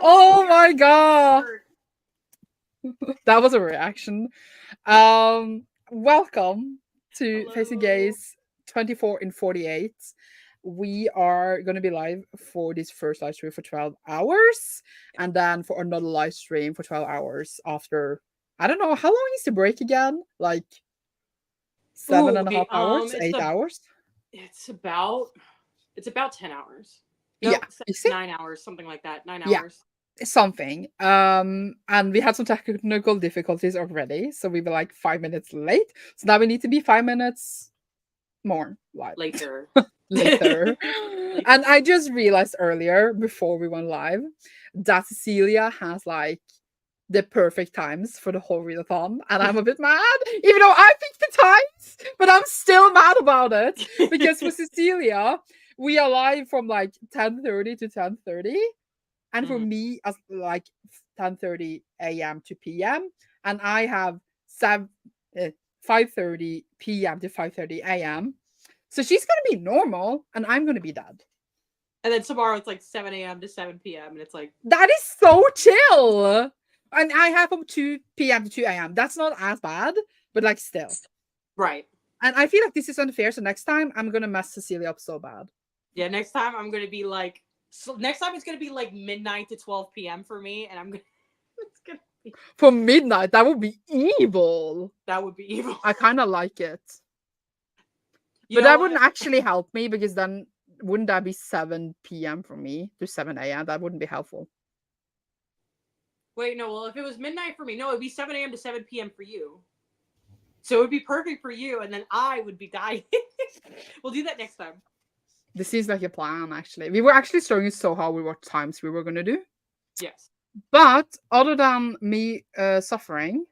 Oh my god. That was a reaction. Welcome to Faes and Gays 24 in 48. We are going to be live for this first live stream for 12 hours and then for another live stream for 12 hours after. I don't know. How long is the break again? Like 7.5 hours? 8 hours? It's about 10 hours. No, yeah. 9 hours, something like that. 9 hours. Something. And we had some technical difficulties already, so we were like 5 minutes late. So now we need to be 5 minutes more live. Later. And I just realized earlier, before we went live, that Cecilia has like the perfect times for the whole readathon, and I'm a bit mad, even though I picked the times, but I'm still mad about it because for Cecilia, we are live from like 10:30 to 10:30. And for me, as like 10:30 a.m. to p.m., and I have 5:30 p.m. to 5:30 a.m. So she's gonna be normal, and I'm gonna be dead. And then tomorrow it's like 7 a.m. to 7 p.m. and it's like that is so chill. And I have from 2 p.m. to 2 a.m. That's not as bad, but like still, right. And I feel like this is unfair. So next time I'm gonna mess Cecilia up so bad. Yeah, next time I'm gonna be like. So next time it's gonna be like midnight to 12 p.m. for me, and it's gonna be for midnight. That would be evil. That would be evil. I kind of like it, but that wouldn't actually help me because then wouldn't that be 7 p.m. for me to 7 a.m.? That wouldn't be helpful. Wait, no. Well, if it was midnight for me, no, it'd be 7 a.m. to 7 p.m. for you. So it would be perfect for you, and then I would be dying. We'll do that next time. This seems like a plan, actually. We were actually struggling so hard with what times we were going to do. Yes. But other than me suffering,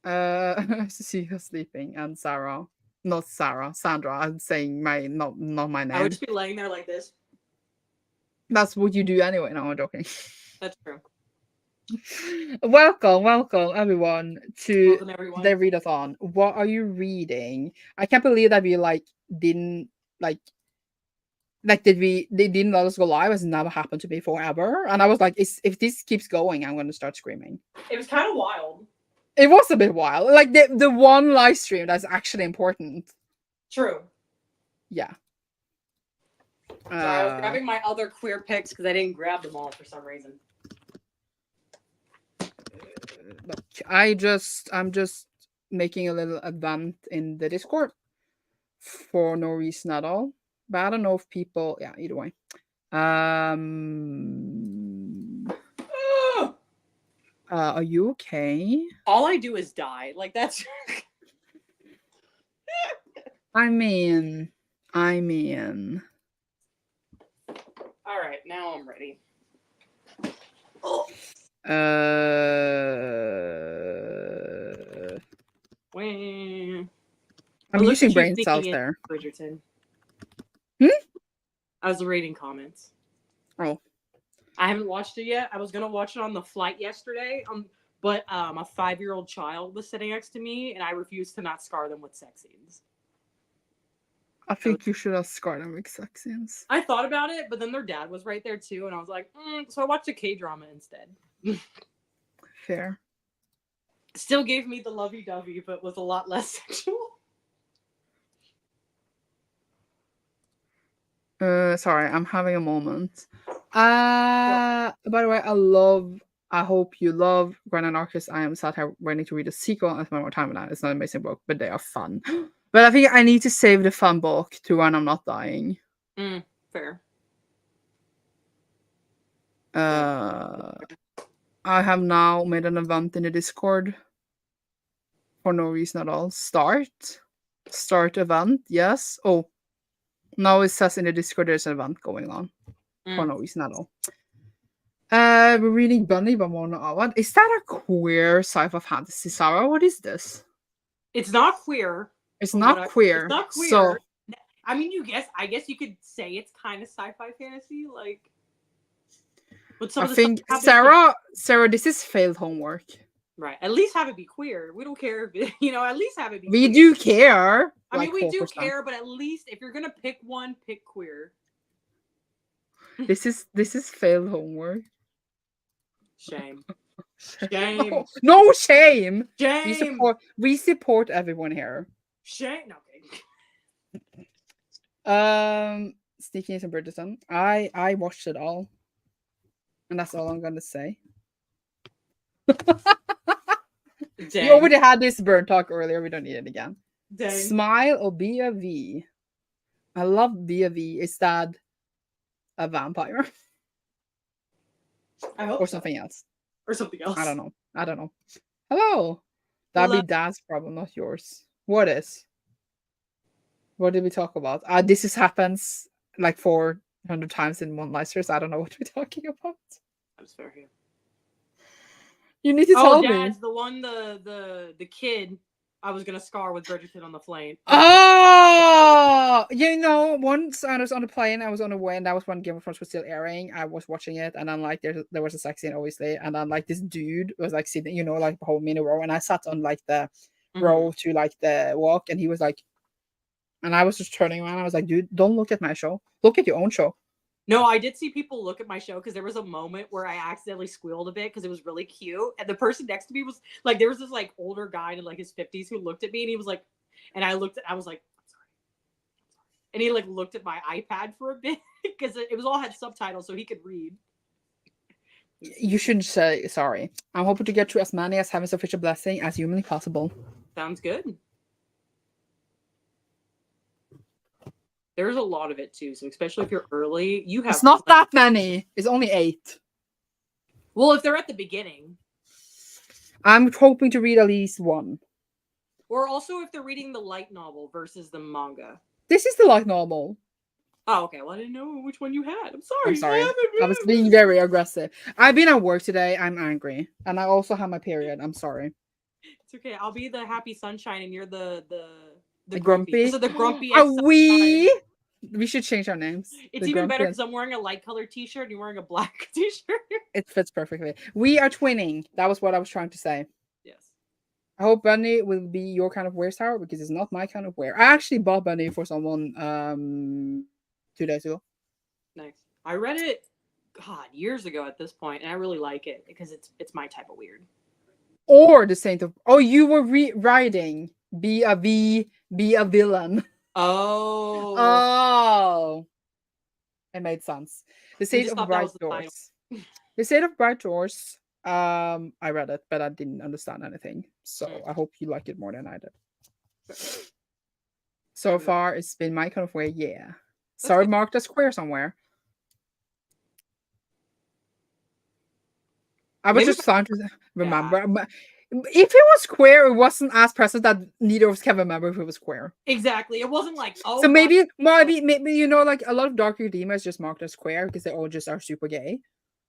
Cecilia sleeping and Sandra, I'm saying not my name. I would just be laying there like this. That's what you do anyway. No, I'm joking. That's true. Welcome everyone to the readathon. What are you reading? I can't believe that we didn't they didn't let us go live. It's never happened to me forever. And I was like, if this keeps going, I'm gonna start screaming. It was kind of wild. It was a bit wild. Like the one live stream that's actually important. True. Yeah. So I was grabbing my other queer pics because I didn't grab them all for some reason. Look, I'm just making a little event in the Discord for no reason at all. But I don't know if people, yeah, either way. Are you okay? All I do is die. Like that's. I mean. All right, now I'm ready. I'm using brain cells there. Bridgerton. I was reading comments. Oh. I haven't watched it yet. I was going to watch it on the flight yesterday, but a 5-year-old child was sitting next to me, and I refused to not scar them with sex scenes. I think you should have scarred them with sex scenes. I thought about it, but then their dad was right there too, and I was like, so I watched a K-drama instead. Fair. Still gave me the lovey-dovey, but was a lot less sexual. Sorry, I'm having a moment. By the way, I hope you love Grand Anarchist. I am sat here waiting to read a sequel and spend more time with that. It's not an amazing book, but they are fun. But I think I need to save the fun book to when I'm not dying. Fair. I have now made an event in the Discord for no reason at all. Start event, yes. Oh, now it says in the Discord there's an event going on for no reason at all. We're reading Bunny by Mona Awad. Is that a queer sci-fi fantasy, Sarah? What is this? It's not queer. It's not queer. It's not queer. So, I mean, I guess you could say it's kind of sci-fi fantasy, like. I think Sarah, this is failed homework. Right. At least have it be queer. We don't care if it, at least have it be We do care. I mean, we do care, but at least if you're gonna pick one, pick queer. This is failed homework. Shame. Shame. No shame. Shame. We support everyone here. Shame. No, Sneaking into Readathon. I watched it all. And that's all I'm gonna say. Dang. We already had this burn talk earlier. We don't need it again. Dang. Smile or be a V. I love be a V. Is that a vampire? I hope Or so. something else? Or something else. I don't know. Hello. That'd be Dad's problem, not yours. What is? What did we talk about? This happens like 400 times in one live stream. I don't know what we're talking about. That's fair here. You need to tell me. Dad's the one, the kid I was gonna scar with Bridgerton on the plane. Oh, once I was on the plane, I was on the way, and that was when Game of Thrones was still airing. I was watching it, and then like there was a sex scene, obviously, and then like this dude was like sitting, like behind me in a row, and I sat on like the row to like the walk, and he was like, and I was just turning around. I was like, dude, don't look at my show. Look at your own show. No, I did see people look at my show because there was a moment where I accidentally squealed a bit because it was really cute. And the person next to me was like, there was this like older guy in like his 50s who looked at me and he was like, and I was like, I'm sorry. And he like looked at my iPad for a bit because it was all had subtitles so he could read. You shouldn't say sorry. I'm hoping to get through as many as Heaven's official blessing as humanly possible. Sounds good. There's a lot of it too, so especially if you're early, you have. It's not that many. It's only 8. Well, if they're at the beginning, I'm hoping to read at least 1. Or also if they're reading the light novel versus the manga. This is the light novel. Oh, okay. Well, I didn't know which one you had. I'm sorry. I was being very aggressive. I've been at work today. I'm angry, and I also have my period. I'm sorry. It's okay. I'll be the happy sunshine, and you're the grumpy. So the grumpy. Are we? We should change our names. It's even better because I'm wearing a light colored t-shirt and you're wearing a black t-shirt. It fits perfectly. We are twinning. That was what I was trying to say. Yes. I hope Bunny will be your kind of wear, Sarah, because it's not my kind of wear. I actually bought Bunny for someone 2 days ago. Nice. I read it, God, years ago at this point, and I really like it because it's my type of weird. Or the Saint of... Oh, you were writing. Be a V, be a villain. Oh. It made sense. The State of Bright Doors. The State of Bright Doors. I read it, but I didn't understand anything. So I hope you like it more than I did. So far, it's been my kind of way. Yeah. Sorry, marked as queer somewhere. I was just trying to remember. Yeah. If it was queer, it wasn't as present that neither of us can remember if it was queer. Exactly. It wasn't like, oh. So maybe like a lot of Dark Academia is just marked as queer because they all just are super gay.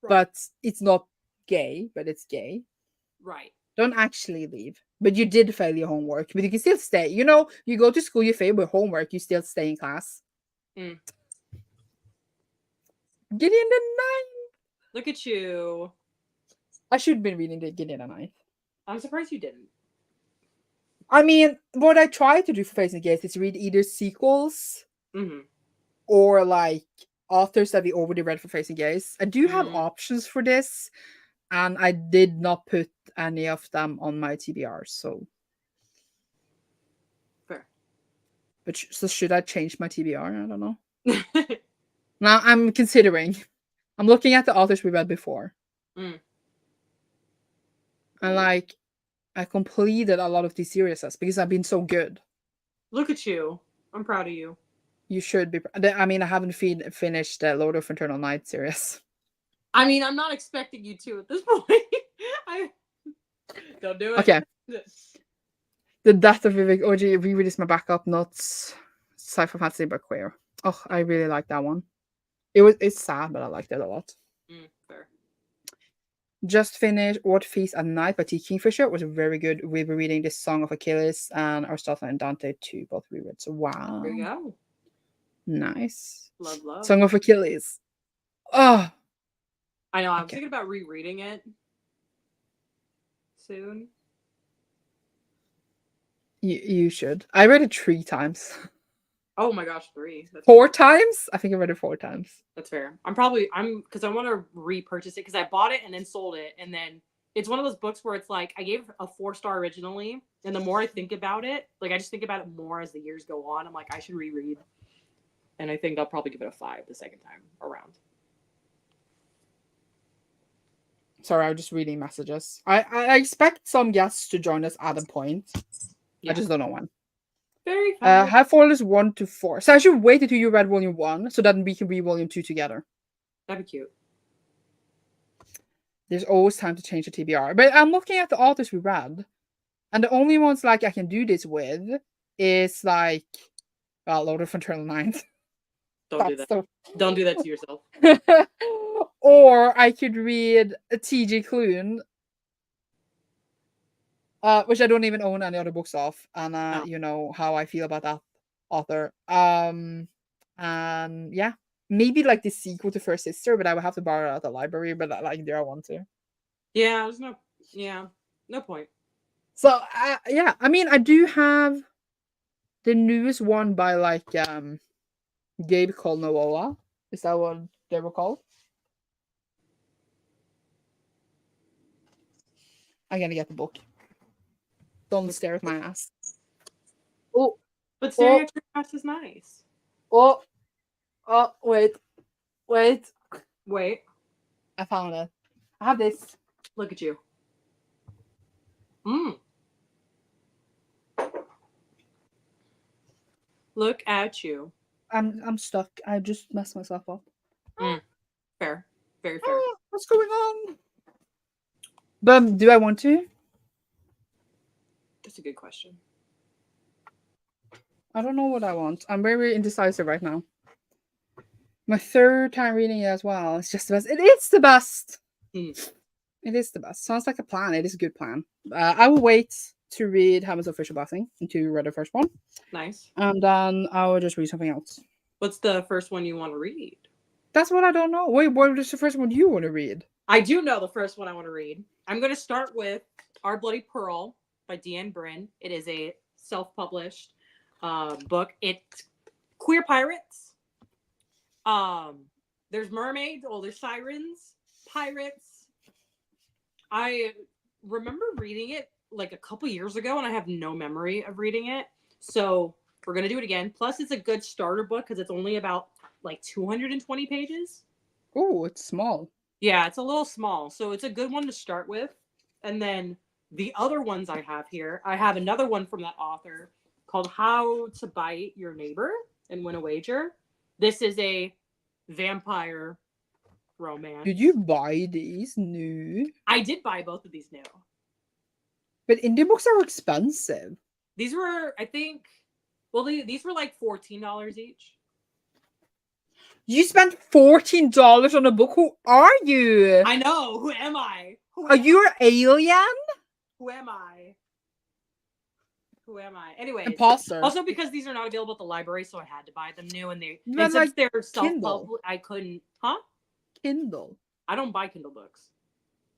Right. But it's not gay, but it's gay. Right. Don't actually leave. But you did fail your homework. But you can still stay. You go to school, you fail with homework, you still stay in class. Get in the 9th. Look at you. I should have been reading the Get in the 9th. I'm surprised you didn't. I mean, what I try to do for Faes and Gays is read either sequels or like authors that we already read for Faes and Gays. I do have options for this, and I did not put any of them on my TBR. So, fair. But so should I change my TBR? I don't know. Now I'm considering. I'm looking at the authors we read before. And like, I completed a lot of these series because I've been so good. Look at you. I'm proud of you. You should be. I mean, I haven't finished the Lord of Eternal Night series. I mean, I'm not expecting you to at this point. Don't do it. Okay. The Death of Vivek OG reread is my backup, not sci-fi fantasy but queer. Oh, I really like that one. It's sad, but I liked it a lot. Fair. Just finished What Feast at Night by T. Kingfisher. It was very good. We were reading this Song of Achilles and Aristotle and Dante too. Both reread. So wow. There you go. Nice. Love. Song of Achilles. Oh. I know. I'm thinking about rereading it soon. You should. I read it 3 times. Oh my gosh, 3. That's 4 times? I think I read it 4 times. That's fair. I'm because I want to repurchase it because I bought it and then sold it, and then it's one of those books where it's like I gave a 4-star originally, and the more I think about it, like I just think about it more as the years go on. I'm like I should reread, and I think I'll probably give it a 5 the second time around. Sorry, I was just reading messages. I expect some guests to join us at a point. Yeah. I just don't know when. Very fun. Have followers 1 to 4. So I should wait until you read volume 1 so that we can read volume 2 together. That'd be cute. There's always time to change the TBR. But I'm looking at the authors we read. And the only ones like I can do this with is like Lord of Eternal Ninth. Don't do that. Don't do that to yourself. Or I could read T.J. Klune, which I don't even own any other books of, and you know how I feel about that author. And yeah, maybe like the sequel to First Sister, but I would have to borrow it at the library. But like, there I want to. Yeah, no point. So yeah, I mean, I do have the newest one by like Gabe called Noah. Is that what they were called? I'm gonna get the book. Don't stare at my ass. Oh, but staring at your ass is nice. Oh, wait. I found it. I have this. Look at you. Look at you. I'm stuck. I just messed myself up. Fair. Very fair. What's going on? But do I want to? That's a good question. I don't know what I want. I'm very indecisive right now. My 3rd time reading it as well. It's just the best. It is the best. It is the best. Sounds like a plan. It is a good plan. I will wait to read Heaven's Official Blessing until you read the first one. Nice. And then I will just read something else. What's the first one you want to read? That's what I don't know. Wait, what is the first one you want to read? I do know the first one I want to read. I'm going to start with Our Bloody Pearl by Deanne Bryn. It is a self-published book. It's queer pirates. There's mermaids. Oh, there's sirens. Pirates. I remember reading it like a couple years ago, and I have no memory of reading it. So we're going to do it again. Plus, it's a good starter book because it's only about like 220 pages. Oh, it's small. Yeah, it's a little small. So it's a good one to start with. And then the other ones I have here, I have another one from that author called How to Bite Your Neighbor and Win a Wager. This is a vampire romance. Did you buy these new? I did buy both of these new. But indie books are expensive. These were, I think, these were like $14 each. You spent $14 on a book. Who are you? I know. Who am I? Are you an alien? Who am I? Anyways, imposter. Also, because these are not available at the library, so I had to buy them new, and since like they're self-published, I couldn't. Huh? Kindle. I don't buy Kindle books.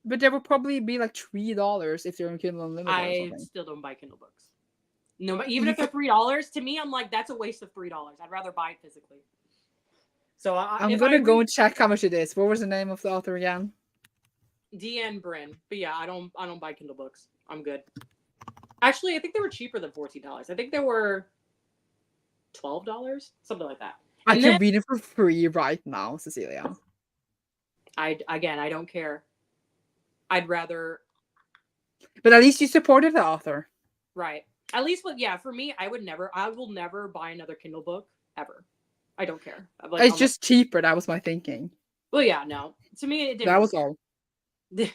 But there will probably be like $3 if they're in Kindle Unlimited. I still don't buy Kindle books. No, but even if they're $3, to me, I'm like, that's a waste of $3. I'd rather buy it physically. So I'm gonna go and check how much it is. What was the name of the author again? Deanne Bryn. But yeah, I don't buy Kindle books. I'm good. Actually, I think they were cheaper than $14. I think they were $12, something like that. I can read it for free right now, Cecilia. I don't care. I'd rather. But at least you supported the author. Right. At least, for me, I will never buy another Kindle book ever. I don't care. It's just cheaper. That was my thinking. Well, yeah, no. To me, it didn't. That was all.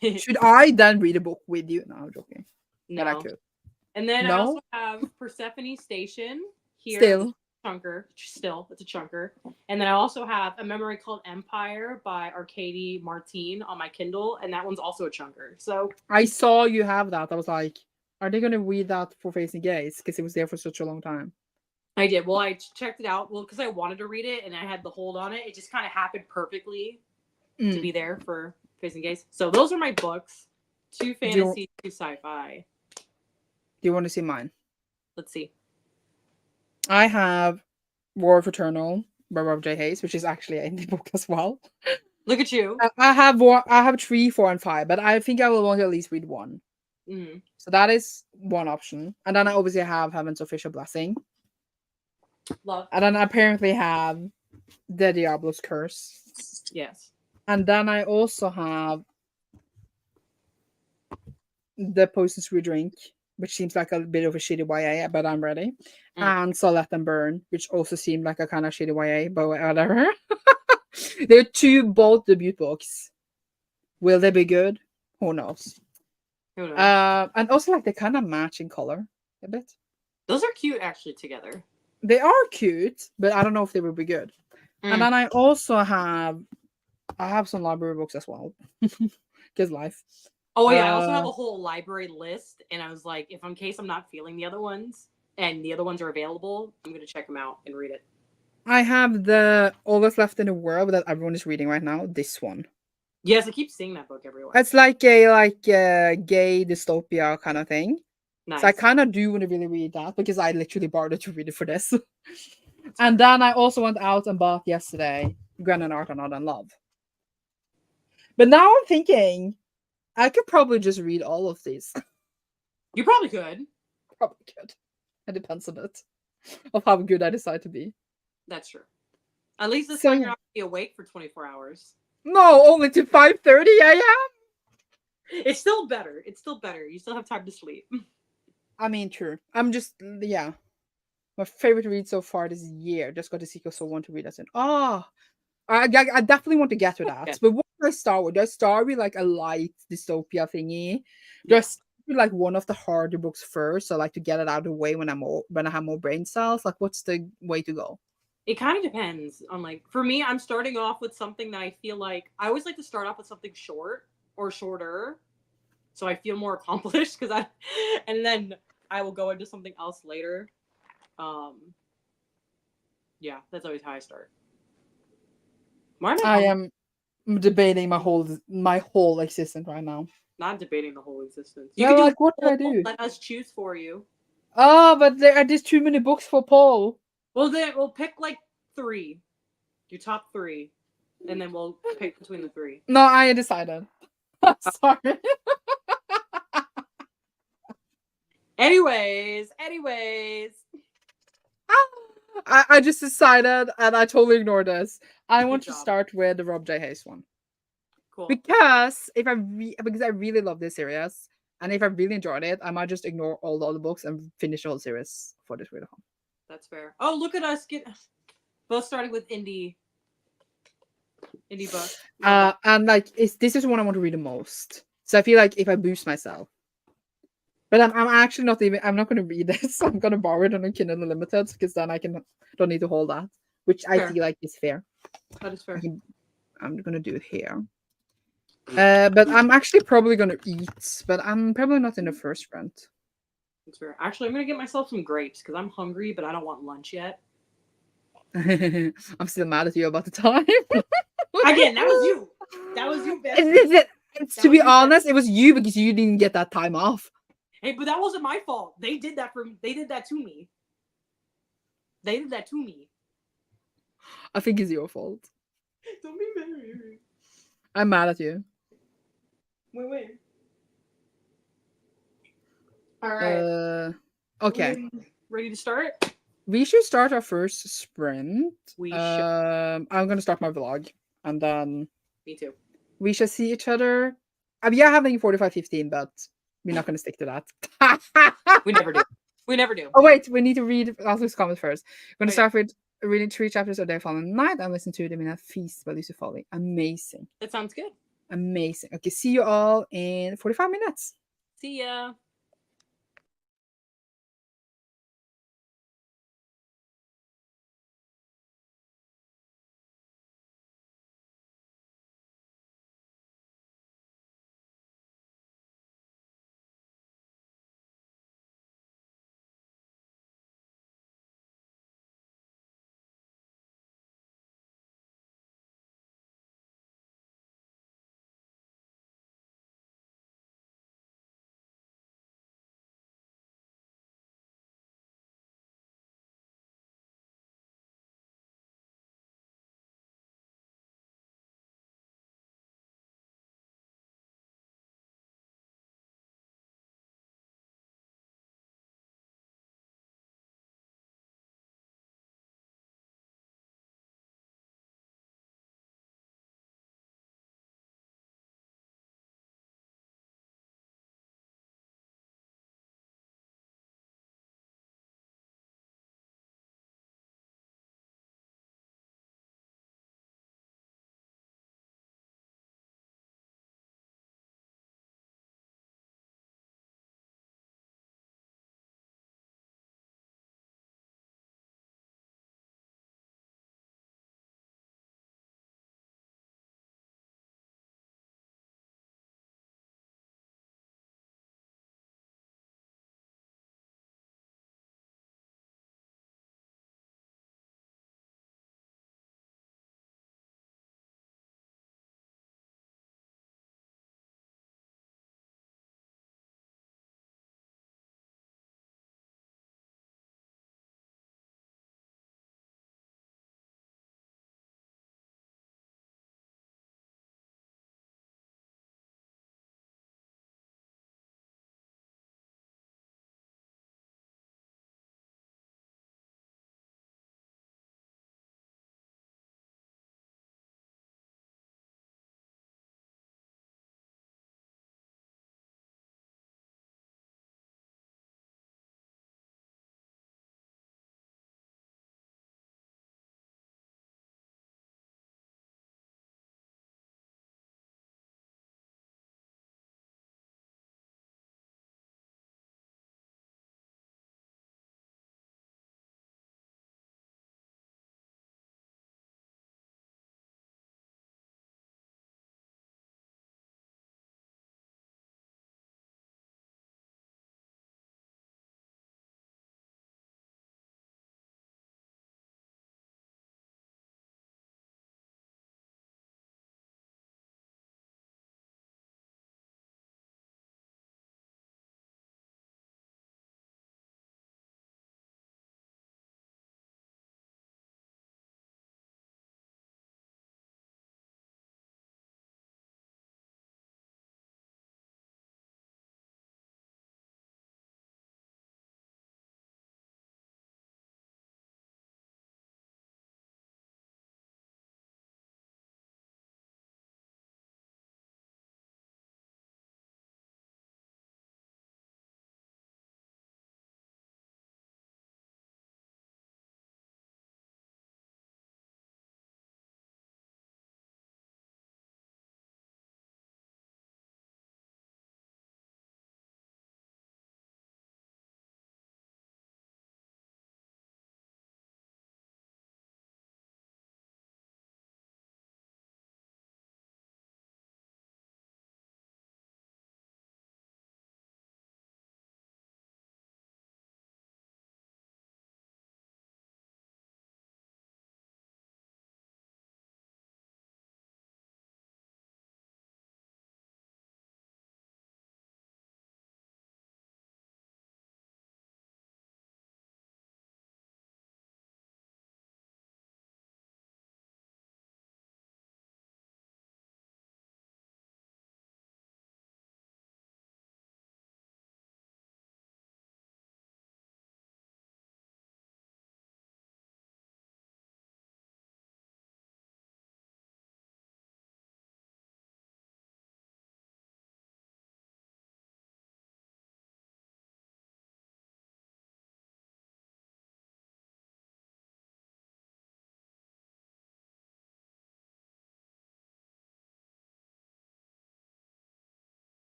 Should I then read a book with you? No, I'm joking. No. But I could. And then I also have Persephone Station here. Still, it's a chunker. And then I also have A Memory Called Empire by Arcady Martine on my Kindle, and that one's also a chunker. So I saw you have that. I was like, are they going to read that for Faes and Gays? Because it was there for such a long time. I did. Well, I checked it out. Well, because I wanted to read it, and I had the hold on it. It just kind of happened perfectly to be there for Faes and Gays. So those are my books. 2 fantasy, 2 sci-fi. Do you want to see mine? Let's see. I have War of Eternal by Rob J. Hayes, which is actually an indie book as well. Look at you. I have one. I have 3, 4, and 5, but I think I will want to at least read one. Mm. So that is one option, and then I obviously have Heaven's Official Blessing, Love. and then I apparently have the Diablo's Curse, Yes. and then I also have the Poisons We Drink, which seems like a bit of a shitty YA, but I'm ready, and So Let Them Burn, which also seemed like a kind of shitty YA, but whatever. They're 2 both debut books. Will they be good? Who knows? Who knows? And also like they kind of match in color a bit. Those are cute actually together. They are cute, but I don't know if they will be good. And then I also have some library books as well. Because life. Oh yeah, I also have a whole library list, and I was like, if in case I'm not feeling the other ones, and the other ones are available, I'm gonna check them out and read it. I have the All That's Left in the World that everyone is reading right now. This one. Yes, I keep seeing that book everywhere. It's like a gay dystopia kind of thing. Nice. So I kind of do want to really read that because I literally borrowed it to read it for this. And then I also went out and bought yesterday Gwen Art and Art and Love. But now I'm thinking I could probably just read all of these. You probably could. Probably could. It depends on it. Of how good I decide to be. That's true. At least this So, time you're not gonna be awake for 24 hours. No, only to 5:30 a.m. It's still better. It's still better. You still have time to sleep. I mean, true. I'm just yeah. My favorite read so far this year. Just got to see so want to read us in. Oh, I definitely want to get to that. Okay. But what do I start with? Do I start with like a light dystopia thingy? Do I start with like one of the harder books first, so like to get it out of the way when I have more brain cells? Like, what's the way to go? It kind of depends on like for me, I'm starting off with something that I feel like I always like to start off with something short or shorter, so I feel more accomplished and then I will go into something else later. Yeah, that's always how I start. Why I am debating my whole existence right now. Not debating the whole existence. You can like, what do I do? Let us choose for you. Oh, but there are just too many books for Paul. Well, then we'll pick like 3, your top 3, and then we'll pick between the 3. No, I decided. Sorry. Anyways. I just decided, and I totally ignored this. I want to job. start with the Rob J. Hayes one. Cool. Because because I really love this series, and if I really enjoyed it, I might just ignore all the other books and finish the whole series for this Readathon. That's fair. Oh, look at us both starting with indie books. And like this is one I want to read the most. So I feel like if I boost myself. But I'm actually not even. I'm not going to read this. I'm going to borrow it on a Kindle Unlimited because then I don't need to hold that, which I feel like is fair. That is fair. I'm going to do it here. But I'm actually probably going to eat. But I'm probably not in the first sprint. That's fair. Actually, I'm going to get myself some grapes because I'm hungry, but I don't want lunch yet. I'm still mad at you about the time. Again, that was you. That was you, to be honest, it was you because you didn't get that time off. Hey, but that wasn't my fault. They did that to me. I think it's your fault. Don't be mad at me. I'm mad at you. Wait. All right. Okay. Ready to start? We should start our first sprint. We should. I'm gonna start my vlog, and then Me too. we shall see each other. We are having 45:15, but we're not gonna stick to that. We never do. Oh wait, we need to read Ashley's comments first. We're gonna start with reading 3 chapters of Day Fallen Night and listen to them in a feast by Lucy Foley. Amazing. That sounds good. Amazing. Okay, see you all in 45 minutes. See ya.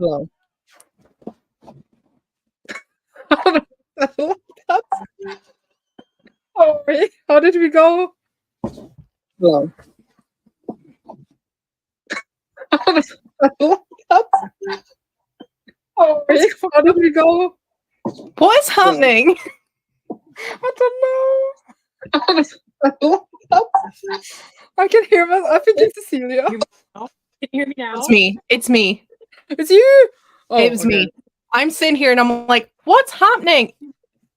Hello. Oh, wait. How did we go? Hello. Oh, wait. How did we go? What is happening? I don't know. I can hear myself. I think it's Cecilia. Can you hear me now? It's me. It's me. It's you. Oh, It was me. I'm sitting here and I'm like, what's happening?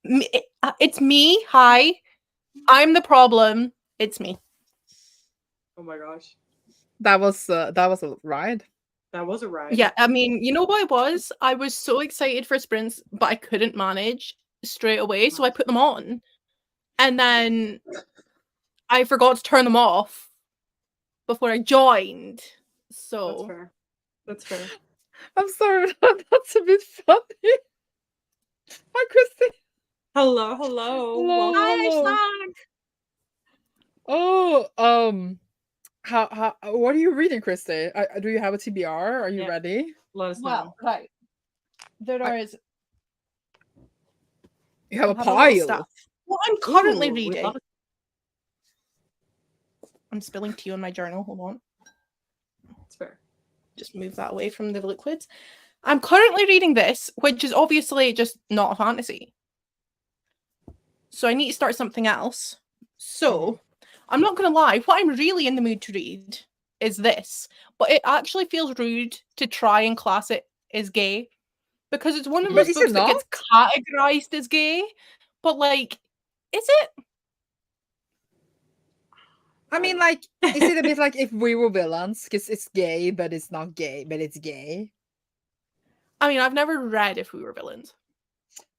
It's me. Hi. I'm the problem. It's me. Oh my gosh. That was a ride. That was a ride. Yeah, I mean, you know what it was? I was so excited for sprints, but I couldn't manage straight away, so I put them on. And then I forgot to turn them off before I joined. That's So fair. That's fair. I'm sorry. That's a bit funny. Hi, Christy. Hello, hello. Hello. Welcome. Oh, how what are you reading, Christy? Do you have a TBR? Are you Yeah. ready? Let us know. well, right. There is You have a I have a lot of pile. stuff. What I'm currently Ooh, we reading. love it. I'm spilling tea on my journal. Hold on. It's fair. Just move that away from the liquids. I'm currently reading this, which is obviously just not a fantasy. So I need to start something else. So I'm not going to lie, what I'm really in the mood to read is this. But it actually feels rude to try and class it as gay. Because it's one of But those is it books that gets categorized as gay. But like, is it? I mean, like, is it a bit like If We Were Villains? Because it's gay, but it's not gay, but it's gay. I mean, I've never read If We Were Villains.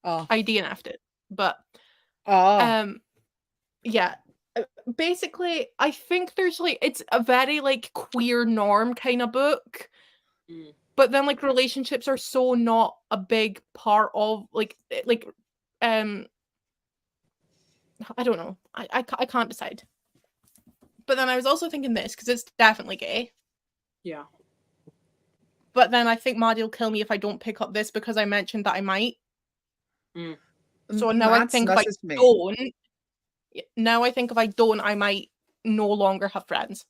Oh. I DNF'd it. But Oh. yeah. Basically, I think there's like it's a very like queer norm kind of book. But then like relationships are so not a big part of like I don't know. I can't decide. But then I was also thinking this because it's definitely gay. Yeah. But then I think Maddie will kill me if I don't pick up this because I mentioned that I might. So now I think if I don't, now I think if I don't, I might no longer have friends.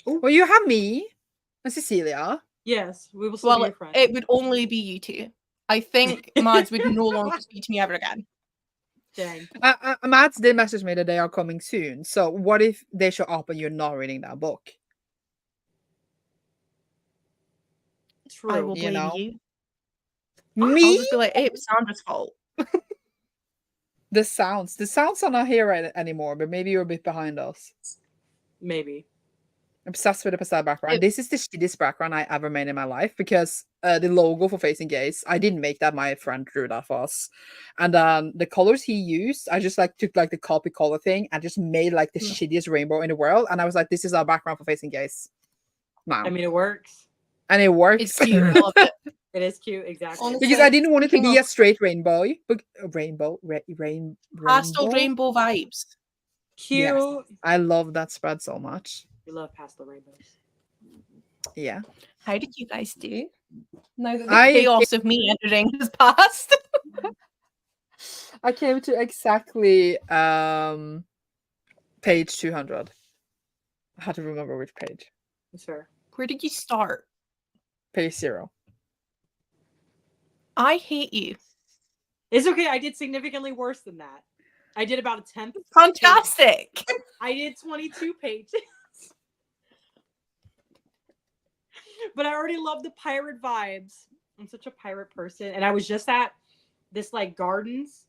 Well, you have me and Cecilia. Yes, we will still be your friends. It would only be you two. I think Mads would no longer speak to me ever again. Dang. Mads did message me that they are coming soon. So what if they show up and you're not reading that book? True. I will blame you. Me? I'll just be like, hey, it was Sandra's fault. The sounds are not here anymore, but maybe you're a bit behind us. Maybe. Obsessed with the pastel background. This is the shittiest background I ever made in my life because the logo for Faes and Gays, I didn't make that. My friend drew that for us, and the colors he used, I just like took like the copy color thing and just made like the shittiest rainbow in the world. And I was like, this is our background for Faes and Gays. Now, I mean, it works. And it works. It's cute. I love it. It is cute, exactly. Honestly, Because I didn't want it to be a straight rainbow, but rainbow. Pastel rainbow vibes. Cute. Yes. I love that spread so much. We love pastel rainbows. Yeah. How did you guys do? Now that the chaos of me entering has passed. I came to exactly page 200. I had to remember which page. Sure. Where did you start? Page 0. I hate you. It's okay. I did significantly worse than that. I did about a 10th. Fantastic. I did 22 pages. But I already love the pirate vibes. I'm such a pirate person. And I was just at this like gardens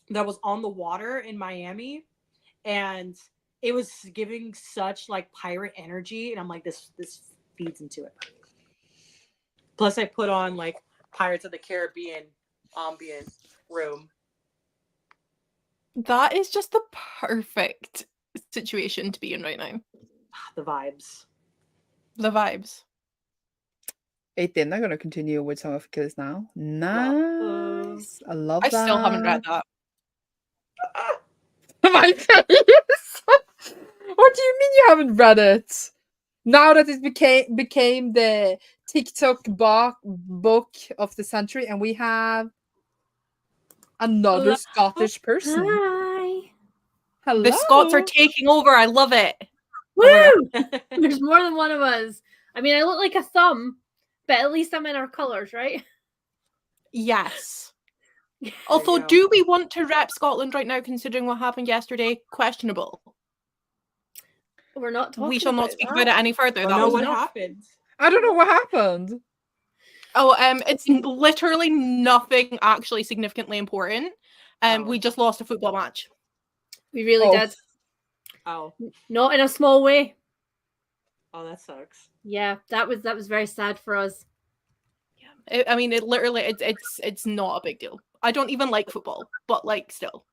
that was on the water in Miami. And it was giving such like pirate energy. And I'm like, this feeds into it. Plus I put on like Pirates of the Caribbean ambient room. That is just the perfect situation to be in right now. The vibes. The vibes. 18, I'm going to continue with some of Achilles now. Nice. I love that. I still haven't read that. My face! What do you mean you haven't read it? Now that it became the TikTok book of the century, and we have another Hello. Scottish person. Hi. Hello. The Scots are taking over. I love it. Woo! Oh my God. There's more than one of us. I mean, I look like a thumb, but at least I'm in our colours, right? Yes. There Although, you go. do we want to rep Scotland right now, considering what happened yesterday? Questionable. We're not talking We shall not about speak that. about it any further. Oh, That no, was what enough. happened? I don't know what happened. Oh, it's literally nothing actually significantly important. Oh. We just lost a football match. We really Oh. did. Oh, Not in a small way. oh, that sucks. Yeah, that was very sad for us. I mean, it literally, it's not a big deal. I don't even like football, but like still.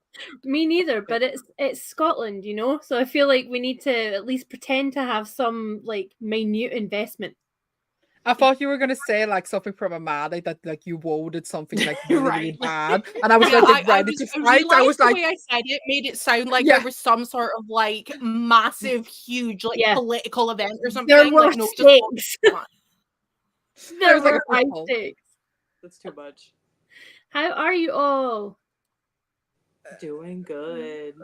Me neither, but it's Scotland, you know? So I feel like we need to at least pretend to have some like minute investment. I thought you were gonna say like something problematic, that like you voted something like really, really Right. bad, and I was Yeah, like ready to fight. I was the like, way I said it made it sound like Yeah. there was some sort of like massive, huge, like Yeah. political event or something. There were Like, no, just stakes. There was like were a high football. stakes. That's too much. How are you all? Doing good.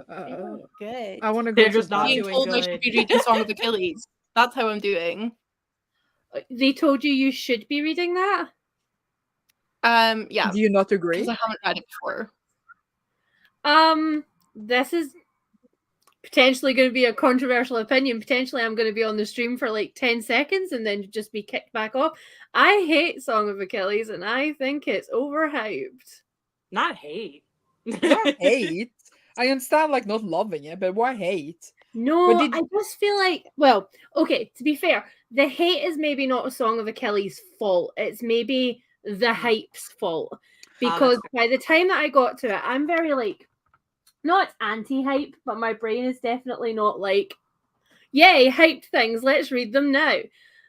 good. I want to go They're to just not bed. Being doing told I good. should be reading Song of Achilles. That's how I'm doing. They told you should be reading that? Yeah, Do you not agree? because I haven't read it before. This is potentially going to be a controversial opinion. Potentially I'm going to be on the stream for like 10 seconds and then just be kicked back off. I hate Song of Achilles and I think it's overhyped. Not hate. Not hate. I understand like not loving it, but why hate? No, did- I just feel like, well, okay, to be fair, the hate is maybe not a Song of Achilles' fault. It's maybe the hype's fault. Because by the time that I got to it, I'm very like, not anti-hype, but my brain is definitely not like, yay, hyped things, let's read them now.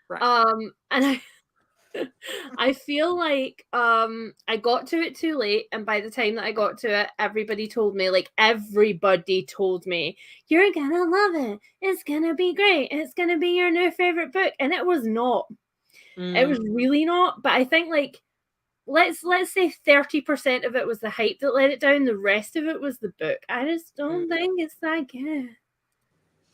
Right. And I feel like I got to it too late, and by the time that I got to it, everybody told me, you're gonna love it, it's gonna be great, it's gonna be your new favorite book, and it was not. It was really not. But I think like let's say 30% of it was the hype that let it down, the rest of it was the book. I just don't think it's that good.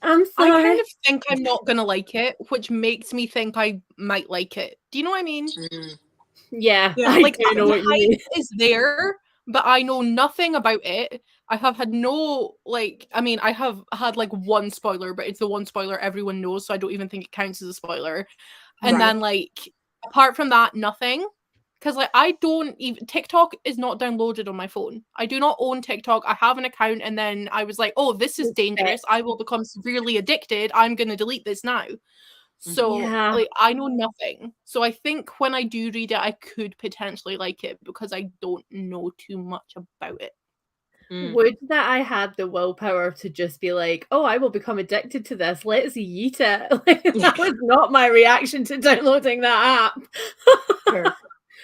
I'm sorry. I kind of think I'm not gonna like it, which makes me think I might like it. Do you know what I mean? Yeah, Yeah, I Like do know the what you mean. hype is there, but I know nothing about it. I have had no like. I mean, I have had like one spoiler, but it's the one spoiler everyone knows, so I don't even think it counts as a spoiler. And Right. then like, apart from that, nothing. Because like I don't even TikTok is not downloaded on my phone. I do not own TikTok. I have an account, and then I was like, "Oh, this is dangerous. I will become severely addicted. I'm gonna delete this now." So Yeah. like I know nothing. So I think when I do read it, I could potentially like it because I don't know too much about it. Would that I had the willpower to just be like, oh, I will become addicted to this. Let's yeet it. Like, that was not my reaction to downloading that app. Fair.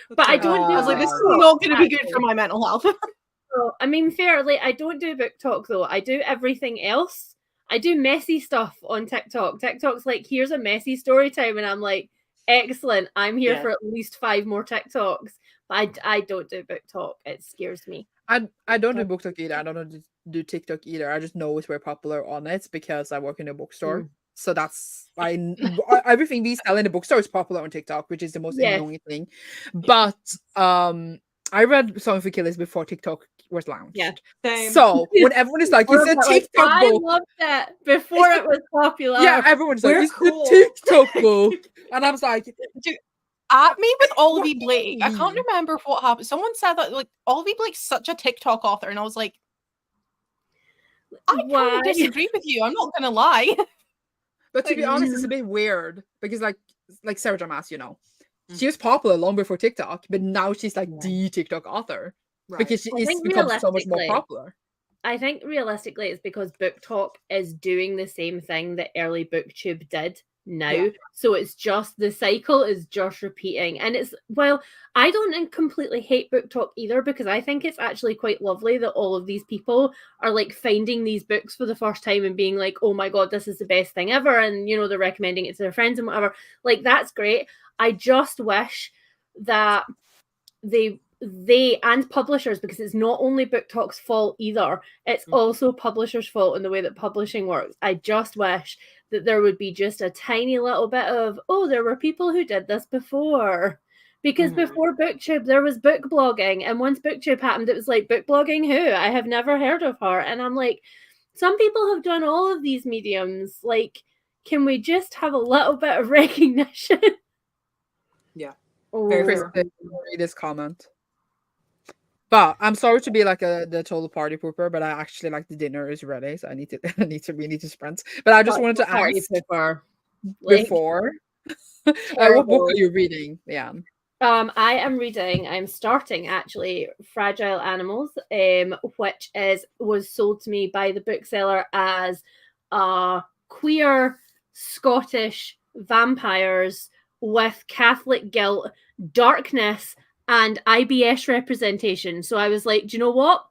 But I don't do I was like, book this is talk, not going to be good for actually. my mental health. So, I mean, fairly, I don't do book talk though. I do everything else. I do messy stuff on TikTok. TikTok's like, here's a messy story time, and I'm like, excellent. I'm here Yeah. for at least 5 more TikToks. But I don't do book talk. It scares me. I don't do book talk either. I don't do TikTok either. I just know it's very popular on it because I work in a bookstore. So that's everything we sell in the bookstore is popular on TikTok, which is the most Yes. annoying thing. But I read Song of Achilles before TikTok was launched. Yeah. Same. So when everyone is like, it's a TikTok I book. loved it before it was popular. Yeah, everyone's like, We're it's cool. the TikTok book. And I was like, At me with What Olivia do you Blake. I can't mean? remember what happened. Someone said that like Olivia Blake's such a TikTok author, and I was like, I kind Why? of disagree with you. I'm not gonna lie. but to be honest, it's a bit weird because like Sarah Damas, you know, she was popular long before TikTok, but now she's like the TikTok author because I it's think become so much more realistically- popular. I think realistically it's because Book Talk is doing the same thing that early BookTube did. now. Yeah. So it's just the cycle is just repeating. And it's, well, I don't completely hate book talk either, because I think it's actually quite lovely that all of these people are like finding these books for the first time and being like, oh my God, this is the best thing ever. And, you know, they're recommending it to their friends and whatever. Like, that's great. I just wish that they and publishers, because it's not only book talk's fault either, it's also publishers' fault in the way that publishing works. I just wish that there would be just a tiny little bit of, oh, there were people who did this before. Because before BookTube, there was book blogging. And once BookTube happened, it was like, book blogging who? I have never heard of her. And I'm like, some people have done all of these mediums. Like, can we just have a little bit of recognition? Yeah. Oh. Very Chris, read this comment. But I'm sorry to be like the total party pooper, but I actually like the dinner is ready, so I need to we need to sprint. But I just wanted to Party ask pooper. Like, before, what book are you reading, Leanne? I am reading, I'm starting actually Fragile Animals, which was sold to me by the bookseller as queer Scottish vampires with Catholic guilt, darkness, and IBS representation. So I was like, do you know what?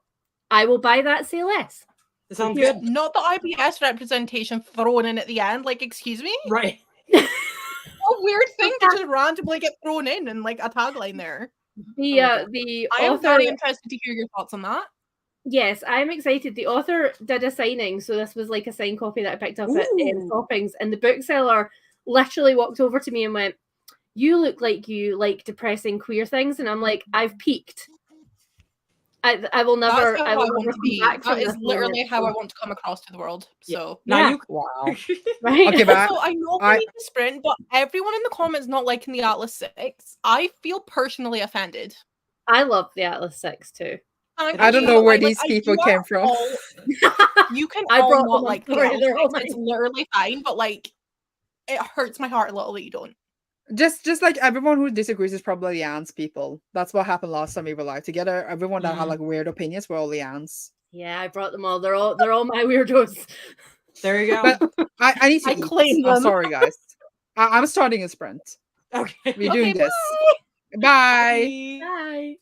I will buy that, say less. It sounds Here- good. Not the IBS representation thrown in at the end. Like, excuse me? Right. A weird thing to just randomly get thrown in and like a tagline there. The I am author, very interested to hear your thoughts on that. yes, I'm excited. The author did a signing, so this was like a signed copy that I picked up at Ooh. Toppings, and the bookseller literally walked over to me and went, "You look like you like depressing queer things," and I'm like, "I've peaked. I will never. That's how I will I never want to come be. back from That is this literally moment." how I want to come across to the world. Yeah. So Now Yeah. you Wow. Right? Okay, but also, I know we need to sprint, but everyone in the comments not liking the Atlas 6, I feel personally offended. I love the Atlas 6 too. Thank I don't you, know but, where like, these I- people you came are from. all- you can I all brought not them, like the sorry, Atlas they're all 6. It's mine. literally fine, but like it hurts my heart a little that you don't. Just like everyone who disagrees is probably Leanne's people. That's what happened last time we were live together. Everyone that had like weird opinions were all Leanne's. Yeah, I brought them all. They're all my weirdos. There you go. But I need to I eat. claim I'm them. sorry, guys. I'm starting a sprint. Okay. We're Okay, doing this. Bye. Bye. Bye.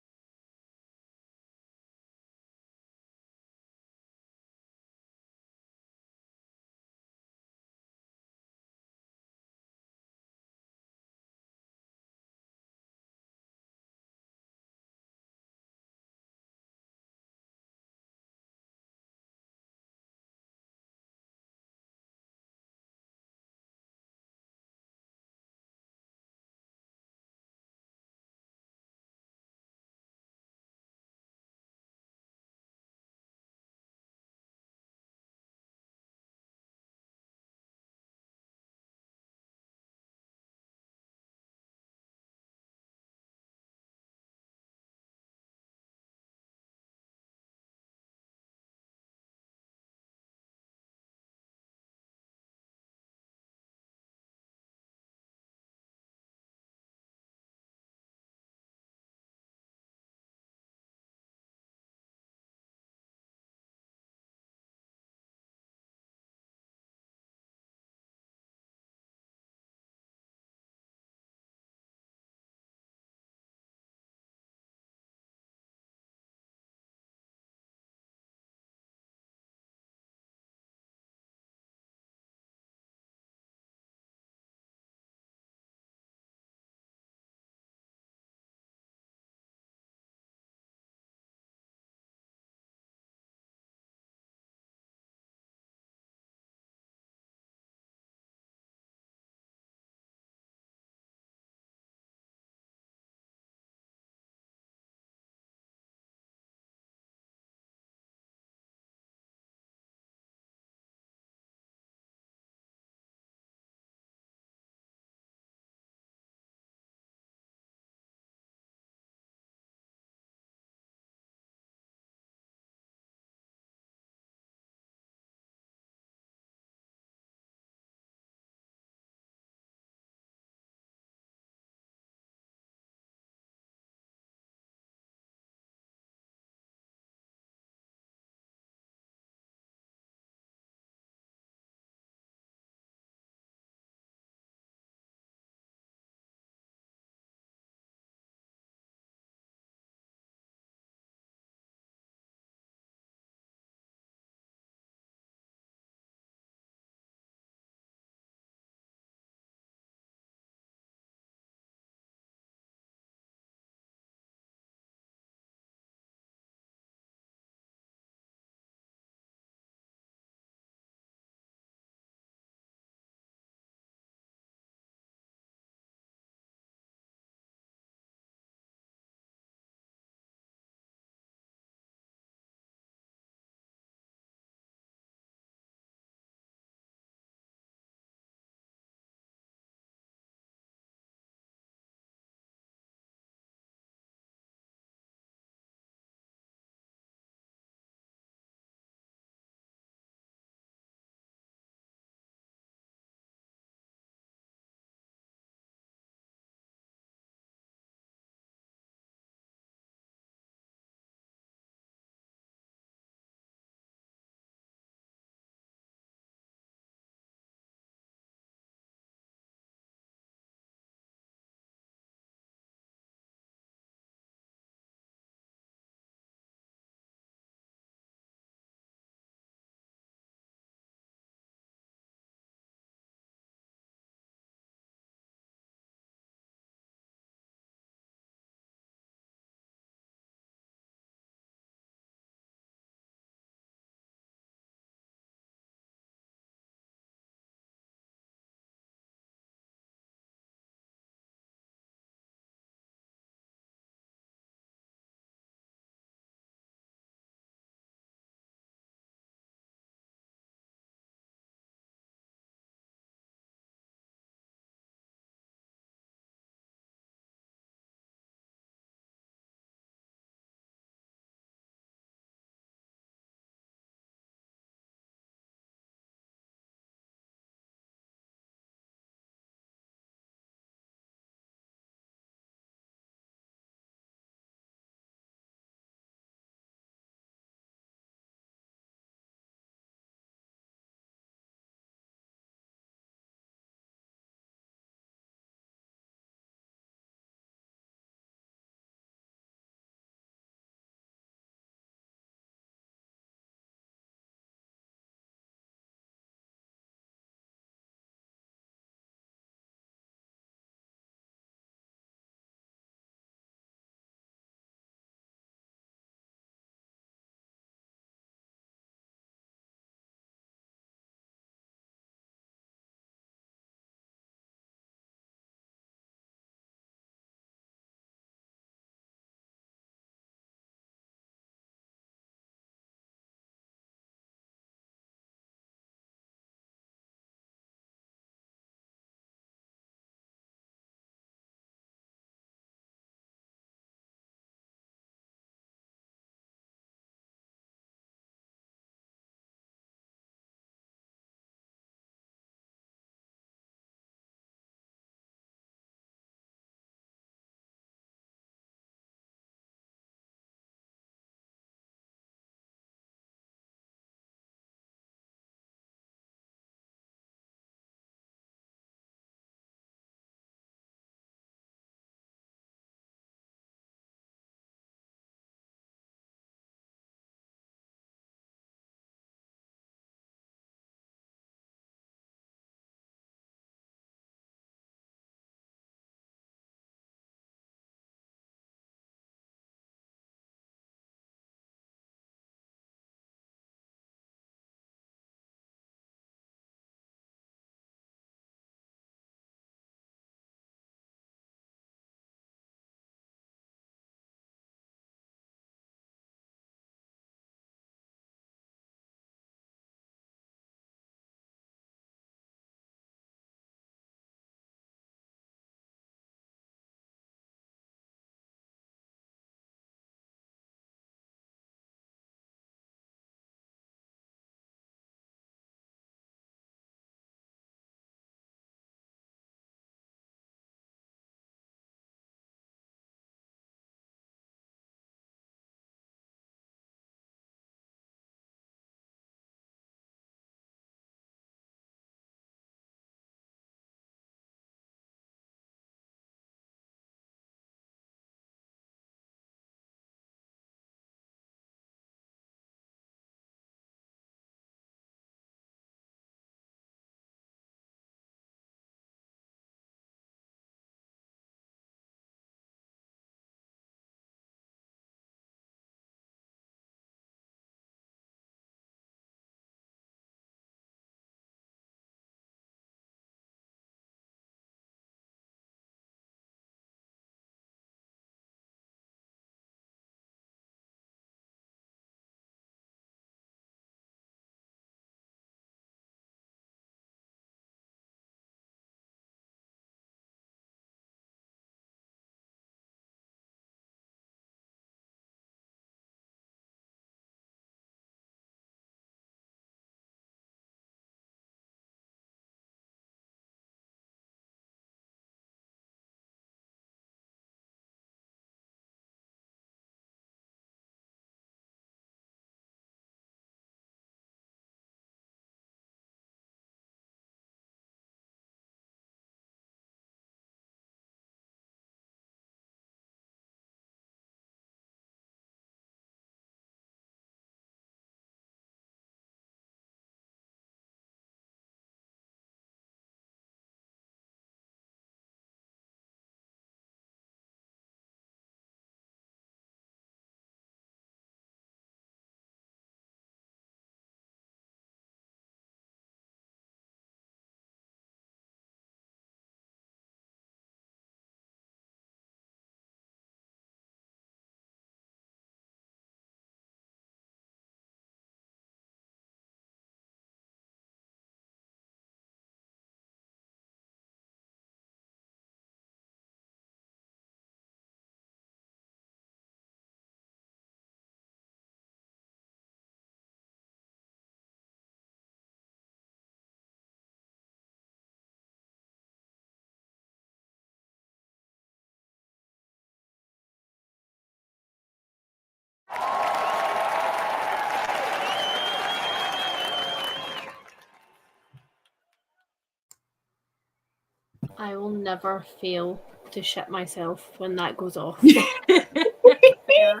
I will never fail to shit myself when that goes off. Fair.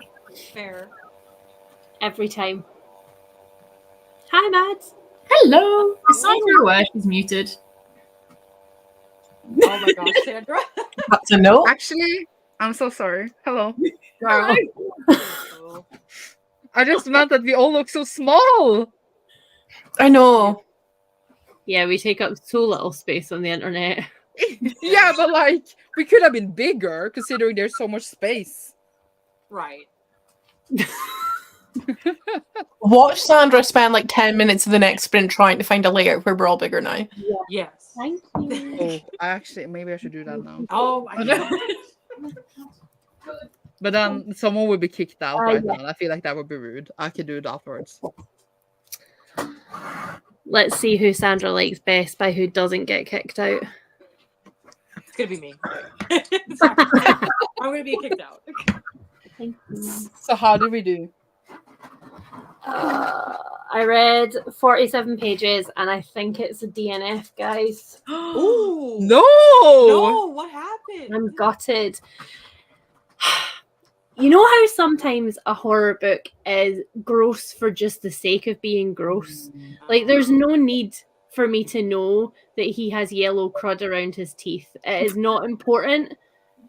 Fair. Every time. Hi, Mads. Hello. Is Sandra aware she's muted? Oh my gosh, Sandra. That's a no. Actually, I'm so sorry. Hello. Wow. Oh. I just meant that we all look so small. I know. Yeah, we take up so little space on the internet. Yeah, but like we could have been bigger considering there's so much space. Right. Watch Sandra spend like 10 minutes of the next sprint trying to find a layout where we're all bigger now. Yes. Thank you. Oh, maybe I should do that now. Oh my god. But then someone would be kicked out right yeah. now. And I feel like that would be rude. I could do it afterwards. Let's see who Sandra likes best by who doesn't get kicked out. It's gonna be me. Sorry. I'm gonna be kicked out. Thank you. So how do we do? I read 47 pages and I think it's a DNF, guys. Ooh. No! No, what happened? I'm gutted. You know how sometimes a horror book is gross for just the sake of being gross? Like, there's no need for me to know that he has yellow crud around his teeth. It is not important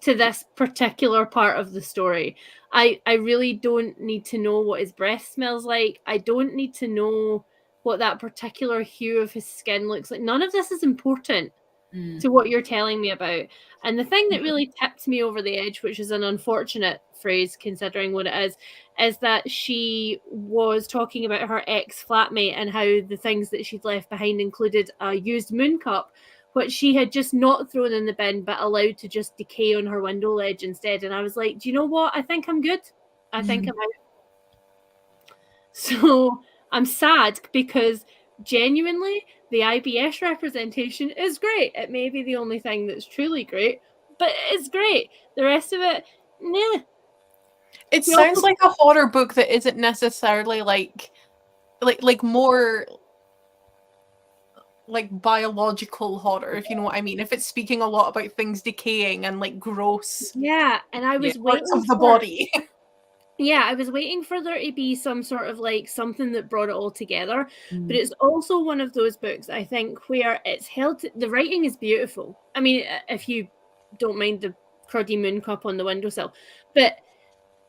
to this particular part of the story. I really don't need to know what his breath smells like. I don't need to know what that particular hue of his skin looks like. None of this is important to what you're telling me about. And the thing that really tipped me over the edge, which is an unfortunate phrase considering what it is that she was talking about her ex-flatmate and how the things that she'd left behind included a used moon cup, which she had just not thrown in the bin but allowed to just decay on her window ledge instead. And I was like, do you know what? I think I'm good. I think I'm out. So I'm sad because genuinely the IBS representation is great. It may be the only thing that's truly great, but it's great. The rest of it, nah. It sounds like a horror book that isn't necessarily like more like biological horror, if you know what I mean. If it's speaking a lot about things decaying and like gross, yeah. And I was waiting parts of the body. Yeah, I was waiting for there to be some sort of like something that brought it all together. But it's also one of those books, I think, where it's held. The writing is beautiful. I mean, if you don't mind the cruddy moon cup on the windowsill, but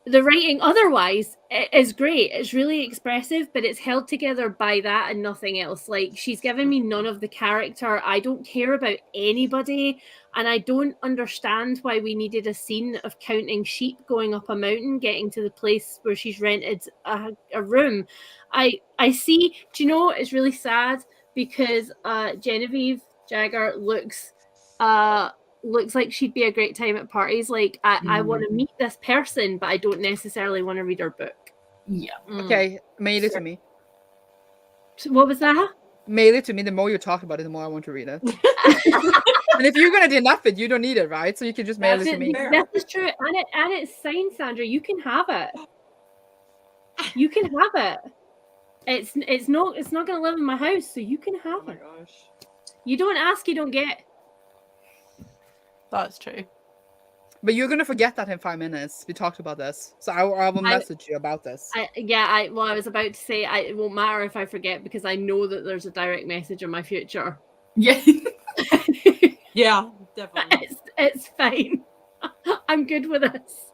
the writing otherwise is great. It's really expressive, but it's held together by that and nothing else. Like, she's given me none of the character. I don't care about anybody, and I don't understand why we needed a scene of counting sheep going up a mountain, getting to the place where she's rented a room. I see. Do you know, it's really sad because Genevieve Jagger looks like she'd be a great time at parties. Like, I want to meet this person, but I don't necessarily want to read her book. Yeah. Okay, mail it to me. So what was that? Mail it to me. The more you talk about it, the more I want to read it. And if you're gonna DNF it, you don't need it, right? So you can just mail it to me. This is true, and it's signed, Sandra. You can have it. You can have it. It's not going to live in my house, so you can have it. Oh my gosh. You don't ask, you don't get. That's true. But you're gonna forget that in 5 minutes. We talked about this, so I will message you about this. I was about to say it won't matter if I forget because I know that there's a direct message in my future. Yeah. Yeah, definitely. It's fine. I'm good with this.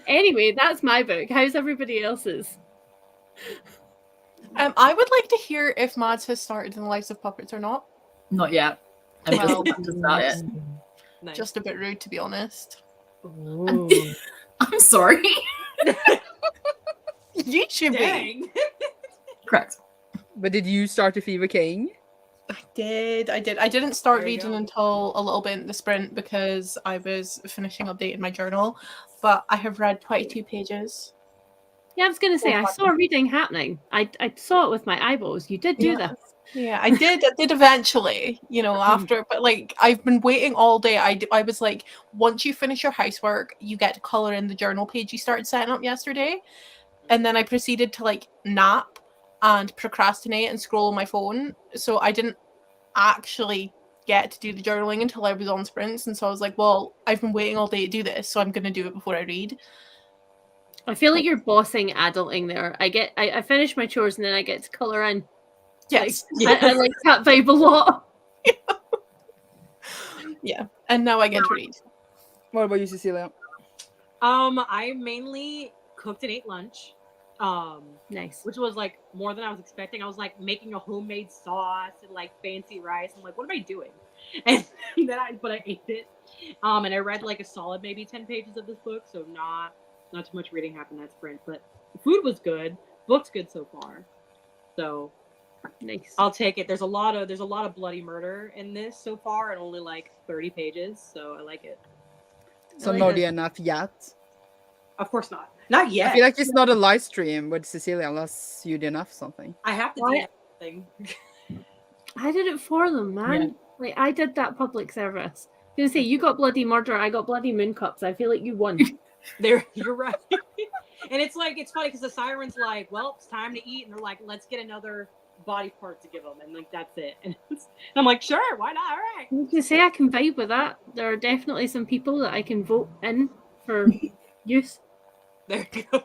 Anyway, that's my book. How's everybody else's? I would like to hear if Mads has started in the Lives of Puppets or not. Not yet. I'm Well, just about it. Nice. Just a bit rude, to be honest. I'm sorry. You should be. Dang. Correct. But did you start the Fever King? I did. I didn't start There you reading go. until a little bit in the sprint because I was finishing updating my journal, but I have read 22 pages. Yeah, I was going to say, I saw reading happening. I saw it with my eyeballs. You did do Yeah. this. Yeah, I did eventually, after, but like I've been waiting all day. I was like, once you finish your housework, you get to color in the journal page you started setting up yesterday. And then I proceeded to like nap and procrastinate and scroll on my phone. So I didn't actually get to do the journaling until I was on sprints, and so I was like, well, I've been waiting all day to do this, so I'm going to do it before I read. I feel like you're bossing adulting there. I finish my chores and then I get to colour in. Yes. I like that vibe a lot. Yeah. And now I get to read. What about you, Cecilia? I mainly cooked and ate lunch. Nice. Which was like more than I was expecting. I was like making a homemade sauce and like fancy rice. I'm like, what am I doing? And then I ate it. And I read like a solid maybe 10 pages of this book, so not too much reading happened that sprint. But the food was good. Book's good so far. So Nice. I'll take it. There's a lot of bloody murder in this so far, and only like 30 pages, so I like it. So like not that. enough yet. Of course not. Not yet. I feel like it's not a live stream with Cecilia unless you did enough something. I have to What? do something. I did it for them, man. Yeah. Like I did that public service. I was gonna say you got bloody murder, I got bloody moon cups. I feel like you won. You're right. And it's like, it's funny because the siren's like, well, it's time to eat, and they're like, let's get another body part to give them, and like that's it. And I'm like, sure, why not? All right. I can say I can vibe with that. There are definitely some people that I can vote in for use. There you go.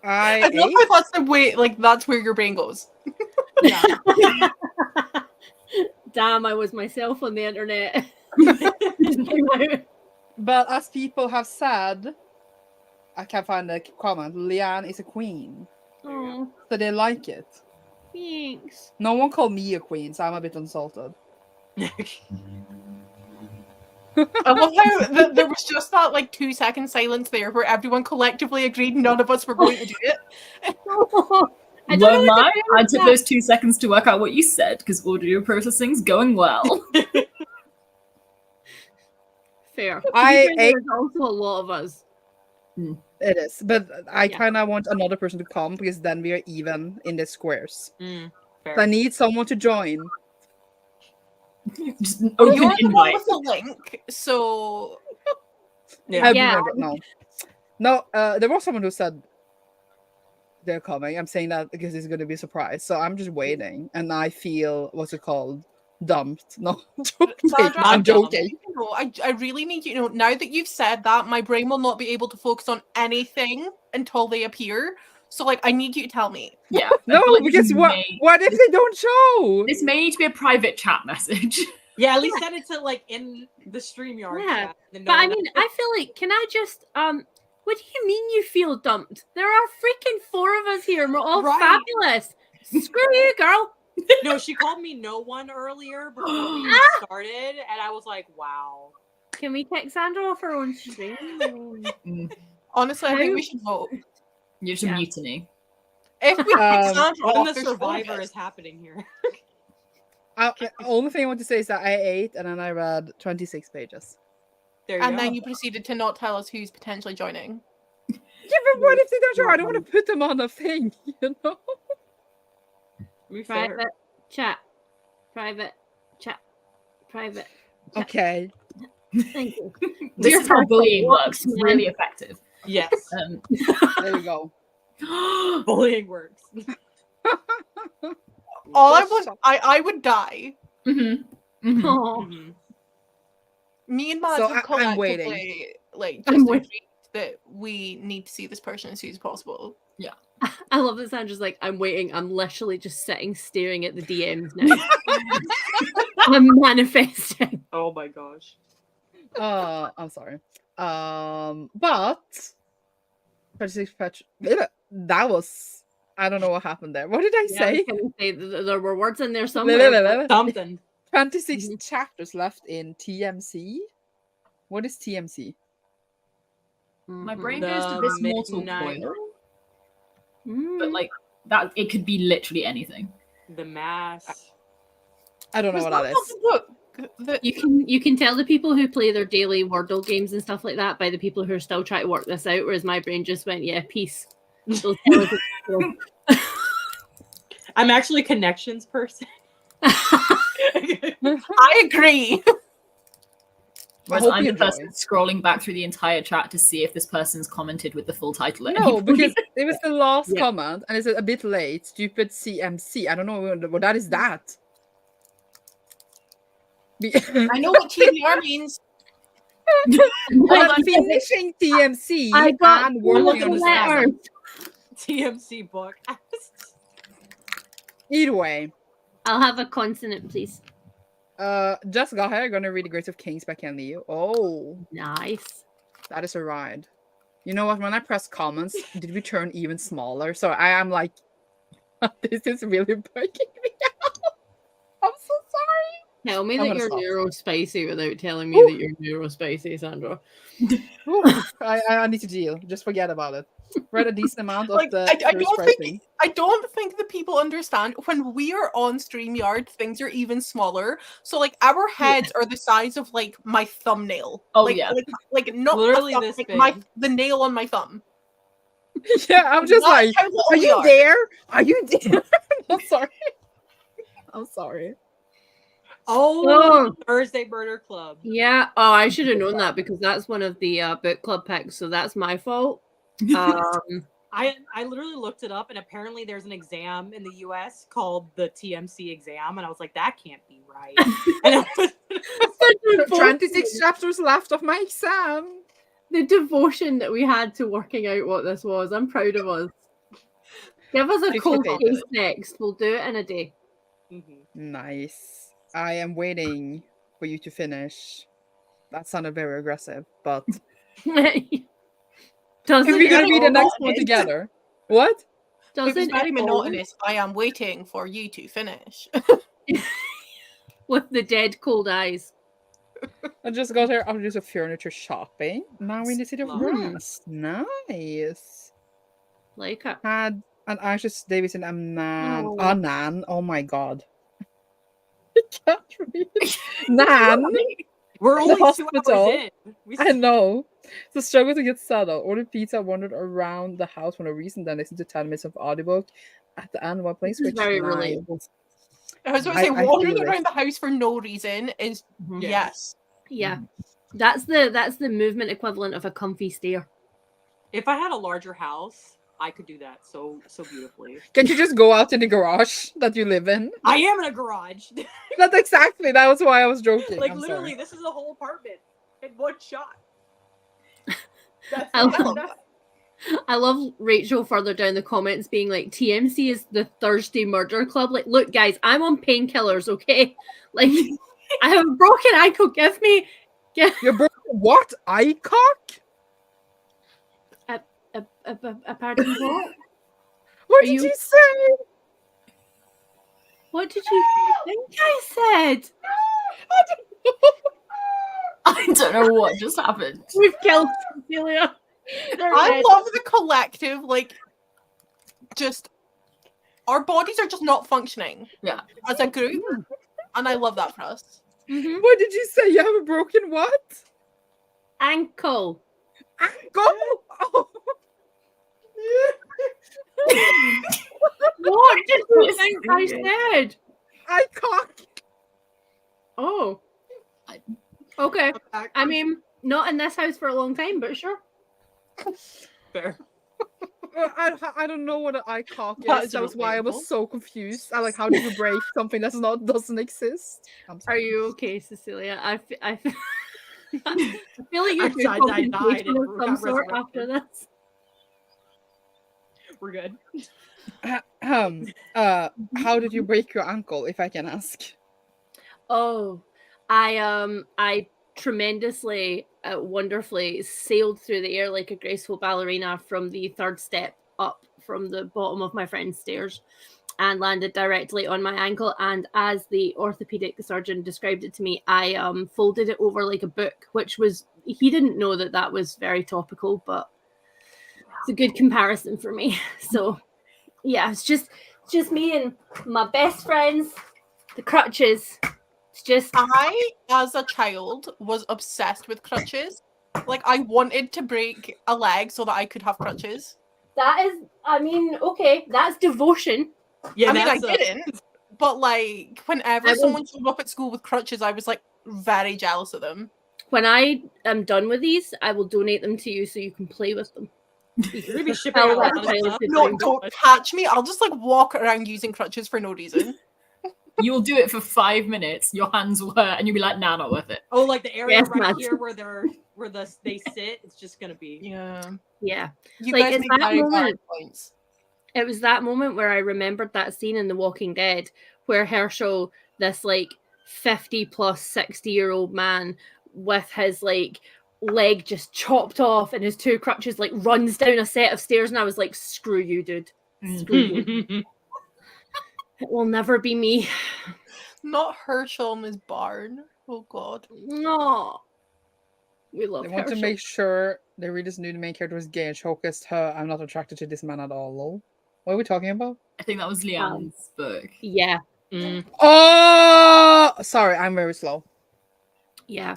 I I love ate. how that's the way, like, that's where your brain goes. Yeah. Damn, I was myself on the internet. But as people have said, I can't find the comment. Leanne is a queen, Oh, so they like it. thanks. No one called me a queen, so I'm a bit insulted. I love how there was just that, like, 2-second silence there where everyone collectively agreed none of us were going to do it. I don't Won't know what lie, to do I with took that. those 2 seconds to work out what you said because audio processing's going well. Fair. I ate- There's also a lot of us. It is, but I Yeah. kind of want another person to come because then we are even in the squares. Fair. So I need someone to join. Just an open You're the one invite. with the link, so Yeah. Yeah. No, there was someone who said they're coming. I'm saying that because it's going to be a surprise. So I'm just waiting, and I feel what's it called? Dumped. No, Sandra, I'm I'm dumb. joking. No, I really need you to know, now that you've said that, my brain will not be able to focus on anything until they appear. So, like, I need you to tell me. Yeah. I No, feel like because this what if they don't show? This may need to be a private chat message. Yeah, at least send it to like in the StreamYard Yeah. chat. Then But no I one mean, I feel like, can I just, what do you mean you feel dumped? There are freaking 4 of us here and we're all Right. fabulous. Screw you, girl. No, she called me no one earlier before we started, and I was like, wow. Can we kick Sandra off her own stream? Honestly, I think How- we should vote. You're some Yeah. mutiny. If we pick Sandra What off, the there's survivor vote. is happening here? Only thing I want to say is that I ate and then I read 26 pages. There you And go. then you proceeded to not tell us who's potentially joining. Yeah, but what if they don't show? I don't want to put them on a thing, you know? To be fair. Private chat. Private chat. Private. chat. Okay. Thank you. This Dear is how Heart, bullying what works. It's man? really effective. Yes, There we go. bullying works. All I Just want, shut- I would die. Mm-hmm. Mm-hmm. Oh, Mhm. Me and Matt So have I'm waiting. collectively, like, I'm just waiting. agreed that we need to see this person as soon as possible. I love that Sandra's like, I'm waiting. I'm literally just sitting staring at the DMs now. I'm manifesting. Oh my gosh. I'm sorry. But 26 patch. That was. I don't know what happened there. What did I Yeah, I was say? gonna say there were words in there somewhere. Something. 26 chapters left in TMC. What is TMC? My Mhm. brain goes to The this mortal midnight- coil, Mm. but like that, it could be literally anything. The mass. I don't know what that is. not the book. You can tell the people who play their daily Wordle games and stuff like that by the people who are still trying to work this out. Whereas my brain just went, yeah, peace. Those I'm actually a connections person. I agree. Whereas hope I'm you the person enjoy. scrolling back through the entire chat to see if this person's commented with the full title. At any No, point. because it was the last Yeah. comment and it's a bit late. Stupid CMC. I don't know what that is. That I know what TBR means. Well, I'm finishing TMC I got and working on the letters. 7. TMC book. Either way, I'll have a consonant, please. just got here. Gonna read the Grace of Kings by Ken Liu. Oh, Nice. that is a ride. You know what? When I press comments, did we turn even smaller? So I am like, this is really breaking me out. I'm so sorry. Tell me I'm that gonna you're stop. neurospicy without telling me that you're neurospicy, Sandra. Ooh, I need to deal. Just forget about it. Read a decent amount of Like, the I first don't pricing. think I don't think the people understand when we are on StreamYard, things are even smaller. So like our heads are the size of like my thumbnail. Oh, like, yeah. like not Literally a thumb, this like big. the nail on my thumb. Yeah, I'm just That's like, how little are we you there? Are you there? I'm sorry. I'm sorry. Oh, Thursday Murder Club. Yeah. Oh, I should have known that because that's one of the book club picks, so that's my fault. I literally looked it up, and apparently there's an exam in the U.S. called the TMC exam, and I was like, that can't be right. And I was, 26 chapters left of my exam. The devotion that we had to working out what this was. I'm proud of us. Give us a 50 cold pages. case next. We'll do it in a day. Nice. I am waiting for you to finish. That sounded very aggressive, but Doesn't if we can it read the next all one end? together. What? It was doesn't very it all monotonous. I am waiting for you to finish. with the dead cold eyes? I just got here after just a furniture shopping. Now we're in the city of Love. Brass. Nice. Like it. Had an Ashes Davidson Nan. Oh. Oh, Nan. Oh my god. I can't read. Nan. we're The only 2 hospital. hours in. We I know. The struggle to get settled. Ordered pizza, wandered around the house for no reason, then listened to 10 minutes of audiobook. At the end, one place This is which very nice. relatable. I was going I to say wandering feel it. around the house for no reason is yes. Yeah. That's the movement equivalent of a comfy stare. If I had a larger house, I could do that so beautifully. Can't you just go out in the garage that you live in? I am in a garage. That's exactly. That was why I was joking. Like I'm literally, sorry. this is a whole apartment in one shot. That's I not love- enough. I love Rachel further down the comments being like, TMC is the Thursday Murder Club. Like, look, guys, I'm on painkillers, okay? Like, I have a broken ankle. Give me You're broken. What? Eye cock? a pardon. What? What Are did you- you say? What did you think I said? I don't know what just happened. We've killed Cecilia. I love the collective, like, just our bodies are just not functioning. Yeah. As a group, and I love that for us. Mhm. What did you say? You have a broken what? Ankle. Ankle? Oh. What did you think I said? Eye cock. Oh. Okay. I mean, not in this house for a long time, but sure. Fair. I don't know what an eye cock That's is. That was why I relatable. was so confused. I like, how do you break something that's not doesn't exist? I'm Are sorry. you okay, Cecilia? I feel like you're I due died and consultation of got some sort resurrected. after this. We're good. How did you break your ankle, if I can ask? Oh, I tremendously, wonderfully sailed through the air like a graceful ballerina from the third step up from the bottom of my friend's stairs and landed directly on my ankle. And as the orthopedic surgeon described it to me, I folded it over like a book, which was, he didn't know that that was very topical, but it's a good comparison for me. So yeah, it's just me and my best friends, the crutches. It's just I, as a child, was obsessed with crutches. Like, I wanted to break a leg so that I could have crutches. that is, I mean, okay, that's devotion. Yeah, I mean, I that's a- didn't. But, like, whenever I was- someone showed up at school with crutches, I was, like, very jealous of them. When I am done with these, I will donate them to you so you can play with them. You're gonna be shipping Tell out a that lot of child stuff. to No, drink. don't catch me. I'll just, like, walk around using crutches for no reason. You'll do it for 5 minutes. Your hands will hurt, and you'll be like, "Nah, not worth it." Oh, like the area Yes, right Matt. here where they sit. It's just gonna be. Yeah. Yeah. You Like, guys it's make that very valid moment. points. It was that moment where I remembered that scene in The Walking Dead where Herschel, this like 50 plus 60-year-old man with his like leg just chopped off and his two crutches, like runs down a set of stairs, and I was like, screw you, dude. Screw you. It will never be me. Not Herschel in his barn. Oh god. No. We love They want to Herschel. make sure the readers knew the main character was gay and showcased her. I'm not attracted to this man at all. Lol. What are we talking about? I think that was Leanne's book. Yeah. Oh, sorry, I'm very slow. Yeah.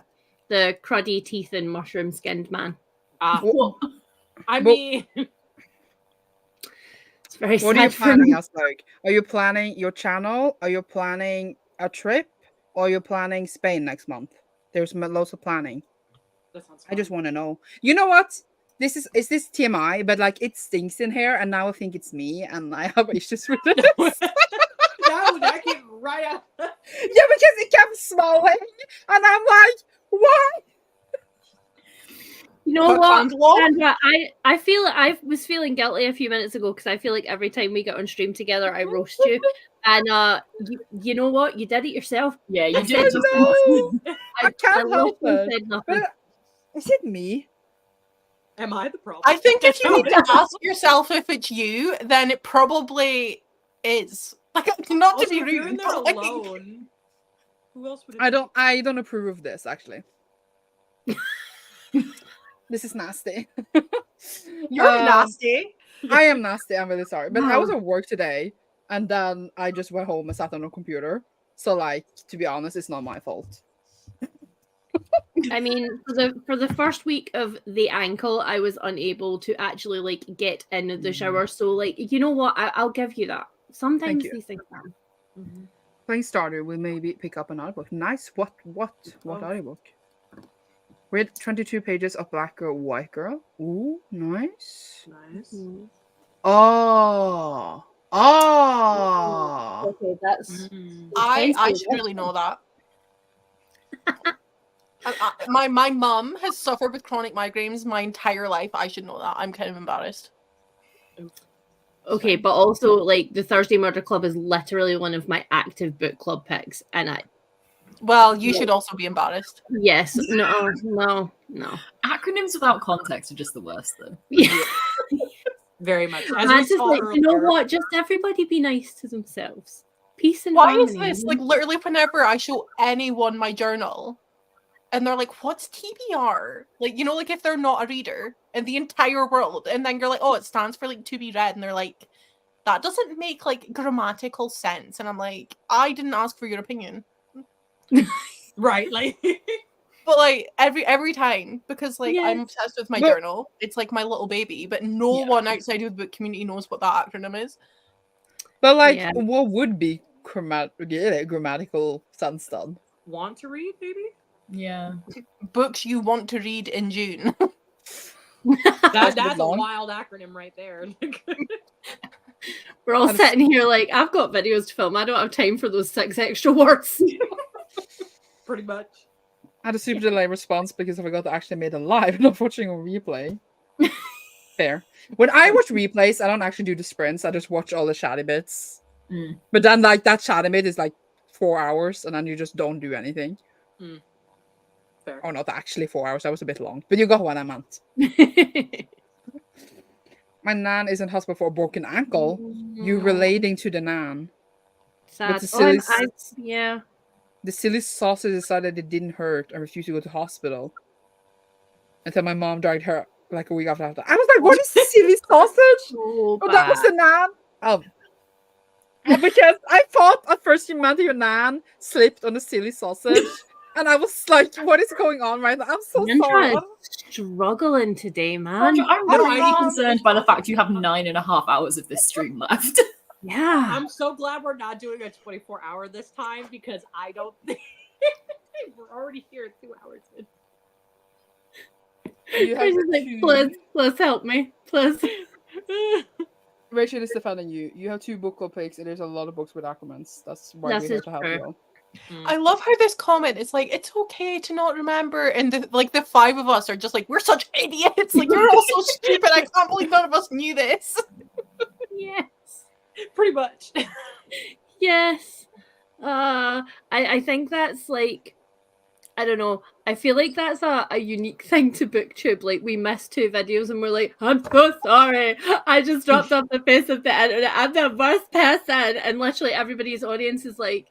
The cruddy teeth and mushroom skinned man. What? I Well- mean, It's very What are you sad for planning me. as like? Are you planning your channel? Are you planning a trip? Or are you planning Spain next month? There's loads of planning. that sounds I just fun. want to know. You know what? This is this TMI, but like it stinks in here, and now I think it's me, and I have issues with it. that came right out. Yeah, because it kept smelling, and I'm like, what? You know Hook what, and wall? Sandra? I feel I was feeling guilty a few minutes ago because I feel like every time we get on stream together, I roast you. And you know what? You did it yourself. Yeah, you I did. said Just No, I I can't help literally it. said nothing. But is it me? Am I the problem? I think if you need to ask yourself if it's you, then it probably is. Like, not Also, to be if you're in rude, there but like, alone, who else would it I don't approve of this actually. This is nasty. you're nasty. I am nasty. I'm really sorry, but I was Wow. at work today, and then I just went home and sat on a computer. So, like, to be honest, it's not my fault. I mean, for the first week of the ankle, I was unable to actually like get in the shower. So, like, you know what? I'll give you that. Sometimes you. these things happen. Playing starter, we'll maybe pick up an audiobook. Nice. What Oh. audiobook? Read 22 pages of Black Girl, White Girl. Ooh, nice. Nice. Oh. Okay, that's I should really know that. My mum has suffered with chronic migraines my entire life. I should know that. I'm kind of embarrassed. okay, but also like the Thursday Murder Club is literally one of my active book club picks, and Well, you should also be embarrassed. yes, no. Acronyms without context are just the worst, though. Yeah. Very much. As I'm we just saw like, you know earlier, what? Just everybody be nice to themselves. Peace and Why is harmony. this? Like, literally, whenever I show anyone my journal, and they're like, "What's TBR?" Like, you know, like if they're not a reader in the entire world, and then you're like, "Oh, it stands for like to be read," and they're like, "That doesn't make like grammatical sense," and I'm like, "I didn't ask for your opinion." right? Like, But like every time, because like I'm Yes. obsessed with my But- journal. It's like my little baby, but no one outside of the book community knows what that acronym is. But, like, Yeah. what would be grammatical sense then? want to read, maybe? Yeah. Books you want to read in June. That's a long. wild acronym right there. We're all And- sitting here like, I've got videos to film. I don't have time for those 6 extra words. Pretty much. I had a super delayed response because I forgot to actually make it live and not watching a replay. Fair. When I watch replays, I don't actually do the sprints. I just watch all the chatty bits. Mm. But then, like, that chatty bit is like 4 hours, and then you just don't do anything. Fair. Oh, not actually 4 hours. That was a bit long. But you got what I meant. My nan is in hospital for a broken ankle. You relating to the nan? Sad. the Oh, silly yeah. The silly sausage decided it didn't hurt and refused to go to hospital. Until my mom dragged her like a week after. I was like, what is silly sausage? So Oh, that was the nan. Oh. Because I thought at first you meant your nan slipped on the silly sausage. And I was like, what is going on right now? I'm so Sandra sorry. is struggling today, man. I'm No, really I'm- concerned by the fact you have 9.5 hours of this stream left. Yeah. I'm so glad we're not doing a 24-hour this time because I don't think we're already here at 2 hours in. You I have was just like, two- please help me. Please. Rachel is defending you. You have 2 book club picks, and there's a lot of books with acromans. That's why This we're here is to help true. you all. I love how this comment is like, it's okay to not remember, and the 5 of us are just like, we're such idiots. Like, you're all so stupid. I can't believe none of us knew this. Yes. Pretty much. Yes. I think that's like, I don't know. I feel like that's a unique thing to BookTube. Like, we missed 2 videos and we're like, I'm so sorry. I just dropped off the face of the internet. I'm the worst person. And literally everybody's audience is like,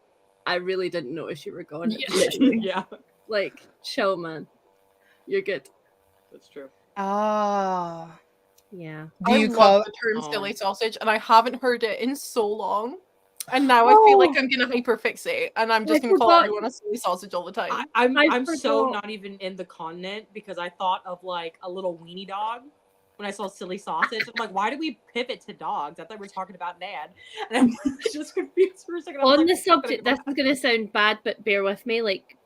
I really didn't notice you were gone. Yeah, literally. Yeah, Like, chill, man. You're good. that's true. Ah. Yeah. Do I you love call the term Oh. silly sausage, and I haven't heard it in so long. And now I feel like I'm gonna hyperfixate, and I'm just I gonna call forgot- everyone a silly sausage all the time. I'm I so forgot. not even in the continent because I thought of like a little weenie dog when I saw silly sausage. I'm like, why do we pivot to dogs? I thought we were talking about Nan, and I'm just confused for a second. I was On like, the subject, this is going to sound bad, but bear with me. Like,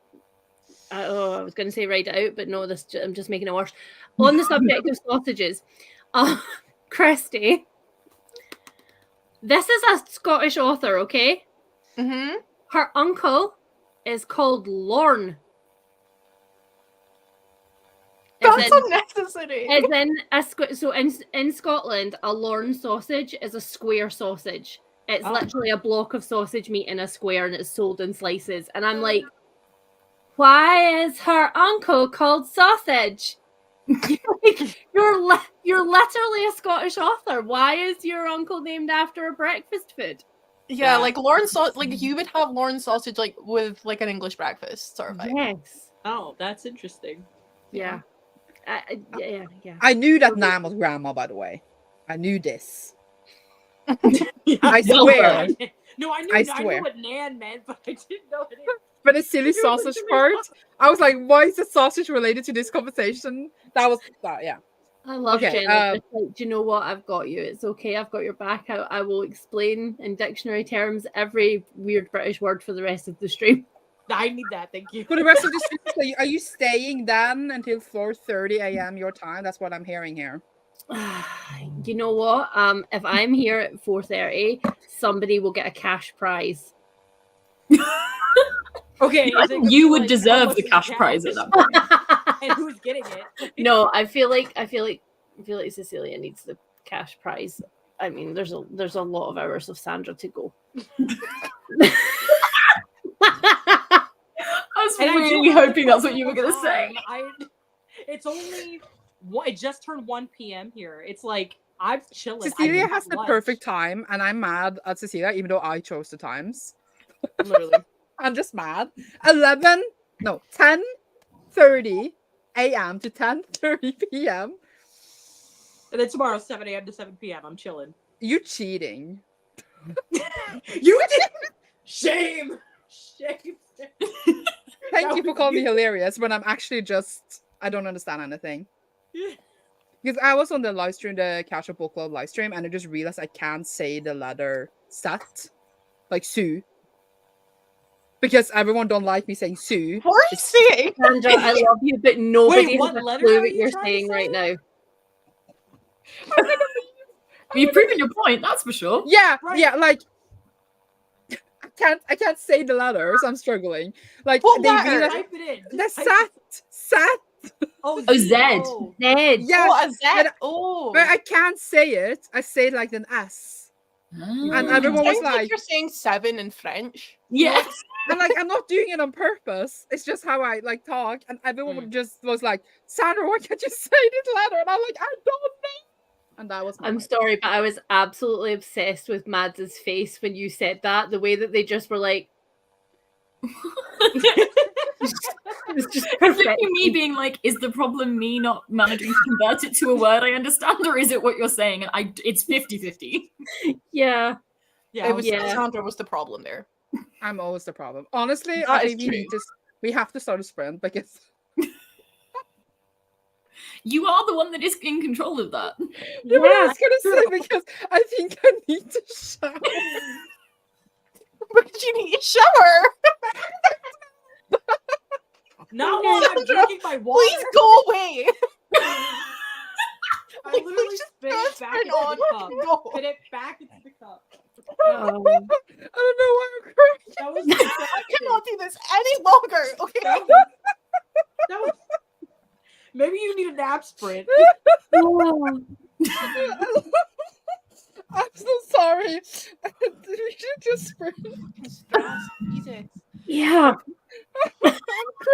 I was going to say write it out, but no, I'm just making it worse. On the subject of sausages, Christy, this is a Scottish author, okay? Mm-hmm. Her uncle is called Lorne. That's unnecessary. As in so in Scotland, a Lorne sausage is a square sausage. It's Oh. literally a block of sausage meat in a square, and it's sold in slices. And I'm like, why is her uncle called sausage? Like, you're literally a Scottish author. Why is your uncle named after a breakfast food? Yeah, Yeah. like Lauren sausage. Like you would have Lauren sausage like with like an English breakfast sort of vibe. Yes. oh, that's interesting. Yeah. Yeah. I knew that Nan was grandma, by the way. I knew this. Yeah. I Well swear. done. No, I knew. I I swear. knew what Nan meant, but I didn't know it. But the silly You looked sausage at me part, like- I was like, why is the sausage related to this conversation? That was, yeah. I love Okay, Jenna. Just like, do you know what? I've got you. It's okay. I've got your back. I will explain in dictionary terms every weird British word for the rest of the stream. I need that. Thank you. For the rest of the stream, are you staying then until 4:30 a.m. your time? That's what I'm hearing here. You know what? If I'm here at 4:30, somebody will get a cash prize. Okay, is it You would like, deserve how much the is cash prize at that point. and who's getting it? No, I feel like Cecilia needs the cash prize. I mean, there's a lot of hours of Sandra to go. I was And I really do hoping that's what you were going to say. It's only it just turned 1 p.m. here. It's like I'm chilling. Cecilia has the perfect time, and I'm mad at Cecilia, even though I chose the times. Literally. I'm just mad. 10:30 a.m. to 10:30 p.m. And then tomorrow 7 a.m. to 7 p.m. I'm chilling. You cheating. You did shame. Thank you for calling me hilarious when I'm actually just, I don't understand anything. Because I was on the live stream, the Casual Book Club live stream, and I just realized I can't say the letter set, like Sue. Because everyone don't like me saying Sue. What are you saying? Sandra, I love you, but nobody what has a letter clue are what you you're trying to saying right say? now. You've proven your point, that's for sure. Yeah, Right. yeah, like I can't say the letters. I'm struggling. Like What they letter? realize Type it in. the Type it- set. Oh, Oh, Z. Oh. Ned. Yeah, Oh, a Z. but- Oh. but I can't say it. I say it like an S. And everyone was Sounds like like, you're saying 7 in French. Yeah. and like I'm not doing it on purpose. It's just how I like talk. And everyone just was like, Sandra, why can't you say this letter? And I'm like, I don't know. And that was my I'm mind. sorry, but I was absolutely obsessed with Mads' face when you said that. The way that they just were like, it was just It's perfect. literally me being like, is the problem me not managing to convert it to a word I understand, or is it what you're saying? And it's 50-50. Yeah. Yeah. It was Yeah. Sandra was the problem there. I'm always the problem. Honestly, That I is think we true. need to. We have to start a sprint because You are the one that is in control of that. yeah, but I Yeah. was gonna say because I think I need to shower. But you need a shower. Not while I'm drinking my water. Please go away. I Like, literally just spit throw it back sprint into on the cup. and go. Spit it back into the cup. Oh. I don't know why I'm crying. That was I cannot do this any longer. Okay. that was maybe you need a nap sprint. Oh. I'm so sorry. We should just sprint. Stress. Jesus. Yeah.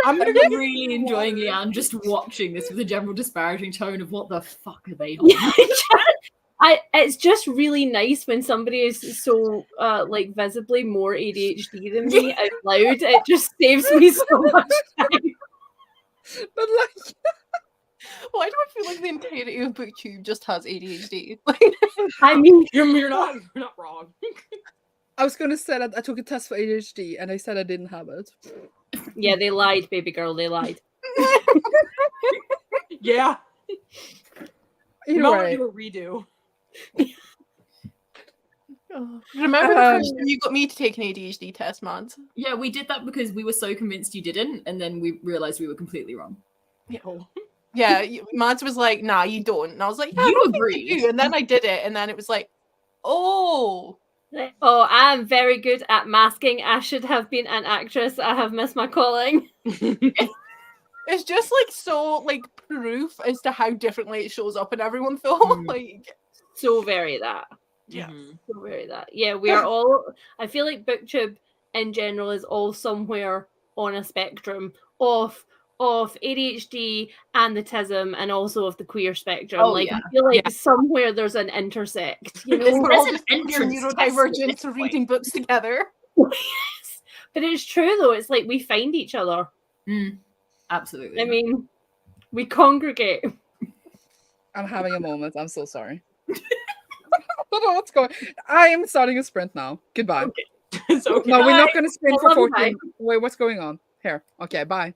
I'm gonna I'm go really get enjoying water. Leanne just watching this with a general disparaging tone of what the fuck are they on? It's just really nice when somebody is so like visibly more ADHD than me out loud. It just saves me so much time. But like, Why do I feel like the entirety of BookTube just has ADHD? I mean, You're not wrong. I was gonna say that I took a test for ADHD and they said I didn't have it. yeah, they lied, baby girl. They lied. Yeah. You Either might want to way, do a redo. Remember the first time you got me to take an ADHD test, man? Yeah, we did that because we were so convinced you didn't, and then we realized we were completely wrong. Yeah, Mads was like, "Nah, you don't," and I was like, "Yeah, You I don't think agreed. you do." And then I did it, and then it was like, "Oh, Oh, I'm very good at masking. I should have been an actress. I have missed my calling. it's just like so like proof as to how differently it shows up in everyone's film." Like, So very that. yeah. So very that. Yeah, we are all. I feel like BookTube in general is all somewhere on a spectrum of ADHD and the TISM and also of the queer spectrum. Oh, like yeah. I feel like somewhere there's an intersect. You know, We're all There's just an queer entrance test neurodivergent at this reading books together. Yes. But it's true though. It's like we find each other. Absolutely. I mean, we congregate. I'm having a moment. I'm so sorry. I don't know what's going. I am starting a sprint now. Goodbye. It's okay. No, we're not Bye. going to sprint I for love you, 14. Wait, what's going on? Here. Okay, bye.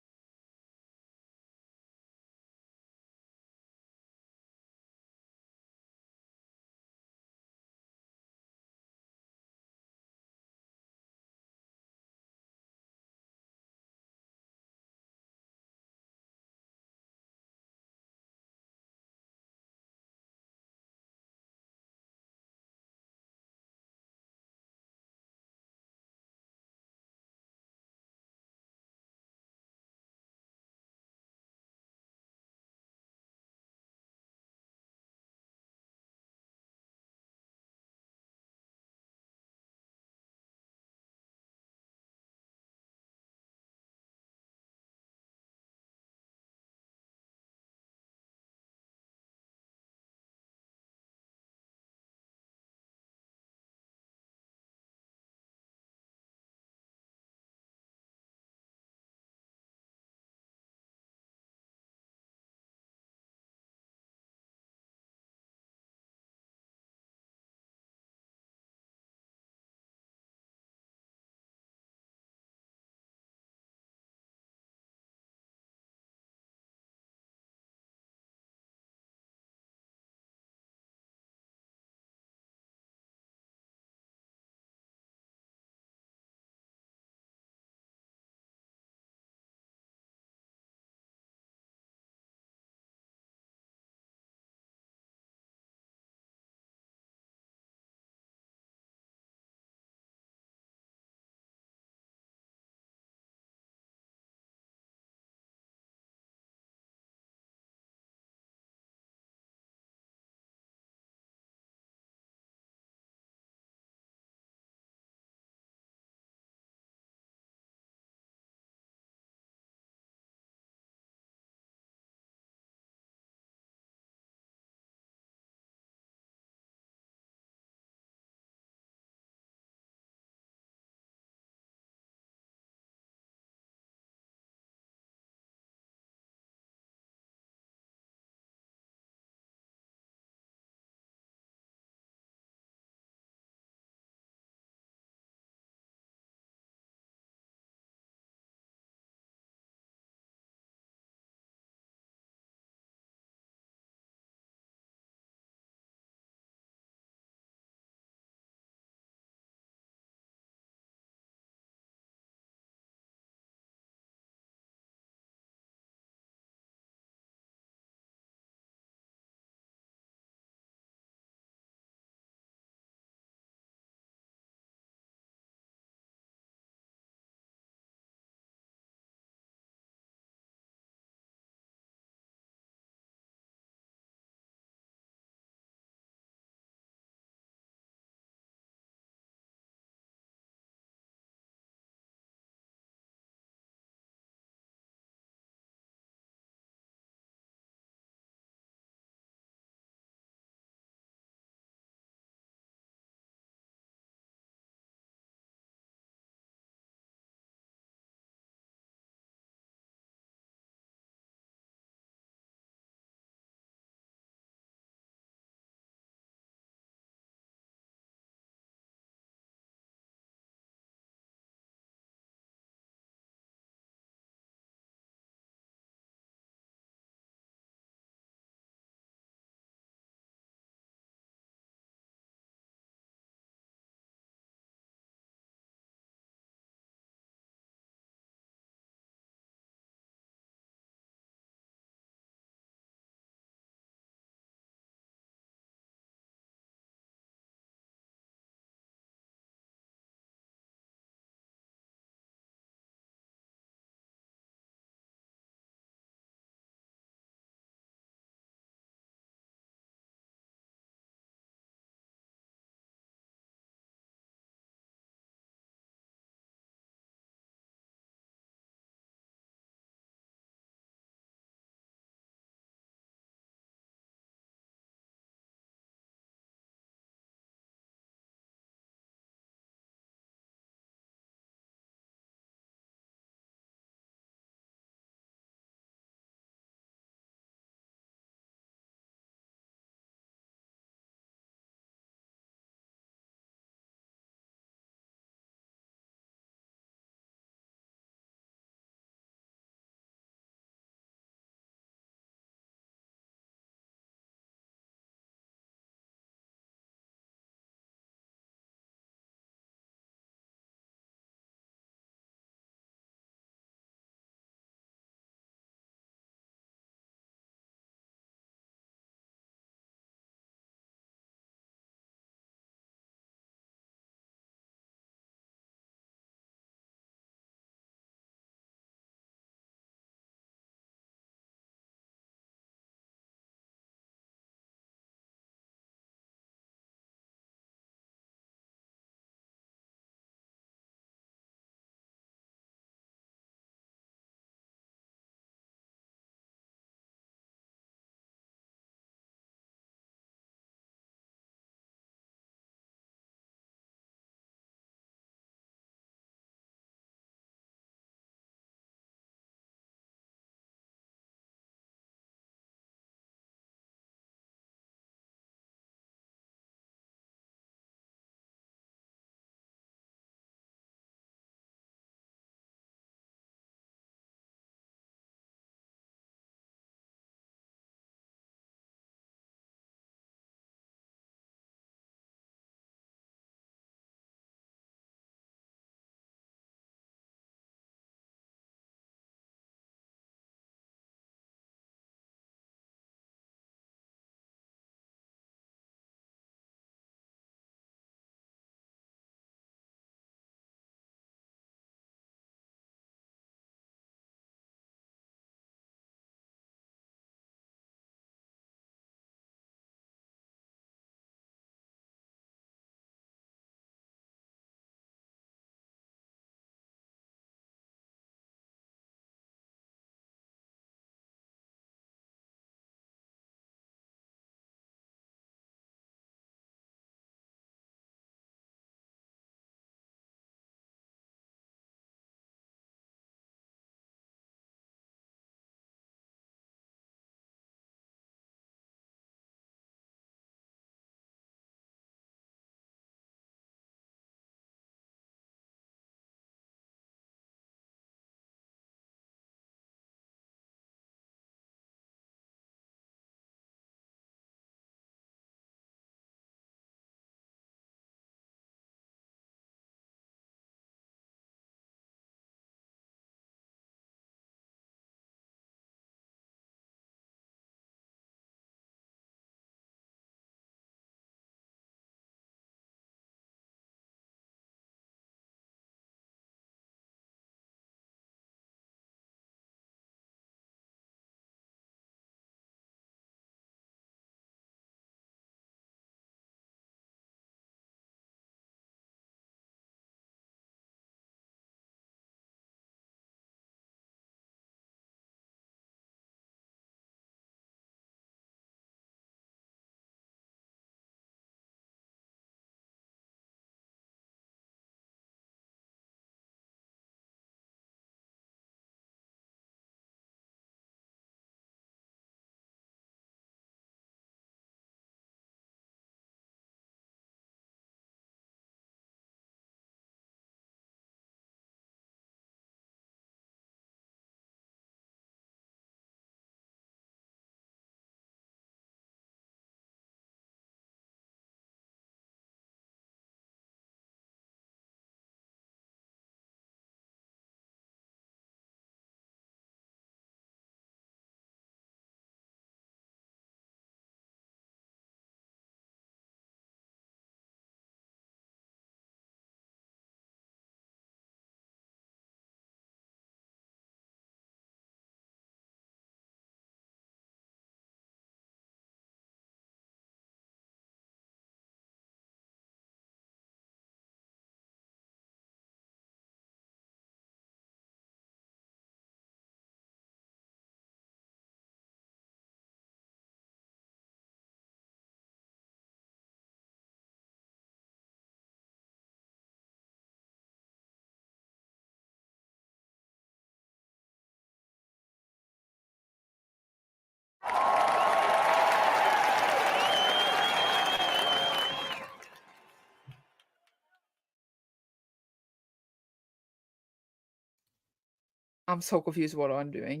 I'm so confused what I'm doing.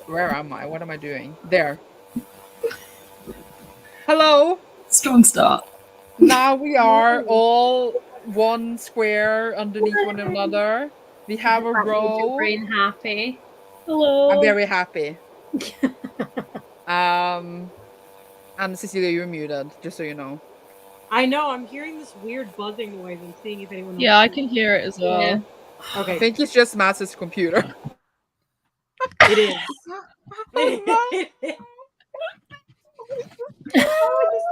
Where am I? What am I doing? There. Hello. Strong start. Now we are all one square underneath one another. We have a That made your row. brain happy. Hello. I'm very happy. And Cecilia, you're muted, just so you know. I know. I'm hearing this weird buzzing noise and seeing if anyone else. Yeah, I can hear it as well. Yeah. I Okay, think it's just Matt's computer. it is.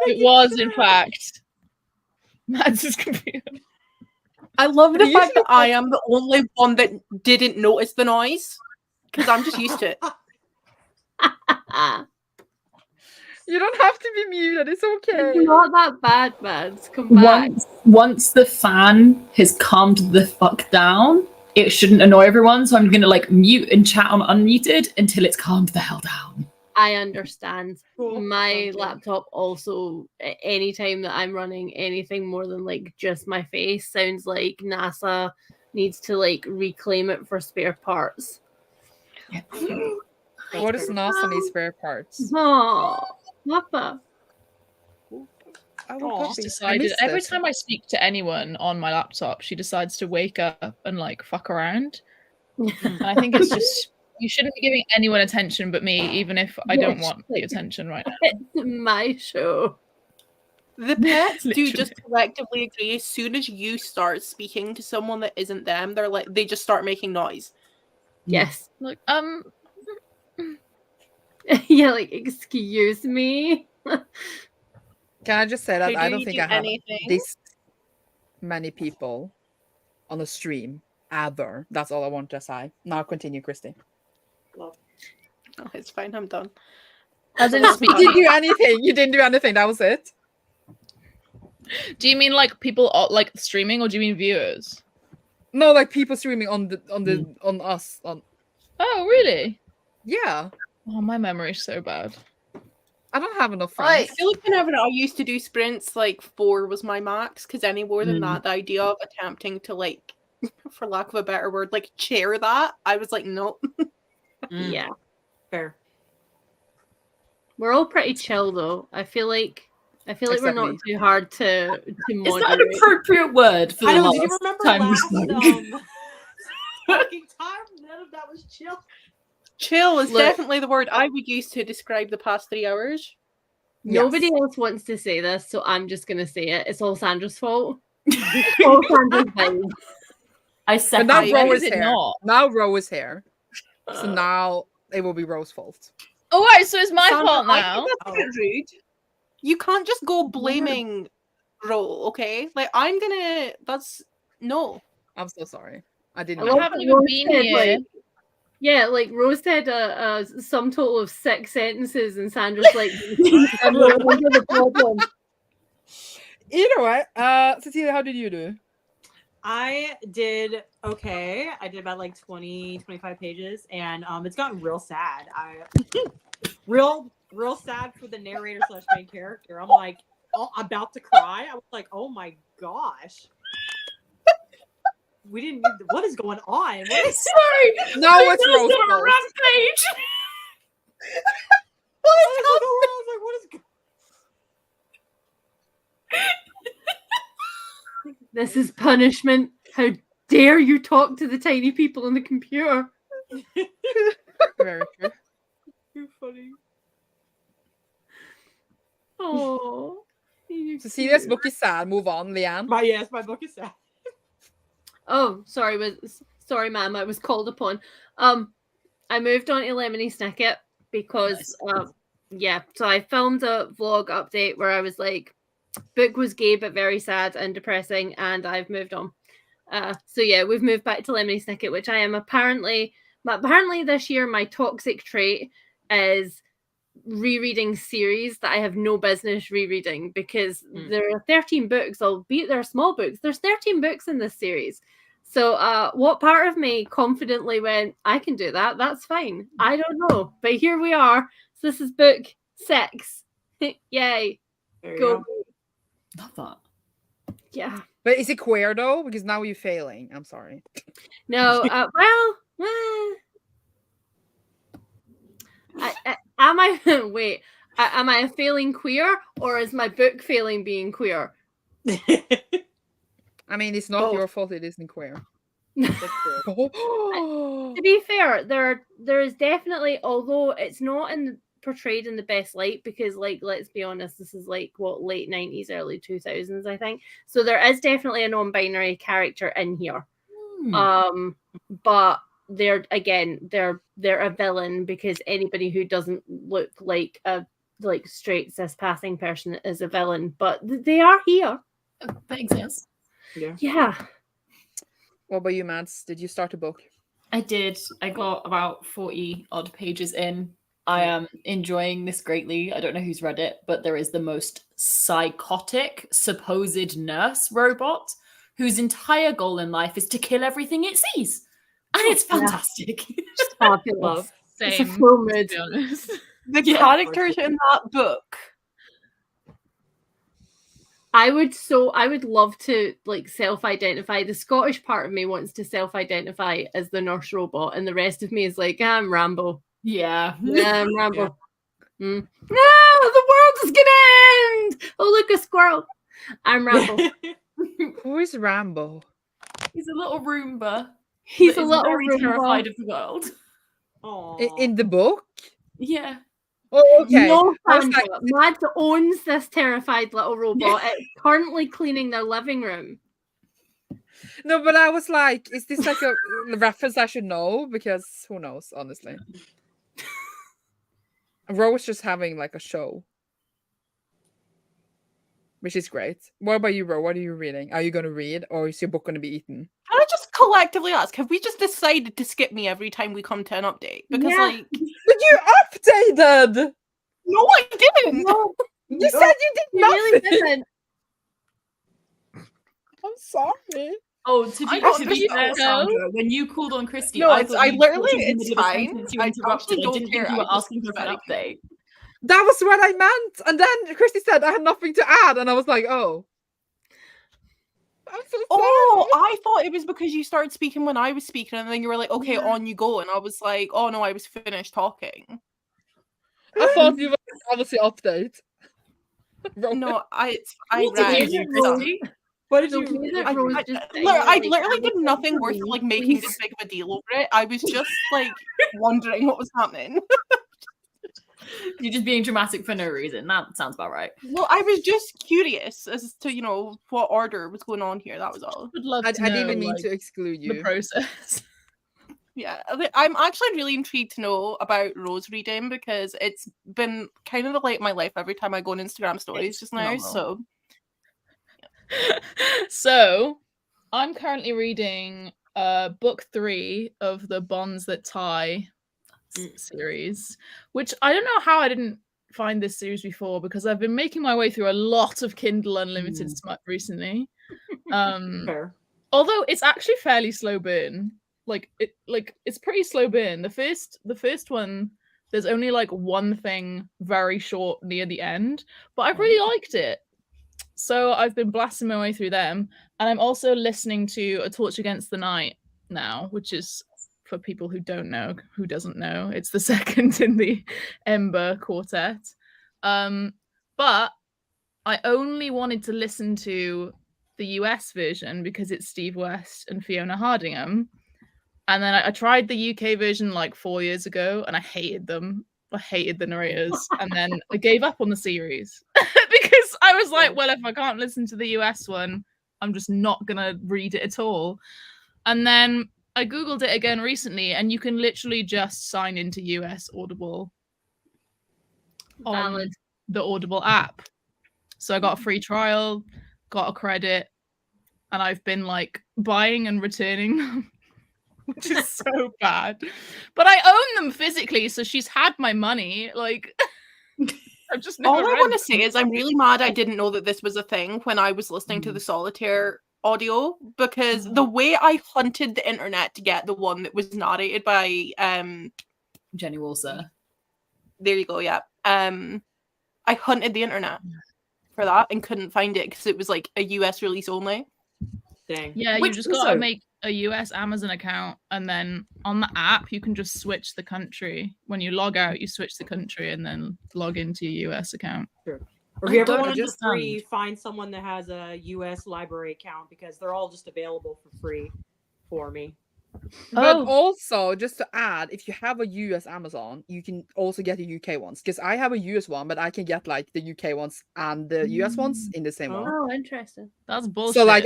It was, in fact, Mads' computer. I love the But fact that usually- I am the only one that didn't notice the noise because I'm just used to it. You don't have to be muted. It's okay. It's not that bad, Mads. Come back. Once the fan has calmed the fuck down, it shouldn't annoy everyone. So I'm gonna like mute and chat on unmuted until it's calmed the hell down. I understand. Cool. My Sounds good. laptop also, anytime that I'm running anything more than like just my face, sounds like NASA needs to like reclaim it for spare parts. What is NASA need spare parts? Oh, Papa. Aw, I decided missed every it. time I speak to anyone on my laptop, she decides to wake up and like fuck around. And I think it's just you shouldn't be giving anyone attention but me, even if I don't Yes, want the like- attention right now. It's my show. The pets do Literally. just collectively agree. As soon as you start speaking to someone that isn't them, they just start making noise. Yes. Like, Yeah, like, excuse me. Can I just say that How I do don't you think do I have anything? this many people on a stream ever. That's all I want to say. Now continue, Christy. Oh, it's fine. I'm done. as in You didn't speaking. do anything. You didn't do anything. That was it. Do you mean like people like streaming, or do you mean viewers? No, like people streaming on us. Oh, really? Yeah. Oh, my memory's so bad. I don't have enough I friends. feel like whenever I used to do sprints, like 4 was my max. Because any more than that, the idea of attempting to like, for lack of a better word, like chair that, I was like, no. Yeah. Fair. We're all pretty chill though. I feel like we're Except not me. too hard to Is that an moderate. appropriate word for the I know. last Did you remember time we last spoke? fucking time? None of that was chill. Chill is Look- definitely the word I would use to describe the past 3 hours. Nobody Yes. else wants to say this, so I'm just gonna say it. It's all Sandra's fault. It's all Sandra's fault. I But second now Why Ro is is it here. not? Now Ro is here. So now it will be Ro's fault. Oh, right, so it's my Sandra, fault I now. think that's a bit rude. You can't just go blaming Ro, okay? Like, I'm gonna. That's. No. I'm so sorry. I didn't I know. love haven't that even Rose been said, here. like- yeah, like Rose said a sum total of 6 sentences, and Sandra's like, Sandra, I think you're the problem. Either way, Cecilia, how did you do? I did okay. I did about like 20, 25 pages, and it's gotten real sad. Real sad for the narrator / main character. I'm like about to cry. I was like, oh my gosh. We didn't. What is going on? What is, Sorry. Now it's Ro's on a fault. rampage. I was like, what is? This is punishment. How dare you talk to the tiny people on the computer? Very true. Too funny. Oh, Cecilia's book is sad. Move on, Leanne. My book is sad. Oh, sorry, ma'am. I was called upon. I moved on to Lemony Snicket because, yeah. So I filmed a vlog update where I was like, book was gay but very sad and depressing, and I've moved on. So yeah, we've moved back to Lemony Snicket, which I am apparently this year my toxic trait is rereading series that I have no business rereading because there are 13 books, albeit they're small books. There's 13 books in this series. So what part of me confidently went, I can do that. That's fine. I don't know. But here we are. So this is book 6. Yay. There you Go. go. Love that. Yeah. But is it queer though? Because now you're failing. I'm sorry. No, well, Am I wait? Am I failing queer, or is my book failing being queer? I mean, it's not Both. your fault it isn't queer. To be fair, there is definitely, although it's not portrayed in the best light, because like, let's be honest, this is like what, late 90s, early 2000s, I think. So there is definitely a non-binary character in here. But they're a villain, because anybody who doesn't look like a straight cis passing person is a villain. But they are here. That exists. Yeah. What about you, Mads? Did you start a book? I did. I got about 40 odd pages in. I am enjoying this greatly. I don't know who's read it, but there is the most psychotic supposed nurse robot whose entire goal in life is to kill everything it sees. And it's fantastic. Fabulous. Same, It's a full mood. to be honest. The characters in that book. I would love to like self-identify. The Scottish part of me wants to self-identify as the nurse robot, and the rest of me is like, I'm Rambo. Yeah. Yeah, I'm Rambo. No, the world is gonna end. Oh, look, a squirrel. I'm Rambo. Who is Rambo? He's a little Roomba. He's that a is little very Roomba. terrified of the world. In the book? Yeah. Oh, okay. No, I was Sandra. like- Mads owns this terrified little robot. It's currently cleaning their living room. No, but I was like, is this like a reference I should know? Because who knows, honestly. Rose just having like a show. Which is great. What about you, Ro? What are you reading? Are you going to read, or is your book going to be eaten? Can I just collectively ask, have we just decided to skip me every time we come to an update? Because Yeah. like, But you updated! no, I didn't. No, You said you did you nothing! really didn't. I'm sorry. Oh, to I be got fair, this Sandra, when you called on Christy, No, I it's- thought I you literally- talked in the it's middle of a fine. sentence, you I interrupted. actually I don't didn't care. think you I were just asking think for an it's very update. That was what I meant. And then Christy said I had nothing to add, and I was like, oh. I'm so sorry. Oh, I thought it was because you started speaking when I was speaking, and then you were like, "Okay, on you go," and I was like, "Oh no, I was finished talking." I thought you were honestly update. No, I What did read. you do, Rose. Christy? What did The you way that I, Rose I, just I, said, lit- I like, literally I'm did nothing worth sorry, like making please. this big of a deal over it. I was just like wondering what was happening. You're just being dramatic for no reason. That sounds about right. Well, I was just curious as to what order was going on here. That was all. Would love I to know, didn't mean like, to exclude the you. process. Yeah, I'm actually really intrigued to know about Rose reading, because it's been kind of the light of my life every time I go on Instagram stories It's just now. phenomenal. So So, I'm currently reading book 3 of the Bonds That Tie series, which I don't know how I didn't find this series before, because I've been making my way through a lot of Kindle Unlimited smut recently. Fair. Although it's actually fairly slow burn. It's pretty slow burn. The first one, there's only like one thing very short near the end, but I really liked it. So I've been blasting my way through them, and I'm also listening to A Torch Against the Night now, which is, for people who doesn't know, it's the second in the Ember quartet. But I only wanted to listen to the US version because it's Steve West and Fiona Hardingham. And then I tried the UK version like 4 years ago, and I hated them. I hated the narrators. And then I gave up on the series because I was like, well, if I can't listen to the US one, I'm just not going to read it at all. And then I Googled it again recently, and you can literally just sign into US Audible on Valid. the Audible app. So I got a free trial, got a credit, and I've been like buying and returning them, which is so bad. But I own them physically, so she's had my money. Like, I've just never all I read want to them. say is I'm really mad I didn't know that this was a thing when I was listening to the Solitaire audio, because the way I hunted the internet to get the one that was narrated by Jenny Walser. there you go, yeah. I hunted the internet for that and couldn't find it because it was like a US release only. Dang. Yeah, you Which just gotta also- make a US Amazon account, and then on the app you can just switch the country. When you log out, you switch the country and then log into your US account. Or if you I ever don't want to understand. free, find someone that has a US library account because they're all just available for free for me. But Oh. also, just to add, if you have a US Amazon, you can also get the UK ones. Because I have a US one, but I can get like the UK ones and the US ones in the same one. Oh, interesting. That's bullshit. So like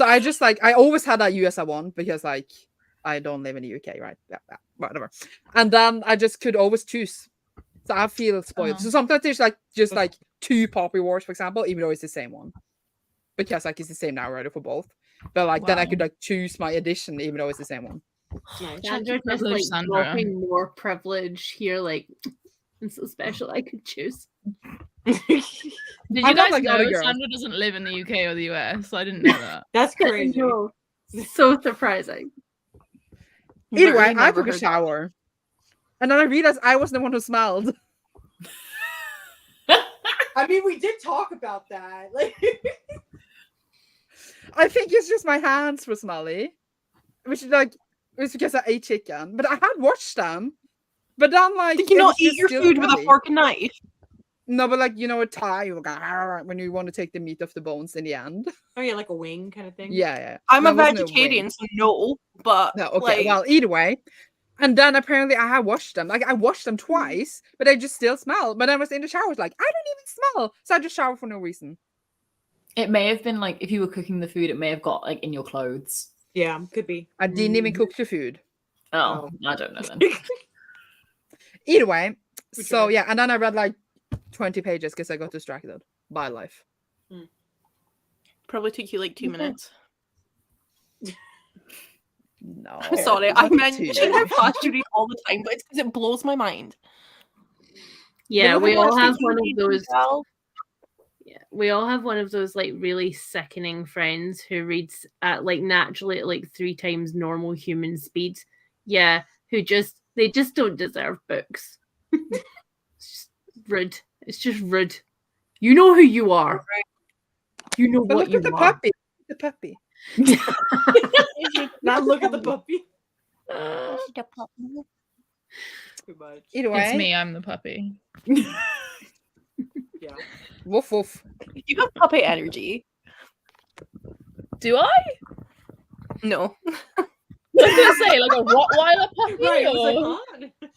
I just like I always had that US one because like I don't live in the UK, right? Yeah, whatever. And then I just could always choose. So I feel spoiled. So sometimes there's like just like 2 Poppy Wars, for example, even though it's the same one. Because like it's the same narrator for both. But like then I could like choose my edition even though it's the same one. Nice. Sandra just privilege, like Sandra. dropping more privilege here, like it's so special I could choose. Did you I'm not guys like know other girls. Sandra doesn't live in the UK or the US? I didn't know that. That's crazy. No, so surprising. Anyway, Literally I never took a heard that. shower. And then I realized I was the one who smelled. I mean, we did talk about that. Like, I think it's just my hands were smelly. Which is like it's because I ate chicken. But I had washed them. But then like Did you it not was eat just your still food with a smelly. fork and knife? No, but like you know a Thai you go, when you want to take the meat off the bones in the end. oh yeah, like a wing kind of thing. Yeah. I'm No, a it wasn't vegetarian, wing. so no. But No, okay. like, Well, either way. And then apparently I had washed them. Like I washed them twice, but they just still smell. But I was in the shower, I was like, I don't even smell. So I just showered for no reason. It may have been like if you were cooking the food, it may have got like in your clothes. Yeah, could be. I didn't even cook the food. Oh, I don't know then. Either way. Good So try. yeah, and then I read like 20 pages because I got distracted by life. probably took you like 2 minutes. No. Sorry, I not mentioned two. how fast you read all the time, but it's because it blows my mind. Yeah, But we how all much have did one you of those. tell? Yeah, we all have one of those like really sickening friends who reads at like naturally at like 3 times normal human speed. Yeah, they just don't deserve books. It's just rude. It's just rude. You know who you are. You know But what look you at the are. puppy. The puppy. Now look at the puppy. Uh, Too much. Either way. It's me, I'm the puppy. Yeah. Woof woof. You have puppet energy. Do I? No. I was gonna say like a Rottweiler puppy. Right. I was or- like, huh?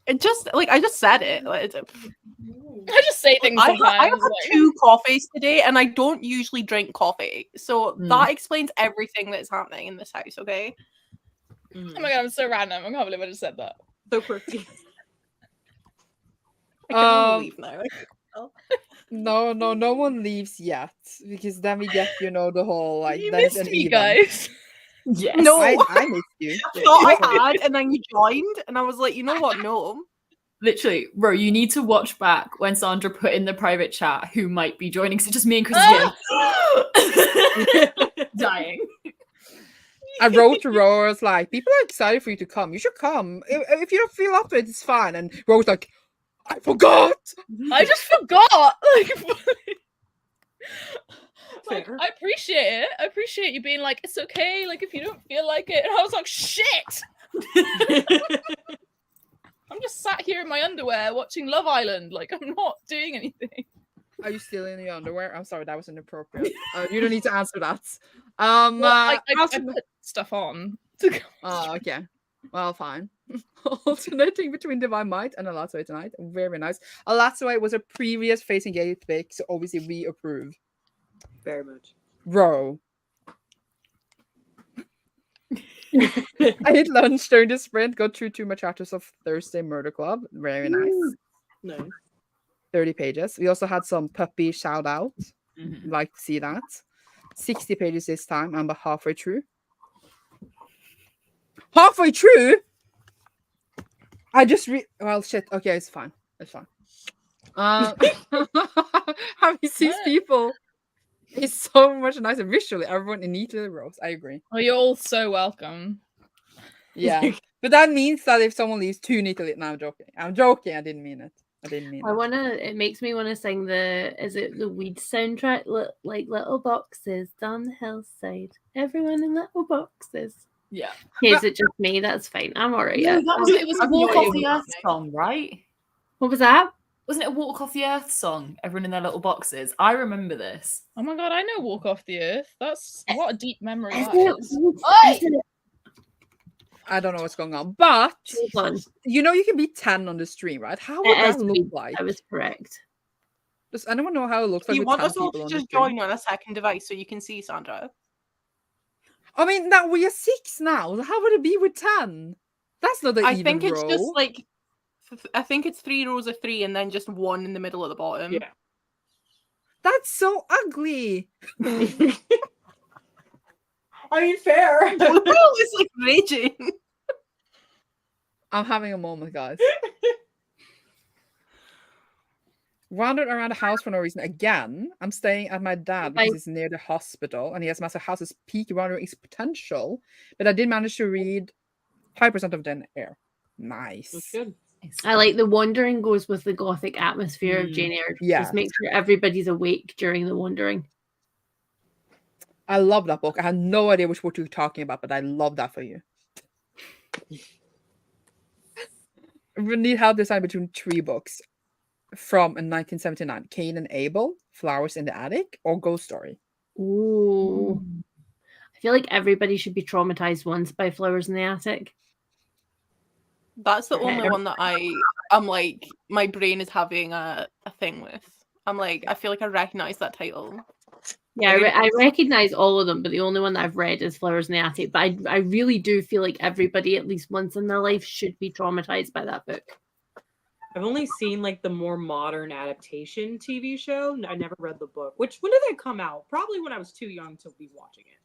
It just like I just said it. Like, I just say things I sometimes. have had like- 2 coffees today, and I don't usually drink coffee, so Mm. that explains everything that's happening in this house. Okay. Oh my god, I'm so random. I can't believe I just said that. So quirky. I can Um, leave now. No one leaves yet. Because then we get, the whole like You that is missed an me, even. guys. Yes. No. I missed you. I thought I had, and then you joined, and I was like, you know what? No. Literally, bro, you need to watch back when Sandra put in the private chat who might be joining. So just me and Chris dying. I wrote to Rose like, people are excited for you to come. You should come. If you don't feel up to it, it's fine. And Rose like, I forgot. I just forgot. Like, Fair. I appreciate it. I appreciate you being like, it's okay. Like, if you don't feel like it. And I was like, shit. I'm just sat here in my underwear watching Love Island. Like, I'm not doing anything. Are you still in your underwear? I'm sorry, that was inappropriate. You don't need to answer that. Well, I how's- put stuff on. To go. Oh, okay. Well, fine. Alternating between Divine Might and Alatsue tonight. Very nice. Alatsue was a previous Faes and Gays pick, so obviously we approve. Very much. Bro. I ate lunch during the sprint, got through 2 more chapters of Thursday Murder Club. Very nice. Nice. 30 pages. We also had some puppy shout out. Mhm. Like to see that. 60 pages this time. I'm about halfway through. Halfway through? I just well shit. Okay, it's fine. It's fine. Having these people is so much nicer visually. Everyone in neat little rows. I agree. Oh, you're all so welcome. Yeah. But that means that if someone leaves 2 neat little, no, I'm joking. I didn't mean it. I didn't mean I that. wanna. It makes me wanna sing the. Is it the Weed soundtrack? Like little boxes down the hillside. Everyone in little boxes. Yeah. Is it just me? That's fine. I'm alright. No, that was it. Was a I've no Walk idea Off the what's Earth song, right? What was that? Wasn't it a Walk Off the Earth song? Everyone in their little boxes. I remember this. Oh my god, I know Walk Off the Earth. That's what a deep memory Is that it- is. is it- I don't know what's going on, but Hold on. you know you can be 10 on the stream, right? How would It that is look Weed. like? I was correct. Does anyone know how it looks Do like you with want 10 us all people to on the just stream? join on a second device so you can see Sandra? I mean, now we are 6 now. So how would it be with 10? That's not an I even think it's row. just like I think it's 3 rows of 3 and then just 1 in the middle at the bottom. Yeah. That's so ugly. I mean, fair. It's like raging. I'm having a moment, guys. Wandered around the house for no reason again. I'm staying at my dad because it's near the hospital and he has massive houses. Peak wandering is potential, but I did manage to read 5% of Den Air. Nice. That's good. I like the wandering goes with the gothic atmosphere of Jane Eyre. Yeah. Just make sure everybody's awake during the wandering. I love that book. I had no idea which book you were talking about, but I love that for you. We need help deciding between 3 books from 1979: Cain and Abel, Flowers in the Attic, or Ghost Story. Ooh. I feel like everybody should be traumatized once by Flowers in the Attic. That's the only one that I'm like, my brain is having a thing with. I'm like, I feel like I recognize that title. Yeah, I recognize all of them, but the only one that I've read is Flowers in the Attic. But I really do feel like everybody, at least once in their life, should be traumatized by that book. I've only seen like the more modern adaptation TV show. I never read the book. When did that come out? Probably when I was too young to be watching it.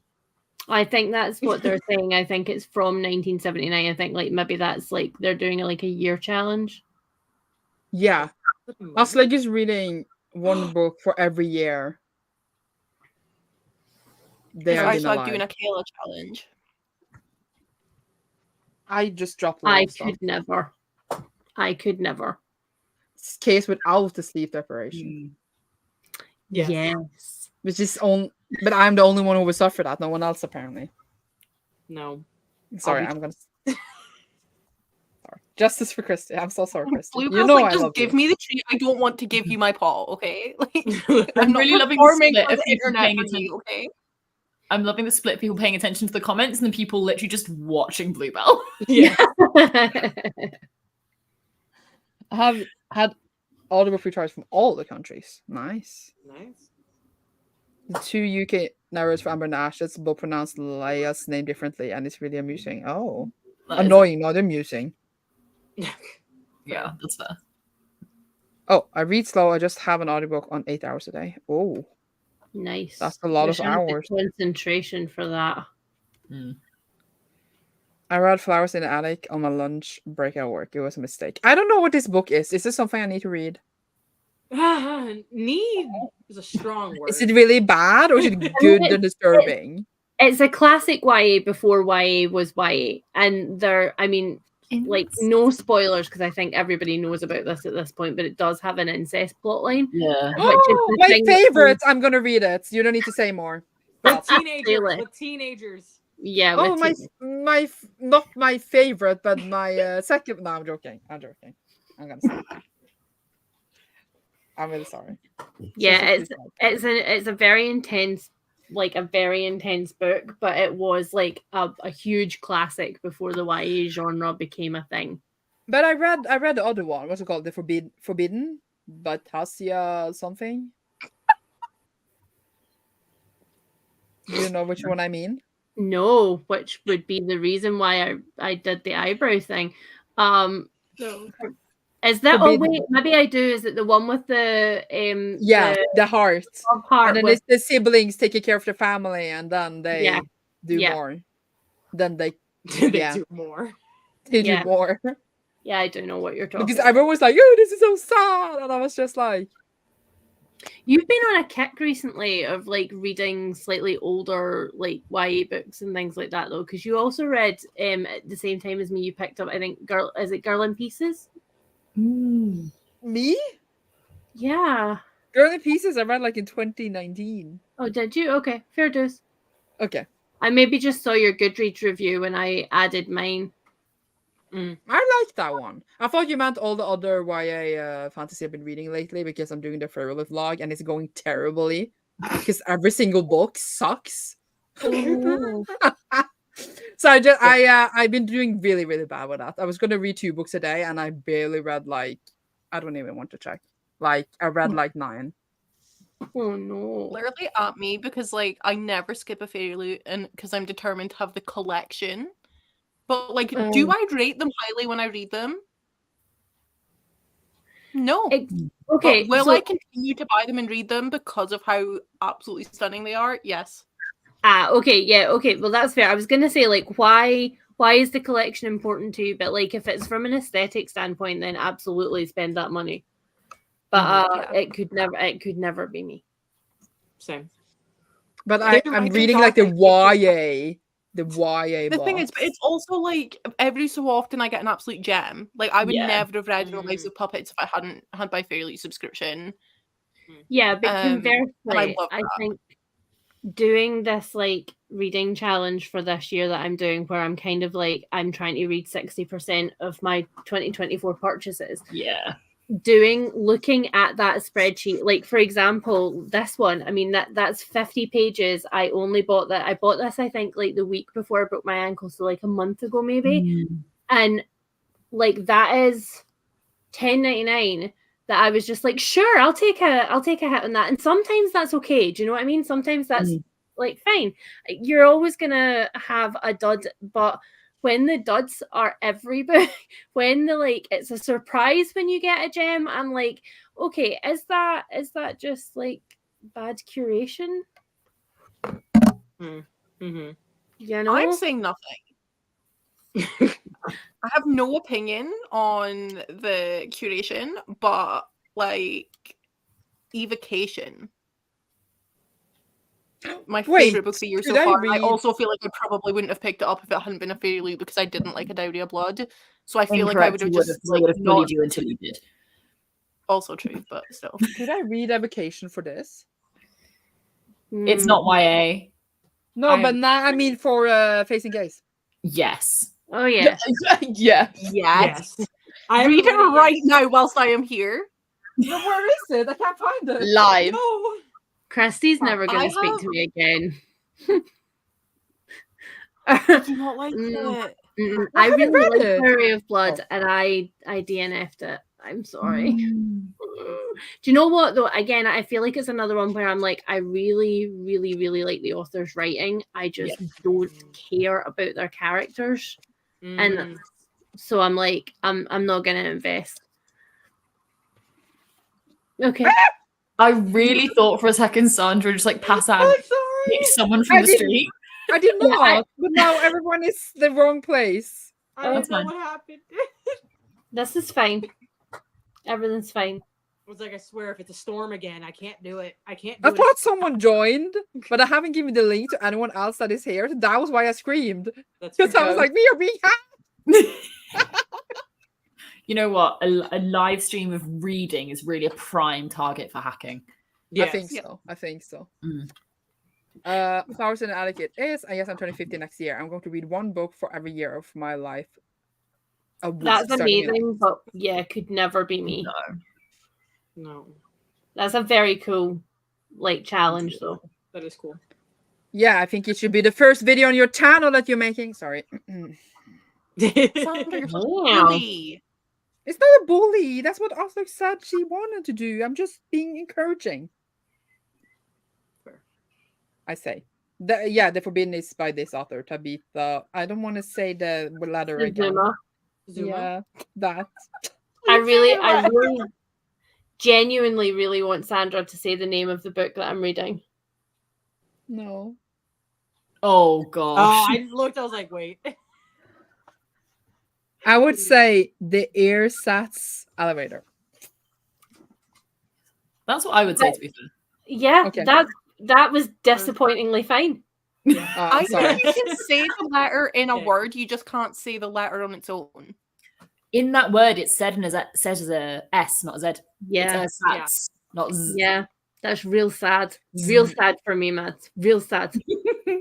I think that's what they're saying. I think it's from 1979. I think like maybe that's like they're doing like a year challenge. Yeah. I was like just reading one book for every year. They I are feel like doing a Kayla challenge. I just dropped a lot I of stuff. could never. I could never. It's case without the sleep deprivation. Yes. Which is but I'm the only one who will suffer that. No one else apparently. No. Sorry, I'm gonna. Sorry. Justice for Christy. I'm so sorry, Christy. Bluebell's You know like, I just love give you. me the treat. I don't want to give you my paw, okay? Like, I'm not really loving the performing split for of the people internet paying for attention. you, okay? I'm loving the split of people paying attention to the comments and then people literally just watching Bluebell. Yeah. I have had audible free trials from all the countries. Nice. Nice. The 2 UK narrators for Amber and Ashes both pronounced Leia's name differently, and it's really amusing. Oh, That is- annoying, not amusing. Yeah, that's fair. Oh, I read slow. I just have an audiobook on 8 hours a day. Oh, Nice. that's a lot There of shouldn't be hours. concentration for that. I read Flowers in the Attic on my lunch break at work. It was a mistake. I don't know what this book is. Is this something I need to read? Need is a strong word. Is it really bad or is it good and disturbing? It's a classic YA before YA was YA. And like no spoilers because I think everybody knows about this at this point, but it does have an incest plotline. Yeah. My favorite. I'm gonna read it. You don't need to say more. With teenagers. Really? With teenagers. Yeah. Oh, my not my favorite, but my second. No, I'm joking. I'm gonna stop. I'm really sorry. Yeah, it's a very intense, like a very intense book, but it was like a huge classic before the YA genre became a thing. But I read the other one. What's it called? The Forbidden, Batasia something. Do you know which one I mean? No, which would be the reason why I did the eyebrow thing. No. Is that Forbidden. wait, maybe I do. Is it the one with the the heart? heart And then with, it's the siblings taking care of the family, and then they do Yeah. more. Then they They Yeah. do more. do Yeah. more. yeah, I don't know what you're talking Because about. everyone was like, "Oh, this is so sad," and I was just like, You've been on a kick recently of like reading slightly older like YA books and things like that though, because you also read at the same time as me. You picked up, I think, Girl in Pieces. Me? Yeah. Girl in Pieces I read like in 2019. Oh, did you? Okay, fair dues. Okay. I maybe just saw your Goodreads review when I added mine. I like that one. I thought you meant all the other YA fantasy I've been reading lately because I'm doing the Farewell vlog and it's going terribly because every single book sucks. Oh. So I've been doing really, really bad with that. I was gonna read 2 books a day and I barely read like I don't even want to check. Like I read like 9. Oh no. Literally at me because like I never skip a fairy loot and because I'm determined to have the collection. But like, do I rate them highly when I read them? No. Okay. But will so, I continue to buy them and read them because of how absolutely stunning they are? Yes. okay, yeah, okay. Well, that's fair. I was gonna say like, why is the collection important to you? But like, if it's from an aesthetic standpoint, then absolutely spend that money. But Yeah. it could never be me. Same. But They're I'm right reading there, like the Doc. YA. The YA The thing is, books. it's also like every so often I get an absolute gem. Like I would Yeah. never have read The Lives of Puppets if I hadn't had my Fairly subscription. Yeah, but And I conversely, love I that. think doing this like reading challenge for this year that I'm doing, where I'm kind of like I'm trying to read 60% of my 2024 purchases. Yeah. Looking at that spreadsheet, like for example this one, I mean that's 50 pages. I bought this I think like the week before I broke my ankle, so like a month ago maybe. And like that is $10.99 that I was just like, sure, I'll take a hit on that. And sometimes that's okay, do you know what I mean? Sometimes that's like fine. You're always gonna have a dud, but when the duds are every book, when the like it's a surprise when you get a gem, I'm like, okay, is that just like bad curation? Mm-hmm. You know? I'm saying nothing. I have no opinion on the curation, but like Evocation. My favorite book of the year so far. I also feel like I probably wouldn't have picked it up if it hadn't been a fairy loot because I didn't like A Dowry of Blood. So I feel like I would have just like bullied you until you did. Also true, but still. Could I read Evocation for this? It's not YA. No, but now I mean for Faes and Gays. Yes. Oh yeah. Yes. I read it right now whilst I am here. No, where is it? I can't find it. Live. No. Christy's never going to speak to me again. I do not like it. I really like Dowry of Blood, and I DNF'd it. I'm sorry. Do you know what though? Again, I feel like it's another one where I'm like, I really, really, really like the author's writing. I just don't care about their characters, and so I'm like, I'm not gonna invest. Okay. I really thought for a second Sandra just like pass out and pick someone from the street. I did not, but now everyone is the wrong place. I don't know what happened. This is fine. Everything's fine. I was like, I swear, if it's a storm again, I can't do it. I thought someone joined, but I haven't given the link to anyone else that is here. That was why I screamed. Because I was like, we are being hacked. You know what? A live stream of reading is really a prime target for hacking. Yes. I think so. Flowers in the Attic is, I guess I'm turning 50 next year. I'm going to read 1 book for every year of my life. That's amazing, but yeah, could never be me. No. That's a very cool like challenge though. That is cool. Yeah, I think it should be the first video on your channel that you're making. Sorry. Sandra, you're bully. It's not a bully. That's what Oslo said she wanted to do. I'm just being encouraging. I say. The Forbidden is by this author, Tabitha. I don't want to say the letter again. Zuma. Yeah, that. I really genuinely really want Sandra to say the name of the book that I'm reading. No. Oh gosh. Oh, I looked, I was like, wait. I would say The Ersatz Elevator. That's what I would say, to be fair. Yeah, okay. That was disappointingly fine. I think you can say the letter in a word, you just can't say the letter on its own. in that word, it's said as a S, not a Z. Yeah, It's sats, not Z. yeah. That's real sad. Real sad for me, Matt. Real sad. Are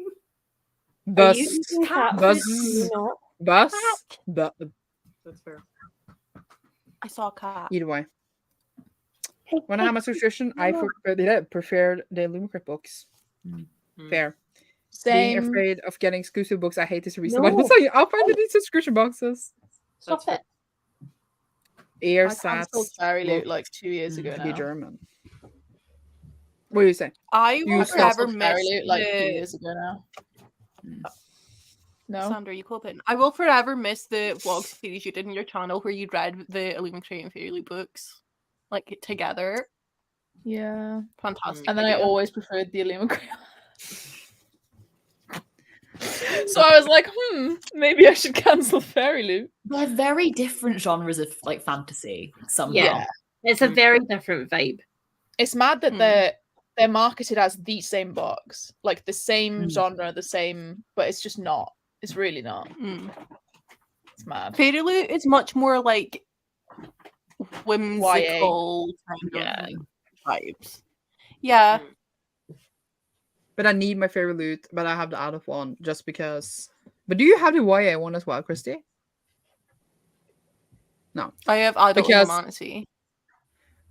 Bus. you eating cat Bus. food? Are you not? Bus. That's fair. I saw a cat. Either way. Hey, When I had my subscription, I preferred the Illumicrate books. Fair. Being Same. afraid of getting exclusive books, I hate this reason. No. I'll find the subscription boxes. Stop That's it. Air I cancelled Sats. Fairy Loot like 2 years ago To be now. German. What do you say? I You will stop forever Cancelled Fairy miss Loot like 2 the years ago now. No. Sandra, you call it. I will forever miss the vlog series you did in your channel where you read the Illuminati and Fairy Loot books like together. Yeah. Fantastic. And then I idea. always preferred the Illumicrate. So I was like, maybe I should cancel Fairy Loot. They're very different genres of like fantasy somehow. Yeah. It's a very different vibe. It's mad that Hmm. they're marketed as the same box, like the same genre, the same, but it's just not. It's really not. Mm. It's mad. Fairy Loot is much more like whimsical kind of vibes. Yeah. But I need my favorite loot, but I have the out of one just because. But do you have the YA one as well, Christy? No. I have Adult Because- Humanity.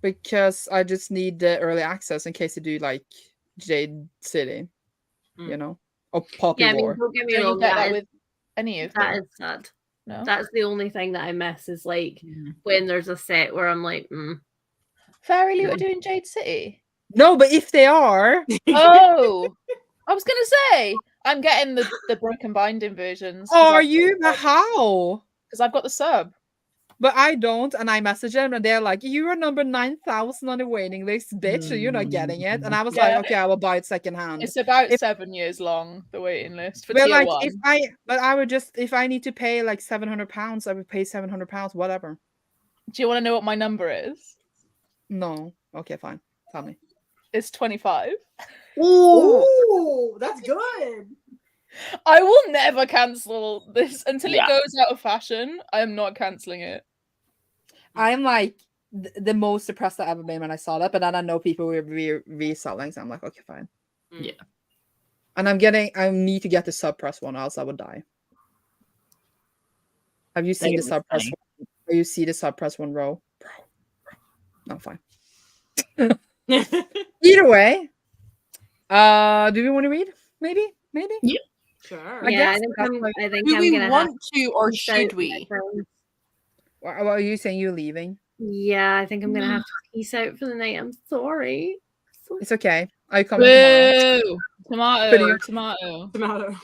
Because I just need the early access in case they do like Jade City, you know? Or Poppy Yeah, I mean, War. don't get me Don't you wrong. get That that is, with any of that them? is sad. No. That's the only thing that I miss is like when there's a set where I'm like, Fairy Loot are doing Jade City. No, but if they are, Oh, I was gonna say I'm getting the broken binding versions. are you? But how? Because I've got the sub. But I don't, and I message them, and they're like, "You are number 9,000 on the waiting list, bitch. So you're not getting it." And I was Yeah. like, "Okay, I will buy it secondhand." It's about If- 7 years long, the waiting list for But tier like, 1. I would just if I need to pay like £700, I would pay £700, whatever. Do you want to know what my number is? No, okay, fine. Tell me. It's 25. Ooh, that's good. I will never cancel this until Yeah. it goes out of fashion. I am not canceling it. I'm like the most depressed I ever been when I saw that, but then I know people were reselling, so I'm like, okay, fine. Yeah. And I need to get the subpress one, else I would die. Have you seen the was subpress funny. one? Do you see the subpress one, bro? No, fine. Either way, do we want to read? Maybe. Sure. I yeah, guess I that's think Do I'm we gonna want to or peace should out we? for the night. What are you saying? You're leaving? Yeah, I think I'm gonna have to peace out for the night. I'm sorry. So It's okay. I come tomorrow. Boo! Tomato, Pretty- tomato. Tomato.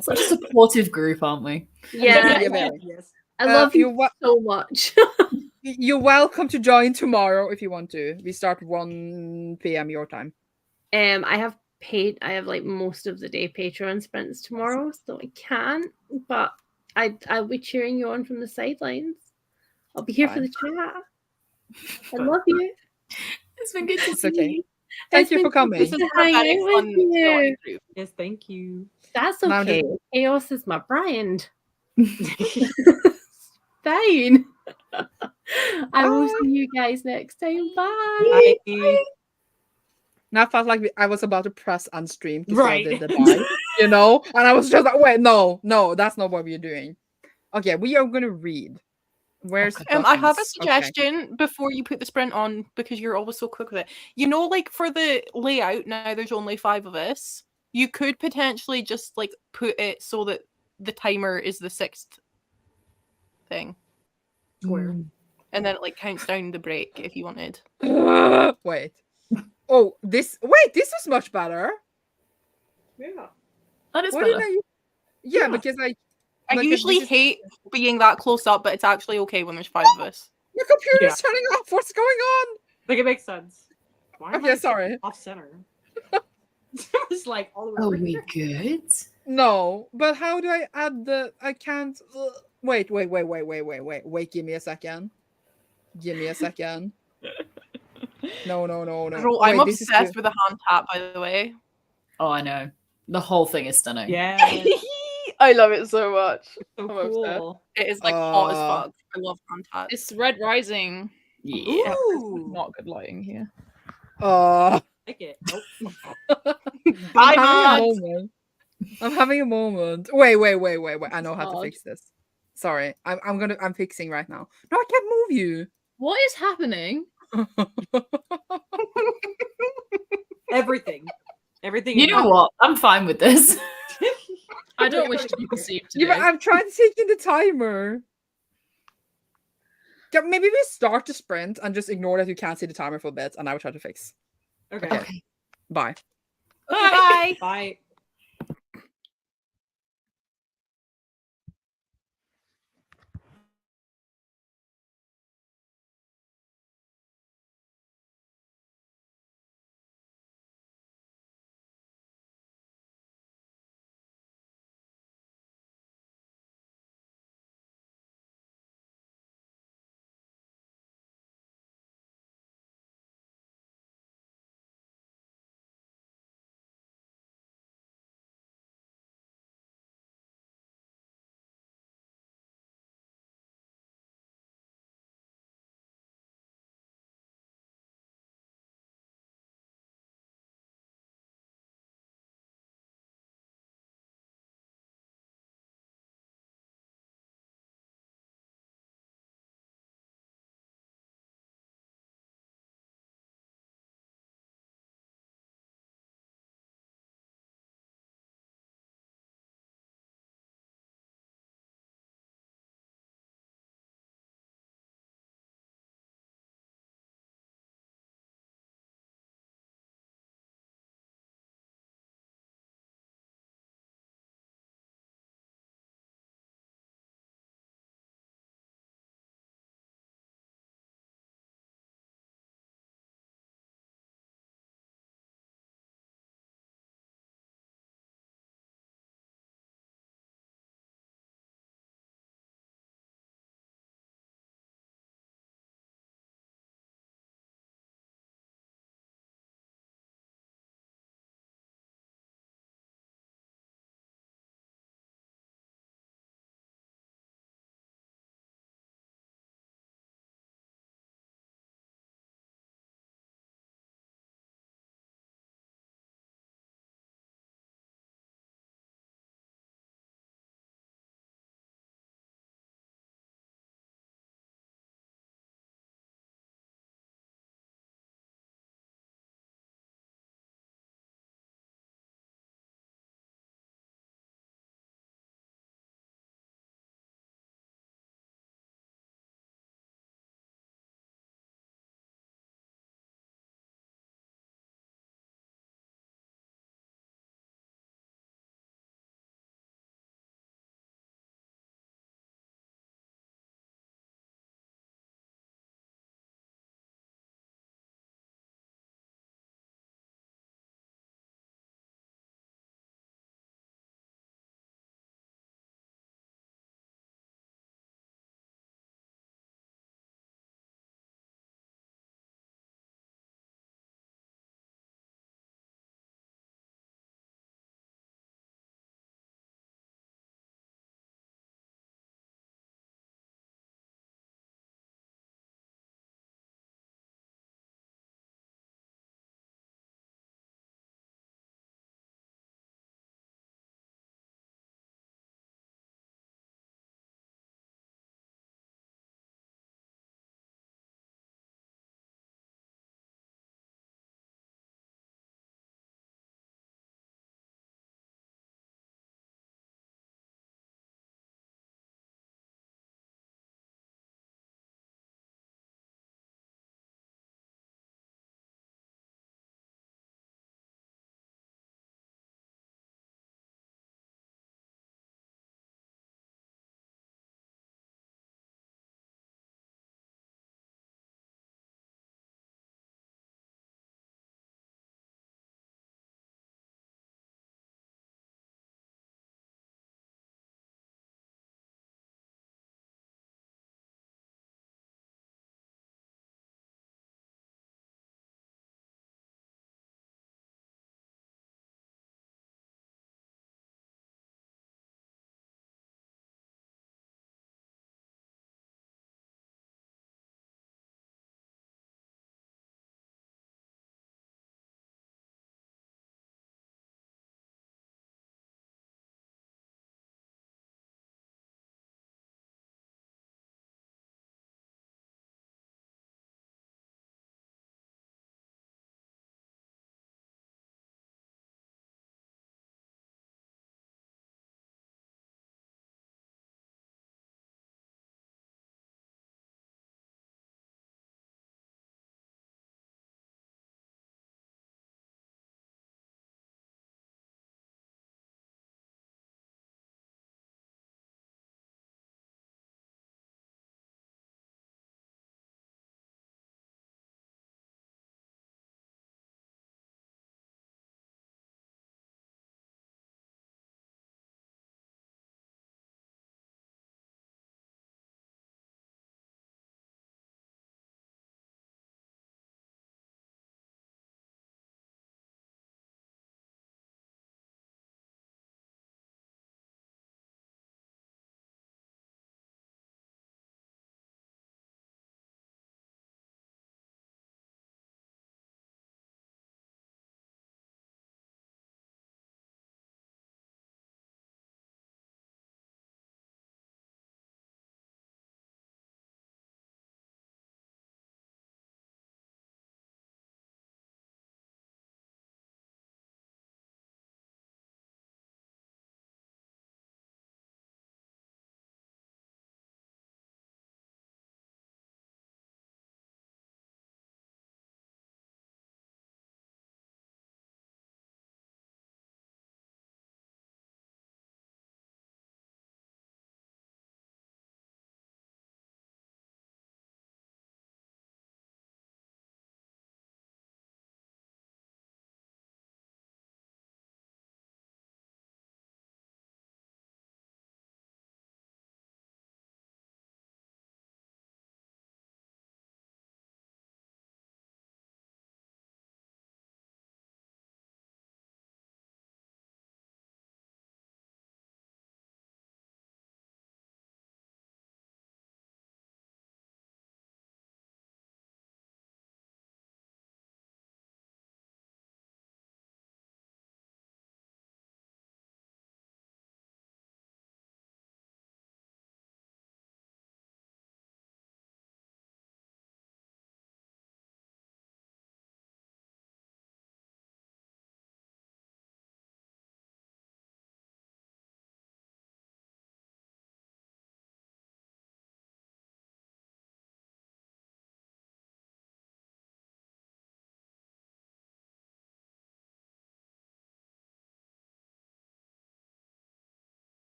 Such a supportive group, aren't we? yeah, Yeah, very. Yes. I love you you're so much. You're welcome to join tomorrow if you want to. We start 1 p.m. your time. I have like most of the day Patreon sprints tomorrow, so I can't. But I'll be cheering you on from the sidelines. I'll be here for Fine. the chat. I love you. It's been good to It's see okay. you. Thank It's you been for coming. This good is to a hang very out with fun you. join group. Yes, thank you. That's Now okay. Chaos is my brand. Fine. I will Bye. see you guys next time. Bye. Bye. Now I felt like I was about to press unstream to Right. say the bye, you know? And I was just like, wait, no, that's not what we're doing. Okay, we are going to read. Where's I have a buttons? Okay. suggestion before you put the sprint on because you're always so quick with it. You know, like for the layout now, there's only 5 of us. You could potentially just like put it so that the timer is the 6th thing, Square. and then it like counts down the break if you wanted. Wait. Oh, this was much better. Yeah. That is Why better. didn't I? Yeah, Yeah. because I because usually this is- hate being that close up, but it's actually okay when there's 5 of us. your computer's Yeah. turning off. What's going on? Like it makes sense. Why am Okay, I sorry. off center? It's like all the way. Are over we here. good? No, but how do I add the? I can't. Wait. Give me a second. No. Bro, I'm Wait, this is obsessed too- with the hand tap, by the way. Oh, I know. The whole thing is stunning. Yeah. I love it so much. So I'm obsessed. cool. It is like hot as Uh, fuck. I love Contact. It's Red Rising. Yeah. Ooh, Not good lighting here. like it. Nope. Bye, I'm having a Mod. moment. I'm having a moment. Wait. I know how to Mod. fix this. Sorry. I'm fixing right now. No, I can't move you. What is happening? Everything. Everything. You is know what? I'm fine with this. I don't wish to be perceived Yeah, but today. I'm trying to take in the timer. Yeah, maybe we start the sprint and just ignore that you can't see the timer for a bit, and I will try to fix. Okay. Okay. Bye. Bye. Bye.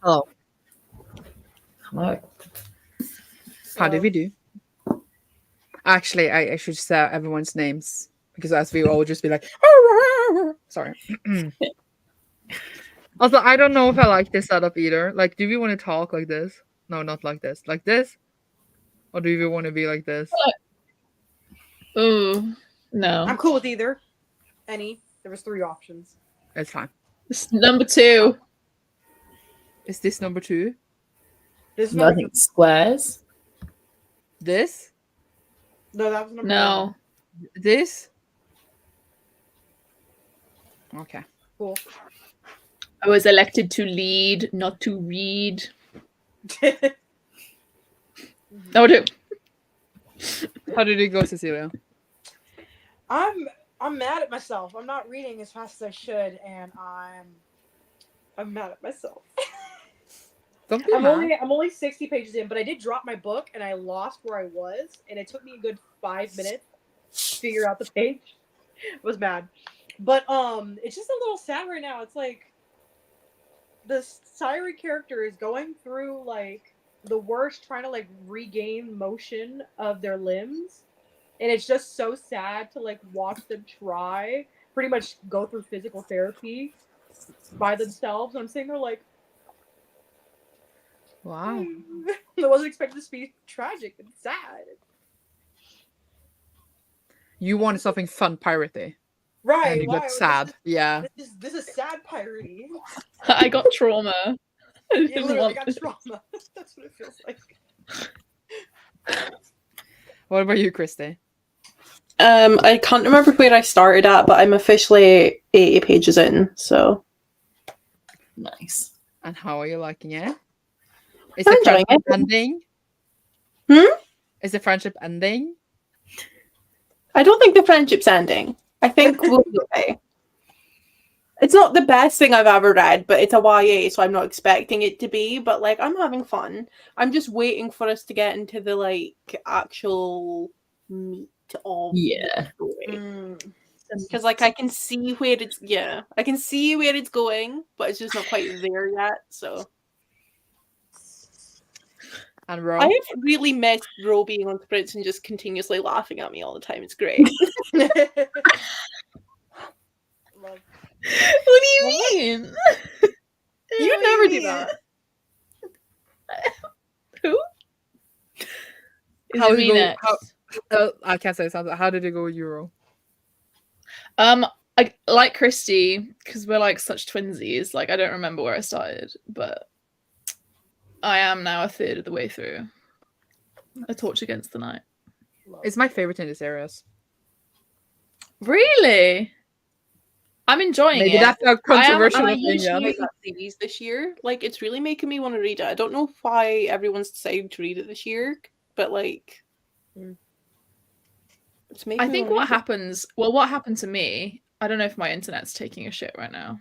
Hello. Hello. How did we do? Actually, I should say everyone's names because as we all just be like, sorry. Also, I don't know if I like this setup either. Like, do we want to talk like this? No, not like this. Like this? Or do we want to be like this? Ooh, no. I'm cool with either. Any. There was 3 options. It's fine. This is number 2. Is this number 2? This is No, I number think squares. This? No, that was number No. This? Okay. Cool. I was elected to lead, not to read. Oh, do. How did it go, Cecilia? I'm mad at myself. I'm not reading as fast as I should, and I'm mad at myself. Don't be I'm mad. only 60 pages in, but I did drop my book and I lost where I was, and it took me a good 5 minutes to figure out the page. I was mad. But it's just a little sad right now. It's like the Siren character is going through like the worst, trying to like regain motion of their limbs. And it's just so sad to like watch them try, pretty much go through physical therapy by themselves. And I'm sitting there like, Wow. I wasn't expecting this to be tragic and sad. You wanted something fun piratey. Right. And you got sad. Yeah. This is sad piratey. I got trauma. I You didn't literally want got this. trauma. That's what it feels like. What about you, Christy? I can't remember where I started at, but I'm officially 80 pages in, so Nice. And how are you liking it? Is I'm the enjoying friendship it. ending? Hmm? Is the friendship ending? I don't think the friendship's ending. I think we'll be okay. It's not the best thing I've ever read, but it's a YA, so I'm not expecting it to be, but like I'm having fun. I'm just waiting for us to get into the like actual meat of Yeah. the story. Mm. Because like I can see where it's going, but it's just not quite there yet. So And Ro? I have really missed Ro being on sprints and just continuously laughing at me all the time. It's great. Love. What do you mean? You never do that. Who? Is How it did me it go? next? I can't say something. How did it go with Euro? I like Christy because we're like such twinsies. Like I don't remember where I started, but I am now a third of the way through. A Torch Against the Night. It's my favorite in this series. Really? I'm enjoying Maybe it. that's a controversial I opinion. usually that series this year. Like it's really making me want to read it. I don't know why everyone's decided to read it this year, but like it's making I me think wanna what read it. happens. Well, what happened to me? I don't know if my internet's taking a shit right now.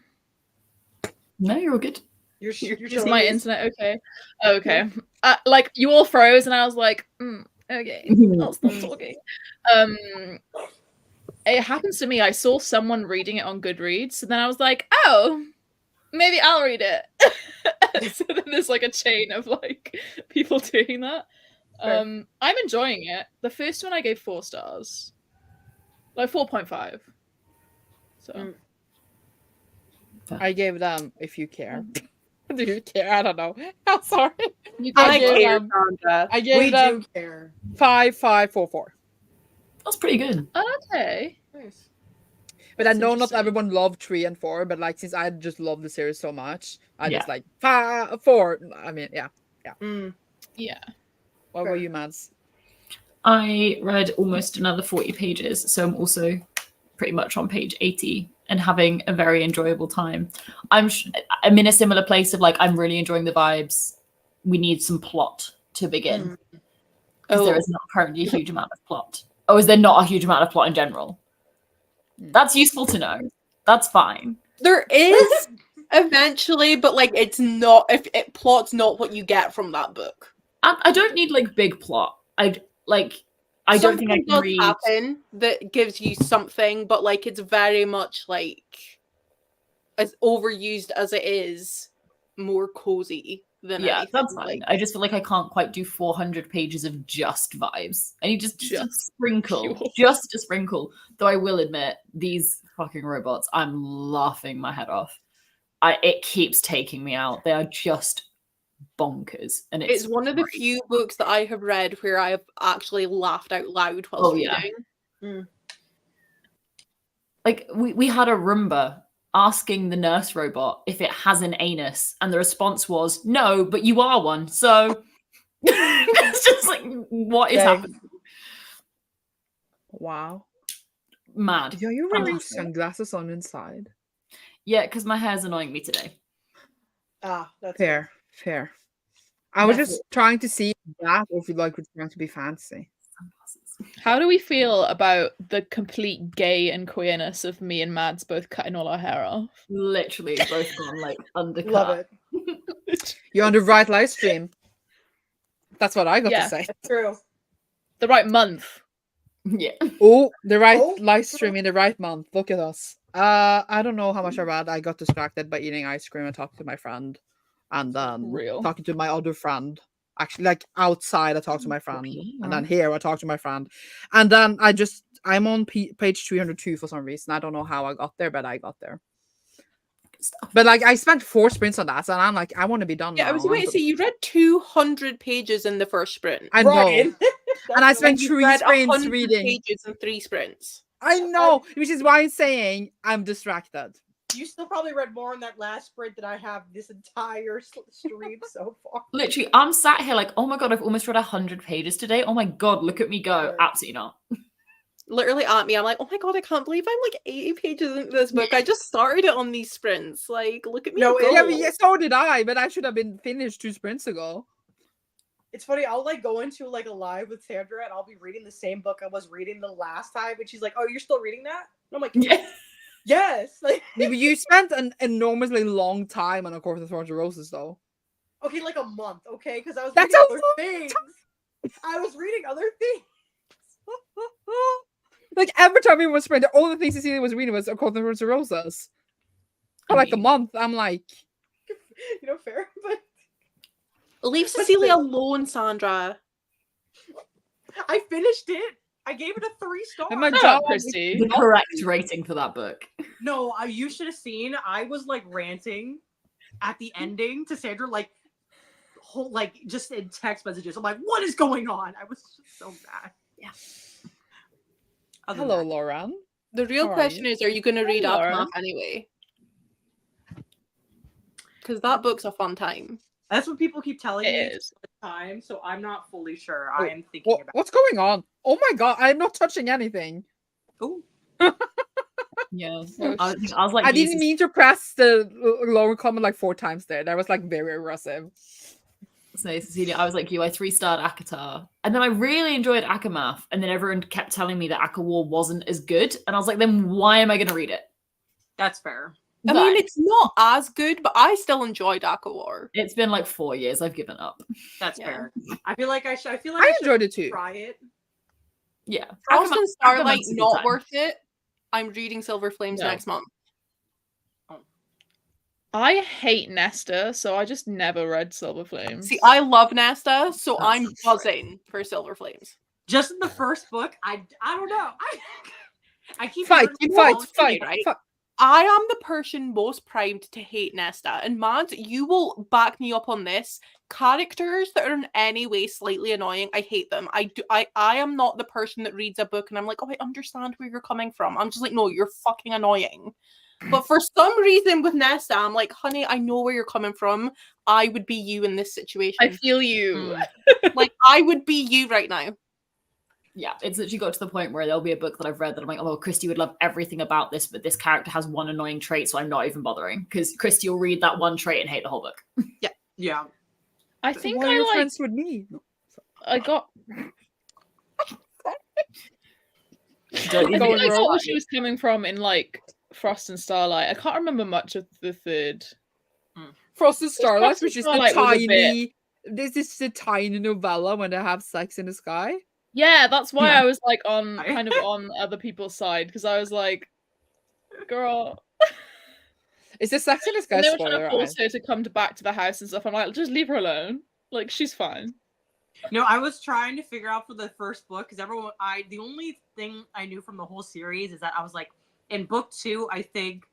No, you're all good. You're Is chilling. my internet okay? Oh, okay. Like you all froze, and I was like, okay, I'll stop talking. It happens to me. I saw someone reading it on Goodreads, and then I was like, oh, maybe I'll read it. So then there's like a chain of like people doing that. Fair. I'm enjoying it. The first one I gave 4 stars, like 4.5. So I gave them If You Care. Do you care? I don't know. I'm sorry. I gave care, them- Sandra. I gave We them do care. 5.544. That's pretty good. okay. Nice. But I That's know not interesting. everyone loved 3 and 4, but like since I just love the series so much, I Yeah. just like 4. I mean, yeah. Mm. Yeah. What Fair. were you, Mads? I read almost another 40 pages, so I'm also pretty much on page 80 and having a very enjoyable time. I'm in a similar place of like I'm really enjoying the vibes. We need some plot to begin because there is not currently a huge amount of plot. Oh, is there not a huge amount of plot in general? That's useful to know. That's fine. There is eventually, but like it's not. If it plot's not what you get from that book. I don't need like big plot. I don't think I Something can does read. happen that gives you something, but like it's very much like as overused as it is. more cozy than Yeah, anything. that's fine. I just feel like I can't quite do 400 pages of just vibes. I need just a sprinkle, pure. just a sprinkle. Though I will admit, these fucking robots, I'm laughing my head off. It keeps taking me out. They are just bonkers, and It's one of the great. few books that I have read where I have actually laughed out loud whilst reading. Like we had a Roomba asking the nurse robot if it has an anus, and the response was no, but you are one. So it's just like, what is happening? Wow. Mad. Yeah, you're wearing Fantastic. sunglasses on inside. Yeah, because my hair's annoying me today. That's Fair. I was That's just trying to see that, or if you like, we're trying to be fancy. How do we feel about the complete gay and queerness of me and Mads both cutting all our hair off? Literally, both gone like undercut. Love it. You're on the right live stream. That's what I got to say. That's true. The right month. Yeah. Oh, the right Oh. live stream in the right month. Look at us. I don't know how much I read. I got distracted by eating ice cream and talking to my friend, and then Real. talking to my other friend. Actually, like outside, I talked to my friend, and then here I talked to my friend, and then I'm on page 302 for some reason. I don't know how I got there, but I got there. But like, I spent 4 sprints on that, and I'm like, I want to be done. Yeah, now. I was about to say you read 200 pages in the first sprint. I know, Right. and I spent You 3 read sprints 100 reading. pages in 3 sprints. I know, which is why I'm saying I'm distracted. You still probably read more in that last sprint than I have this entire stream so far. Literally, I'm sat here like, oh my god, I've almost read 100 pages today. Oh my god, look at me go. Absolutely not. Literally at me, I'm like, oh my god, I can't believe I'm like 80 pages into this book. I just started it on these sprints. Like, look at me No, go. Yeah, but so did I, but I should have been finished 2 sprints ago. It's funny, I'll like go into like a live with Sandra and I'll be reading the same book I was reading the last time, and she's like, oh, you're still reading that? And I'm like, Yeah. yes. Like, Yeah, but you spent an enormously long time on A Court of Thorns and Roses, though. okay, like a month, okay? Because I was That's reading a other things. I was reading other things. Like, every time we was sprint, all the things Cecilia was reading was A Court of Thorns and Roses. For like a month, I'm like, You know, fair, but Leave Cecilia alone, Sandra. I finished it. I gave it a 3 stars. and my Shut job up, Christy. The correct rating for that book. No, you should have seen. I was like ranting at the ending to Sandra, like just in text messages. I'm like, what is going on? I was just so mad. Yeah. Hello, Lauren. The real How are question you? is, are you going to read Laura. Aftermath anyway? Because that book's a fun time. That's what people keep telling me It is. all the time, so I'm not fully sure. Oh, I am thinking about What's going on? Oh my god, I'm not touching anything. Ooh. Yeah. Oh, I was like, I didn't Jesus. mean to press the lower comment like 4 times there. That was like very aggressive. So Cecilia, I was like you, I 3-starred Akatar. And then I really enjoyed Akamath. And then everyone kept telling me that Akawar wasn't as good. And I was like, then why am I going to read it? That's fair. I mean, it's not as good, but I still enjoyed Akawar. It's been like 4 years. I've given up. That's Yeah. fair. I feel like I should. I feel like I I should enjoyed it too. try it. Yeah. Frost and Starlight, Akamath's a good not time. worth it. I'm reading Silver Flames No. next month. I hate Nesta, so I just never read Silver Flames. See, I love Nesta, so That's I'm buzzing for Silver Flames. Just in the first book, I don't know. I keep Fight, hearing fight, songs, fight, right? fight. I am the person most primed to hate Nesta. And Mads, you will back me up on this. Characters that are in any way slightly annoying, I hate them. I am not the person that reads a book and I'm like, oh, I understand where you're coming from. I'm just like, no, you're fucking annoying. But for some reason with Nesta, I'm like, honey, I know where you're coming from. I would be you in this situation. I feel you. Like, I would be you right now. Yeah, it's literally got to the point where there'll be a book that I've read that I'm like, oh, Christy would love everything about this, but this character has one annoying trait, so I'm not even bothering. Because Christy will read that one trait and hate the whole book. Yeah. I think Why are you I like. friends with me? I got. Don't I even think I get got where started. she was coming from in like Frost and Starlight. I can't remember much of the third. Frosted Starlight, Frosted which is the Starlight was a tiny. This is the tiny novella when they have sex in the sky. Yeah, that's why Yeah. I was like kind of on other people's side because I was like, girl. Is the sexiness guy And they were trying spoiler? to force her to come back to the house and stuff. I'm like, just leave her alone. Like, she's fine. No, I was trying to figure out for the first book because the only thing I knew from the whole series is that I was like, in book 2, I think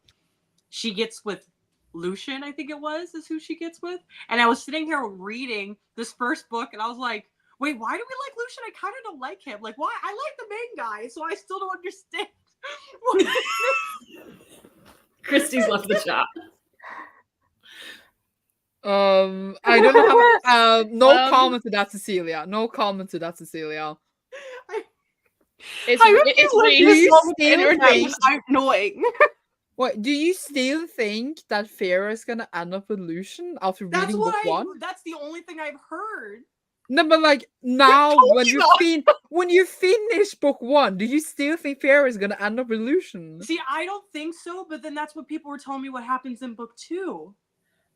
she gets with Lucian, I think it was, is who she gets with. And I was sitting here reading this first book and I was like, wait, why do we like Lucian? I kind of don't like him. Like, why? I like the main guy, so I still don't understand. Christy's left the chat. I don't know how. No comment to that, Cecilia. No comment to that, Cecilia. It's, How have it's you lived really this you long still without think- knowing? What do you still think that Farah is gonna end up with Lucian after That's reading what book 1? that's the only thing I've heard. No, but like now told when you when you finish book 1, do you still think Farah is gonna end up with Lucian? See, I don't think so, but then that's what people were telling me what happens in book 2.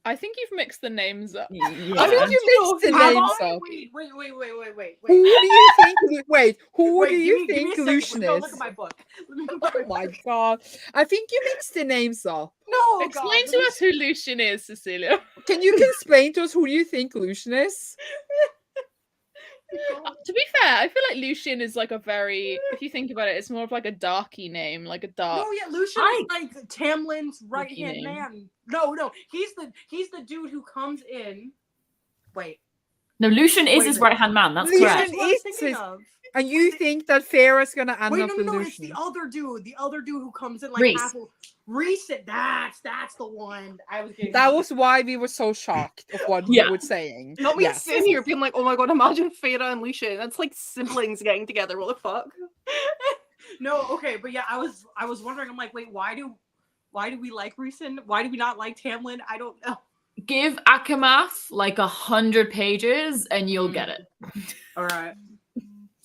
I think you've mixed the names up. I think Yeah. you mixed the Have names I? up. Wait. Who do you think? Wait, who Wait, do give you me- give me think a second. Lucian Let me go is? look at my book. Let me go Oh look at my god! I think you mixed the names up. No, Explain God, to us who Lucian is, Cecilia. Can you explain to us who you think Lucian is? To be fair, I feel like Lucian is like a very, if you think about it, it's more of like a darky name, like a dark. No, yeah, Lucian is like Tamlin's right hand name. man. No, he's the dude who comes in. Wait, No, Lucian is Wait a his minute. right hand man. That's Lucian correct. that's what I was is thinking his- of. And you think that Farah's gonna end Wait, up no, with it's Lucian? the other dude who comes in like Reese. half. Reese, that's the one. I was getting. That was why we were so shocked of what Yeah. you were saying. Not me Yes. sitting here being like, oh my god, imagine Farah and Lucian. That's like siblings getting together. What the fuck? No, okay, but yeah, I was wondering. I'm like, wait, why do we like Reese? Why do we not like Tamlin? I don't know. Give Akamath like 100 pages and you'll get it. All right.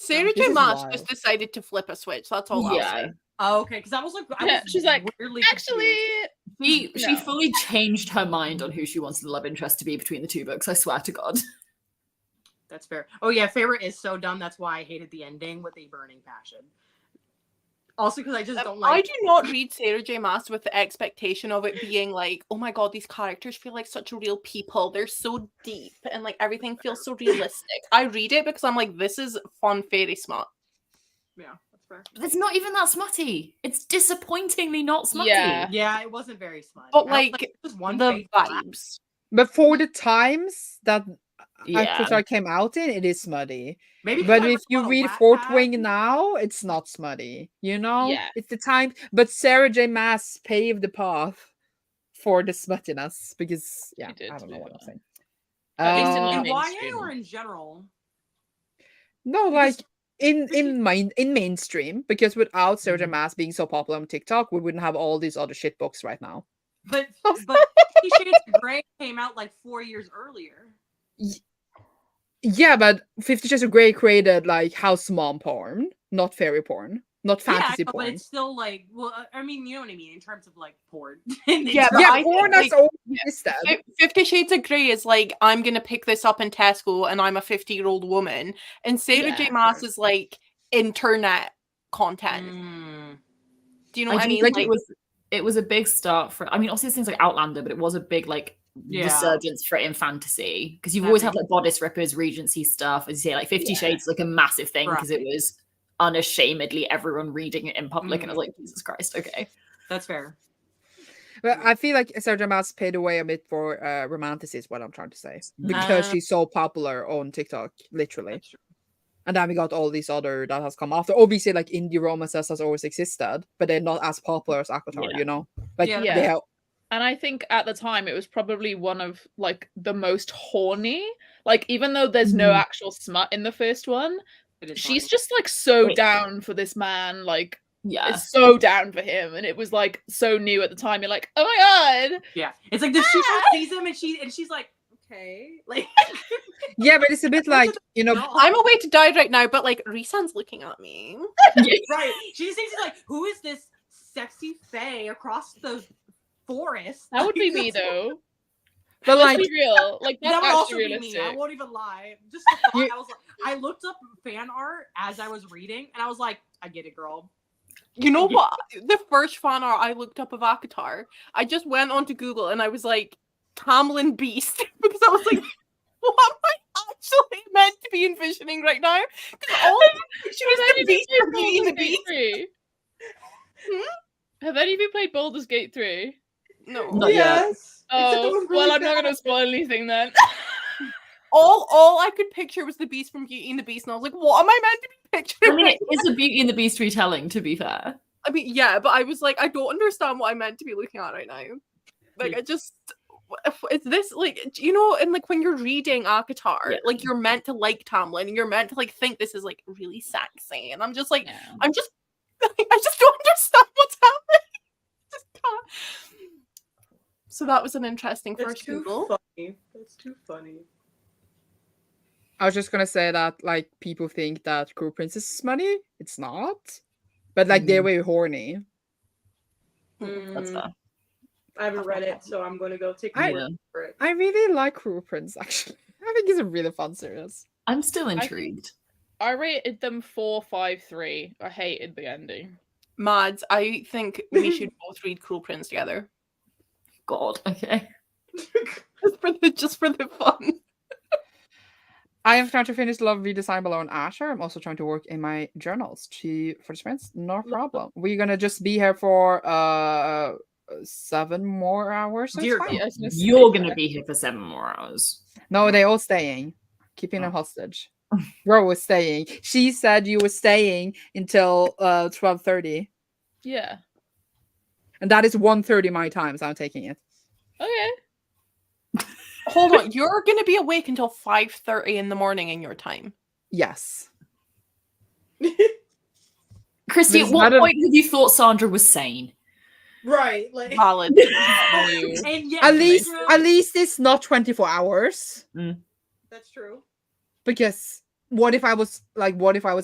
Sarah This J. is Maas wild. just decided to flip a switch. That's all I'll Yeah. say. Oh, okay, because I was like, Yeah, she's like, weirdly Actually, confused. She No. fully changed her mind on who she wants the love interest to be between the two books. I swear to God. That's fair. Oh yeah, favorite is so dumb. That's why I hated the ending with a burning passion. Also, because I just don't I like. do not read Sarah J. Maas with the expectation of it being like, oh my god, these characters feel like such real people. They're so deep and like everything feels so realistic. I read it because I'm like, this is fun fairy smut. Yeah, that's fair. But it's not even that smutty. It's disappointingly not smutty. Yeah. Yeah, it wasn't very smart. But like just one the page vibes. But for the times that Yeah. Avatar came out in, it is smutty. Maybe But because I if you on a read Wattpad. Fourth Wing now, it's not smutty. You know? Yeah. It's the time. But Sarah J. Maas paved the path for the smuttiness because, yeah, did I don't know do what I'm that. saying. At least in in the YA mainstream. or in general. No, Because- like in mainstream, because without Sarah J. Maas being so popular on TikTok, we wouldn't have all these other shit books right now. But 50 Shades of Grey came out like 4 years earlier. Yeah, but 50 Shades of Grey created like house mom porn, not fairy porn, not Yeah, I fantasy know, but porn. it's still like, well, I mean, you know what I mean in terms of like porn. Yeah, but Yeah, I porn think, has like, always existed. 50 Shades of Grey is like, I'm gonna pick this up in Tesco and I'm a 50-year-old woman. And Sarah J. Yeah. Maas is like internet content. Mm. Do you know what I do mean? think Like, it was a big start for. I mean, obviously things like Outlander, but it was a big like Yeah. resurgence for it in fantasy because you've That always had makes like bodice rippers, Regency stuff, as you say, like 50 Yeah. Shades like a massive thing because Right. it was unashamedly everyone reading it in public, and I was like, Jesus Christ, okay. That's fair. But I feel like Sarah J. Maas paid away a bit for romanticism, what I'm trying to say. Because she's so popular on TikTok, literally. That's true. And then we got all these other that has come after. Obviously, like indie romances has always existed, but they're not as popular as Avatar, Yeah. you know? Like Yeah. they have And I think at the time it was probably one of like the most horny. Like even though there's no Mhm. actual smut in the first one, It is she's funny. just like so Wait. down for this man. Like Yeah. is so down for him, and it was like so new at the time. You're like, oh my god. Yeah. It's like the she sees him and she's like, okay. Like yeah, but it's a bit like, you know, no. I'm away to die right now, but like Risan's looking at me. Right. She's like, who is this sexy fae across the forest? That would be Like, me though. but Let's like be real. Like That that's would also actually be me. realistic. I won't even lie. Just the thought, You- I was like, I looked up fan art as I was reading, and I was like, I get it, girl. You know what? The first fan art I looked up of Akatar, I just went onto Google and I was like, Tamlin Beast, because I was like, what am I actually meant to be envisioning right now? Because all she was the Beast from Beauty and the Beast. 3? Have any of you played Baldur's Gate 3? No. Not yet. Yes. Oh, well, I'm not going to spoil anything then. All I could picture was the Beast from Beauty and the Beast, and I was like, what am I meant to be picturing? I mean, it is a Beauty and the Beast retelling, to be fair. I mean, yeah, but I was like, I don't understand what I'm meant to be looking at right now. Like, I just, is this like, you know, and like when you're reading Akatar, like you're meant to like Tamlin, and you're meant to like think this is like really sexy, and I'm just like, I just don't understand what's happening. Just can't. So that was an interesting first Google. Funny. That's too funny. I was just gonna say that like people think that Cruel Princess is money. It's not. But like they're way horny. That's fair. I haven't read it, so I'm going to go take a look for it. I really like Cruel Prince, actually. I think it's a really fun series. I'm still intrigued. I rated them 4, 5, 3. I hated the ending. Mads, I think we should both read Cruel Prince together. God, okay. just for the fun. I am trying to finish Love Redesign Below and Asher. I'm also trying to work in my journals for the sprints. No problem. We're gonna just be here for 7 more hours. So You're gonna be here for 7 more hours. No, they all staying. Keeping them hostage. Ro was staying. She said you were staying until 12:30. Yeah. And that is 1:30 my time, so I'm taking it. Okay. Hold on, you're gonna be awake until 5:30 in the morning in your time. Yes. Christy, at what point have you thought Sandra was sane? Right, like valid. And at least it's not 24 hours. That's true. Because what if I was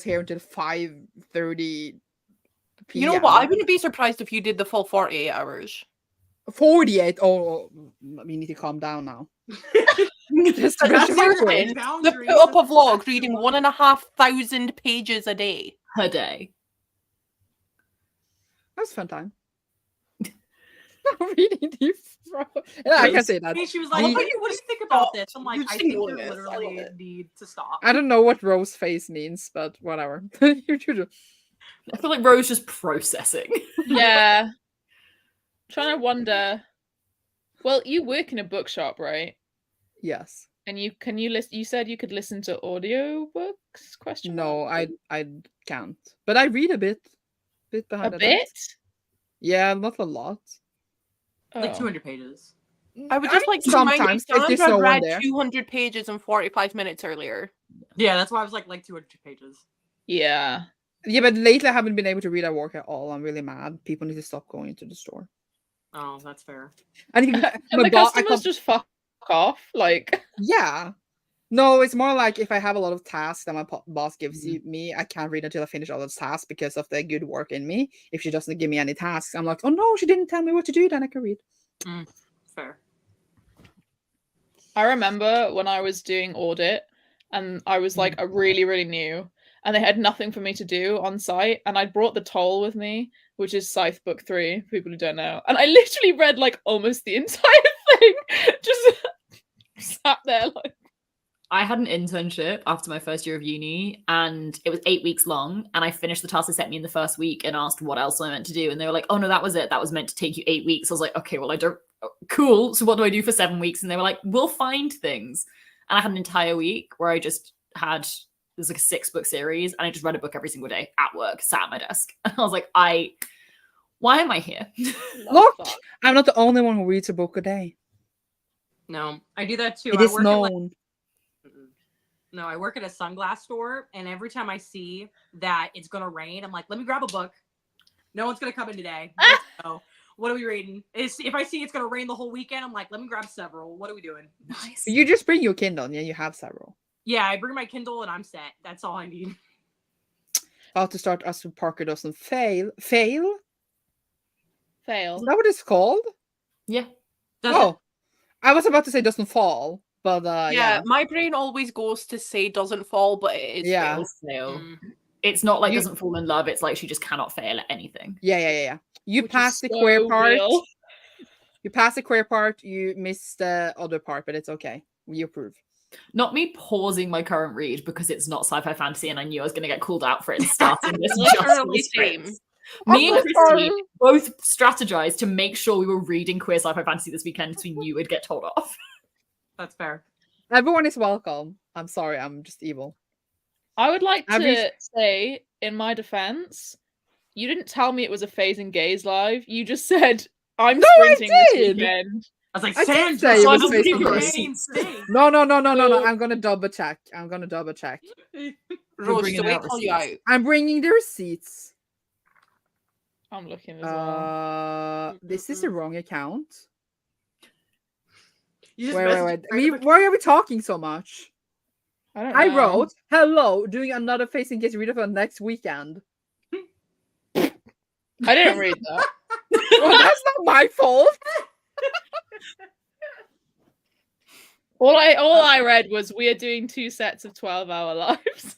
here until 5:30 p.m.? You know what? I wouldn't be surprised if you did the full 48 hours. 48. Oh, we need to calm down now. That's the put up a vlog reading 1,500 pages a day. Per day. That was a fun time. Reading deep. Yeah, I can say that. She was like, what do you think about this? I'm like, I think you literally need to stop. I don't know what Rose face means, but whatever. You do. I feel like Rose just processing. Yeah. Trying to wonder. Well, you work in a bookshop, right? Yes. And you listen? You said you could listen to audio books? Question. No, I can't. But I read a bit behind a bit. Yeah, not a lot. Like 200 pages. I would just like to remind you, Sandra read 200 pages in 45 minutes earlier. Yeah, that's why I was like 200 pages. Yeah. Yeah, but lately I haven't been able to read at work at all. I'm really mad. People need to stop going into the store. Oh, that's fair. And the customers just fuck off. Like, yeah. No, it's more like if I have a lot of tasks that my boss gives me, I can't read until I finish all those tasks because of the good work in me. If she doesn't give me any tasks, I'm like, oh no, she didn't tell me what to do, then I can read. Fair. I remember when I was doing audit and I was like a really new, and they had nothing for me to do on site, and I brought the toll with me, which is Scythe Book 3, for people who don't know. And I literally read like almost the entire thing. Just sat there like. I had an internship after my first year of uni, and it was 8 weeks long, and I finished the task they sent me in the first week and asked what else I meant to do, and they were like, oh no, that was it. That was meant to take you 8 weeks. I was like, okay, well, I don't... Cool, so what do I do for 7 weeks? And they were like, we'll find things. And I had an entire week where I just had... There's like a 6-book series, and I just read a book every single day at work, sat at my desk. And I was like, why am I here? Look, I'm not the only one who reads a book a day. No, I do that too. It is known. No, I work at a sunglass store, and every time I see that it's gonna rain, I'm like, let me grab a book. No one's gonna come in today. So, what are we reading? If I see it's gonna rain the whole weekend, I'm like, let me grab several. What are we doing? Nice. You just bring your Kindle, yeah, you have several. Yeah, I bring my Kindle and I'm set. That's all I need. About to start us with Parker doesn't fail. Fail? Fail. Is that what it's called? Yeah. I was about to say doesn't fall, but yeah, my brain always goes to say doesn't fall, but it is fail. Fail. It's not like You- doesn't fall in love. It's like she just cannot fail at anything. Yeah. You Which is passed the queer so part. real. You passed the queer part. You missed the other part, but it's okay. We approve. Not me pausing my current read because it's not sci-fi fantasy, and I knew I was going to get called out for it and starting this. Literally just for the same. scripts. Me and I'm Christy sorry. both strategized to make sure we were reading queer sci-fi fantasy this weekend because we knew we'd get told off. That's fair. Everyone is welcome. I'm sorry. I'm just evil. I would like Have to you- say, in my defense, you didn't tell me it was a Faes and Gays live. You just said, I'm No, I sprinting this did! weekend. I was like, I did Sandra, say it was son of Faes a and Gays. main state. No. No. I'm gonna double check. Rose, bringing do we out call you out? receipts. I'm bringing the receipts. I'm looking as well. This is the wrong account. You just Wait. messaged random Why are we talking so much? I don't know. I wrote, hello, doing another Faes and Gays readathon next weekend. I didn't read that. Well, that's not my fault. All I read was we are doing 2 sets of 12-hour lives.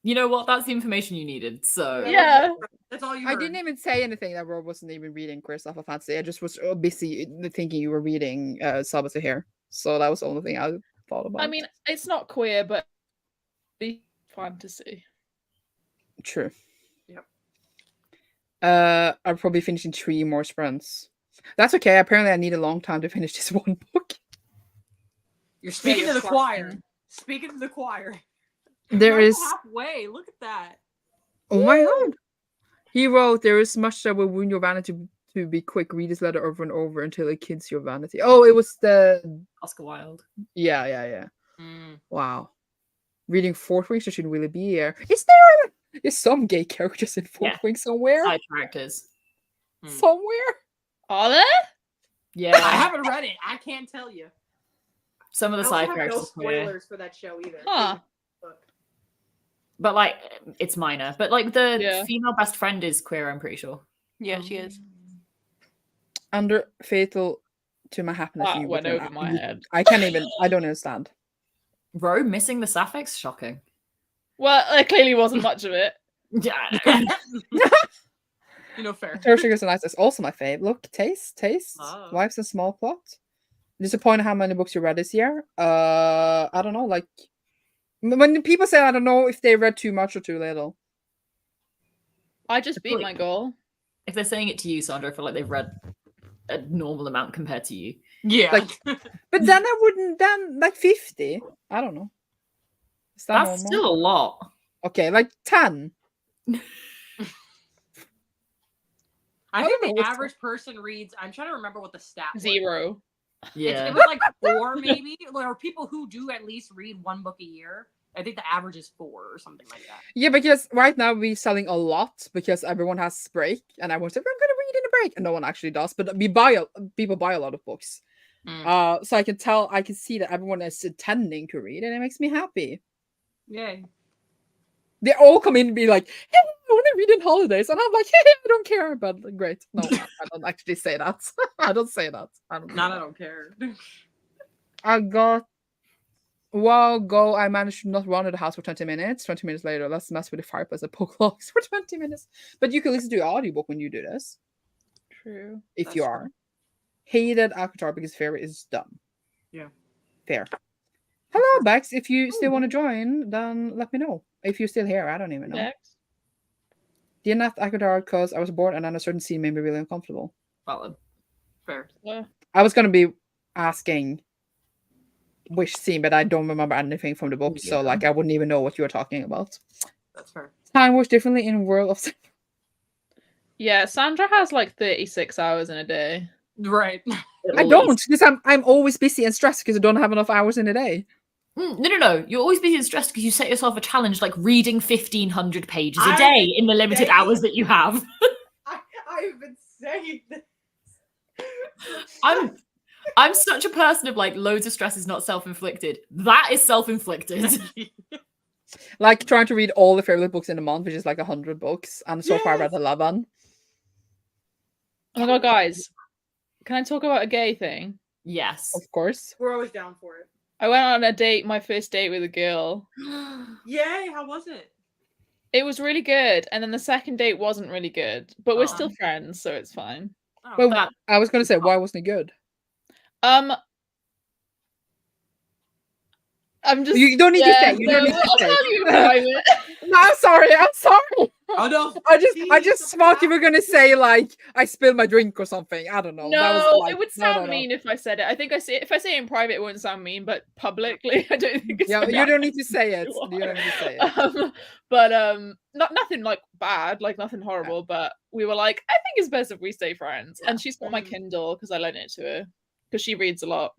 You know what? That's the information you needed. So Yeah. That's all you I heard. didn't even say anything that Rob wasn't even reading queer sci-fi fantasy. I just was busy thinking you were reading Sabbath here. So that was the only thing I thought about. I mean, it's not queer, but the fantasy. True. Yep. I'm probably finishing 3 more sprints. That's okay. Apparently, I need a long time to finish this one book. You're speaking you're to the slacking. choir. Speaking to the choir. There You're is. halfway. Look at that. Oh my god. He wrote, there is much that will wound your vanity to be quick. Read this letter over and over until it kills your vanity. Oh, it was the. Oscar Wilde. Yeah. Mm. Wow. Reading Fourth Wing, so shouldn't really be here. Is some gay characters in Fourth Yeah. Wing somewhere? Side characters. Somewhere? Are there? Yeah. I haven't read it. I can't tell you. Some of the I side also have no characters are queer. spoilers for that show either. Huh. But like it's minor. But like the Yeah. female best friend is queer, I'm pretty sure. Yeah, she is. Under fatal to my happiness. That you went would- over my head. I can't even. I don't understand. Ro missing the sapphics? Shocking. Well, there clearly wasn't much of it. Yeah. You know, fair. Tertiary is nice. It's also my fave. Look, taste. Oh. Life's a small plot. Disappointed how many books you read this year. I don't know. Like when people say I don't know if they read too much or too little. I just beat my goal. If they're saying it to you, Sandra, I feel like they've read a normal amount compared to you. Yeah. Like, but then I wouldn't. Then like 50. I don't know. Is that That's normal? still a lot. Okay, like 10. I I think don't know the what's- average person reads. I'm trying to remember what the stat was. 0. Yeah. It was like 4, maybe. Or people who do at least read 1 book a year. I think the average is 4 or something like that. Yeah, because right now we're selling a lot because everyone has break, and everyone's like, I'm gonna read in a break, and no one actually does. But people buy a lot of books. So I can see that everyone is intending to read, and it makes me happy. Yay. They all come in and be like, hey, I want to read in holidays, and I'm like, hey, I don't care. But great, no, I don't actually say that. I don't say that. I don't. Not I don't care. I got. While go, I managed to not run to the house for 20 minutes. 20 minutes later, let's mess with the fireplace and poke logs for 20 minutes. But you can listen to the audiobook when you do this, True. if That's you true. are. Hated Akatar because Fair is dumb. Yeah. Fair. Hello, Bex. If you still want to join, then let me know. If you're still here, I don't even know. Next. DNF Akatar because I was bored and then a certain scene made me really uncomfortable. Valid. Fair. I was going to be asking which scene, but I don't remember anything from the book, so Yeah. like I wouldn't even know what you were talking about. That's fair. Time works differently in World of Yeah, Sandra has like 36 hours in a day. Right. I don't, because I'm always busy and stressed because I don't have enough hours in a day. No. You're always busy and stressed because you set yourself a challenge like reading 1,500 pages a I've day been in the limited saying- hours that you have. I've been saying this. I'm such a person of like loads of stress is not self-inflicted. That is self-inflicted. Like trying to read all the favorite books in a month, which is like 100 books, and so far I read 11. Oh my god, guys. Can I talk about a gay thing? Yes. Of course. We're always down for it. I went on a date, my first date with a girl. Yay! How was it? It was really good, and then the second date wasn't really good, but we're Oh. still friends, so it's fine. Oh, Well, That- I was gonna say, why wasn't it good? I'm just. You don't need to say. You no, don't need to I'll say. tell you in private. No, I'm sorry. I'm sorry. oh no! I just thought you were gonna say like I spilled my drink or something. I don't know. No, That was like, it would no, sound mean if I said it. I think if I say it in private, it wouldn't sound mean, but publicly, I don't think it's. Yeah, gonna you don't need to say it. You You don't need to say it. but nothing like bad, like nothing horrible. But we were like, I think it's best if we stay friends. And she's got my Kindle because I lent it to her because she reads a lot.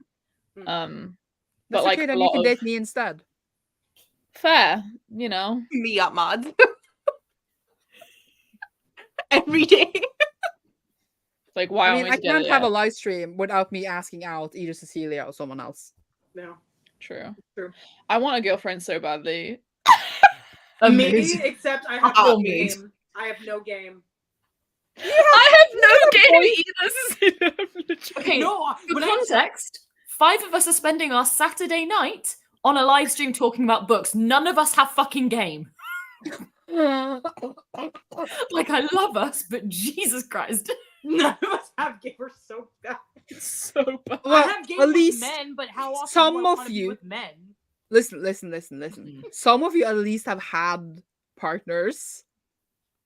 That's but like okay. Then a you lot can of date me instead. fair, you know. Me up mad. Every day. Like why I aren't mean, we I together can't have a yet? live stream without me asking out either Cecilia or someone else. No. True. True. I want a girlfriend so badly. Me, Amazing. except I have Oh, no amazing. game. I have no game. I have no game either. Okay, No, for but context, 5 of us are spending our Saturday night on a live stream talking about books. None of us have fucking game. Like, I love us, but Jesus Christ. none of us have game. We're so bad. So bad. I Well, have game at with least men, but how often some do I of wanna be you- with men? Listen. Some of you at least have had partners,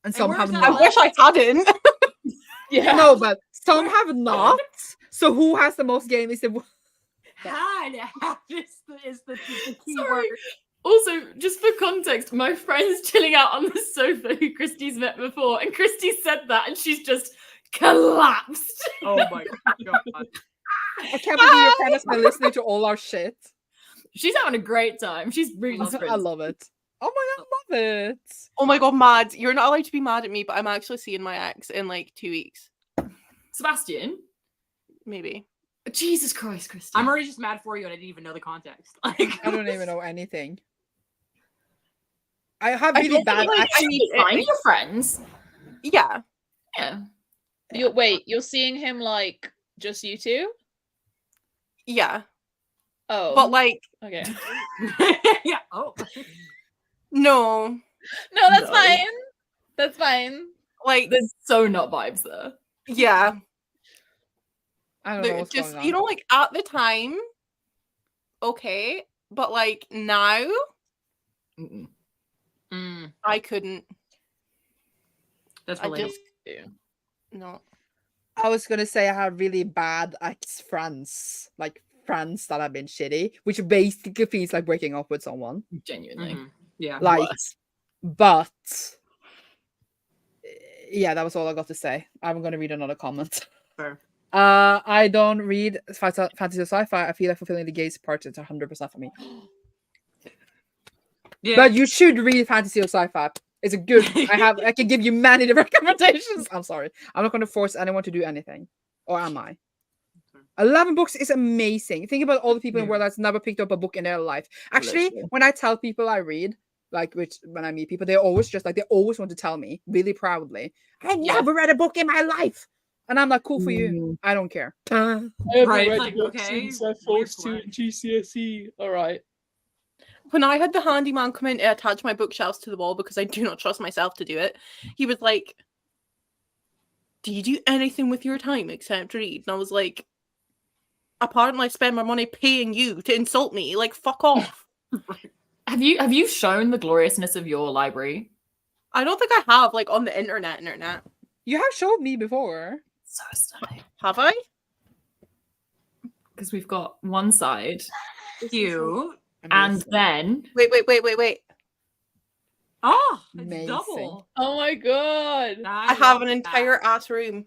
and some where's have that I not. wish I hadn't. Yeah. No, but some have not. So who has the most game? Is the Had is the key Sorry. word. Also, just for context, my friend's chilling out on the sofa who Christy's met before, and Christy said that, and she's just collapsed. Oh my god. I can't believe your friend has been listening to all our shit. She's having a great time. She's reading I sprints. love it. Oh my god, I love it. Oh my god, mad. You're not allowed to be mad at me, but I'm actually seeing my ex in like 2 weeks. Sebastian, Maybe. Jesus Christ, Christy. I'm already just mad for you, and I didn't even know the context. Like, I don't even know anything. I have I really don't bad think, like, accent. You'd find your friends. Yeah. Yeah. You're seeing him like just you two? Yeah. Oh. But like, okay. yeah. Oh. no. No, that's No. fine. That's fine. Like, There's so not vibes there. yeah. I don't know what's Just, going on. you know, like at the time, okay. But like now, Mm-mm. I couldn't. That's I relatable. just, no. I was gonna say I have really bad ex-friends, like friends that have been shitty, which basically feels like breaking up with someone. Genuinely. Mhm. Yeah. Like, Worse. but yeah, that was all I got to say. I'm gonna read another comment. Fair. I don't read fantasy or sci-fi. I feel like fulfilling the gays part is 100% for me. Yeah. But you should read fantasy or sci-fi. It's a good. I can give you many different recommendations. I'm sorry. I'm not going to force anyone to do anything, or am I? 11 books is amazing. Think about all the people in the Yeah. world that's never picked up a book in their life. Actually, Literally. when I tell people I read, like when I meet people, they always just like they always want to tell me really proudly, I Yeah. never read a book in my life, and I'm like, cool for you. I don't care. Right, like, okay, weird flag. GCSE. All right. When I had the handyman come in to attach my bookshelves to the wall because I do not trust myself to do it, he was like, do you do anything with your time except read? And I was like, apparently I spend my money paying you to insult me. Like, fuck off. Have you shown the gloriousness of your library? I don't think I have, like, on the internet. You have showed me before. So stunning. Have I? Because we've got one side, Cute. and Amazing. then Wait. Oh, it's Amazing. double. Oh my god. I have an entire ass room.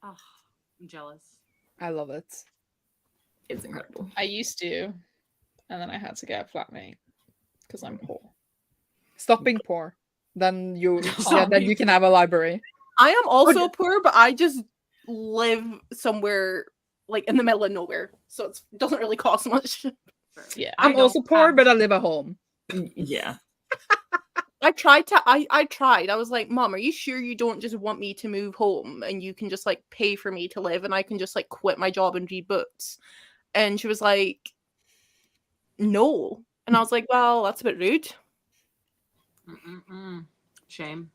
Oh, I'm jealous. I love it. it's incredible. I used to, and then I had to get a flatmate because I'm poor. Stop being poor. Then you Stop then being you can have a library. I am also poor, but I just live somewhere, like, in the middle of nowhere. So it doesn't really cost much. Yeah. I'm don't also poor, have- but I live at home. Yeah. I tried. I was like, Mom, are you sure you don't just want me to move home and you can just like pay for me to live and I can just like quit my job and read books? And she was like, no. And I was like, well, that's a bit rude. Shame.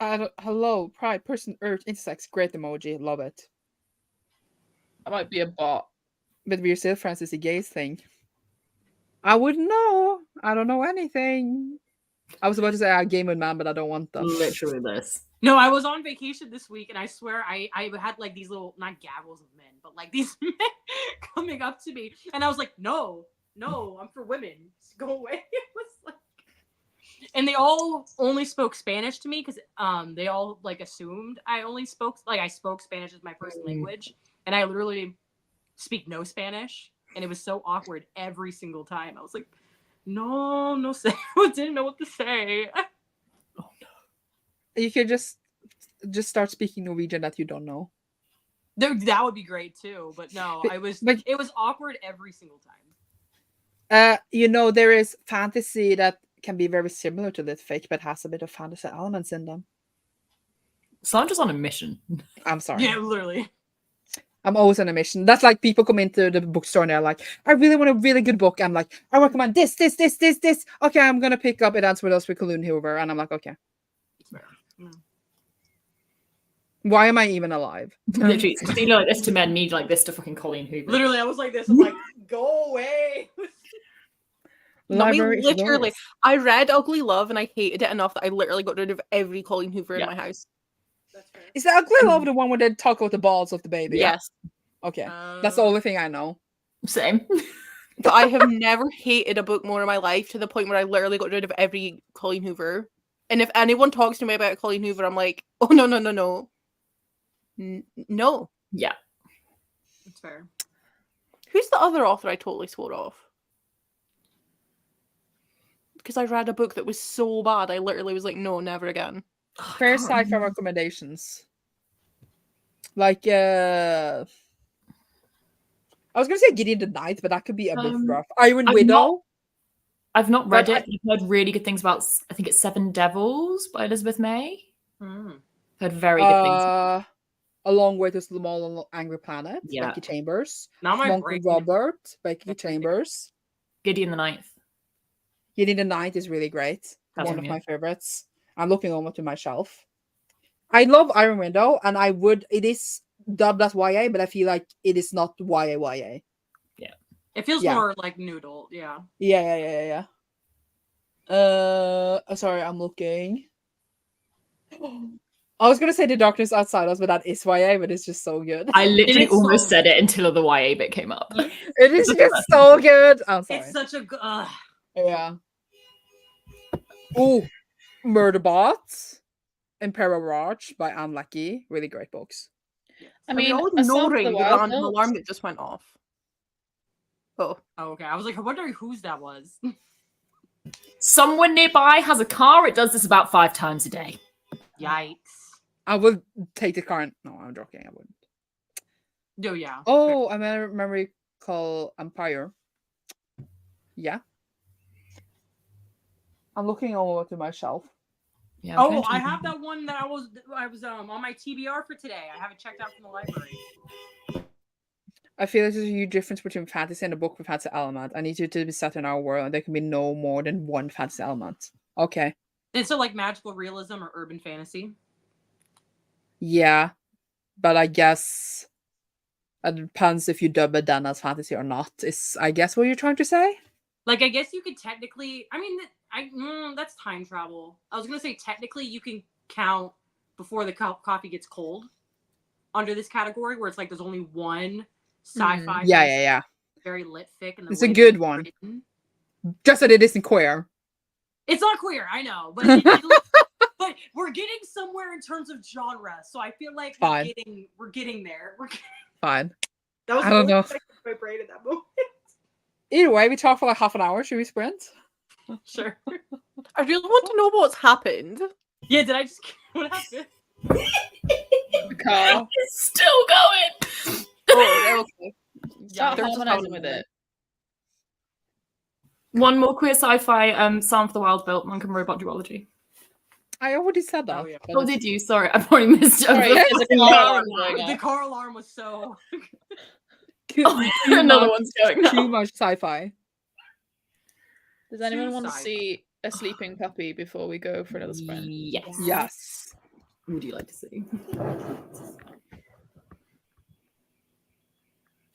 Hello, Pride, Person, Earth, Intersex, great emoji, love it. That might be a bot. But we're still Faes and Gays thing. I wouldn't know. I don't know anything. I was about to say I game with man, but I don't want them. Literally this. No, I was on vacation this week, and I swear I had like these little, not gavels of men, but like these men coming up to me, and I was like, no, I'm for women. Just go away. It was like, and they all only spoke Spanish to me because they all like assumed I spoke Spanish as my first language, and I literally speak no Spanish, and it was so awkward every single time. I was like, no, say. I didn't know what to say. You could just start speaking Norwegian that you don't know. That would be great too, but no, it was awkward every single time. There is fantasy that can be very similar to this fic, but has a bit of fantasy elements in them. Sandra's on a mission. I'm sorry. Yeah, literally. I'm always on a mission. That's like people come into the bookstore and they're like, I really want a really good book. I'm like, I recommend this. Okay, I'm gonna pick up It Ends With Us with Colleen Hoover, and I'm like, okay. Why am I even alive? Literally, Cecilia like this to men need like this to fucking Colleen Hoover. Literally, I was like this. I'm like, go away. No, literally, I read Ugly Love and I hated it enough that I literally got rid of every Colleen Hoover in my house. That's fair. Is that Ugly Love the one where they talk about the balls of the baby? Yes. Okay, that's the only thing I know. Same. But I have never hated a book more in my life, to the point where I literally got rid of every Colleen Hoover. And if anyone talks to me about Colleen Hoover, I'm like, oh, no. No. Yeah. That's fair. Who's the other author I totally swore off? Because I read a book that was so bad, I literally was like, no, never again. Fair sci-fi recommendations. Like, I was going to say Gideon the Knight, but that could be a bit rough. Iron Widow. I've not read it. I've heard really good things about, I think it's Seven Devils by Elizabeth May. Heard very good things. A Long Way to Small Angry Planet, Yeah. Becky Chambers. Now my Monk brain. Robert, Becky Chambers. Gideon the Ninth. Gideon the Knight is really great. That's One him, of yeah. my favorites. I'm looking over to my shelf. I love Iron Window, and it is dubbed as YA, but I feel like it is not YA. It feels more like noodle. Yeah. Yeah. Sorry, I'm looking. I was gonna say The Darkness Outside Us, but that is YA, but it's just so good. I literally It's almost so- said it until the YA bit came up. It is just so good. I'm sorry. It's such a good. Yeah. Oh, Murderbot, Imperial Watch by Anne Leckie. Really great books. I Are mean, we all A Song for ignoring the Wild random Goats? alarm that just went off? Oh. Oh, okay. I was like, I wonder whose that was. Someone nearby has a car. It does this about 5 times a day. Yikes. I would take the current. No, I'm joking. I wouldn't. No, yeah. Oh, a memory called Empire. Yeah. I'm looking over to my shelf. Yeah. Oh, I have that one that I was on my TBR for today. I haven't checked out from the library. I feel like there's a huge difference between fantasy and a book with fantasy element. I need you to be set in our world, and there can be no more than one fantasy element. Okay. And so, like magical realism or urban fantasy. Yeah, but I guess it depends if you dub it then as fantasy or not. Is I guess what you're trying to say? Like, I guess you could technically. I mean, that's time travel. I was gonna say technically you can count before the coffee gets cold under this category, where it's like there's only one sci-fi. Yeah. Very lit fic, and It's a good one. Just that it isn't queer. It's not queer, I know, but but we're getting somewhere in terms of genre, so I feel like we're getting there. Fine. That was I don't know. my brain at that moment. Either way, we talk for like half an hour. Should we sprint? Sure. I really want to know what's happened. Yeah, did I just what happened? The car. It's still going. Oh, okay. Start There's just harmonizing one with it. One more queer sci-fi, Sound for the Wild Built, Monk and Robot Duology. I already said that. Oh, yeah. but Oh, did you? Sorry, I've already missed it. Sorry, there's a car going The off. car alarm was so. Oh, another one's going Too now. much sci-fi. Does anyone want to Suicide. see a sleeping puppy before we go for another sprint? Yes. Yes. Would you like to see?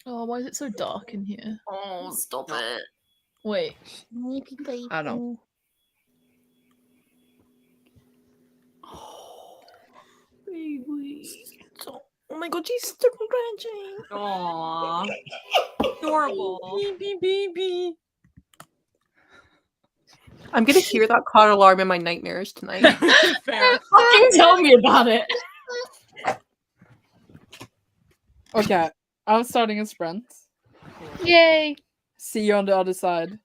Oh, why is it so dark in here? Oh, stop No. it. Wait. I don't know. Baby. Oh my god, she's stretching. Aww. Adorable. Baby. I'm gonna hear that car alarm in my nightmares tonight. Fair. Fucking tell me about it. Okay, I'm starting a sprint. Yay! See you on the other side.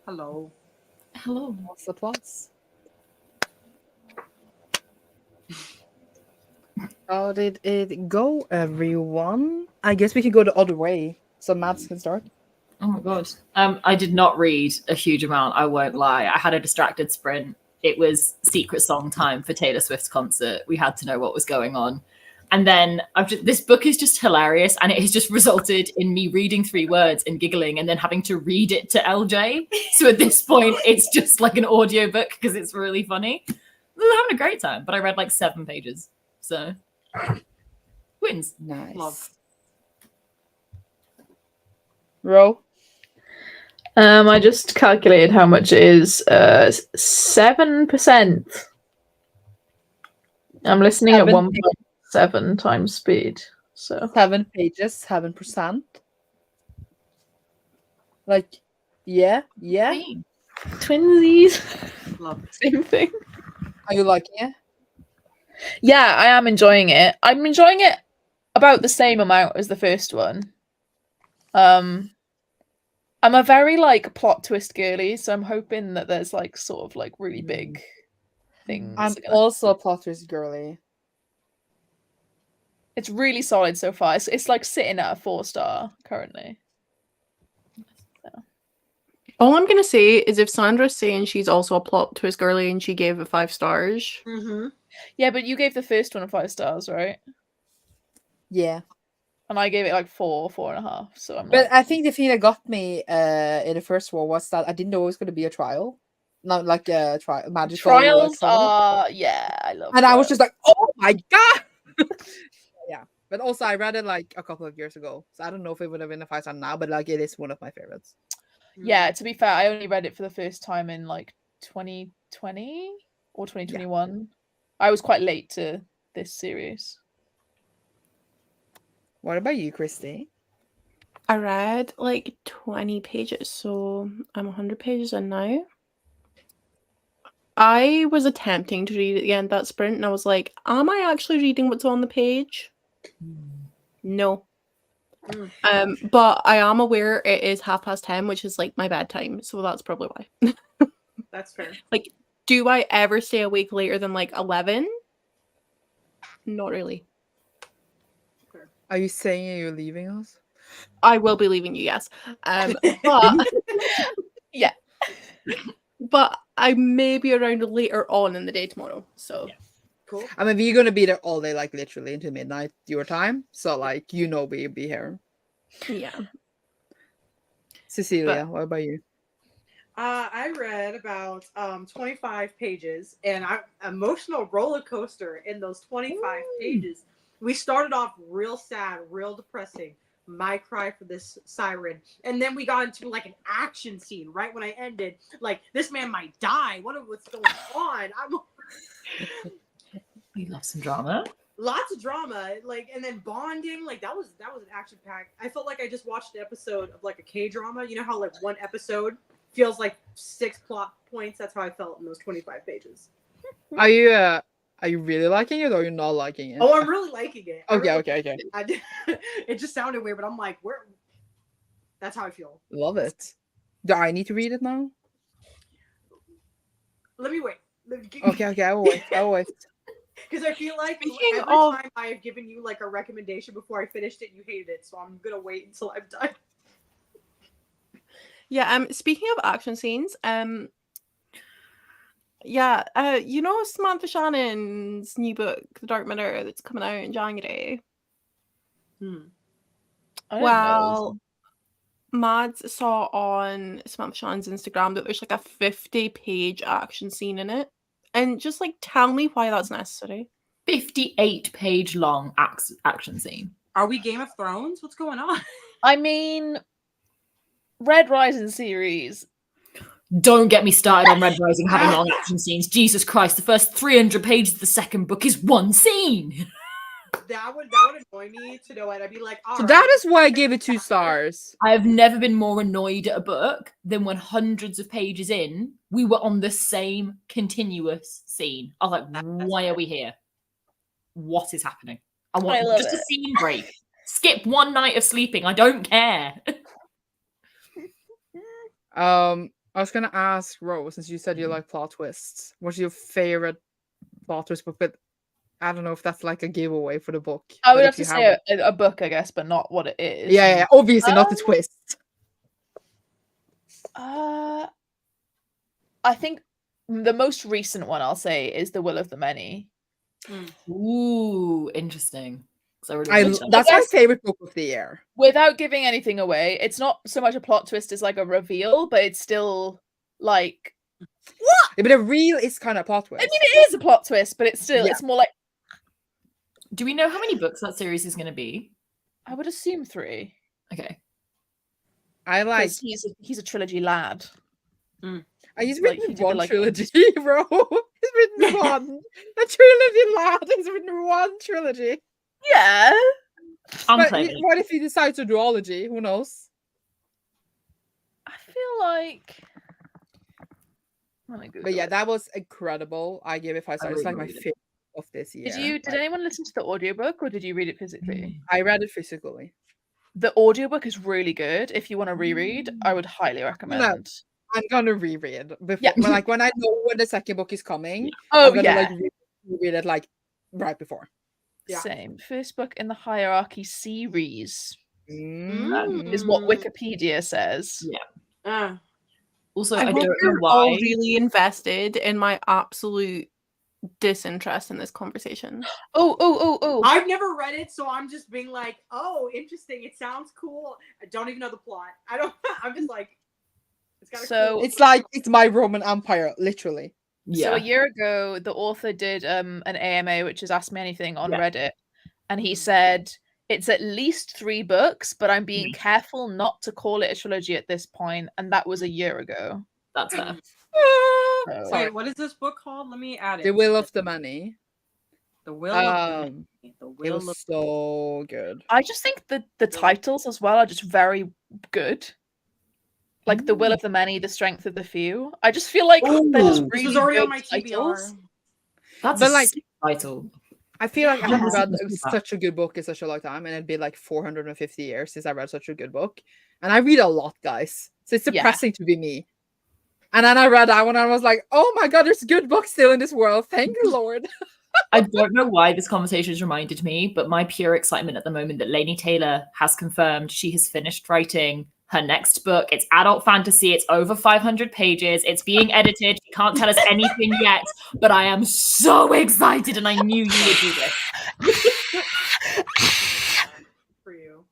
Hello. Hello. What's the plus? How did it go, everyone? I guess we can go the other way, so Mads can start. Oh my god. I did not read a huge amount, I won't lie. I had a distracted sprint. It was secret song time for Taylor Swift's concert. We had to know what was going on. And then this book is just hilarious, and it has just resulted in me reading 3 words and giggling and then having to read it to LJ. So at this point, it's just like an audiobook because it's really funny. We were having a great time, but I read like 7 pages. So wins. Nice. Love. Ro? I just calculated how much it is. 7%. I'm listening at 1.7 times speed. So 7 pages, 7%. Like, yeah. twinsies. Love. Same thing. Are you liking it? Yeah, I am enjoying it. I'm enjoying it about the same amount as the first one. I'm a very like plot twist girly, so I'm hoping that there's like sort of like really big things. I'm that are gonna- also a plot twist girly. It's really solid so far. It's like sitting at a 4-star currently. All I'm gonna say is if Sandra's saying she's also a plot twist girly and she gave it 5 stars, Mm-hmm. Yeah, but you gave the first one 5 stars, right? Yeah. And I gave it like 4.5. So I'm But like, I think the thing that got me in the first one was that I didn't know it was going to be a trial. Not like a trial, magical trials trial. are I love. And I was trials. just like, oh my god! Yeah. But also, I read it like a couple of years ago. So I don't know if it would have been a 5-star now, but like it is one of my favorites. Yeah, to be fair, I only read it for the first time in like 2020 or 2021. I was quite late to this series. What about you, Christy? I read like 20 pages, so I'm 100 pages in now. I was attempting to read at the end of that sprint, and I was like, am I actually reading what's on the page? No. But I am aware it is 10:30, which is like my bedtime, so that's probably why. That's fair. Like, do I ever stay awake later than like 11? Not really. Are you saying you're leaving us? I will be leaving you, yes. But Yeah. but I may be around later on in the day tomorrow. So Cool. I mean, we're going to be there all day, like literally into midnight your time. So, like, we'll be here. yeah. Cecilia, what about you? I read about 25 pages, and emotional roller coaster in those 25 pages. We started off real sad, real depressing. My cry for this siren, and then we got into like an action scene right when I ended. Like, this man might die. What's going on? We love some drama. Lots of drama, like, and then bonding. Like that was an action pack. I felt like I just watched an episode of like a K-drama. You know how like one episode feels like 6 plot points. That's how I felt in those 25 pages. Are you really liking it or you're not liking it? Oh, I'm really liking it. Okay. I did. It just sounded weird, but I'm like, where? That's how I feel. Love it. Do I need to read it now? Let me wait. Okay, I will wait. Because I feel like Speaking every of- time I have given you like a recommendation before I finished it, you hated it. So I'm gonna wait until I'm done. Yeah, speaking of action scenes, you know Samantha Shannon's new book, The Dark Matter, that's coming out in January. I don't know. Well, Mads saw on Samantha Shannon's Instagram that there's like a 50-page action scene in it. And just like tell me why that's necessary. 58-page long action scene. Are we Game of Thrones? What's going on? I mean, Red Rising series. Don't get me started on Red Rising having long action scenes. Jesus Christ, the first 300 pages of the second book is one scene. That would annoy me to know it. I'd be like, all So right. that is why I gave it 2 stars. I have never been more annoyed at a book than when hundreds of pages in, we were on the same continuous scene. I was like, why are we here? What is happening? I want I love just a it. scene break. Skip one night of sleeping. I don't care. I was gonna ask Rose, since you said you like plot twists, what's your favorite plot twist book? But I don't know if that's like a giveaway for the book. I would but have if to you say a book, I guess, but not what it is. yeah, obviously not the Um, twist. I think the most recent one I'll say is The Will of the Many. Ooh, interesting. So I really I like that. that's my guess- favorite book of the year. Without giving anything away, it's not so much a plot twist as like a reveal, but it's still like Yeah, but a real is kind of plot I twist. mean it is a plot twist, but it's still Yeah. it's more like Do we know how many books that series is going to be? I would assume 3. Okay. I like. 'Cause he's a trilogy lad. He's like, written he did the, one like, trilogy, bro. He's written one. A trilogy, lad. He's written one trilogy. Yeah. I'm But clever. what if he decides to duology? Who knows? I feel like let me But Google yeah, it. that was incredible. I gave it 5 stars. It's really like my enjoyed it. favorite of this year. Did anyone listen to the audiobook or did you read it physically? I read it physically. The audiobook is really good. If you want to reread, I would highly recommend. I'm gonna reread before, Yeah. like when I know when the second book is coming. Oh I'm gonna yeah. like reread it like right before. Yeah. Same. First book in the hierarchy series Mm. is what Wikipedia says. Also, I I hope don't know you're why. all really invested in my absolute disinterest in this conversation. Oh. I've never read it, so I'm just being like, oh, interesting. It sounds cool. I don't even know the plot. I'm just like, it's got So- It's like it's my Roman Empire, literally. So Yeah. a year ago, the author did an AMA, which is Ask Me Anything on Yeah. Reddit, and he said it's at least 3 books, but I'm being careful not to call it a trilogy at this point, and that was a year ago. That's fair. So- Wait, what is this book called? Let me add it. The Will of the Many. The Will of the The Will it was of so good. I just think the titles as well are just very good. Like The Will of the Many, The Strength of the Few. I just feel like they're just Ooh. This really was already on good my titles. TBR. That's But, a like- sick title. I feel like I haven't Yeah. read such a good book in such a long time, and it'd be like 450 years since I read such a good book. And I read a lot, guys. So it's Yeah. depressing to be me. And then I read that one and I was like, oh my god, there's good books still in this world. Thank the Lord. I don't know why this conversation has reminded me, but my pure excitement at the moment that Laini Taylor has confirmed she has finished writing her next book. It's adult fantasy. It's over 500 pages. It's being edited. She can't tell us anything yet, but I am so excited and I knew you would do this. For you.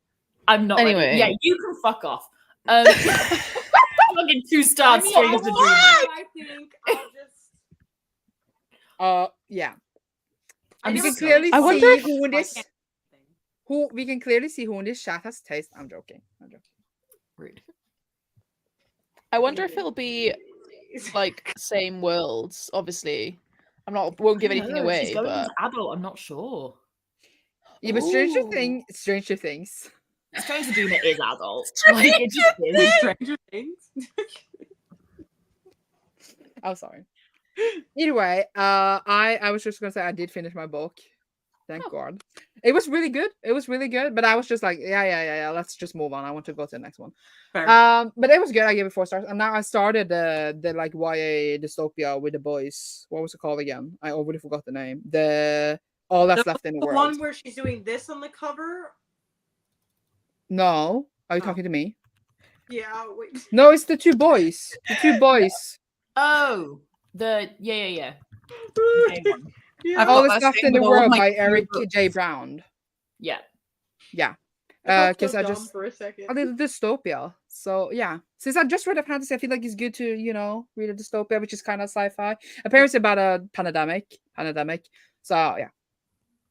I'm not Anyway. ready. Yeah, you can fuck off. Fucking 2 stars I mean, straight I as a will- dream. I think I'll just. Yeah. I We never can clearly I see wonder if- who in I this can't- who we can clearly see who in this chat has taste. I'm joking. Rude. I wonder if it'll be like same worlds. Obviously, won't give anything No, away. She's going But into adult. I'm not sure. Yeah, but Ooh. Stranger Things. Stranger Doom it is adult. Like, it just is. Stranger Things. I'm sorry. Either way, I was just gonna say I did finish my book. Thank God. It was really good. It was really good. But I was just like, yeah. Let's just move on. I want to go to the next one. Fair. But it was good. I gave it 4 stars. And now I started the like YA dystopia with the boys. What was it called again? I already forgot the name. The All That's Left in the The World. one where she's doing this on the cover. No. Are you Oh. talking to me? Yeah. Wait. No, it's the 2 boys. The 2 boys. Oh, yeah. The gay one. I've All got That's that Left thing in the with all of World my by favorite Eric books. J. Brown. Yeah. Yeah. I felt Because so I dumb just for a second. a little dystopia. So yeah, since I just read a fantasy, I feel like it's good to read a dystopia, which is kind of sci-fi. Apparently, it's about a pandemic. So yeah,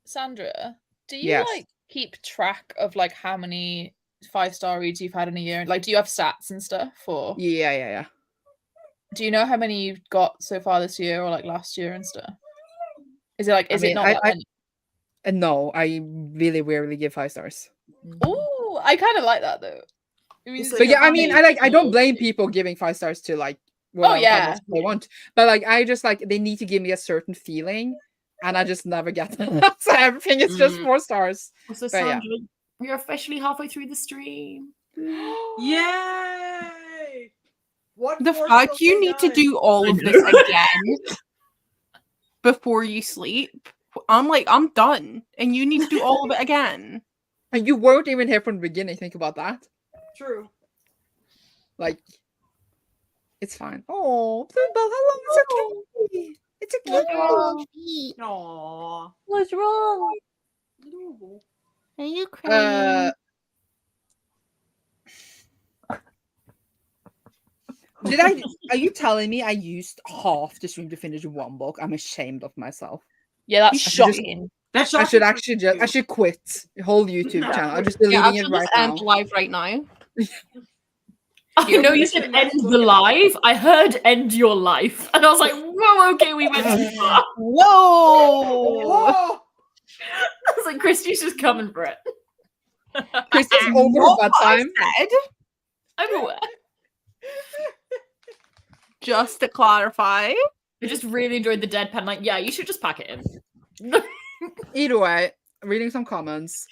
Sandra, do you Yes. like keep track of like how many 5-star reads you've had in a year? Like, do you have stats and stuff? Or yeah. do you know how many you've got so far this year or like last year and stuff? Is it like I is mean, it not that many? And no, I really rarely give 5 stars. Oh, I kind of like that though. It means Also, But yeah, I how mean, many I don't people- blame people giving 5 stars to like whatever yeah. titles they want. But like, I just like they need to give me a certain feeling, and I just never get that. So everything is just 4 stars. Also, But yeah. Sandra, We're officially halfway through the stream. Yay! What The force fact will you they need to die? do all I of know. this again before you sleep. I'm like, I'm done. And you need to do all of it again. And you weren't even here from the beginning. Think about that. True. Like, it's fine. Oh, hello. It's okay. It's okay. Aww. What's wrong? Adorable. Are you crying? Are you telling me I used half the stream to finish one book? I'm ashamed of myself. Yeah, that's You should just- shocking. That's I should shocking for actually I you. should quit the whole YouTube No. channel. I'm just Yeah, deleting I'll it right just now. end live right now. I You're know you missing said the end next book the in- live. I heard end your life. And I was like, whoa, okay, we went too far. Whoa! Whoa! I was like, Christy's just coming for it. Christy's over Not that what I time. said. I'm aware. Just to clarify. I just really enjoyed the deadpan. Like, yeah, you should just pack it in. Either way, reading some comments.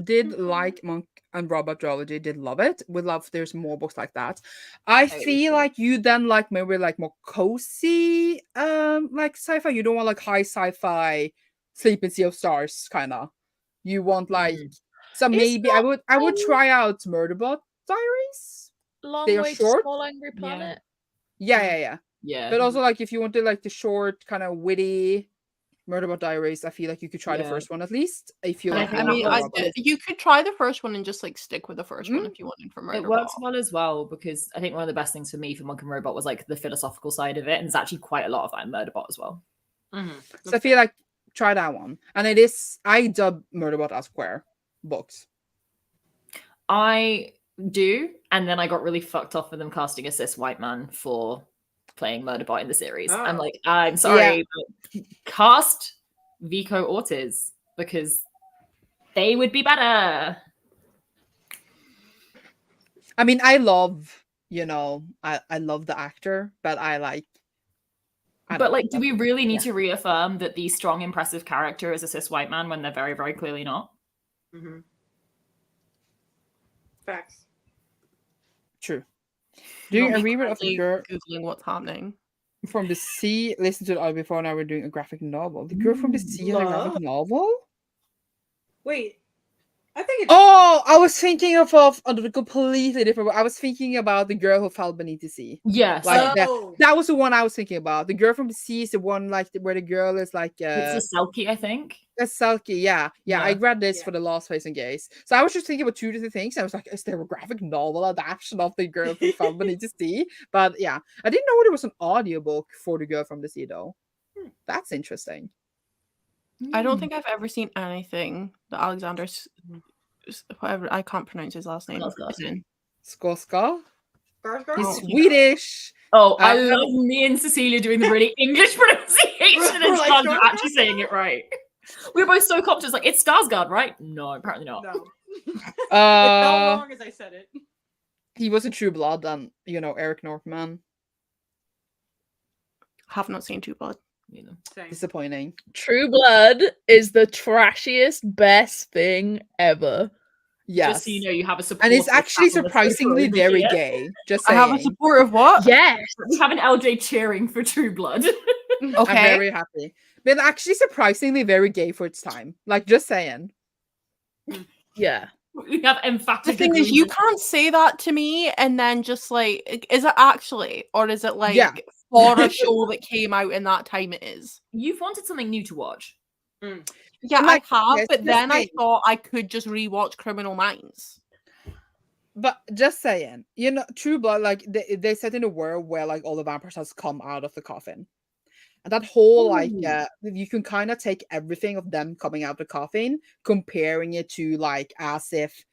Did like Monk and Robot Geology, did love it. Would love there's more books like that. I feel like you then like maybe like more cozy like sci-fi. You don't want like high sci-fi Sleep and Sea of Stars kind of. You want like so maybe I would try out Murderbot Diaries. Long They are Way to short. Small Angry Planet. Yeah. Yeah. But also like if you wanted like the short kind of witty Murderbot Diaries, I feel like you could try the Yeah. first one at least. If you And I like think I that mean, works Robot. you could try the first one and just like stick with the first one if you wanted for Murderbot. It works well as well because I think one of the best things for me for Monk and Robot was like the philosophical side of it, and there's actually quite a lot of that in Murderbot as well. So I feel like try that one. And it is I dub Murderbot as queer books. I do, and then I got really fucked off with them casting a cis white man for playing Murderbot in the series. I'm Oh. like, I'm sorry, but cast Vico Ortiz because they would be better. I mean, I love, I love the actor, but I like But like, do we really need to reaffirm that the strong, impressive character is a cis white man when they're very, very clearly not? Mm-hmm. Facts. True. Doing Not a me reread of the currently girl Googling what's happening. from the sea. Listen to it all before. Now we're doing a graphic novel. The girl from the sea had a Love. graphic novel. Wait, I think it's Oh, I was thinking of a completely different. I was thinking about the girl who fell beneath the sea. Yes. Like Oh. that was the one I was thinking about. The girl from the sea is the one like where the girl is like It's a Selkie, I think. that's Selkie. Yeah. I Yeah. read this Yeah. for the last Faes and Gays. So I was just thinking about two different things. I was like, is there a graphic novel adaptation of the girl who fell beneath the sea? But yeah, I didn't know there was an audiobook for the girl from the sea though. That's interesting. I don't think I've ever seen anything that Alexander's whatever I can't pronounce his last name. Skarsgård. is in. Skoska. Skarsgård? He's Oh, Swedish. Oh, I Uh, love me and Cecilia doing the really English pronunciation and We're like, Sandra Skarsgård? actually saying it right. We were both so confident, like, it's Skarsgård, right? No, apparently not. No. It's how long as I said it. He was a True Blood and Eric Northman. Have not seen Two Blood. Neither. Same. Disappointing. True Blood is the trashiest, best thing ever. Yes. Just so you know, you have a support. And it's actually surprisingly very gay. gay. Just I saying. have a support of what? Yes. We have an LJ cheering for True Blood. I'm Okay. very happy. But actually surprisingly very gay for its time. Like just saying. Yeah. We have emphatic. The thing is, you agreement. can't say that to me and then just like, is it actually, or is it like Yeah. for a show that came out in that time? It is. You've wanted something new to watch. Yeah, Like, I have, yes, but just then I saying. thought I could just rewatch Criminal Minds. But just saying, True Blood, like they set in a world where like all the vampires has come out of the coffin. And that whole you can kind of take everything of them coming out of the coffin, comparing it to like as if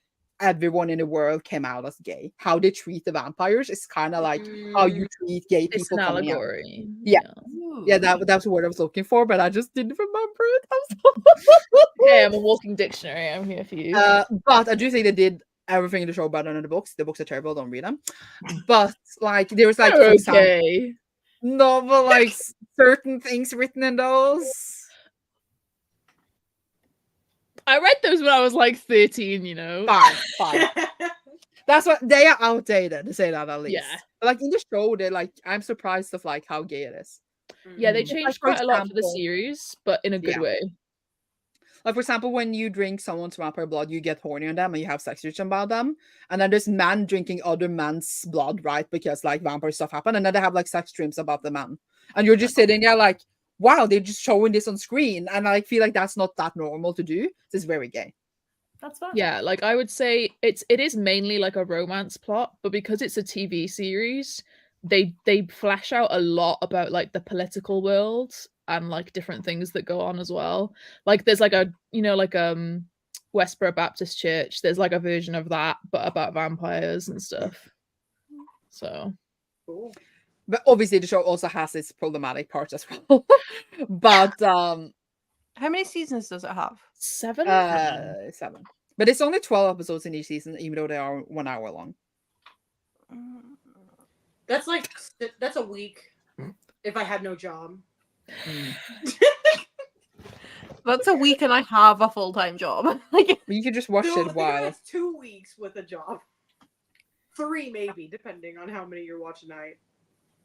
everyone in the world came out as gay. How they treat the vampires is kind of like how you treat gay It's people an coming out. allegory. Yeah. Ooh. Yeah, that's the word I was looking for, but I just didn't remember it. I'm Hey, I'm a walking dictionary. I'm here for you. but I do think they did everything in the show better than the books. The books are terrible, don't read them. But like there was like for example, okay. no, but like certain things written in those. I read those when I was like 13, you know. Fine. That's what they are outdated to say that at least. Yeah. But like in the show, they're like, I'm surprised of like how gay it is. Yeah, they Mm. changed for quite a lot for the example- series, but in a good Yeah. way. Like for example, when you drink someone's vampire blood, you get horny on them and you have sex with them about them. And then there's man drinking other man's blood, right? Because like vampire stuff happen, and then they have like sex dreams about the man. And you're just sitting there like, wow, they're just showing this on screen. And I feel like that's not that normal to do. It's very gay. That's fine. Yeah, like I would say it is mainly like a romance plot, but because it's a TV series, they flesh out a lot about like the political world and like different things that go on as well. Like there's like a Westboro Baptist Church, there's like a version of that but about vampires and stuff. So Cool. But obviously the show also has its problematic parts as well. But How many seasons does it have? 7? 7. But it's only 12 episodes in each season, even though they are 1 hour long. That's a week if I had no job. That's a week and I have a full-time job. Like, You could just watch No, it while. that's 2 weeks with a job. 3 maybe, depending on how many you're watching night.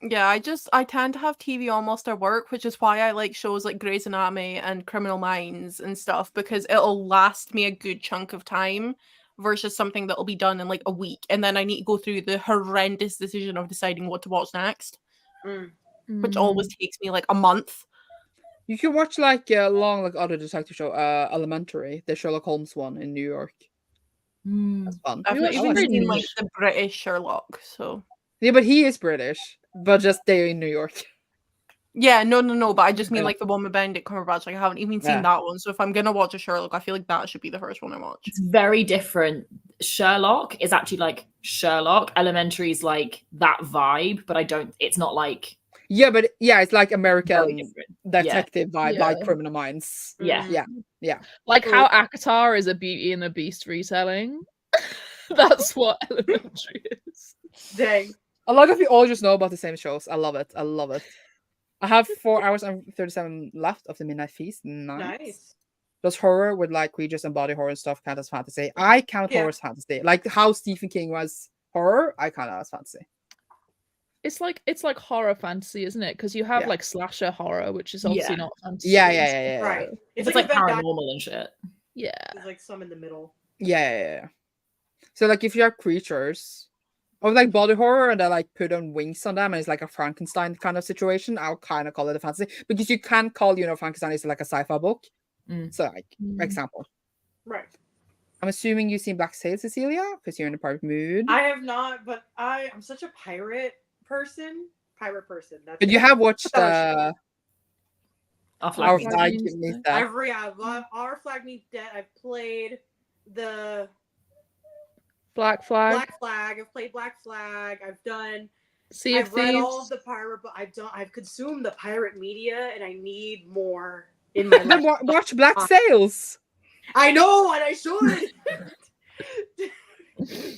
yeah, I tend to have TV almost at work, which is why I like shows like Grey's Anatomy and Criminal Minds and stuff, because it'll last me a good chunk of time versus something that'll be done in like a week, and then I need to go through the horrendous decision of deciding what to watch next, which always takes me like a month. You can watch like a long, like other detective show, Elementary, the Sherlock Holmes one in New York. That's fun. I've You not watch even Fringe? seen like the British Sherlock, so Yeah, but he is British, but just they're in New York. yeah, no, but I just mean Yeah. like the one with Benedict Cumberbatch. Like I haven't even seen Yeah. that one, so if I'm gonna watch a Sherlock, I feel like that should be the first one I watch. It's very different. Sherlock is actually like Sherlock. Elementary is like that vibe, but it's not like Yeah, but yeah, it's like very American different. detective vibe, like Yeah. Criminal Minds. Yeah. Yeah. Like how Akatar is a Beauty and the Beast retelling. That's what Elementary is. Dang. A lot of you all just know about the same shows. I love it. I have 4 hours and 37 left of the Midnight Feast. Nice. Does horror with like we just embody horror and stuff count as fantasy? I count Yeah. horror as fantasy. Like how Stephen King was horror, I count it as fantasy. It's like horror fantasy, isn't it? Because you have Yeah. like slasher horror, which is obviously Yeah. not fantasy. Yeah. Right. It's like a Venn diagram. paranormal and shit. Yeah. There's like some in the middle. Yeah. So like if you have creatures or like body horror and they like put on wings on them and it's like a Frankenstein kind of situation, I'll kind of call it a fantasy because you can call Frankenstein is like a sci-fi book. So like example. Right. I'm assuming you've seen Black Sail, Cecilia, because you're in a pirate mood. I have not, but I'm such a pirate person. That's But you it. have watched Fellowship. Our Our flag Flag Means Means Death. Death. I love Our Flag Means Dead. I've played the Black Flag. Black Flag. I've played Black Flag. Sea of I've read all of Thieves. the pirate, but I've consumed the pirate media, and I need more in my Then life. watch Black Sails. I know, and I should.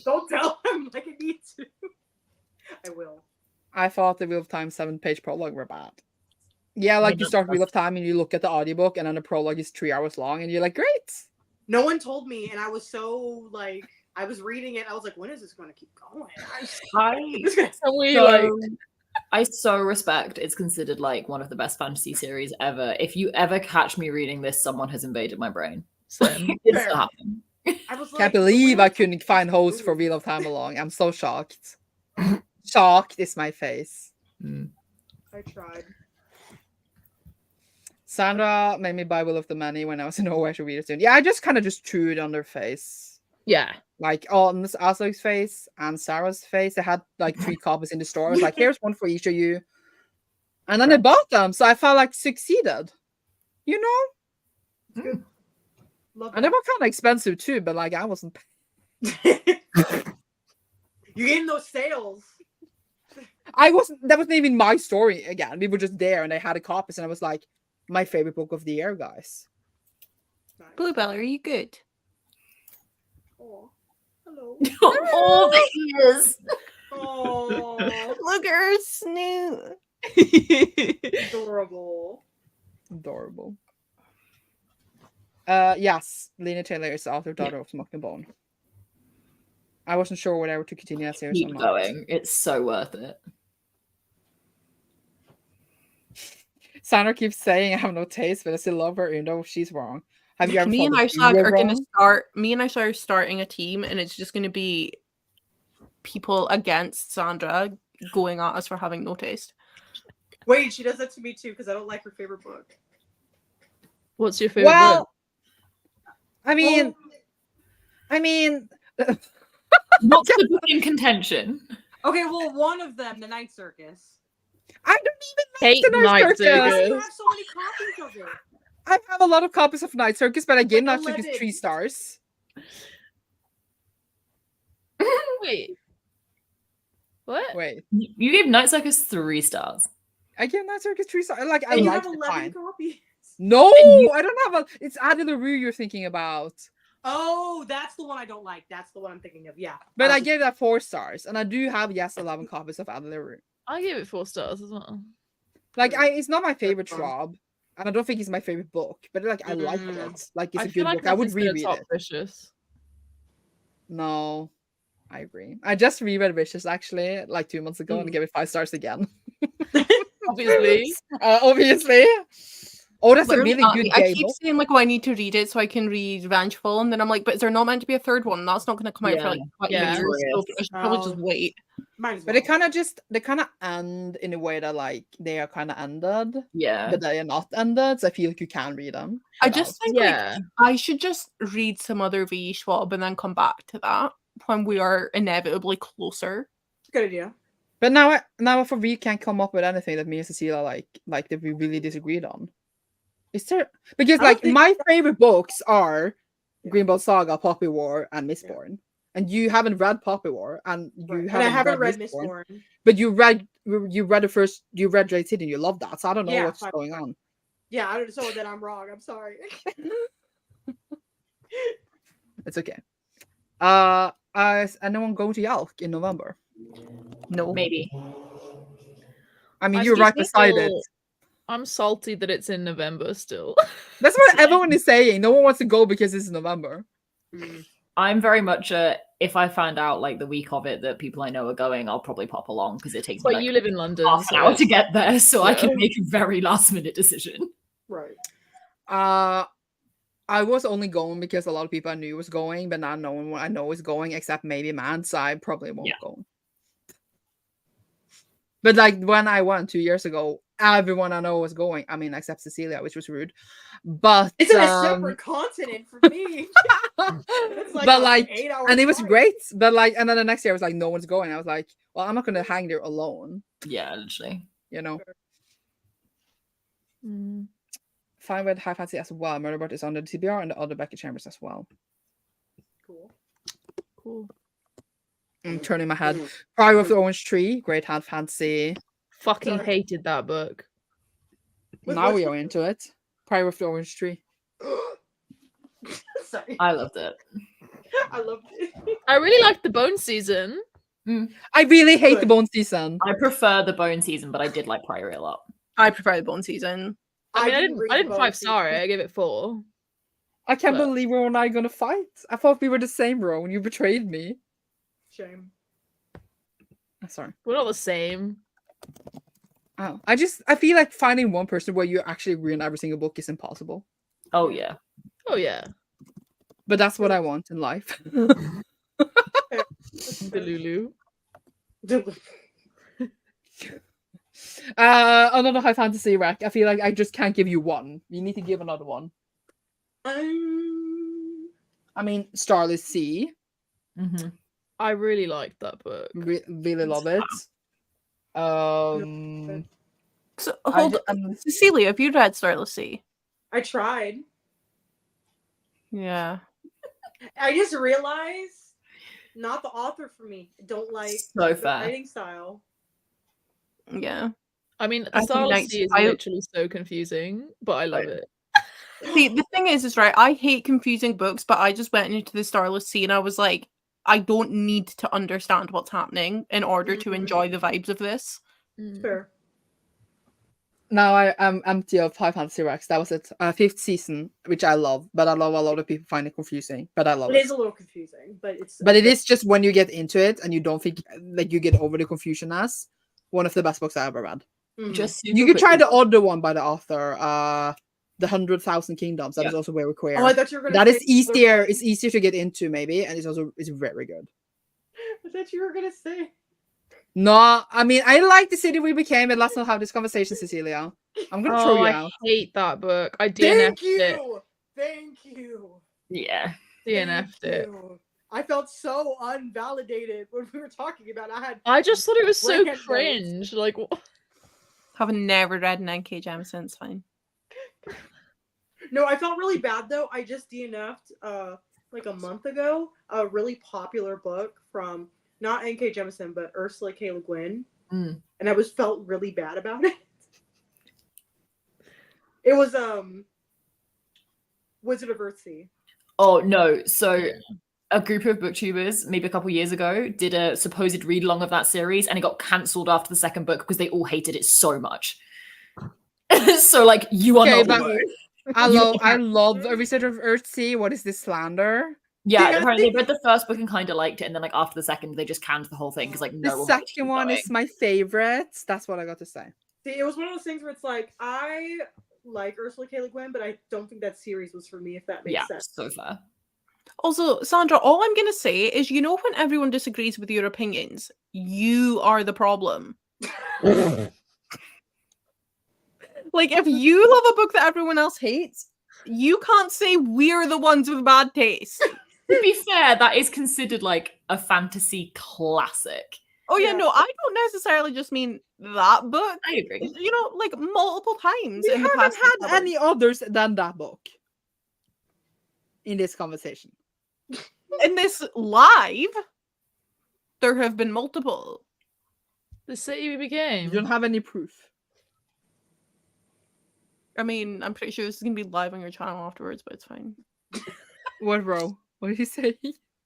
Don't tell him like I need to. I will. I thought the Wheel of Time 7-page prologue were bad. Yeah, like you start Wheel of Time and you look at the audiobook and then the prologue is 3 hours long and you're like, great. No one told me, and I was so like, I was reading it. I was like, when is this going to keep going? I so respect it's considered like one of the best fantasy series ever. If you ever catch me reading this, someone has invaded my brain. So it's Fair. not. I was Can't believe I couldn't find hosts for Wheel of Time along. I'm so shocked. Shocked is my face. I tried. Sandra made me buy Will of the Many when I was in Norway to read it soon. Yeah, I just kind of just threw it on their face. Yeah. Like on Aslog's face and Sarah's face. They had like 3 copies in the store. I was like, here's one for each of you. And then I bought them. So I felt like succeeded. You know? Good. Love And they were kind of expensive too, but like I wasn't. You getting those sales? That wasn't even my story again. We were just there and they had a copies and I was like, my favorite book of the year, guys. Bluebell, are you good? Oh, hello. All the ears. Oh, Look at her snoot. adorable. Adorable. Yes, Lena Taylor is the author daughter of Smoking Bone. I wasn't sure whether to continue that series or Keep not. going. It's so worth it. Sandra keeps saying I have no taste, but I still love her, even though she's wrong. Have you ever Me and thought that you Islag were are going to wrong? start. Me and Islag are starting a team, and it's just going to be people against Sandra going at us for having no taste. Wait, she does that to me too because I don't like her favorite book. What's your favorite Well, book? I mean, What's the book in contention? Okay, well, one of them, The Night Circus. I don't even Hate like the Night Night Circus. Why do you Circus. have so many copies of it? I have a lot of copies of Night Circus, but I gave Like Night Circus 11. 3 stars. Wait. What? Wait, You gave Night Circus 3 stars. I gave Night Circus 3 stars. Like, I And you liked have it 11 fine. copies. No, And you- I don't have a. It's Addie LaRue you're thinking about. Oh, that's the one I don't like. That's the one I'm thinking of. Yeah. But I was- gave that 4 stars, and I do have 11 copies of Addie LaRue. I gave it 4 stars as well. Like, it's not my favorite fine. Schwab, and I don't think it's my favorite book. But like, I liked Mm. it. Like, it's I a feel good like book. I would nothing's gonna reread top it. Vicious. No, I agree. I just reread Vicious actually like 2 months ago and gave it 5 stars again. Obviously. Obviously. Oh, that's a Literally really not good me. I gay keep book. saying like, "Oh, I need to read it so I can read Vengeful," and then I'm like, "But is there not meant to be a third one? That's not going to come out for Yeah. like 20 Yeah. years. So I should probably just Oh. wait." Might as But well. they kind of end in a way that like they are kind of ended, Yeah. but they are not ended. So I feel like you can read them. I without- just think Yeah. like I should just read some other V Schwab and then come back to that when we are inevitably closer. Good idea. But now if we can't come up with anything that me and Cecilia like that we really disagreed on. Is there because I don't like think- my favorite books are Yeah. Greenbelt Saga, Poppy War, and Mistborn. And you haven't read Poppy War, and you Right. And haven't, I haven't read Mistborn. Mistborn. But you read Dread City and you love that. So I don't know Yeah, what's fine. going on. Yeah, I don't. So then I'm wrong. I'm sorry. It's okay. Is anyone going to Yalk in November? No. Maybe. I mean, I you're right still beside it. feel- I'm salty that it's in November still. That's what everyone is saying. No one wants to go because it's November. I'm very much if I find out like the week of it that people I know are going, I'll probably pop along because it takes me But like you live in London. half an so hour to get there, so I can Yeah. make a very last minute decision. Right. I was only going because a lot of people I knew was going, but not no one I know is going except maybe Matt, so I probably won't Yeah. go. But like when I went 2 years ago, everyone I know was going. I mean, except Cecilia, which was rude. But It's in a separate continent for me. It's like but a like 8-hour and it was flight. great. But like and then the next year I was like, no one's going. I was like, well, I'm not gonna hang there alone, Yeah, literally. you know. Mm. Fine with High Fantasy as well. Murderbot is under the TBR and the other Becky Chambers as well. Cool. Cool. I'm turning my head. Fire of the Orange Tree, Great High Fantasy. Fucking Sorry. hated that book. Now we are into it. Prior of the Orange Tree. Sorry. I loved it. I loved it. I really liked the Bone Season. I really hate the Good. Bone Season. I prefer the Bone Season, but I did like Priory a lot. I prefer the Bone Season. I mean, I read didn't Bone 5-star it. Season. I gave it 4. I can't But- believe we're not gonna fight. I thought we were the same, bro, and you betrayed me. Shame. Sorry. We're not the same. Oh, I feel like finding one person where you actually agree on every single book is impossible. Oh yeah. Oh yeah, But that's what I want in life. Delulu. Another High Fantasy rec. I feel like I just can't give you one. You need to give another one. I mean, Starless Sea. Mm-hmm. I really liked that book. Really love it. So I hold d- on. Cecilia, have you read Starless Sea? I tried. Yeah. I just realized not the author for me. I don't like So the fair. writing style. Yeah. I mean, I think Starless that's- Sea is I- literally so confusing, but I love it. See, the thing is right, I hate confusing books, but I just went into the Starless Sea and I was like, I don't need to understand what's happening in order to Mhm. enjoy the vibes of this. Mm. Fair. Now I'm empty of High Fantasy Rex. That was it. 5th season, which I love, but I love a lot of people find it confusing. But I love It it. is a little confusing, but it's. But it is just when you get into it and you don't think like you get over the confusion as one of the best books I ever read. Mhm. Just You super could try quickly- the other one by the author, The 100,000 Kingdoms. That is also very queer. Oh, I thought you were gonna. That say is the other easier. one. It's easier to get into maybe, and it's very good. I thought you were gonna say. No, I mean I like The City We Became, and let's not have this conversation, Cecilia. I'm gonna throw Oh, you I out. hate that book. I Thank DNF'd it. you. Thank you. Yeah. DNF'd Thank it. you. I felt so unvalidated when we were talking about it. I just thought it was so Break it, cringe. Like, Having never read an NK Jemisin, it's fine. No, I felt really bad though. I just DNF'd like a month ago a really popular book from not N.K. Jemisin but Ursula K. Le Guin, Mm. and I felt really bad about it. It was Wizard of Earthsea. Oh no. So a group of booktubers, maybe a couple years ago, did a supposed read along of that series, and it got cancelled after the second book because they all hated it so much. So like you are Okay, not but alone. I love A Wizard of Earthsea. What is this slander? Yeah, Yeah, I apparently think- they read the first book and kind of liked it, and then like after the second, they just canned the whole thing because like no The one wanted to second keep one going. is my favorite. That's what I got to say. See, it was one of those things where it's like I like Ursula K. Le Guin, but I don't think that series was for me. If that makes Yeah, sense. so fair. Also, Sandra, all I'm going to say is, you know, when everyone disagrees with your opinions, you are the problem. Like, if you love a book that everyone else hates, you can't say we're the ones with bad taste. To be fair, that is considered like a fantasy classic. Oh, yeah, Yeah. no, I don't necessarily just mean that book. I agree. You know, like, multiple times We in the haven't past. had covered. any others than that book in this conversation. In this live, there have been multiple. The City We You Became. don't have any proof. I mean, I'm pretty sure this is going to be live on your channel afterwards, but it's fine. What, bro? What did you say?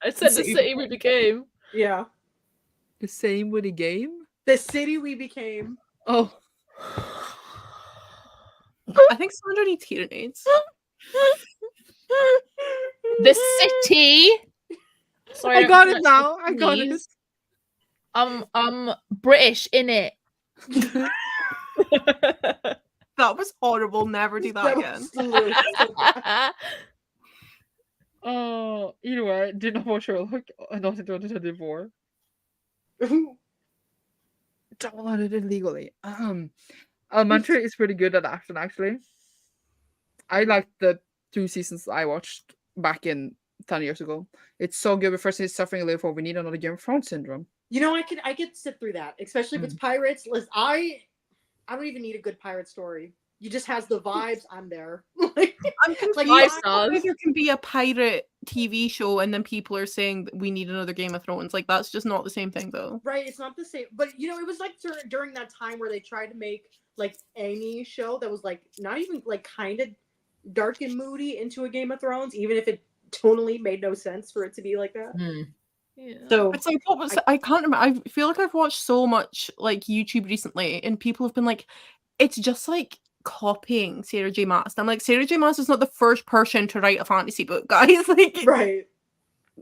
I said The City- City We Became. Yeah, The same with the game? the city we became. Oh, I think Sandra needs hearing aids. The City. Sorry, I don't got it pronounce now. the I got it. C's. British in it. That was horrible. Never do that That again. was literally so bad. Oh, either way, did not watch Sherlock. Not in 2024. Downloaded it illegally. Elementary is pretty good at action, actually. I liked the 2 seasons I watched back in 10 years ago. It's so good, but first it's suffering a little for we need another Game of Thrones syndrome. You know, I could sit through that, especially if it's pirates. Listen, I don't even need a good pirate story. You just has the vibes. I'm there. Like, I'm confused. Like, Why stars. there can be a pirate TV show and then people are saying that we need another Game of Thrones. Like, that's just not the same thing, though. right? It's not the same, but you know, it was like during that time where they tried to make like any show that was like not even like kind of dark and moody into a Game of Thrones, even if it tonally made no sense for it to be like that. Hmm. Yeah. So It's like, what was I can't remember. I feel like I've watched so much like YouTube recently, and people have been like, it's just like copying Sarah J. Maas. I'm like, Sarah J. Maas is not the first person to write a fantasy book, guys. Like, right.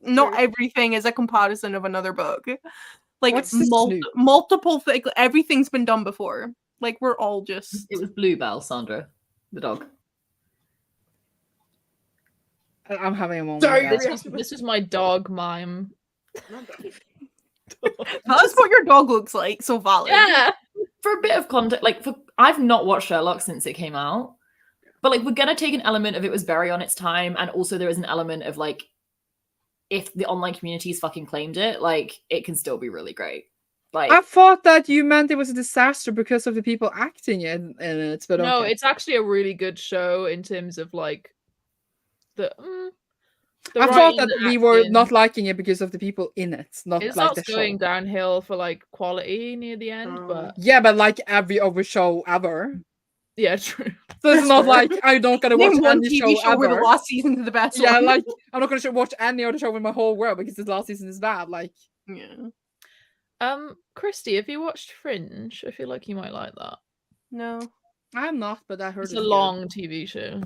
not Right. everything is a comparison of another book. Like, What's this new? multiple things. Everything's been done before. Like, we're all just. It was Bluebell, Sandra, the dog. I'm having a moment. Sorry, guys. This is my dog mime. That's what your dog looks like. So valid. Yeah. For a bit of context, like I've not watched Sherlock since it came out, but like we're gonna take an element of it was very on its time, and also there is an element of like if the online community's fucking claimed it, like it can still be really great. Like I thought that you meant it was a disaster because of the people acting in it, but No, okay. it's actually a really good show in terms of like the. I thought writing, that the we were acting. not liking it because of the people in it, not It like starts the going show. downhill for like quality near the end, but Yeah, but like every other show ever. yeah, true. So it's not like I'm not gonna watch Name one any TV show where the ever. last season is the best Yeah, one. like I'm not gonna watch any other show in my whole world because this last season is bad. Like, Yeah. Christy, have you watched Fringe? I feel like you might like that. No. I'm not, but I heard It's it's a good. long TV show.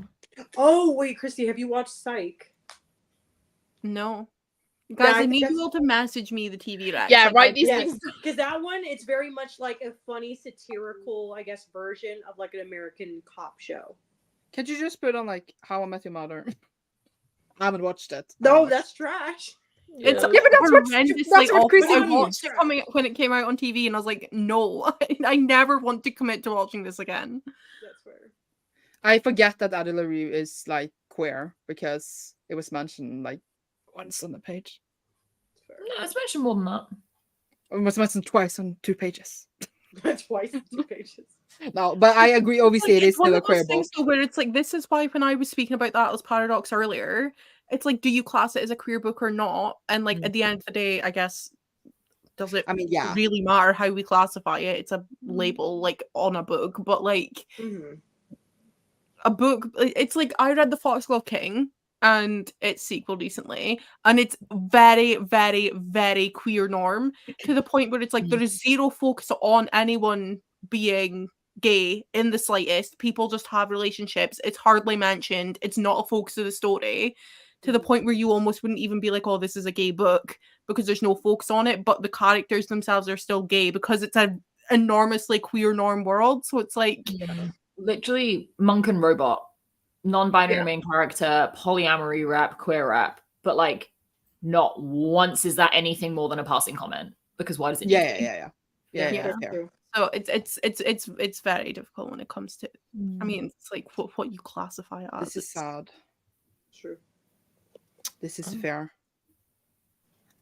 Oh wait, Christy, have you watched Psych? No. Yeah, Guys, I I think need you that's- all to message me the TV recs. Yeah, like, write I these don't- Yes, because that one, it's very much like a funny satirical, I guess, version of like an American cop show. Could you just put on like How I Met Your Mother? I haven't watched it. I No, haven't watched that's trash. It's Yeah. Yeah, but that's what- horrendously that's what awful. Chrissy I means. watched it coming when it came out on TV, and I was like, no, I never want to commit to watching this again. That's fair. I forget that Addie LaRue is like queer because it was mentioned like once on the page. That's No, it's mentioned more than that. It was mentioned twice on 2 pages. fair. Twice in 2 pages. No, but I agree. Obviously, Like, it is it's one still a of those queer book. things though, where it's like, this is why when I was speaking about that as Paradox earlier, it's like, do you class it as a queer book or not? And like at the end of the day, I guess, does it I mean, yeah. really matter how we classify it? It's a label like on a book, but like Mm-hmm. a book, it's like I read The Foxglove King and its sequel recently, and it's very, very, very queer norm to the point where it's like there is zero focus on anyone being gay in the slightest. People just have relationships. It's hardly mentioned. It's not a focus of the story, to the point where you almost wouldn't even be like, oh, this is a gay book, because there's no focus on it, but the characters themselves are still gay because it's an enormously queer norm world. So it's like, Literally, monk and robot, non-binary Yeah. main character, polyamory rep, queer rep, but like not once is that anything more than a passing comment. Because why does it? need to be? Yeah. Yeah, that's fair. true. so it's very difficult when it comes to, I mean, it's like what you classify it as. This is sad. True. This is fair.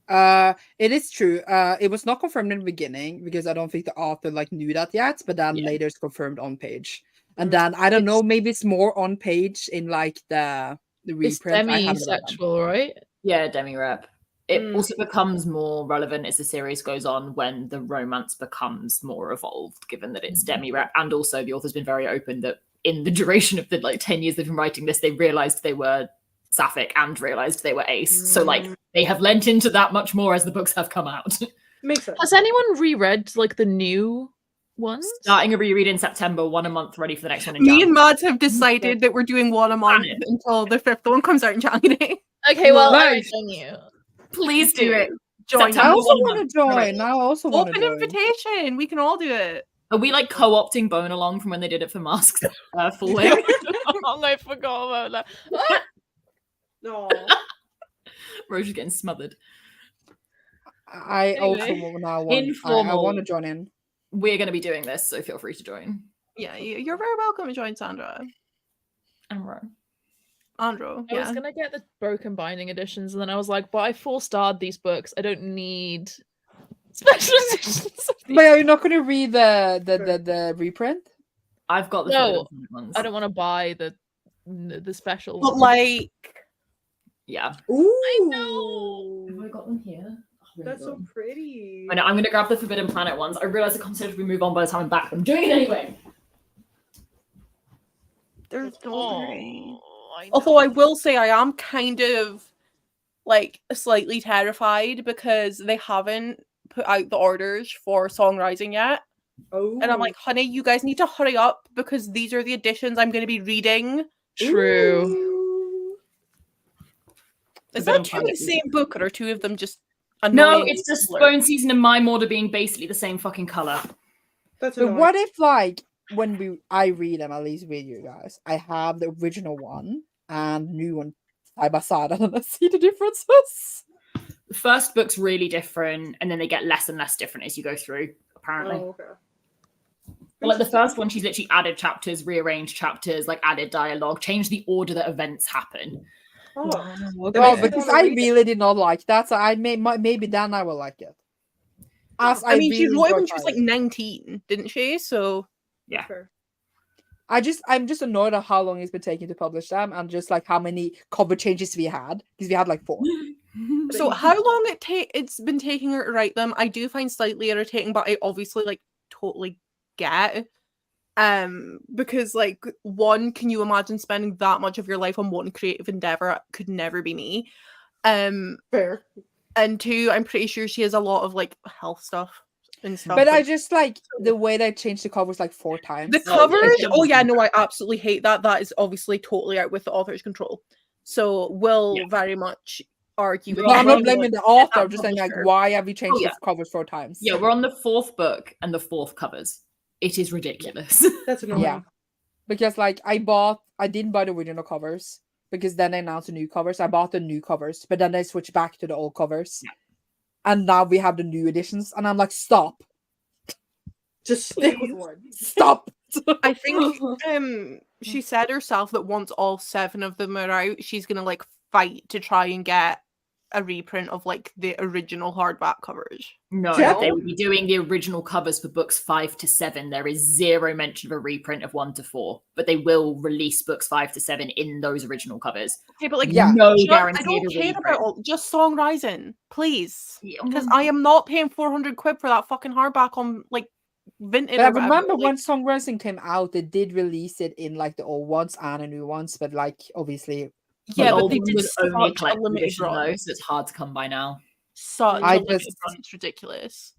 It is true. It was not confirmed in the beginning because I don't think the author like knew that yet, but then later it's confirmed on page. And then I don't know, maybe it's more on page in like the It's reprint. I haven't read them. demisexual, right? Yeah, demi-rep. It Mm. also becomes more relevant as the series goes on when the romance becomes more evolved, given that it's demi-rep. And also the author's been very open that in the duration of the like 10 years they've been writing this, they realized they were sapphic and realized they were ace. So like they have lent into that much more as the books have come out. Makes sense. Has anyone reread like the new ones? Starting a reread in September, one a month, ready for the next one in Me January. and Mads have decided that we're doing one a month it. until the 5th one comes out in January. Okay, well, Nice. I you. Please do it. Join September I us. also one want month. to join. Right. I also want to Open join. invitation. We can all do it. Are we like co-opting Bone along from when they did it for Masks Falling? Oh, I forgot about that. No. Rose is getting smothered. I also Anyway, now want. I informal. want to join in. We're going to be doing this, so feel free to join. Yeah, you're very welcome to join, Sandra. And Ro. Andrew, I was yeah. gonna get the broken binding editions, and then I was like, but I 4-starred these books. I don't need special editions. of these. But are you not going to read the reprint? I've got the No, forbidden ones. I don't want to buy the special. But ones. like, Yeah. Ooh. Have I got them here? Oh, That's so pretty. I know, I'm going to grab the Forbidden Planet ones. I realise the concept if we move on by the time I'm back. I'm doing it anyway. there's Oh, no. I Although I will say I am kind of like slightly terrified because they haven't put out the orders for Song Rising yet. Oh. And I'm like, honey, you guys need to hurry up because these are the editions I'm going to be reading. True. Ooh. Is Forbidden that two in Planet. the same book, or are two of them just No, annoying? it's just Bone Season and My Order being basically the same fucking colour. That's But annoying. what if like when I read them, at least with you guys, I have the original one and new one side by side, and then I see the differences. The first book's really different, and then they get less and less different as you go through, apparently. Oh, okay. But like the first one, she's literally added chapters, rearranged chapters, like added dialogue, changed the order that events happen. Oh. Well, makes me because wanna I read it. really did not like that, so I maybe then I will like it. As I mean, she really wrote it when enjoyed she was like Twilight. 19, didn't she? So Yeah. Fair. I'm just annoyed at how long it's been taking to publish them, and just like how many cover changes we had, because we had like 4. So how long it's been taking her to write them, I do find slightly irritating, but I obviously like totally get. Because like, one, can you imagine spending that much of your life on one creative endeavor? Could never be me. Fair. And two, I'm pretty sure she has a lot of like health stuff. and stuff. But I like- just like the way they changed the covers like 4 times. the Oh, covers. yeah. Oh yeah, no, I absolutely hate that. That is obviously totally out with the author's control. So will Yeah. very much argue with. No, I'm that. not blaming the author. that I'm just saying like, publisher. why have you changed Oh, yeah. the covers 4 times? Yeah, we're on the 4th book and the 4th covers. It is ridiculous. That's annoying. Yeah. Because like I didn't buy the original covers because then they announced the new covers. I bought the new covers, but then they switched back to the old covers. Yeah. And now we have the new editions, and I'm like, stop. Just stick with one. Stop. I think she said herself that once all 7 of them are out, she's gonna like fight to try and get a reprint of like the original hardback covers. No, Yeah. they will be doing the original covers for books 5 to 7. There is zero mention of a reprint of 1 to 4, but they will release books 5 to 7 in those original covers. Okay, but like Yeah. No I guarantee don't of a care reprint. about all, just Song Rising, please, Yeah, because I am not paying 400 quid for that fucking hardback on like Vinted. But I or whatever, remember like- when Song Rising came out, they did release it in like the old ones and the new ones, but like obviously Yeah, the but old they one did was only a such a collector's limited edition run. though, so it's hard to come by now. Such I a limited just- run, it's ridiculous.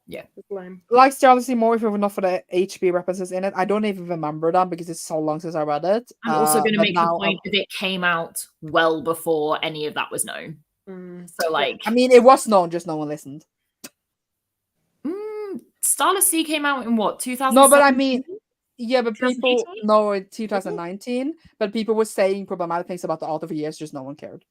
It's lame. like Charlie more if it were not for the HB references in it. I don't even remember them because it's so long since I read it. I'm also going to but make the now point that it came out well before any of that was known. So like, I mean, it was known, just no one listened. Starless Sea came out in what, 2000? No, but I mean, yeah, but people 2018? know in 2019, but people were saying problematic things about the author for years, just no one cared.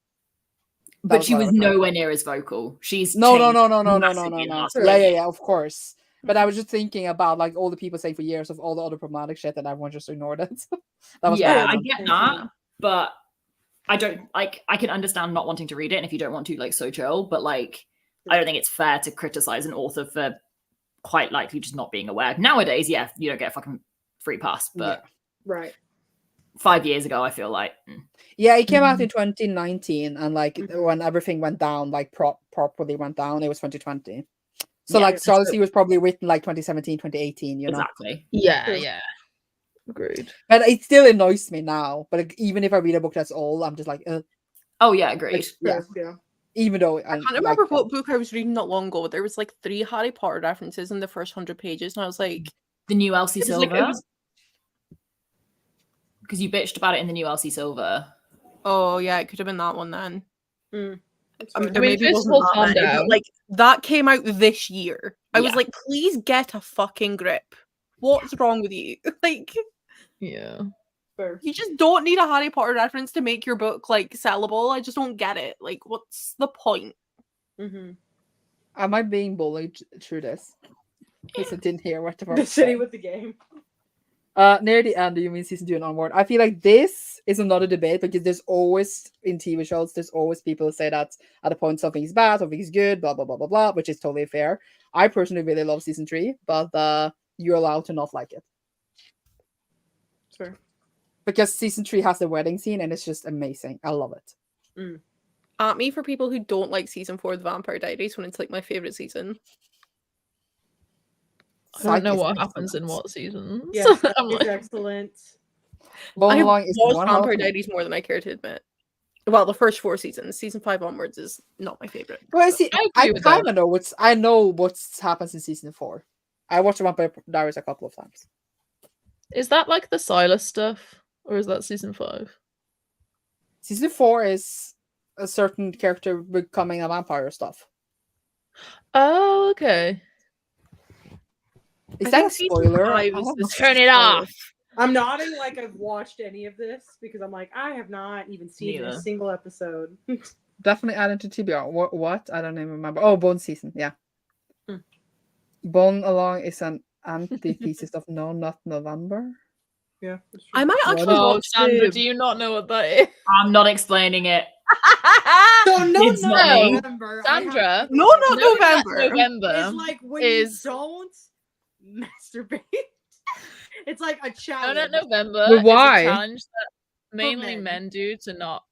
That but she what I was heard. nowhere near as vocal. She's No, changed no. massively in the last Yeah, couple of yeah, of course. But I was just thinking about like all the people saying for years of all the other problematic shit that everyone just ignored it. That was Yeah, bad. I get that, but I don't like. I can understand not wanting to read it, and if you don't want to, like, so chill. But like, I don't think it's fair to criticize an author for quite likely just not being aware. Nowadays, yeah, you don't get a fucking free pass, but Right. 5 years ago, I feel like Yeah, it came out in 2019, and like when everything went down, like properly went down, it was 2020. So Yeah, like so- Starless Sea was probably written like 2017, 2018, you know. exactly. Yeah. Agreed. But it still annoys me now. But like, even if I read a book that's old, I'm just like, Oh yeah, agreed. like, yeah. Yeah. Even though I can't remember what book I was reading not long ago. There was like 3 Harry Potter references in the first 100 pages, and I was like, The new Elsie it was like- it Silver, was- because you bitched about it in the new Elsie Silver. oh yeah, it could have been that one then. That's I mean, fair. there I mean, maybe first wasn't of all, that calm many, but, down. like that came out this year. I was Yeah. like, please get a fucking grip. What's wrong with you? Like, Yeah. Fair. you just don't need a Harry Potter reference to make your book like sellable. I just don't get it. Like, what's the point? am I being bullied through this? Because I didn't hear what the fuck The was city said. with the game. Near the end, do you mean season 2 and onward? I feel like this is another debate because there's always in TV shows, there's always people who say that at a point something is bad, something is good, blah blah blah blah blah, which is totally fair. I personally really love season 3, but you're allowed to not like it Fair. because season 3 has the wedding scene and it's just amazing. I love it. At me for people who don't like season 4 of The Vampire Diaries when it's like my favorite season. I don't know Psych is what happens in excellent. what seasons. Yeah, I'm it's like, excellent. Bone I Along is watched one Vampire half- Diaries more than I care to admit. Well, the first 4 seasons. Season 5 onwards is not my favorite. Well, see, I I agree with that. kind of know I know what's happens in season 4. I watched Vampire Diaries a couple of times. is that like the Silas stuff, or is that season 5? Season 4 is a certain character becoming a vampire stuff. Oh, okay. Is I that a think season spoiler? 5 I is don't know. the Turn it spoiler. off. I'm nodding like I've watched any of this because I'm like, I have not even seen Neither. a single episode. Definitely added to TBR. What? I don't even remember. Oh, Bone season. Yeah. Hmm. Bone Along is an antithesis of No Not November. Yeah. that's true. I might What actually is- Oh, watch Sandra, the- do you not know what that is? I'm not explaining it. So no, It's not me. November. I have- Sandra, No, not No, November. November. It's like when is- you don't masturbate. It's like a No, challenge. not November. But is why? a challenge that mainly men. men do to not.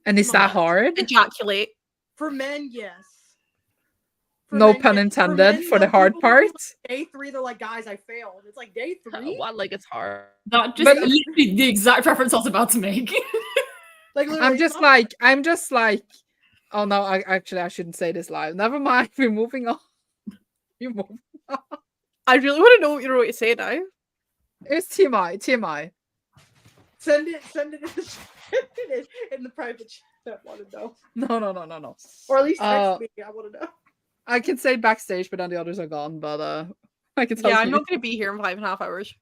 And is that hard? Ejaculate. For men, yes. For No men, pun yes. intended men, for the like, hard people who do, part. like, day 3, they're like, guys, I failed. It's like day 3. What? Like it's hard. That just But- literally the exact reference I was about to make. Like literally, I'm it's just not- like, oh no, I shouldn't say this live. Never mind. We're moving on. You move. I really want to know what you're going to say now. It's TMI. TMI. Send it in the private chat. I want to know. No. Or at least text Uh, me. I want to know. I can say backstage, but then the others are gone. But I can tell Yeah, I'm you. not going to be here in 5.5 hours.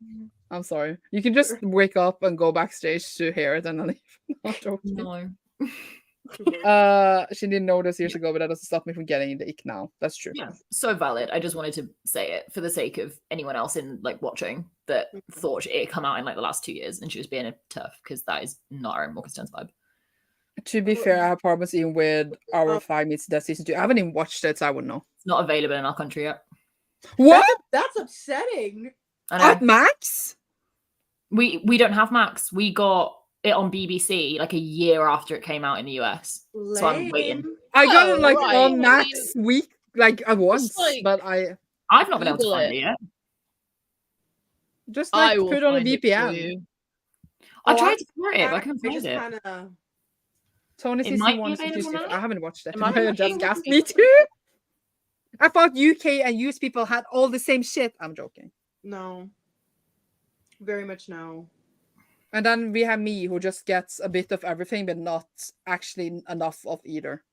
I'm sorry. You can just wake up and go backstage to hear it and then leave. I'm joking. No. She didn't know this years ago, but that doesn't stop me from getting the ick now. That's true. Yeah, so valid. I just wanted to say it for the sake of anyone else in like watching that thought it had come out in like the last 2 years and she was being a turf, because that is not our Morgenstern's vibe. To be fair, I have problems even with our 5 Meets Death season 2. I haven't even watched it, so I wouldn't know. It's not available in our country yet. What? That's upsetting. I know. At Max? We don't have Max. We got it on BBC like a year after it came out in the US. So I'm waiting. Lame. I got it like right. on Max week, like at once, like, but I I've not been able to Google find it. it yet. just like I will put on a find it for VPN. you. I Oh, tried to find it, but I couldn't I find just it. kind of. Tony It might season be 1 season 2. available now? I haven't watched it. It might be Just available. gassed me too. I thought UK and US people had all the same shit. I'm joking. No. Very much no. And then we have me, who just gets a bit of everything, but not actually enough of either.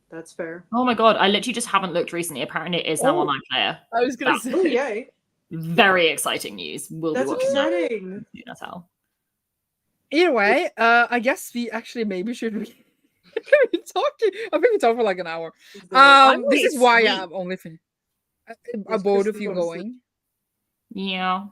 That's fair. Oh my god, I literally just haven't looked recently. Apparently it is now on iPlayer. I was gonna That's Oh say. yay. very exciting news. We'll That's be watching that exciting. soon as hell. Either way, I guess we actually maybe should be talking. I think we talked for like an hour. This is why sweet. I'm only are Yes, both of Kristen you goes to sleep. going? Yeah.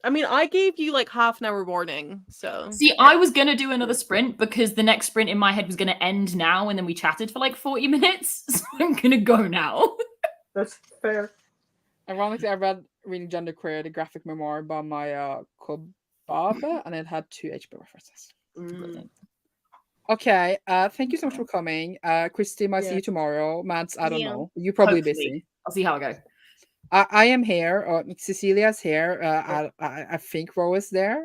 I mean, I gave you like half an hour warning, so. See, I was gonna do another sprint because the next sprint in my head was gonna end now, and then we chatted for like 40 minutes. So I'm gonna go now. That's fair. Ironically, I read Reading Genderqueer, the graphic memoir by my Kobaba, and it had 2 HBO references. Mm. Okay, thank you so much for coming. Christy, might see Yeah. you tomorrow. Mads, I don't Yeah. know. You're probably Hopefully. busy. I'll see how I go. I am here. Cecilia's here. I think Ro is there.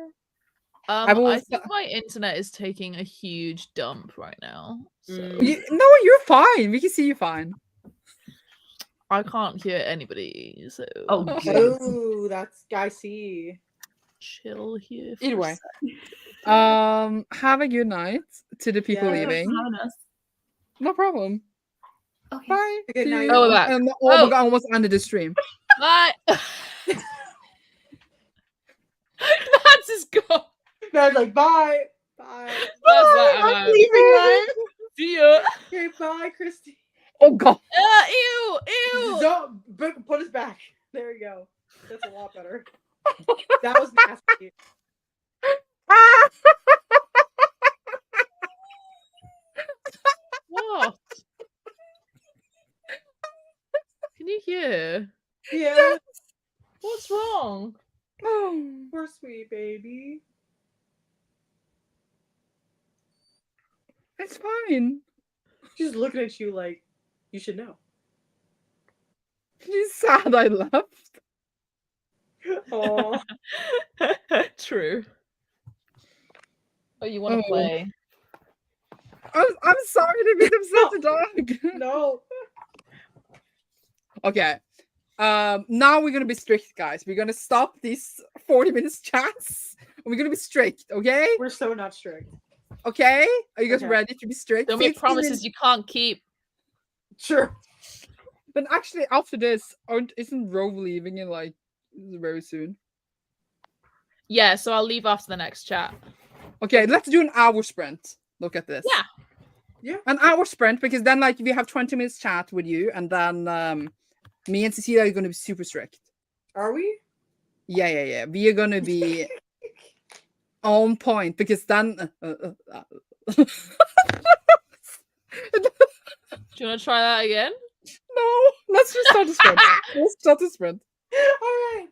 I will. I think my internet is taking a huge dump right now. So No, you're fine. We can see you fine. I can't hear anybody. So Oh, good. Oh, that's I see. chill here. For Either a way. sec. Have a good night to the people Yeah. leaving. Having us. No problem. Okay. Bye. Good See night. you. Oh, that- And, oh. my god, I almost ended the stream. Bye. That's his goal. No, I was like, bye. Bye. That's like, I'm leaving. see ya. Okay, bye, Christy. Oh god. Ew, ew. Don't put us back. There we go. That's a lot better. That was nasty. What? Can you hear? Yeah. What's wrong? Oh. Poor sweet baby. It's fine. She's looking at you like you should know. She's sad I left. Oh. True. Oh, you want to Oh. play? I'm sorry to be upset the dog. No. Okay. Now we're gonna be strict, guys. We're gonna stop these 40 minutes chats. And we're gonna be strict, okay? We're so not strict. Okay? Are you guys Okay. ready to be strict? Don't make 15 promises minutes- you can't keep. Sure. But actually, after this, isn't Rove leaving in like very soon? Yeah, so I'll leave after the next chat. Okay, let's do an hour sprint. Look at this. Yeah. Yeah. An hour sprint, because then like we have 20 minutes chat with you, and then me and Cecilia are gonna be super strict. Are we? Yeah. We are gonna be on point, because then Do you want to try that again? no, let's just start the sprint. Let's start the sprint. All right.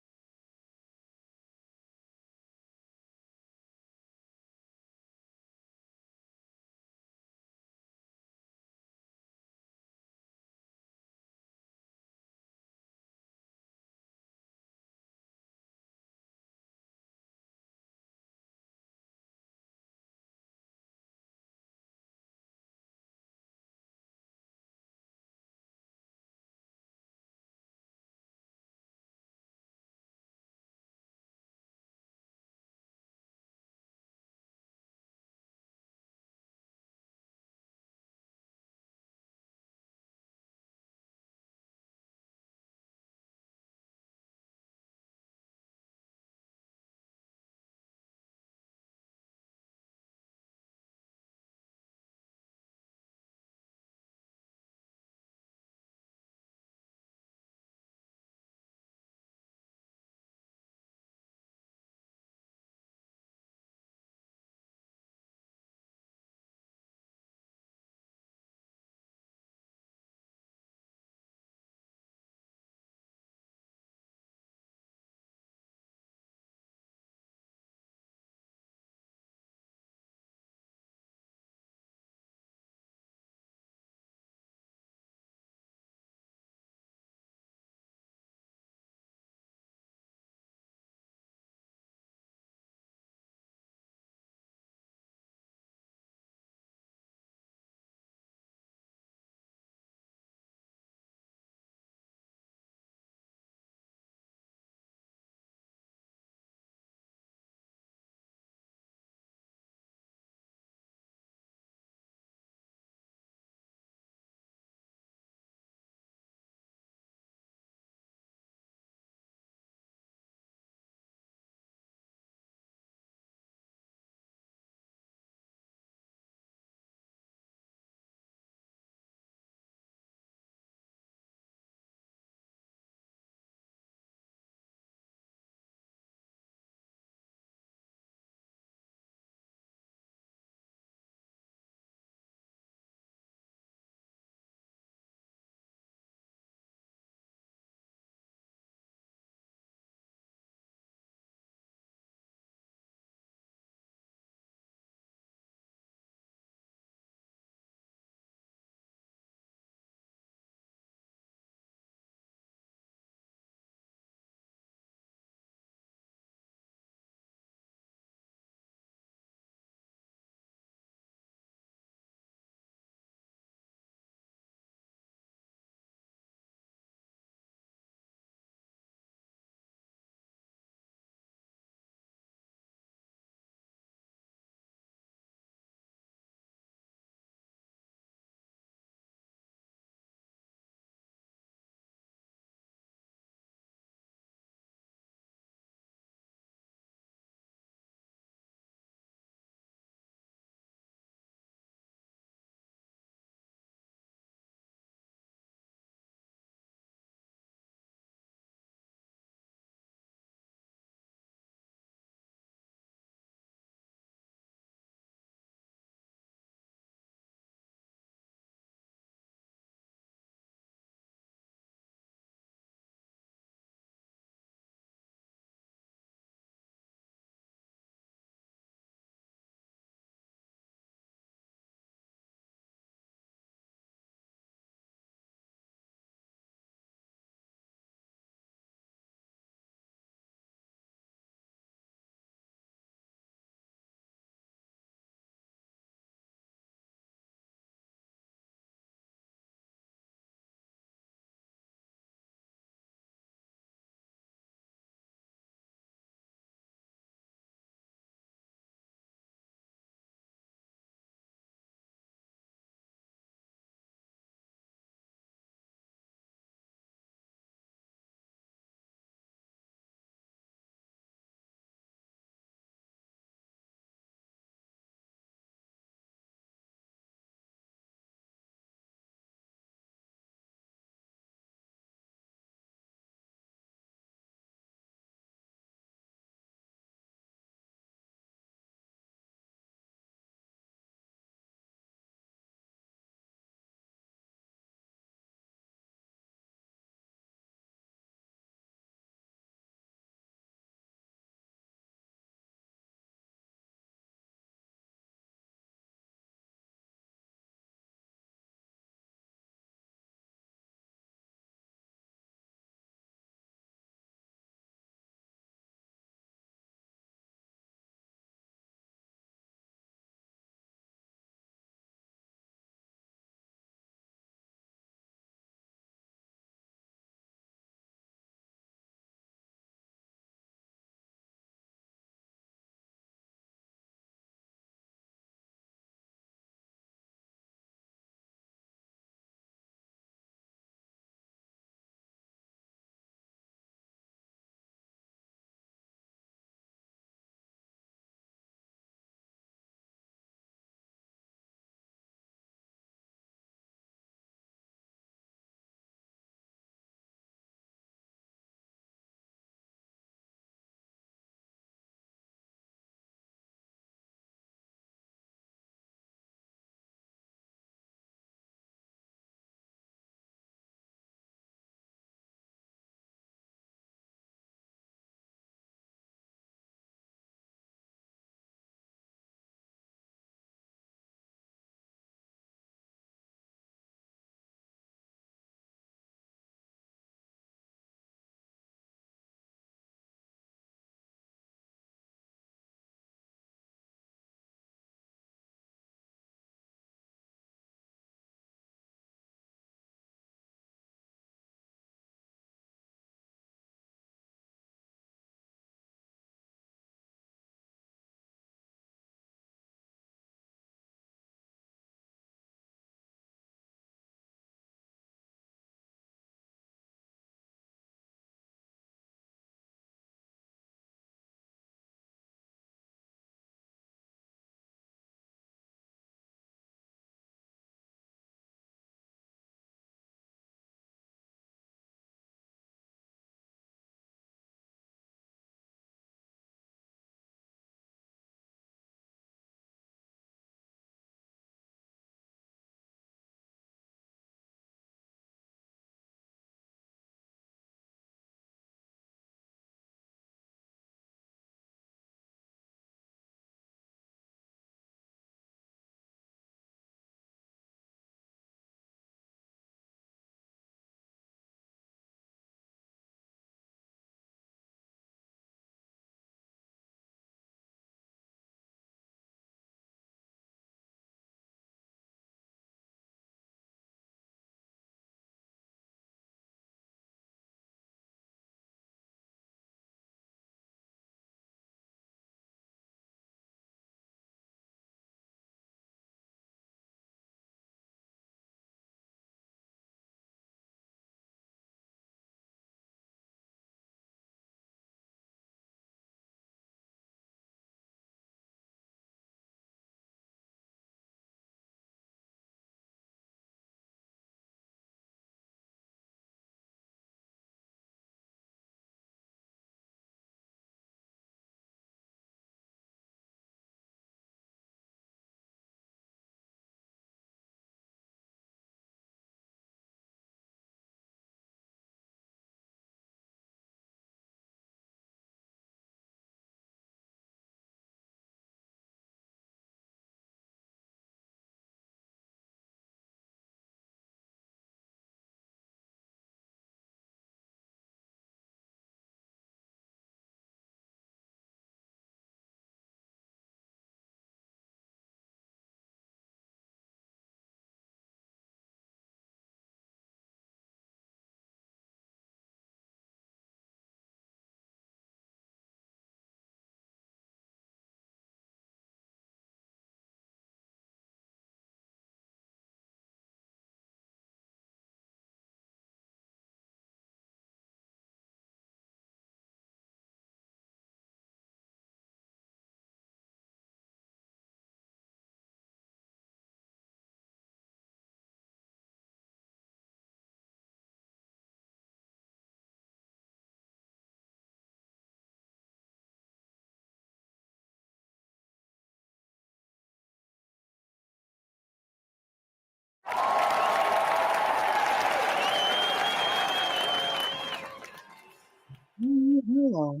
Hello.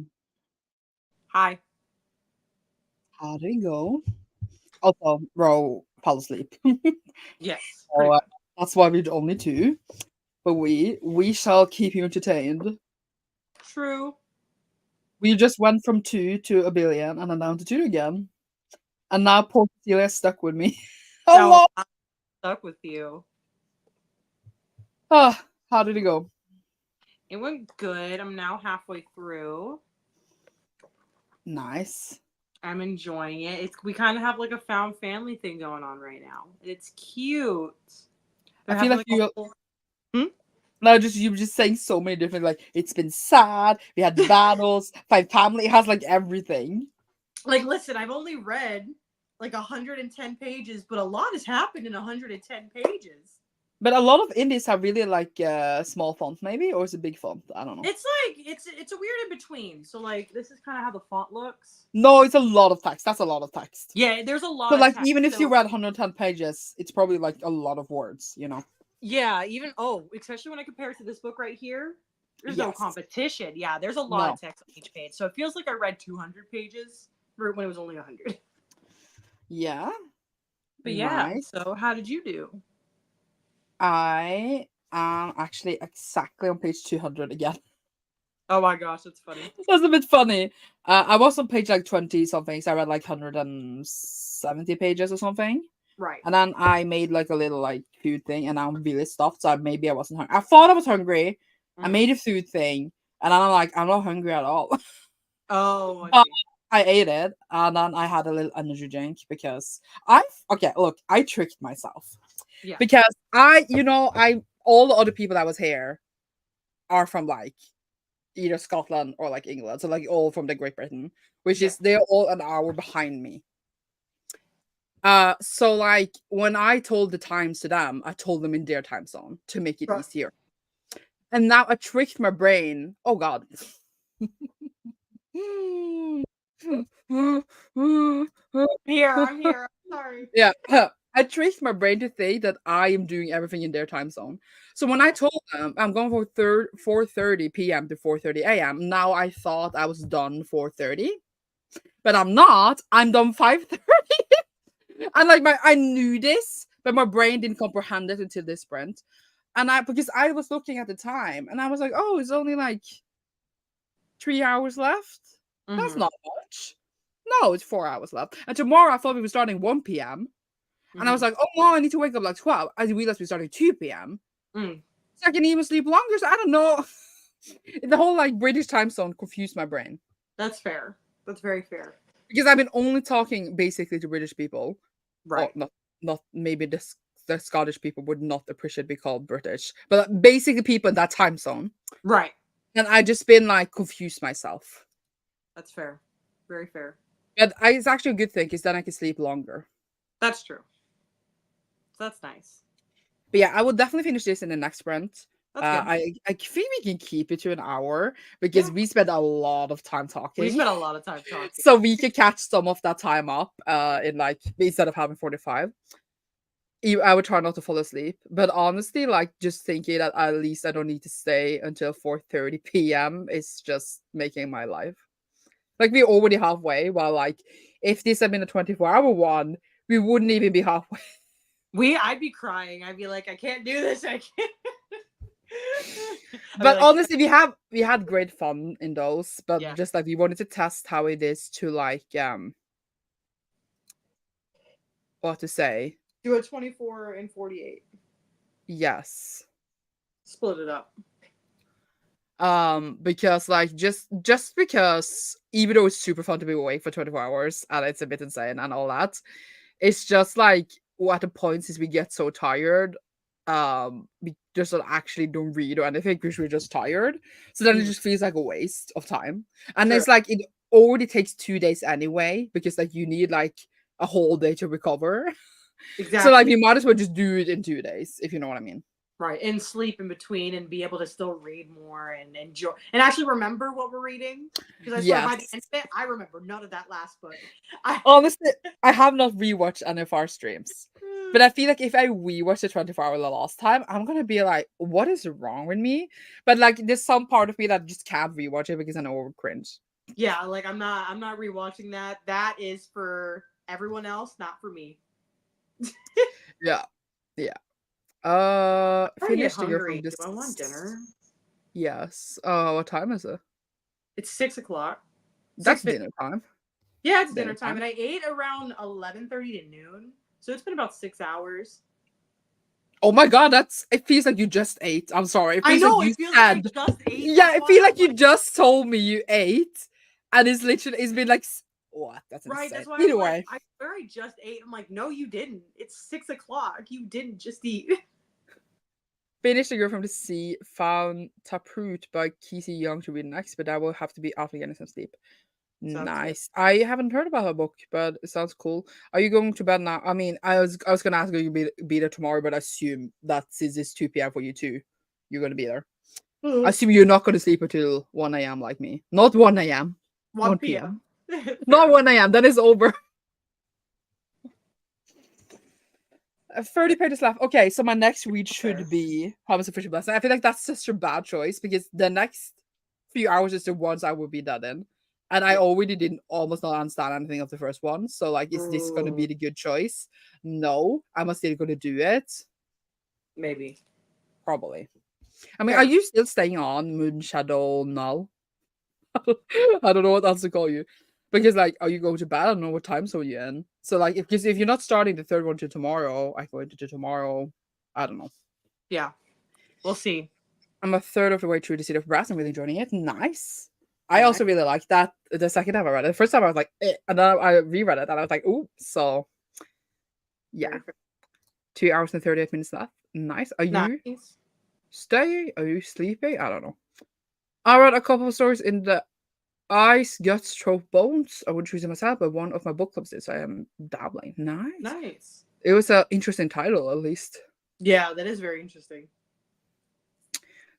Hi. How did it go? Also, Ro fell asleep. Yes. So, that's why we're only two. But we shall keep you entertained. True. We just went from 2 to a billion and then down to 2 again. And now poor Cecilia is stuck with me. No, Hello. I'm stuck with you. Ah, how did it go? It went good. I'm now halfway through. Nice. I'm enjoying it. We kind of have like a found family thing going on right now. And it's cute. They're I feel having, like a you whole- no, just you were just saying so many different, like, it's been sad, we had battles, my family has like everything. like, listen, I've only read like 110 pages, but a lot has happened in 110 pages. But a lot of indies have really like small font maybe, or is it big font? I don't know. It's like it's a weird in between. So like this is kind of how the font looks. No, it's a lot of text. That's a lot of text. Yeah, there's a lot So of like text, even if so- you read 110 pages, it's probably like a lot of words, you know. Yeah, even especially when I compare it to this book right here, there's no Yes. competition. Yeah, there's a lot No. of text on each page. So it feels like I read 200 pages when it was only 100. Yeah. But yeah, Nice. so how did you do? I am actually exactly on page 200 again. Oh my gosh, that's funny. That's a bit funny. I was on page like 20 something, so I read like 170 pages or something. Right. And then I made like a little like food thing, and I'm really stuffed, so maybe I wasn't hungry. I thought I was hungry. I made a food thing, and I'm like, I'm not hungry at all. Oh, I But see. I ate it, and then I had a little energy drink because look, I tricked myself. Yeah. Because all the other people that was here are from like either Scotland or like England, so like all from the Great Britain, which is they're all an hour behind me. So like when I told the times to them, I told them in their time zone to make it Right. easier. And now I tricked my brain. Oh god. I'm here. I'm sorry. Yeah. I tricked my brain to think that I am doing everything in their time zone. So when I told them I'm going for 4:30 p.m. to 4:30 a.m., now I thought I was done 4:30, but I'm not. I'm done 5:30. And like I knew this, but my brain didn't comprehend it until this sprint. And because I was looking at the time and I was like, oh, it's only like 3 hours left. That's Mhm. not much. No, it's 4 hours left. And tomorrow I thought we were starting 1 p.m. And I was like, oh no, I need to wake up like 12. I realized we're starting 2 p.m. Mm. So I can even sleep longer. So I don't know. The whole like British time zone confused my brain. That's fair. That's very fair. Because I've been only talking basically to British people. Right. Or not maybe the Scottish people would not appreciate being called British, but basically people in that time zone. Right. And I just been like confused myself. That's fair. Very fair. But it's actually a good thing because then I can sleep longer. That's true. That's nice. But yeah, I will definitely finish this in the next sprint. That's good. I think we can keep it to an hour because we spent a lot of time talking. We spent a lot of time talking. So we could catch some of that time up in like instead of having 45. I would try not to fall asleep, but honestly, like just thinking that at least I don't need to stay until 4:30 p.m. is just making my life. Like we're already halfway. While like if this had been a 24-hour one, we wouldn't even be halfway. I'd be crying. I'd be like, I can't do this. I can't. But honestly, we had great fun in those. But Yeah. just like we wanted to test how it is to like what to say. Do a 24 and 48. Yes. Split it up. Because like just because even though it's super fun to be awake for 24 hours and it's a bit insane and all that, it's just like at the points is we get so tired, we just don't read or anything because we're just tired. So then it just feels like a waste of time. And it's like it already takes 2 days anyway, because like you need like a whole day to recover. Exactly. So like you might as well just do it in 2 days, if you know what I mean. Right. And sleep in between and be able to still read more and enjoy and actually remember what we're reading. Because I swear by the end of it, I remember none of that last book. Honestly, I have not rewatched any of our streams. But I feel like if I rewatch the 24-hour the last time, I'm gonna be like, what is wrong with me? But like there's some part of me that just can't rewatch it because I know it will cringe. Yeah, like I'm not rewatching that. That is for everyone else, not for me. Yeah. I get Finished the girl hungry. from Do this. I want dinner? Yes. What time is it? It's 6:00. That's 6:50. dinner time. Yeah, it's Dinner dinner time, time. and I ate around 11:30 to noon, so it's been about 6 hours. Oh my god, it feels like you just ate. I'm sorry. It I feels know like you it feels said. like I just ate. Yeah, That's I why feel I'm like you just told me you ate, and it's been like what? That's right. insane. That's why Either I'm way, like, I swear I just ate. I'm like, no, you didn't. It's 6:00. You didn't just eat. finished the girl from the sea. Found Taproot by Kesey Young to read next, but that will have to be after getting some sleep. Sounds Nice. I haven't heard about her book, but it sounds cool. Are you going to bed now? I mean, I was gonna ask you to be there tomorrow, but I assume that since it's 2 p.m. for you too, you're gonna be there. I assume you're not gonna sleep until 1 a.m. like me. Not 1 a.m. 1 p.m. Not 1 a.m. That is over. 30 pages left. Okay, so my next read should be Harvest of Fisher Blessing. I feel like that's such a bad choice because the next few hours is the ones I will be done in. And I already didn't almost not understand anything of the first one. So, like, is this going to be the good choice? No. Am I still going to do it? Maybe. Probably. I mean, Fair. are you still staying on Moon Shadow Null? I don't know what else to call you. Because, like, are you going to bed? I don't know what time zone you're in. So, like, if you're not starting the third one to tomorrow, I go into tomorrow. I don't know. Yeah. We'll see. I'm a third of the way through the City of Brass. I'm really enjoying it. Nice. I also really like that. The second time I read it, the first time I was like, eh, and then I reread it and I was like, ooh. So, yeah. 2 hours and 38 minutes left. Nice. Are you staying? Are you sleeping? I don't know. I read a couple of stories in the Eyes, Guts, Throat, Bones. I wouldn't choose it myself, but one of my book clubs did, so I am dabbling. Nice. It was an interesting title, at least. Yeah, that is very interesting.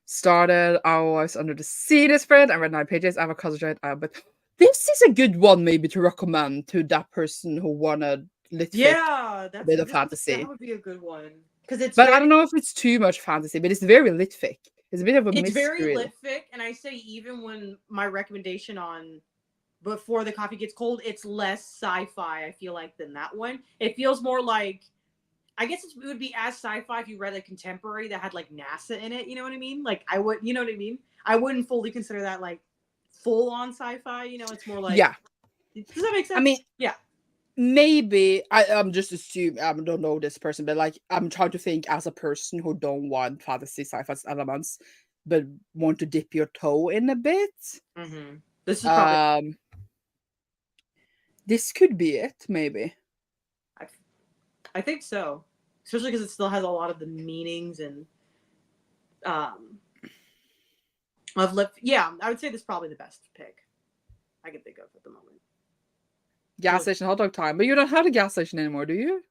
Started Our Under the Sea this spread. I read 9 pages. I have a cousin, but this is a good one maybe to recommend to that person who wanted lit bit of fantasy. That would be a good one because it's. But I don't know if it's too much fantasy, but it's very litfic. It's a bit of a mystery. It's very litfic, and I say even when my recommendation on Before the Coffee Gets Cold, it's less sci-fi. I feel like than that one. It feels more like. I guess it would be as sci-fi if you read a contemporary that had like NASA in it. You know what I mean? Like I would, you know what I mean? I wouldn't fully consider that like full-on sci-fi. You know, it's more like Does that make sense? I mean, yeah. Maybe I'm just assuming I don't know this person, but like I'm trying to think as a person who don't want fantasy sci-fi elements, but want to dip your toe in a bit. Mm-hmm. This is probably this could be it, maybe. I think so, especially because it still has a lot of the meanings and of lip. Yeah, I would say this is probably the best pick I can think of at the moment. Gas station hot dog time, but you don't have a gas station anymore, do you?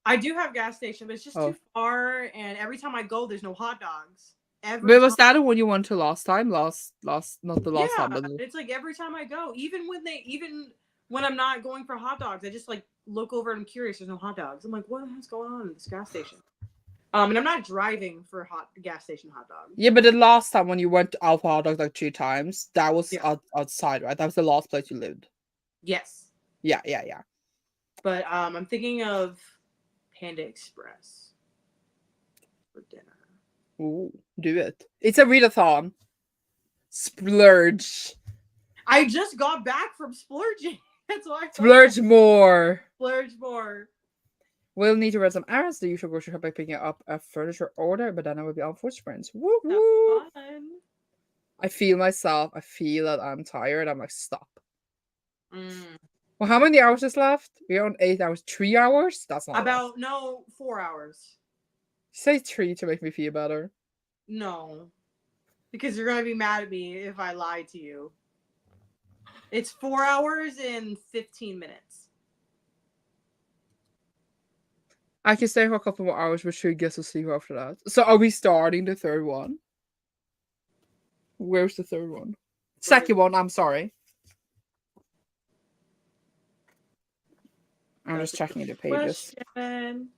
I do have gas station, but it's just too far, and every time I go, there's no hot dogs. But was that the one you went to last time? Last, not the last time, but it's like every time I go, even when I'm not going for hot dogs, I just like look over and I'm curious. There's no hot dogs. I'm like, what the heck's going on in this gas station? And I'm not driving for gas station hot dogs. Yeah, but the last time when you went to Alpha Hot Dogs like 2 times, that was outside, right? That was the last place you lived. Yes. Yeah. But I'm thinking of Panda Express for dinner. Ooh, do it. It's a readathon. Splurge. I just got back from splurging. That's why I splurge more. Splurge more. We'll need to run some errands. The usual grocery shop by picking up a furniture order, but then I will be on foot sprints. Woo woo! I feel myself. I feel that I'm tired. I'm like, stop. Well, how many hours is left? We're on 8 hours. 3 hours? That's not 4 hours. Say 3 to make me feel better. No. Because you're going to be mad at me if I lie to you. It's 4 hours and 15 minutes. I can stay for a couple more hours, but should get to sleep after that. So are we starting the third one? Where's the third one? Second one, I'm sorry. I'm just checking the pages. Question.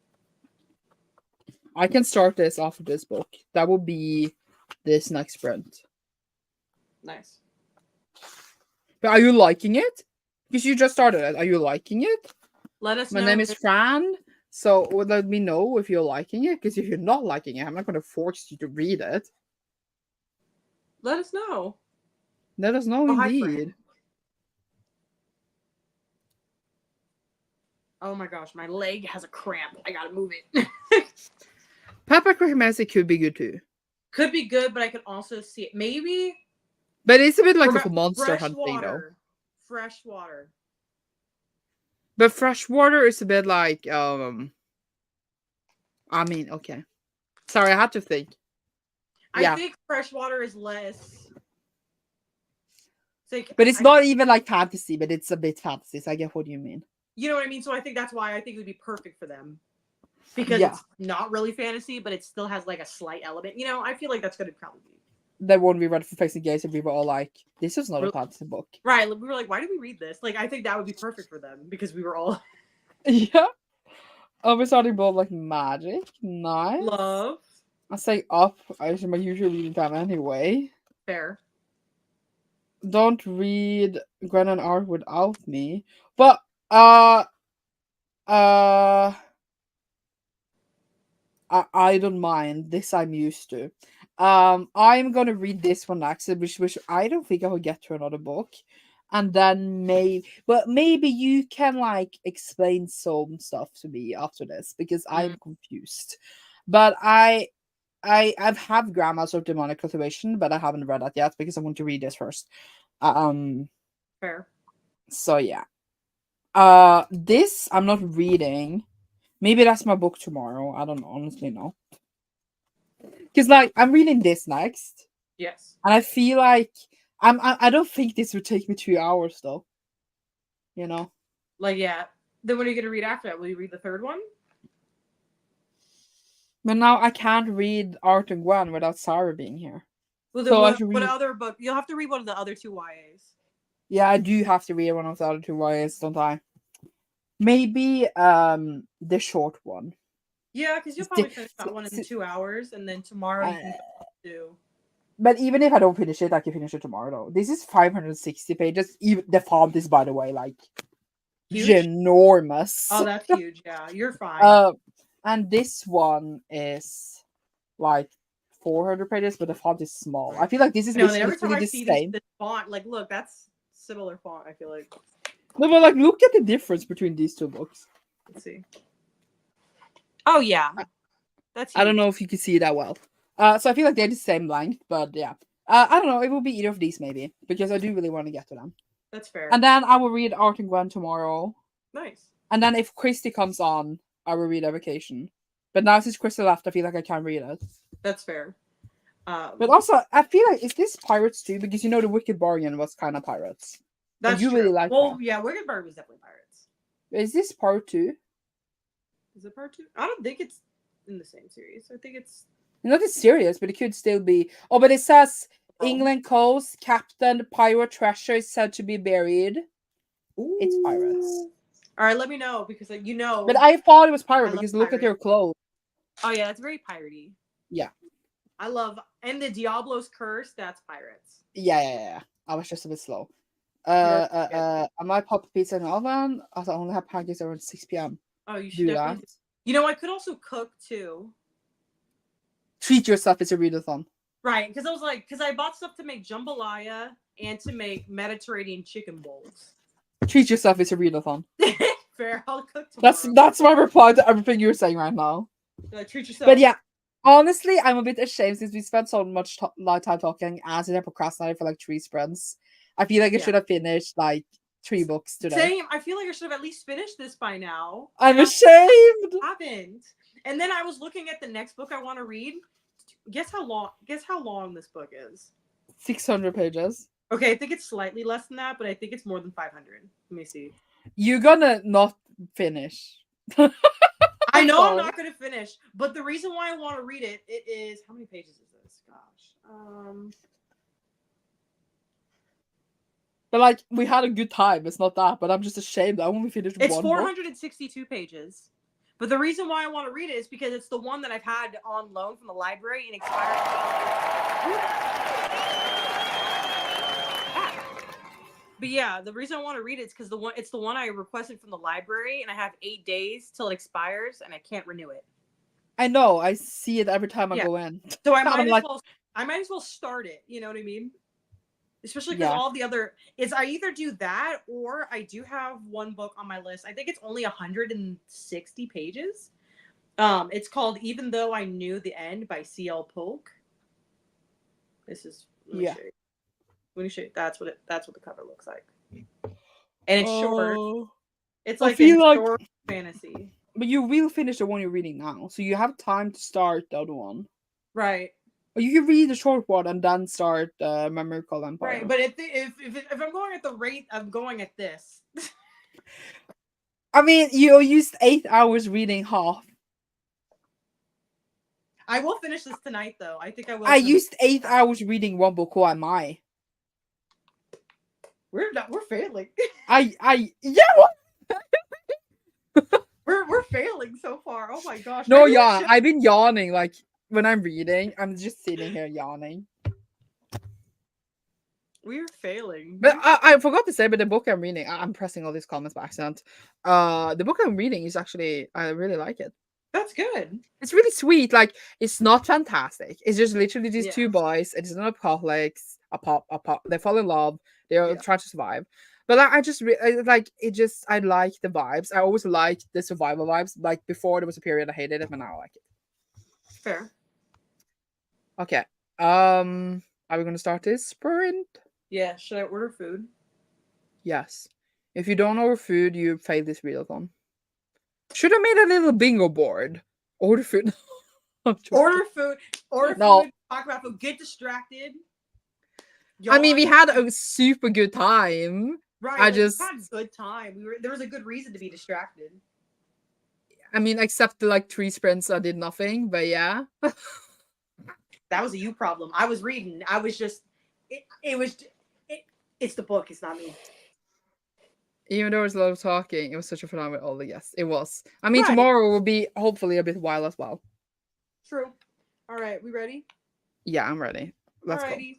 I can start this off of this book. That will be this next sprint. Nice. But are you liking it? Because you just started it. Are you liking it? Let us My know. name is Fran. So let me know if you're liking it. Because if you're not liking it, I'm not going to force you to read it. Let us know. Let us know, Oh, hi, indeed. Fran. Oh my gosh, my leg has a cramp. I gotta move it. Peppa Creamesi could be good too. Could be good, but I can also see it. Maybe. But it's a bit like What a about monster fresh hunt thing, though. water. Fresh water. But freshwater is a bit like I mean, okay. Sorry, I had to think. Yeah. I think fresh water is less. It's like, But it's I not think- even like fantasy, but it's a bit fantasy. So I get what you mean. You know what I mean? So I think that's why I think it would be perfect for them. Because Yeah. it's not really fantasy, but it still has like a slight element. You know, I feel like that's gonna probably be. That one we read for Faes and Gays, and we were all like, "This is not a Really? fantasy book." Right. We were like, why did we read this? Like, I think that would be perfect for them because we were all Yeah. Oh, we're starting both like magic. Nice. love. I say up. I should my usual reading time anyway. Fair. Don't read Gwen and Art without me. But I don't mind. This I'm used to. I'm gonna read this one next, which I don't think I will get to another book. And then maybe you can like explain some stuff to me after this because I'm confused. But I've have Grandma's of Demonic Cultivation, but I haven't read that yet because I want to read this first. Fair. So yeah. This I'm not reading. Maybe that's my book tomorrow. I don't honestly know. Because like I'm reading this next, Yes. and I feel like I don't think this would take me 2 hours though. You know. Like, yeah. Then what are you gonna read after that? Will you read the third one? But now I can't read Art and Gwen without Sarah being here. Well, then So I what, should what read. other book? You'll have to read one of the other two YAs. Yeah, I do have to read one of the other two YAs, don't I? Maybe the short one. Yeah, because you'll probably finish that one in 2 hours, and then tomorrow you can do. But even if I don't finish it, I can finish it tomorrow though. This is 560 pages. Even the font is, by the way, like Huge? ginormous. Oh, that's huge. Yeah, you're fine. And this one is like 400 pages, but the font is small. I feel like this is No, and every time basically I the see same. this font, like, look, that's similar font. I feel like. No, but like, look at the difference between these two books. Let's see. Oh yeah, that's. Huge. I don't know if you can see that well. So I feel like they're the same length, but yeah. I don't know. It will be either of these maybe because I do really want to get to them. That's fair. And then I will read Art and Gwen tomorrow. Nice. And then if Christy comes on, I will read Evocation. But now since Christy left, I feel like I can't read it. That's fair. But also, I feel like, is this pirates too? Because you know the Wicked Bargain was kind of pirates. That's you true. really like Well, that. yeah, Wicked Bird was definitely pirates. Is this part 2? Is it part 2? I don't think it's in the same series. I think it's. Not as serious, but it could still be. Oh, but it says England coast, Captain, pirate treasure is said to be buried. Ooh. It's pirates. All right, let me know because you know. But I thought it was pirate I because love look at their pirate. clothes. Oh yeah, that's very piratey. Yeah. I love and the Diablo's Curse. That's pirates. Yeah. I was just a bit slow. I might pop a pizza in the oven. I only have pancakes around 6 p.m. Oh, you should Do definitely. that. You know, I could also cook too. Treat yourself. It's a readathon. Right, because I was like, because I bought stuff to make jambalaya and to make Mediterranean chicken bowls. Treat yourself. It's a readathon. Fair, I'll cook tomorrow. That's my reply to everything you're saying right now. Treat yourself. But yeah, honestly, I'm a bit ashamed since we spent so much time talking and since I procrastinated for like 3 sprints. I feel like I should have finished like 3 books today. Same. I feel like I should have at least finished this by now. I'm ashamed. I haven't. And then I was looking at the next book I want to read. Guess how long this book is? 600 pages. Okay, I think it's slightly less than that, but I think it's more than 500. Let me see. You're gonna not finish. I know I'm not gonna finish, but the reason why I want to read it is how many pages is this? Gosh. But like we had a good time. It's not that, but I'm just ashamed. I only finished It's one 462 pages. But the reason why I want to read it is because it's the one that I've had on loan from the library and expired. But yeah, the reason I want to read it is because it's the one I requested from the library, and I have 8 days till it expires, and I can't renew it. I know. I see it every time I Yeah. go in. So I And I'm might as well start it. You know what I mean? Especially because Yeah. all the other I either do that or I do have one book on my list. I think it's only 160 pages. It's called Even Though I Knew the End by C.L. Polk. This is let me show you. Let me show you. That's what the cover looks like. And it's short. It's I like feel a like- short fantasy. But you will finish the one you're reading now, so you have time to start the other one. Right. Or you can read the short one and then start Memory Called Empire. Right. But if I'm going at the rate, I'm going at this. I mean, you used 8 hours reading half. I will finish this tonight, though. I think I will. I used 8 hours reading one book. Who am I? We're failing. Yeah. What? We're failing so far. Oh my gosh. No, Maybe we yeah, should- I've been yawning. Like when I'm reading, I'm just sitting here yawning. We're failing. But I forgot to say, but the book I'm reading, I'm pressing all these comments by accident. The book I'm reading is actually, I really like it. That's good. It's really sweet. Like it's not fantastic. It's just literally these Yeah. two boys. It's not apocalypse. They fall in love. They're Yeah. trying to survive. But I like it. Just I like the vibes. I always liked the survival vibes. Like before, there was a period I hated it, but now I like it. Fair. Okay. Are we gonna start this sprint? Yeah. Should I order food? Yes. If you don't order food, you fail this readathon. Should have made a little bingo board. Order food. I'm joking. Order food. Order No. food. Talk about food. Get distracted. I mean, we Yawn. had a super good time. Right. I like, we just- had a good time. There was a good reason to be distracted. I mean, except the like 3 sprints, I did nothing. But yeah. That was a you problem. I was reading. I was just. It's the book. It's not me. Even though there was a lot of talking, it was such a fun with all the guests. It was. I mean, Right. tomorrow will be hopefully a bit wild as well. True. All right. We ready? Yeah, I'm ready. Let's go. Alrighty.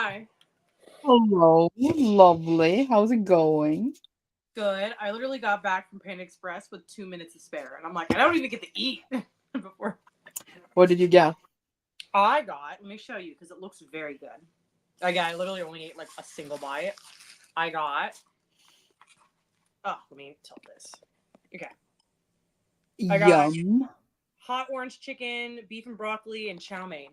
Hi. Hello, lovely. How's it going? Good. I literally got back from Panda Express with 2 minutes to spare, and I'm like, I don't even get to eat before. What did you get? I got. Let me show you because it looks very good. Again, I literally only ate like a single bite. I got. Oh, let me tilt this. Okay. I got- Yum. Hot orange chicken, beef and broccoli, and chow mein.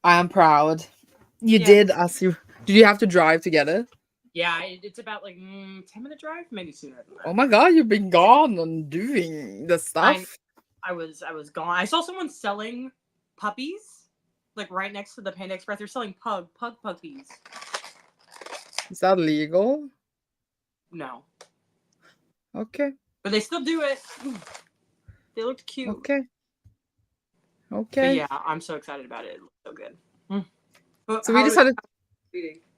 I am proud. You Yeah. did did you have to drive to get it? Yeah, it's about like 10-minute drive, maybe sooner than that. Oh my god, you've been gone and doing the stuff. I was gone. I saw someone selling puppies, like right next to the Panda Express. They're selling pug puppies. Is that legal? No, Okay. but they still do it. They looked cute. Okay. But Okay. yeah, I'm so excited about it. It looks so good. But So we decided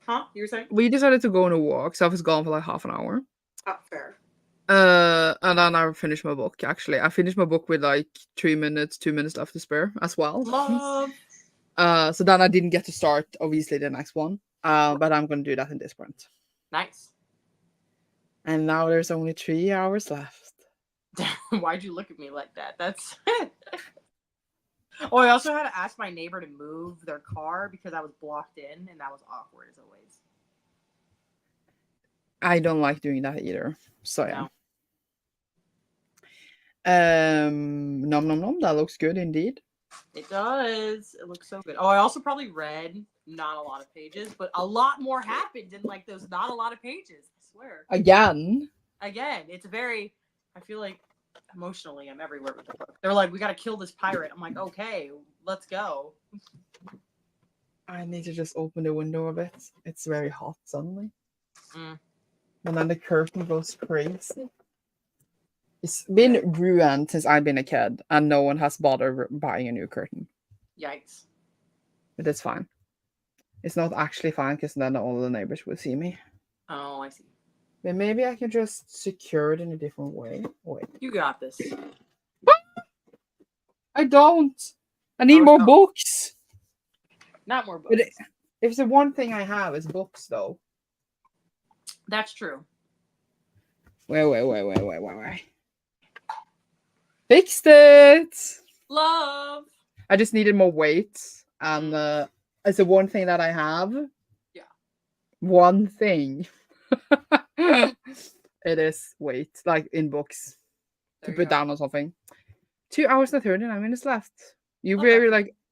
Huh? You were saying? we decided to go on a walk. So I was gone for like half an hour. Oh, fair. And then I finished my book. Actually, I finished my book with like 2 minutes left to spare as well. Love. So then I didn't get to start obviously the next one. But I'm gonna do that in this sprint. Nice. And now there's only 3 hours left. Why'd you look at me like that? That's. Oh, I also had to ask my neighbor to move their car because I was blocked in, and that was awkward as always. I don't like doing that either. So yeah. No. Nom nom nom. That looks good indeed. It does. It looks so good. Oh, I also probably read not a lot of pages, but a lot more happened in like those not a lot of pages. I swear. Again. It's very. I feel like emotionally, I'm everywhere with the book. They're like, we got to kill this pirate. I'm like, okay, let's go. I need to just open the window a bit. It's very hot suddenly. Mm. And then the curtain goes crazy. It's been ruined since I've been a kid, and no one has bothered buying a new curtain. Yikes. But it's fine. It's not actually fine because then all the neighbors will see me. Oh, I see. But maybe I can just secure it in a different way. Wait. You got this. I don't. I need more books. Not more But books. if the one thing I have is books, though. That's true. Wait. Fixed it. Love. I just needed more weight, and it's the one thing that I have. Yeah. One thing. It is weight, like in books, There to you put go. down on something. 2 hours and 39 minutes left. You Okay.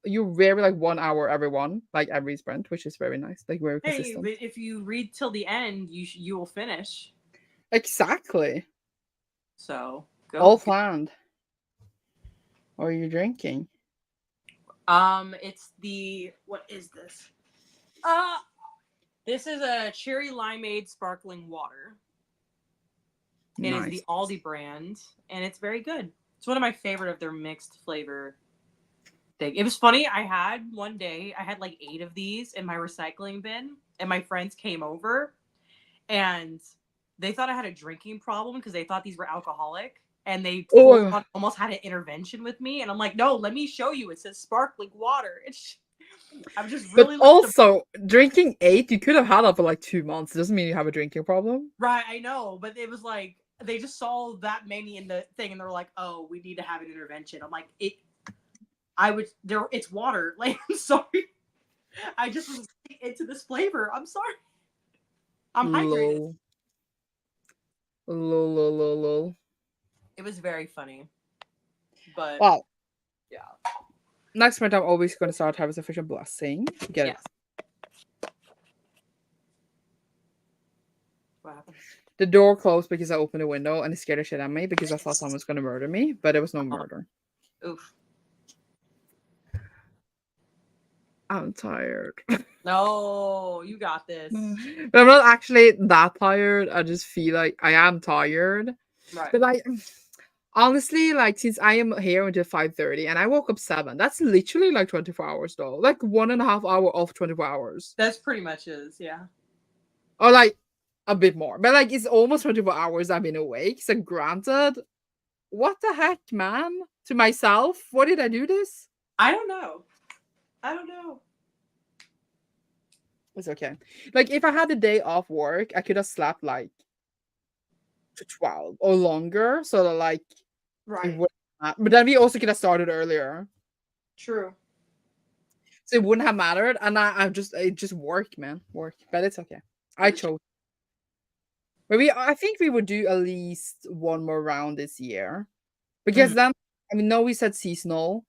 vary like 1 hour every sprint, which is very nice. Like very Hey, consistent. but if you read till the end, you will finish. Exactly. So go. All planned. What are you drinking? It's what is this? This is a cherry limeade sparkling water. It is the Aldi brand, and it's very good. It's one of my favorite of their mixed flavor thing. It was funny. I had like 8 of these in my recycling bin, and my friends came over, and they thought I had a drinking problem because they thought these were alcoholic, and they almost had an intervention with me. And I'm like, no, let me show you. It says sparkling water. I'm just really. But also, drinking 8, you could have had that for like 2 months. It doesn't mean you have a drinking problem. Right, I know, but it was like they just saw that many in the thing, and they're like, "Oh, we need to have an intervention." I'm like, it's water. Like, I'm sorry, I just was into this flavor. I'm sorry. I'm hydrated. Lol. It was very funny, but wow. Yeah. Next month, I'm always going to start having a official blessing. Get it. What happened? The door closed because I opened the window and it scared the shit out of me because I thought someone was going to murder me, but there was no murder. Oof. I'm tired. No, you got this. But I'm not actually that tired. I just feel like I am tired. Right. But like, honestly, like since I am here until 5:30 and I woke up 7, that's literally like 24 hours though. Like 1.5 hour off 24 hours. That's pretty much is, yeah. Or like a bit more. But like it's almost 24 hours I've been awake. So granted, what the heck, man? To myself, what did I do this? I don't know. It's okay. Like if I had a day off work, I could have slept like to 12 or longer, so that like it Right. would. But then we also could have started earlier, True. so it wouldn't have mattered. And it just worked, man, work. But it's okay. I chose. But I think we would do at least one more round this year, because then I mean, no, we said seasonal,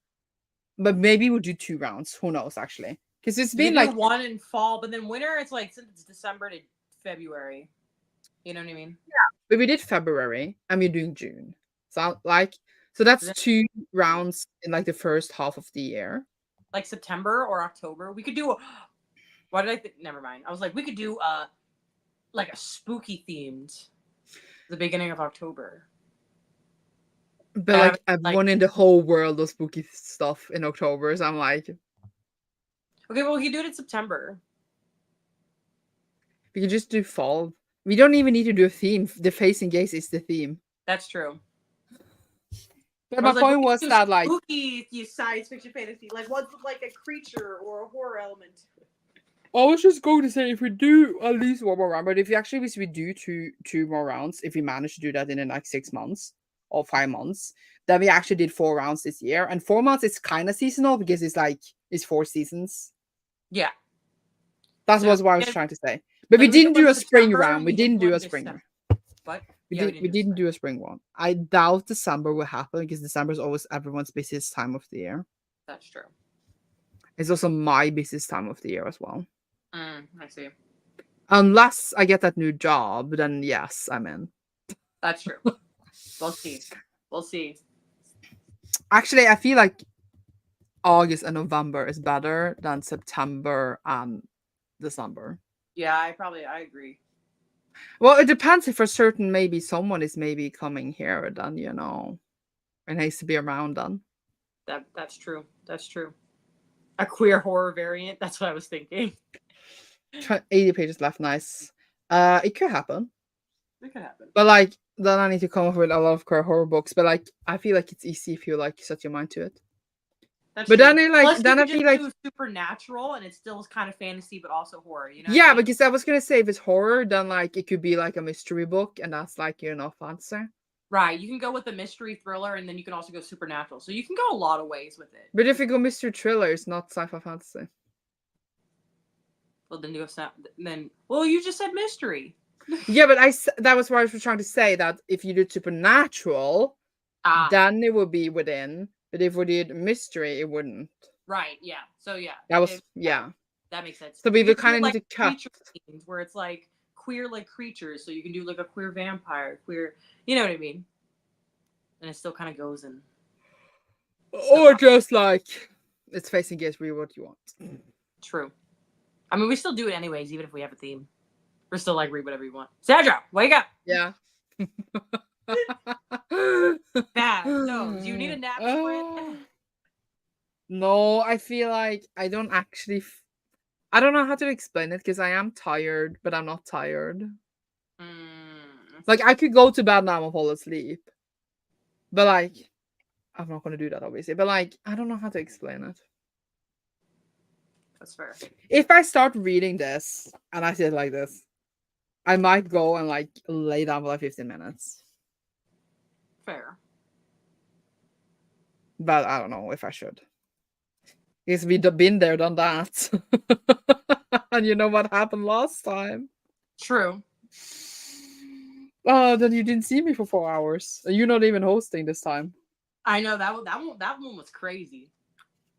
but maybe we'll do 2 rounds. Who knows, actually? Because it's We been do like one in fall, but then winter, it's like since it's December to February. You know what I mean? but we did February and we're doing June. So that's Then- 2 rounds in like the first half of the year. Like September or October. We could do. Why did I think? Never mind. I was like, we could do like a spooky themed, the beginning of October. But like everyone in the whole world does spooky stuff in October, so I'm like, okay, well, we can do it in September. we could just do fall. We don't even need to do a theme. The Faes and Gays is the theme. That's true. But my point was that like spooky, you science fiction fantasy, like what's like a creature or a horror element. I was just going to say if we do at least one more round, but if we do two more rounds, if we manage to do that in like 6 months or 5 months, then we actually did 4 rounds this year. And 4 months is kind of seasonal because it's 4 seasons. Yeah. That was what I was trying to say. But we didn't do a spring round. We didn't do a spring round. What? We didn't do a spring one. I doubt December will happen because December is always everyone's busiest time of the year. That's true. It's also my busiest time of the year as well. I see. Unless I get that new job, then yes, I'm in. That's true. We'll see. We'll see. Actually, I feel like August and November is better than September and December. Yeah, I agree. Well, it depends if for certain maybe someone is maybe coming here, then and has to be around then. That's true. That's true. A queer horror variant. That's what I was thinking. 80 pages left. Nice. It could happen. It could happen. But like, then I need to come up with a lot of queer horror books. But like, I feel like it's easy if you like set your mind to it. That's but true. then I feel like supernatural and it still is kind of fantasy, but also horror. You know? Yeah, because I was gonna say if it's horror, then like it could be like a mystery book, and that's like fancy. Right. You can go with a mystery thriller, and then you can also go supernatural. So you can go a lot of ways with it. But if you go mystery thriller, it's not sci-fi fantasy. Well, then you have well, you just said mystery. Yeah, but that was what I was trying to say. That if you did supernatural, then it would be within. But if we did mystery, it wouldn't. Right. Yeah. So yeah. That was That makes sense. So we would kind of need to cut scenes where it's like queer like creatures. So you can do like a queer vampire, queer. You know what I mean? And it still kind of goes in. Or just like it's Faes and Gays, read what you want. True. I mean, we still do it anyways, even if we have a theme. We're still like read whatever you want. Sandra, wake up. Yeah. Bad. So, do you need a nap? No, I feel like I don't actually. I don't know how to explain it because I am tired, but I'm not tired. Like I could go to bed now and fall asleep, but like I'm not gonna do that obviously. But like I don't know how to explain it. That's fair. If I start reading this and I sit like this, I might go and like lay down for like 15 minutes. Fair. But I don't know if I should. Because we've been there, done that. And you know what happened last time. True. Oh, then you didn't see me for 4 hours. You're not even hosting this time. I know that one was crazy.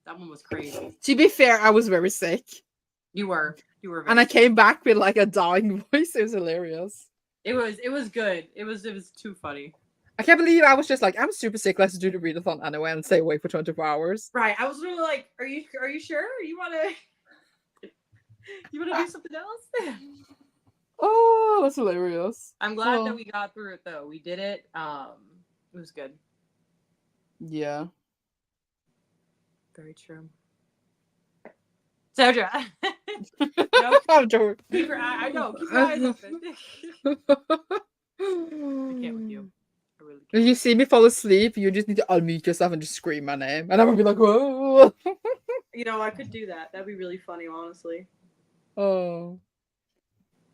That one was crazy. To be fair, I was very sick. You were very and I came back with like a dying voice. It was hilarious. It was good. It was too funny. I can't believe I was just like, I'm super sick. Let's do the readathon anyway and stay awake for 24 hours. Right. I was really like, are you sure? You wanna do something else? Oh, that's hilarious. I'm glad that we got through it though. We did it. It was good. Yeah. Very true. Sandra. I'm joking. I know. Keep your eyes open. I can't with you. I really can't. If you see me fall asleep, you just need to unmute yourself and just scream my name. And I would be like, whoa. You know, I could do that. That'd be really funny, honestly. Oh,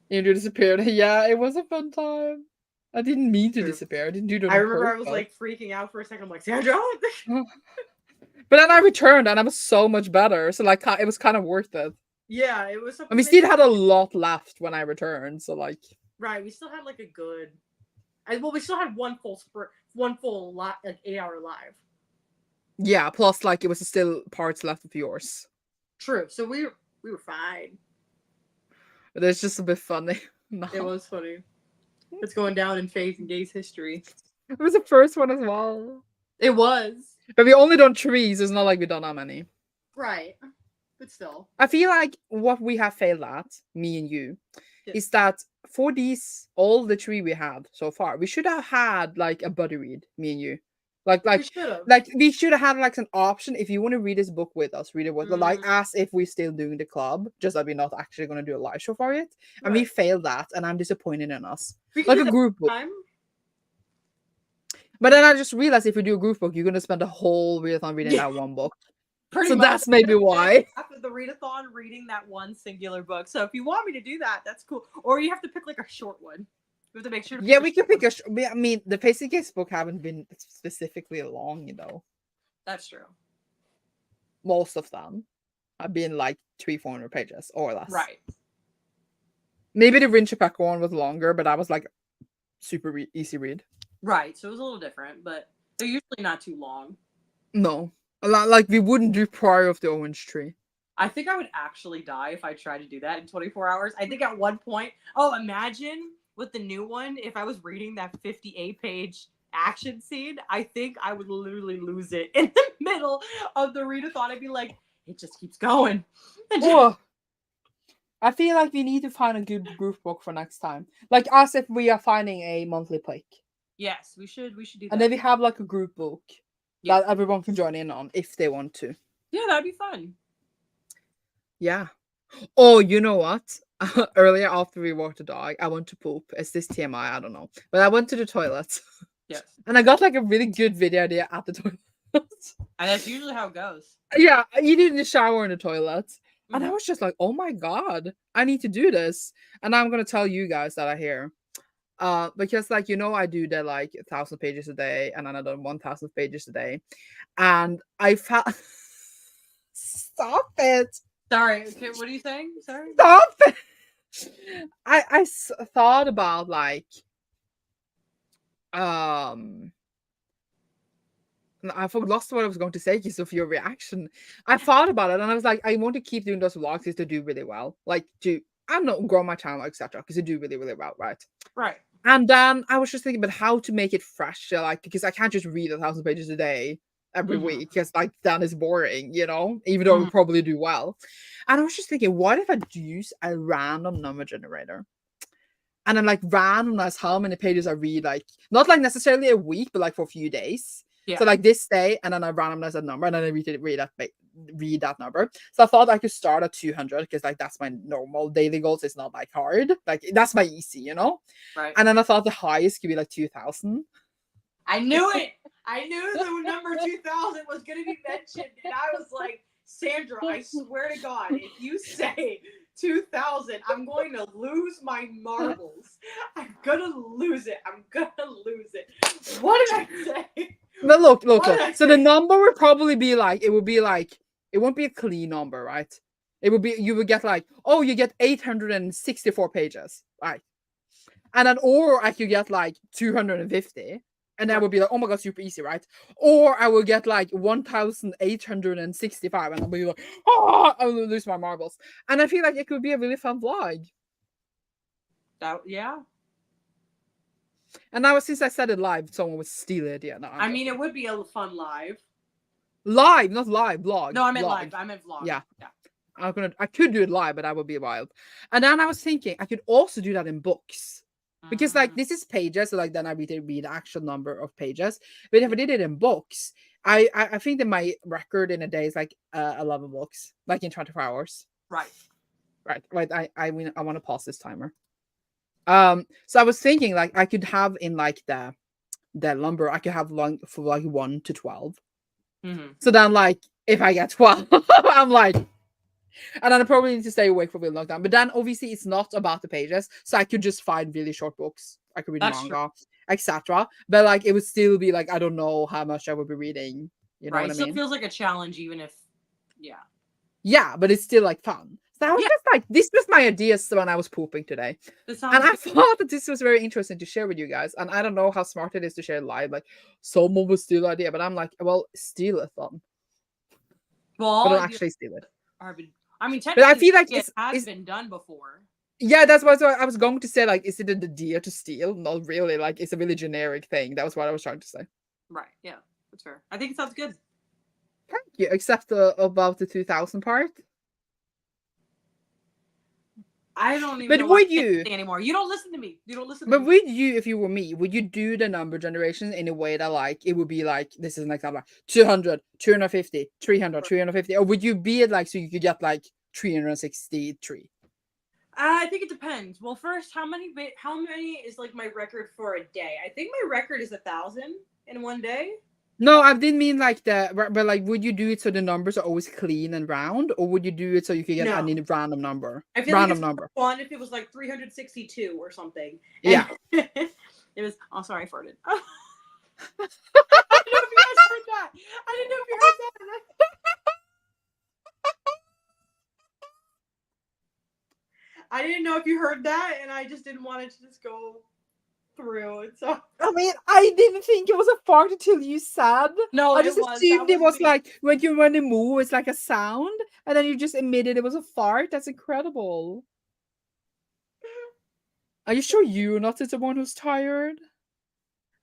Andrew disappeared. Yeah, it was a fun time. I didn't mean to True. disappear. I didn't do that. I on remember I was purpose. like freaking out for a second. I'm like, Sandra. But then I returned and I was so much better. So like it was kind of worth it. Yeah, it was. And we still had a lot left when I returned. So like, right, we still had like a good. Well, we still had one full like 8-hour live. yeah. Plus, like it was still parts left of yours. True. So we were fine. But it's just a bit funny. No. It was funny. It's going down in Faes and Gays history. It was the first one as well. It was. But we only done 3, so it's not like we done that many. Right. But still. I feel like what we have failed at, me and you, Yes. is that for all the 3 we had so far, we should have had like a buddy read, me and you. We should have. Like we should have had like an option if you want to read this book with us, read it with like as if we're still doing the club, just that we're not actually going to do a live show for it. And we failed that, and I'm disappointed in us. Like a group book. But then I just realized if we do a group book, you're going to spend the whole readathon reading that one book. Pretty much. That's maybe why. After the readathon, reading that one singular book. So if you want me to do that, that's cool. Or you have to pick like a short one. You have to make sure. Yeah, we can pick I mean, the Faes and Gays book haven't been specifically long, you know. That's true. Most of them have been like 300-400 pages or less. Right. Maybe the Rinchapaka one was longer, but that was like super easy read. Right. So it was a little different, but they're usually not too long. No. A lot like we wouldn't do Prior of the Orange Tree. I think I would actually die if I tried to do that in 24 hours. I think at one point, imagine with the new one, if I was reading that 58-page action scene, I think I would literally lose it in the middle of the readathon. I'd be like, it just keeps going. Oh, I feel like we need to find a good group book for next time. Like us if we are finding a monthly pick. Yes, we should do that. And then we have like a group book that everyone can join in on if they want to. Yeah, that'd be fun. Yeah. Oh, you know what? Earlier after we walked the dog, I went to poop. Is this TMI? I don't know. But I went to the toilet. Yes. And I got like a really good video idea at the toilet. And that's usually how it goes. Yeah, you did in the shower in the toilet. And I was just like, oh my God, I need to do this. And I'm going to tell you guys that are here. Because like, you know, I do the like 1,000 pages a day and then I done 1,000 pages a day. And I felt... Stop it. Sorry. Okay, what are you saying? Sorry. Stop it. I thought about like I lost what I was going to say because of your reaction. I thought about it and I was like, I want to keep doing those vlogs because they do really well. Like I don't know, grow my channel, etc. Because they do really, really well, right? Right. And then I was just thinking about how to make it fresh. Like, because I can't just read 1,000 pages a day every week because like that is boring, you know, even though we probably do well. And I was just thinking, what if I use a random number generator and then like randomize how many pages I read, like not like necessarily a week, but like for a few days. Yeah. So like this day, and then I randomize that number, and then I read that number. So I thought I could start at 200 because like that's my normal daily goals. It's not like hard, like that's my easy, you know. Right. And then I thought the highest could be like 2,000. I knew it. I knew the number 2,000 was going to be mentioned, and I was like, Sandra, I swear to God, if you say 2,000, I'm going to lose my marbles. I'm gonna lose it. What did I say? But look. So the number would probably be like, it won't be a clean number, right? It would be, you would get like, oh, you get 864 pages, right? And then, or I could get like 250. And that would be like, oh my God, super easy, right? Or I will get like 1,865 and I'll be like, oh, I will lose my marbles. And I feel like it could be a really fun vlog. Yeah. And now since I said it live, someone would steal it. Yeah, no, I mean, it would be a fun live. Live, not live, vlog. No, I meant vlog. live. I meant vlog. Yeah. I could do it live, but that would be wild. And then I was thinking I could also do that in books. Because like this is pages, so like then I read the actual number of pages. But if I did it in books, I think that my record in a day is like 11 books, like in 24 hours. Right. I want to pause this timer. So I was thinking like I could have in like the number I could have long for like 1 to 12. So then like if I get 12, I'm like, And then I probably need to stay awake for really long time. But then obviously it's not about the pages, so I could just find really short books. I could read That's manga, etc. But like it would still be like I don't know how much I would be reading. You know Right. what I Still mean? feels like a challenge, even if, yeah. Yeah, but it's still like fun. So I was Yeah. just like, this was my ideas when I was pooping today. That And sounds I good. thought that this was very interesting to share with you guys. And I don't know how smart it is to share live. Like someone would steal the idea, but I'm like, well, steal a thon. Well, all But don't ideas actually steal it. are been, I mean, But I technically, feel like it has it's been done before. yeah, that's what I was going to say. Like, is it an idea to steal? Not really. Like, it's a really generic thing. That was what I was trying to say. Right. Yeah. That's fair. I think it sounds good. Thank you. Except about the 2000 part. I don't even But know why would I can't you? say anymore. You don't listen to me. You don't listen to But me. would you, if you were me, would you do the number generation in a way that like it would be like this is an example like 200, 250, 300, 350, or would you be it like so you could get like 363? I think it depends. Well, first, how many is like my record for a day? I think my record is 1,000 in one day. No, I didn't mean like that. But like, would you do it so the numbers are always clean and round, or would you do it so you could get No. any random number? I feel Random like it's number. fun if it was like 362 or something. Yeah. And it was. Oh, sorry, I farted. I don't know if you guys heard that. I didn't know if you heard that. I didn't know if you heard that, and I just didn't want it to just go through. And so I mean, I didn't think it was a fart until you said. no, I just it was. assumed That it was me. like when you move, it's like a sound, and then you just admitted it was a fart. That's incredible. Are you sure you're not the one who's tired?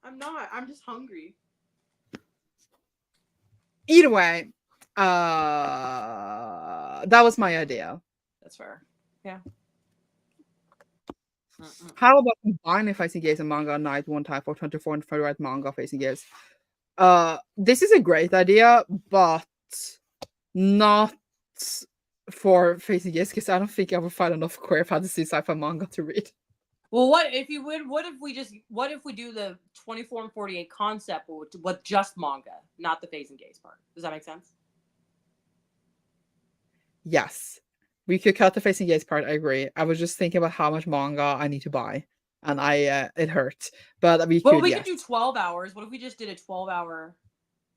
I'm not. I'm just hungry. Either way, that was my idea. That's fair. Yeah. How about combining Faes and Gays and manga at night one time for 24 and favorite manga Faes and Gays? This is a great idea, but not for Faes and Gays because I don't think I would find enough queer fantasy sci-fi manga to read. Well, what if you would? What if we do the 24 and 48 concept with just manga, not the Faes and Gays part? Does that make sense? Yes. We could cut the Faes and Gays part, I agree. I was just thinking about how much manga I need to buy. And it hurt. But we could, could do 12 hours. What if we just did a 12-hour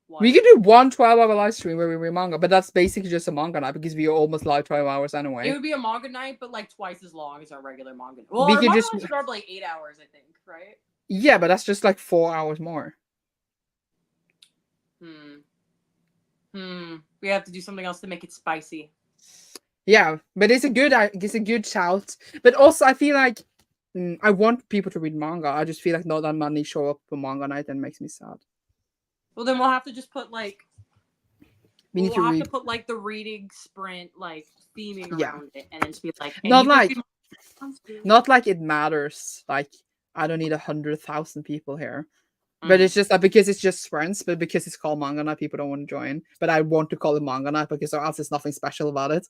one? We could do one 12-hour live stream where we read manga, but that's basically just a manga night because we almost live 12 hours anyway. It would be a manga night, but like twice as long as our regular manga. Well, We our could manga just- nights are like 8 hours, I think, right? Yeah, but that's just like 4 hours more. We have to do something else to make it spicy. Yeah, but it's a good shout. But also, I feel like I want people to read manga. I just feel like not that many show up for manga night and makes me sad. Well, then we'll have to just put like We need to read. to put like the reading sprint like theming Yeah. around it, and then just be like, and Not you can like- read Sounds good. Not like it matters. Like I don't need 100,000 people here. But it's just that because it's just friends, but because it's called manga night, people don't want to join. But I want to call it manga night because there else there's nothing special about it.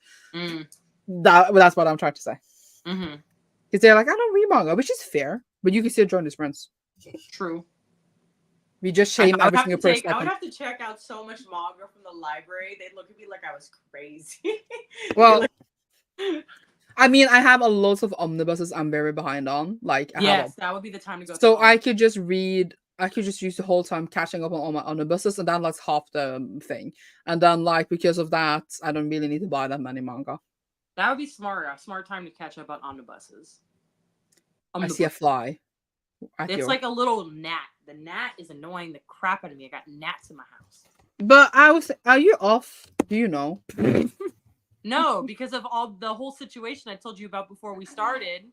That's what I'm trying to say. Because they're like, I don't read manga, which is fair. But you can still join as friends. True. We just shame I would every have single to person. I would have to check out so much manga from the library. They'd look at me like I was crazy. Well, I mean, I have a lot of omnibuses I'm very behind on. Like, I have yes, that would be the time to go. so through I could just read. I could just use the whole time catching up on all my omnibuses, and then like half the thing. And then like because of that, I don't really need to buy that many manga. that would be smart. A smart time to catch up on omnibuses. I see a fly. It's like a little gnat. The gnat is annoying the crap out of me. I got gnats in my house. But I was. Are you off? Do you know? No, because of all the whole situation I told you about before we started.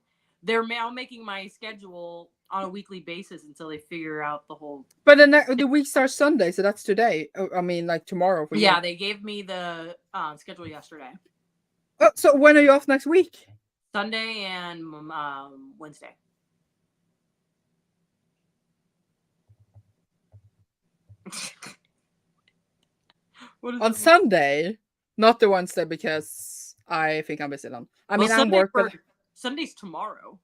They're now making my schedule on a weekly basis until they figure out the whole. But the week starts Sunday, so that's today. I mean, like tomorrow. For Yeah, you. they gave me the schedule yesterday. Oh, so when are you off next week? Sunday and Wednesday. What is On this? Sunday, not the Wednesday because I think I'm busy then. I mean, I'm Sunday work, but Sunday's tomorrow.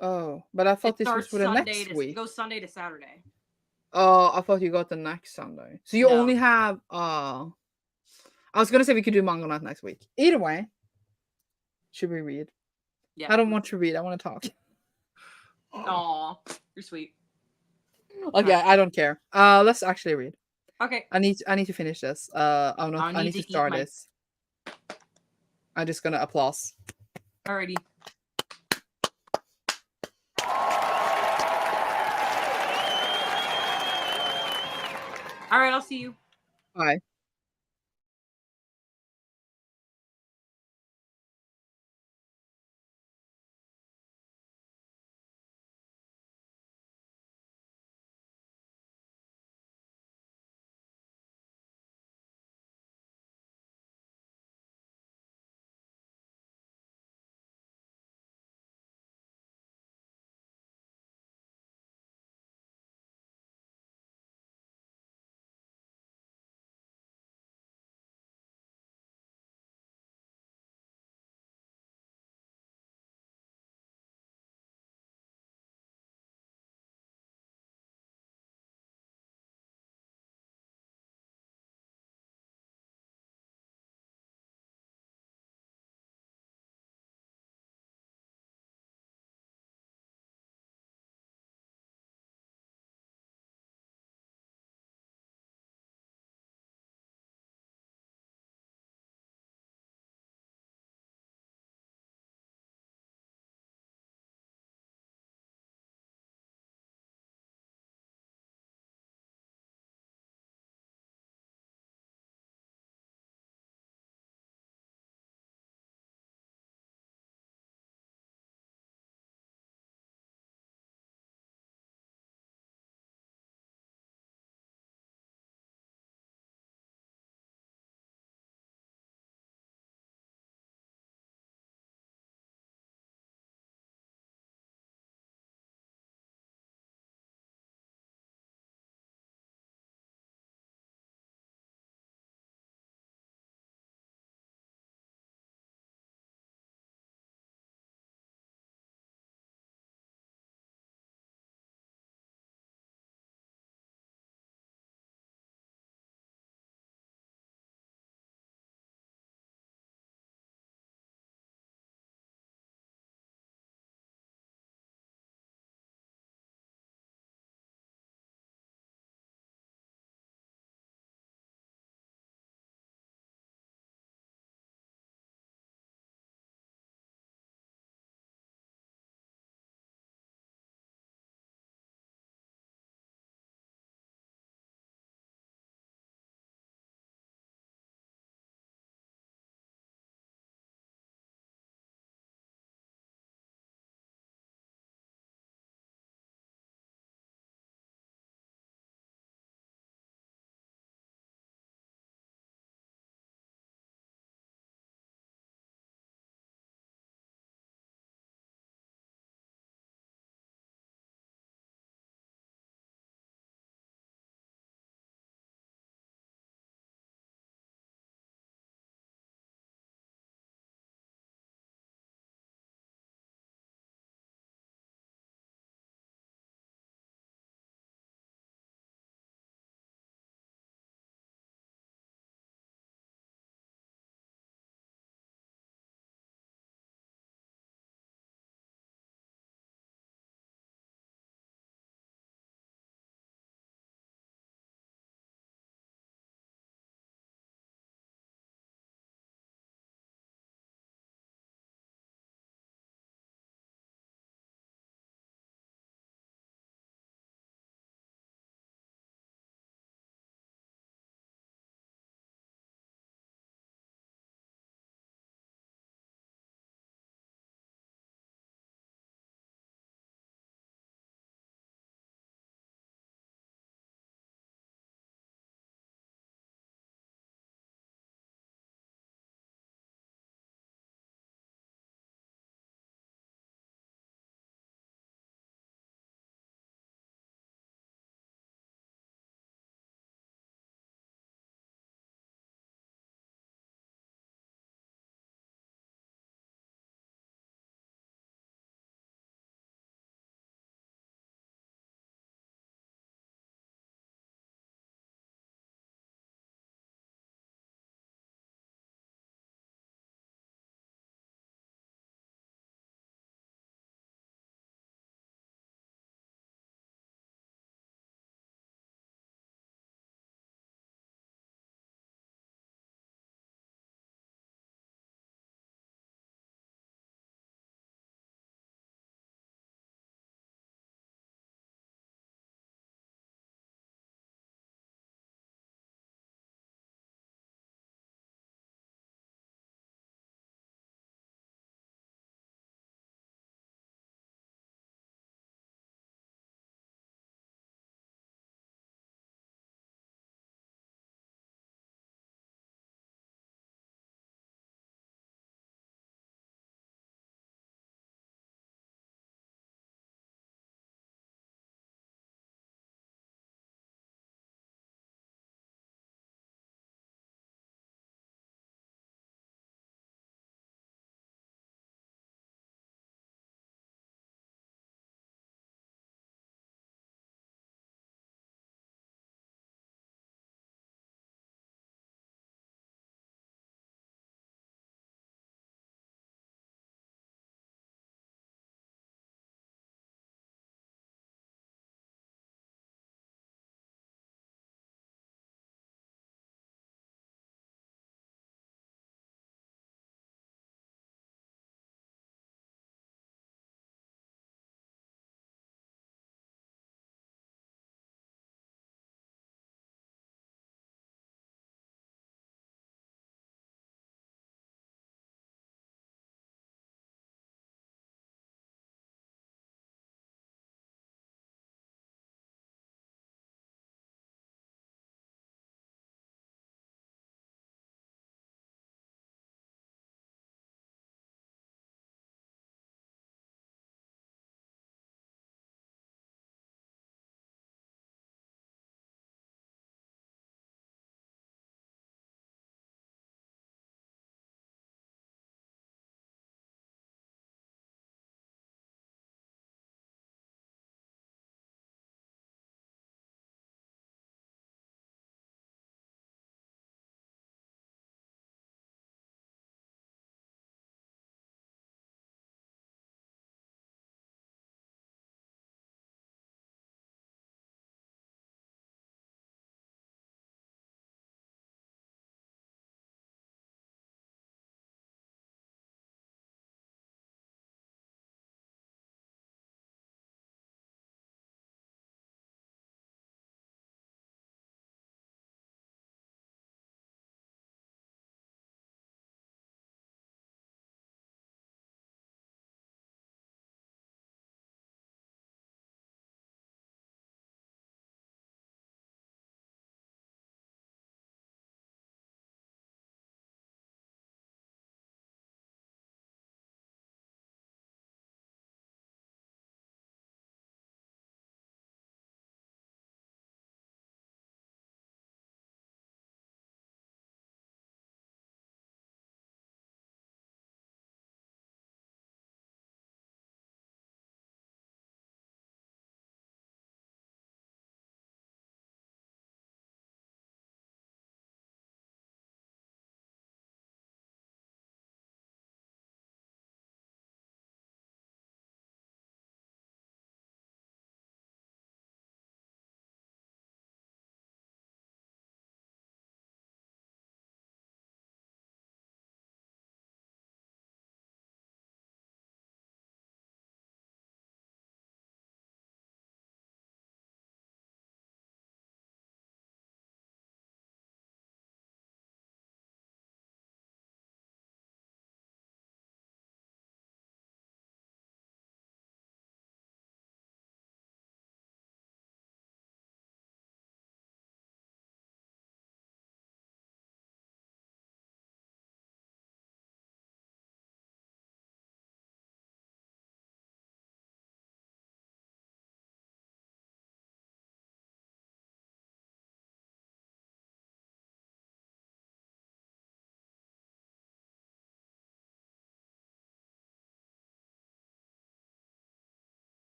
oh, but I thought It this was starts for the Sunday next to week. it goes Sunday to Saturday. Oh, I thought you got the next Sunday. So you No. only have I was gonna say we could do manga night next week. Either way, should we read? Yeah. I don't want to read. I want to talk. Aw, you're sweet. Okay, I don't care. Let's actually read. Okay. I need to finish this. I need to eat start my- this. I'm just gonna applause. Alrighty. All right, I'll see you. Bye.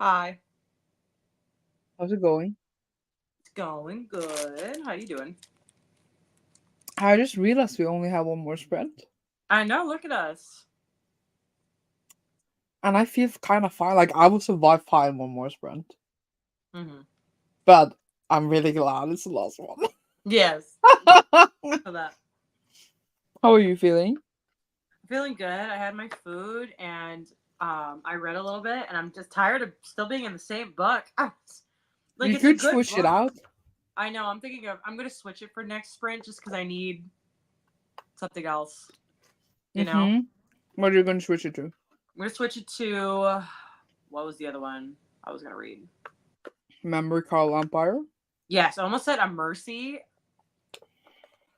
Hi. How's it going? It's going good. How you doing? I just realized we only have one more sprint. I know. Look at us. And I feel kind of fine. Like, I will survive fine one more sprint. Mm-hmm. But I'm really glad it's the last one. Yes. How For that. are you feeling? Feeling good. I had my food and I read a little bit, and I'm just tired of still being in the same book. Like You it's a could good switch it book. out. I know. I'm thinking of. I'm gonna switch it for next sprint just because I need something else. You know. Mhm. What are you going to switch it to? I'm gonna switch it to. What was the other one I was gonna read? Memory Call Empire? Yes, I almost said a mercy.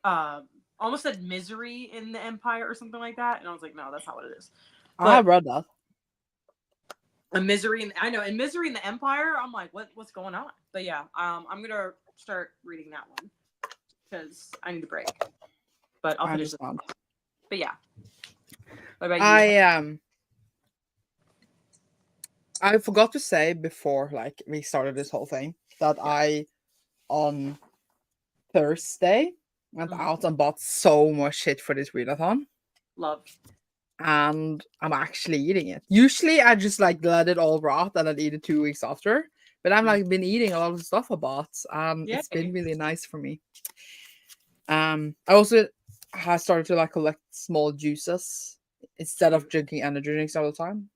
Almost said misery in the Empire or something like that, and I was like, no, that's not what it is. I have read that. A misery in I know, in misery in the Empire. I'm like, what's going on? But yeah, I'm gonna start reading that one because I need a break. But I'll I finish this. understand. But yeah. What about you? I forgot to say before, like, we started this whole thing that I on Thursday went out and bought so much shit for this readathon, Love. and I'm actually eating it. Usually I just like let it all rot and then eat it 2 weeks after, but I'm like been eating a lot of stuff I bought, and it's Yay. been really nice for me. I also have started to like collect small juices instead of drinking energy drinks all the time.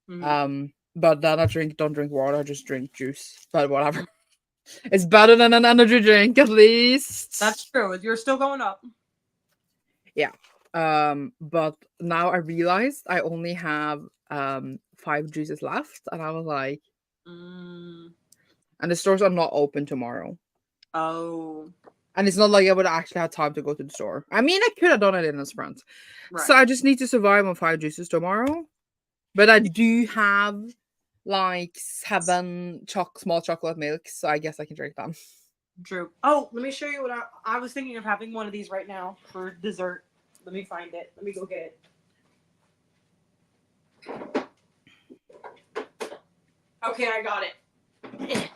Mhm. But then I don't drink water, I just drink juice. But whatever. It's better than an energy drink, at least. That's true. You're still going up. Yeah. But now I realized I only have 5 juices left, and I was like, Mm. and the stores are not open tomorrow. Oh. And it's not like I would actually have time to go to the store. I mean, I could have done it in a sprint. Right. So I just need to survive on 5 juices tomorrow. But I do have like 7 small chocolate milks, so I guess I can drink them. True. Oh, let me show you what I was thinking of having one of these right now for dessert. Let me find it. Let me go get it. Okay, I got it.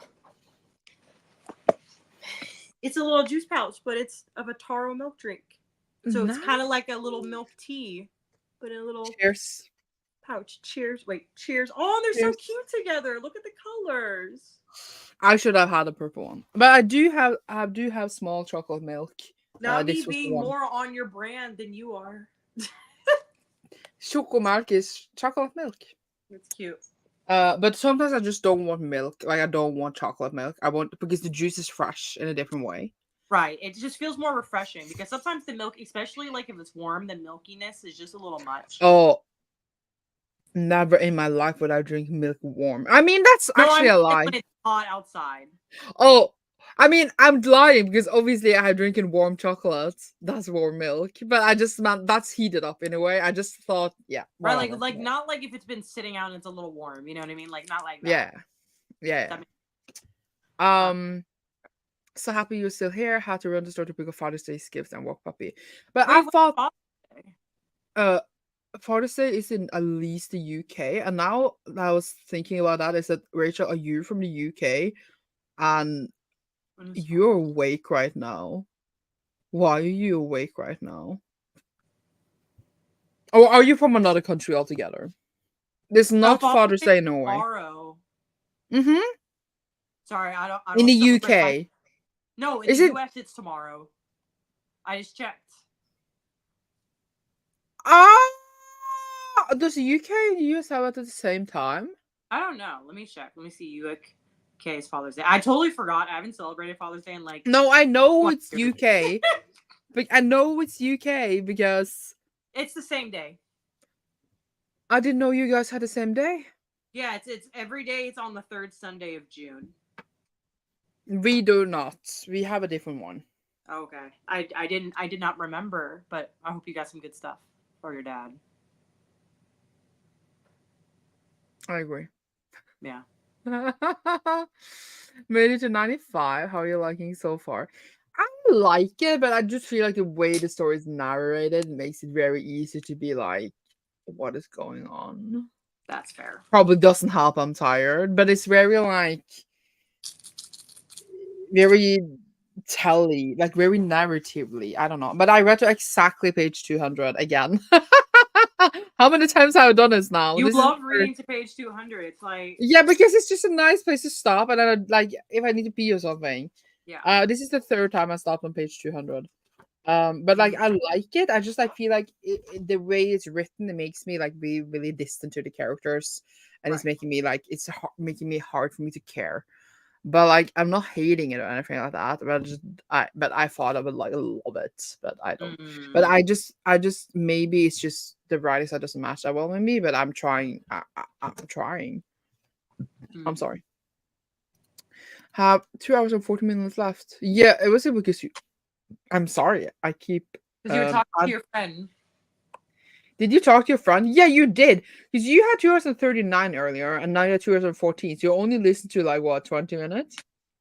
It's a little juice pouch, but it's of a taro milk drink. So it's kind of like a little milk tea, but in a little Cheers. pouch. Cheers. Wait, cheers. Oh, they're so cute together. Look at the colors. I should have had a purple one. But I do have small chocolate milk. Now me This was the being one. more on your brand than you are. Chocomark is chocolate milk. It's cute. But sometimes I just don't want milk. Like, I don't want chocolate milk. I want, because the juice is fresh in a different way. Right. It just feels more refreshing because sometimes the milk, especially like if it's warm, the milkiness is just a little much. Oh, never in my life would I drink milk warm. I mean, that's actually a lie. Like when it's hot outside. Oh, I mean, I'm lying because obviously I have drinking warm chocolate. That's warm milk. But I just meant that's heated up in a way. I just thought, yeah. Right, whatever. like not like if it's been sitting out and it's a little warm, you know what I mean? Like not like that. Yeah. So happy you're still here. Had to run the store to pick up Father's Day gifts and walk puppy. But Wait, I thought Father's Father's Day is in at least the UK, and now I was thinking about that. Is that Rachel, are you from the UK? And you're awake right now. Why are you awake right now? Or are you from another country altogether? It's not Father's Day in Norway. Tomorrow. Mm-hmm. Sorry, I don't In the UK. No, in the US it's tomorrow. I just checked. Does the UK and the US have it at the same time? I don't know. Let me check. Let me see. UK's Father's Day. I totally forgot. I haven't celebrated Father's Day in like. No, I know it's UK. But I know it's UK because it's the same day. I didn't know you guys had the same day. Yeah, it's every day. It's on the 3rd Sunday of June. We do not. We have a different one. Okay. I did not remember, but I hope you got some good stuff for your dad. I agree. Yeah. Made it to 95. How are you liking so far? I like it, but I just feel like the way the story is narrated makes it very easy to be like, what is going on? That's fair. Probably doesn't help I'm tired, but it's very like very telly, like very narratively. I don't know. But I read to exactly page 200 again. How many times have I done this now? You This is love the reading to page 200. It's like, yeah, because it's just a nice place to stop, and then like if I need to pee or something. yeah. This is the third time I stopped on page 200. But like I like it. I just like feel like the way it's written, it makes me like be really distant to the characters, and it's Right. making me like making me hard for me to care. But like I'm not hating it or anything like that. But I thought I would like love it, but I don't. But Mm. I just maybe it's just the writing side doesn't match that well with me. But I'm trying. I'm trying. I'm Mm. sorry. Have 2 hours and 40 minutes left. Yeah, it was because you. I'm sorry. I keep. Because you were talking to your friend. Did you talk to your friend? Yeah, you did. Because you had 2 hours and 39 earlier, and now you have 2 hours and 14. So you only listened to like what 20 minutes.